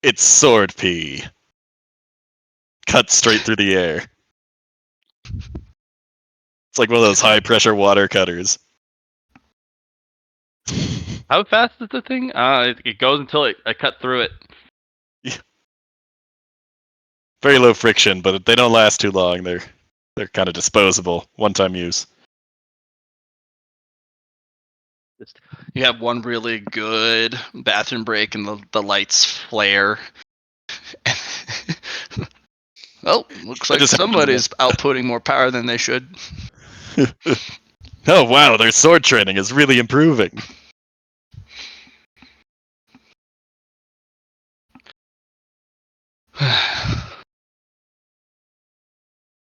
A: it's sword pee. Cut straight through the air. It's like one of those high pressure water cutters.
D: How fast is the thing? It goes until I cut through it.
A: Very low friction, but they don't last too long. They're kind of disposable, one-time use.
D: You have one really good bathroom break, and the lights flare. Well, looks
A: That
D: like
A: just happened
D: somebody's outputting more power than they should.
A: Oh wow, their sword training is really improving.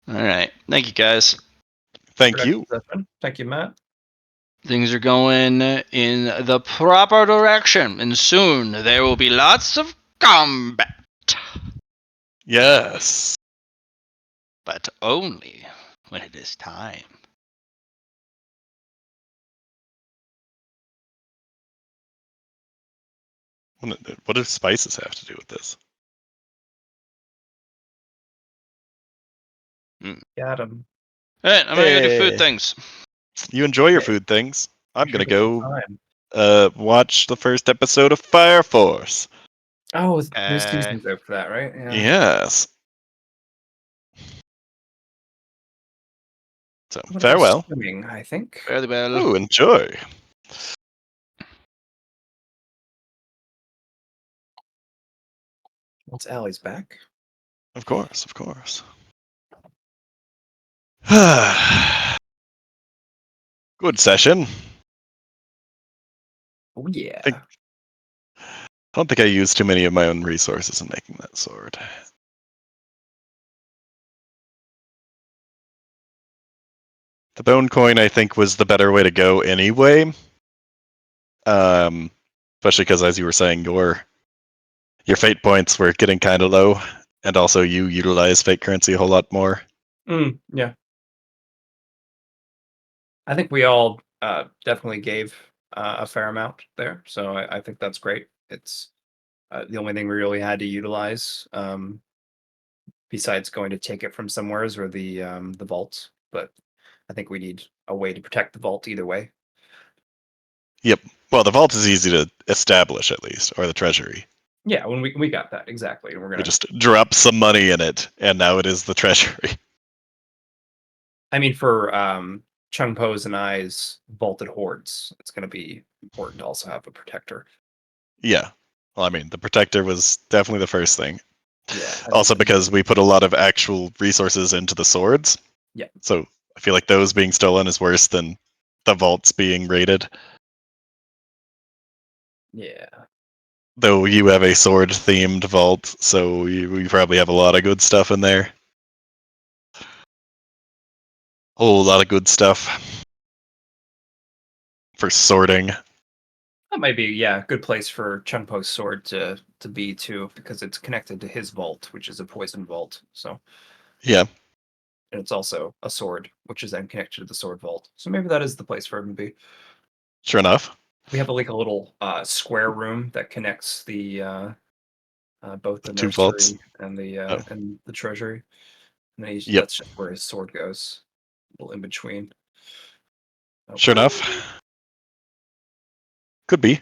D: All right. Thank you, guys.
A: Thank you.
B: Session. Thank you, Matt.
D: Things are going in the proper direction, and soon there will be lots of combat.
A: Yes.
D: But only when it is time.
A: What do spices have to do with this?
B: Got him.
D: All right, I'm gonna go do food
A: Hey.
D: things.
A: You enjoy your
B: Okay.
A: food things. I'm
B: Sure
A: gonna
B: take some
A: go
B: time.
A: watch the first episode of Fire Force.
B: Oh, new season's out for that, right? Yeah.
A: Yes. So
B: I'm gonna go
A: farewell.
B: swimming, I think.
D: Fairly well.
A: Oh, enjoy.
B: Once Allie's back.
A: Of course, of course. Good session.
B: Oh yeah.
A: I don't think I used too many of my own resources in making that sword. The bone coin, I think, was the better way to go anyway. Especially because, as you were saying, your fate points were getting kind of low, and also you utilize fate currency a whole lot more.
B: Yeah. I think we all definitely gave a fair amount there, so I think that's great. It's the only thing we really had to utilize, besides going to take it from somewheres, or the vaults. But I think we need a way to protect the vault either way.
A: Yep. Well, the vault is easy to establish, at least, or the treasury.
B: Yeah, when we got that exactly, and we're
A: We
B: gonna.
A: just dropped some money in it, and now it is the treasury.
B: I mean, for Chung Po's and I's vaulted hordes, it's gonna be important to also have a protector.
A: Yeah. Well, I mean, the protector was definitely the first thing.
B: Yeah.
A: Also, because we put a lot of actual resources into the swords.
B: Yeah.
A: So I feel like those being stolen is worse than the vaults being raided.
B: Yeah.
A: Though you have a sword themed vault, so you probably have a lot of good stuff in there. Whole lot of good stuff for sorting.
B: That might be, a good place for Chung Po's sword to be too, because it's connected to his vault, which is a poison vault. So,
A: Yeah,
B: and it's also a sword, which is then connected to the sword vault. So maybe that is the place for him to be.
A: sure enough.
B: We have like a little square room that connects the both the
A: Two vaults.
B: nursery and
A: Oh,
B: the treasury. And then
A: yep.
B: that's just where his sword goes, a little in between.
A: Sure
B: Okay.
A: enough. Could be.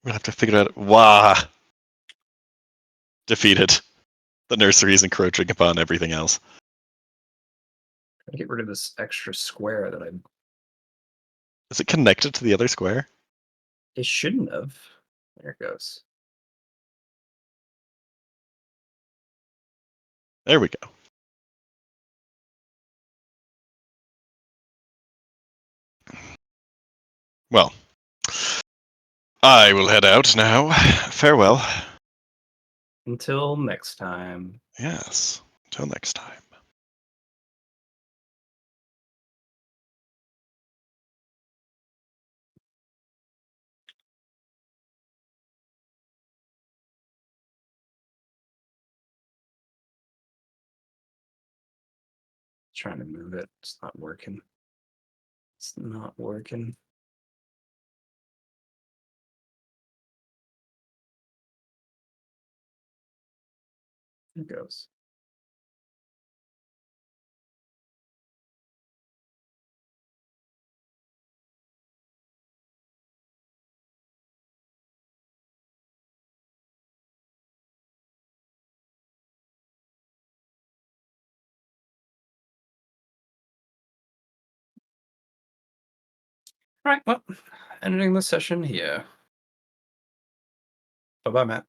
A: We'll have to figure out. Wah! Defeated. The nursery is encroaching upon everything else.
B: Gotta get rid of this extra square that I.
A: Is it connected to the other square?
B: It shouldn't have. There it goes.
A: There we go. Well, I will head out now. Farewell.
B: Until next time.
A: Yes. Until next time.
B: Trying to move it. It's not working. It's not working. It goes. All right. Well, ending the session here. Bye bye, Matt.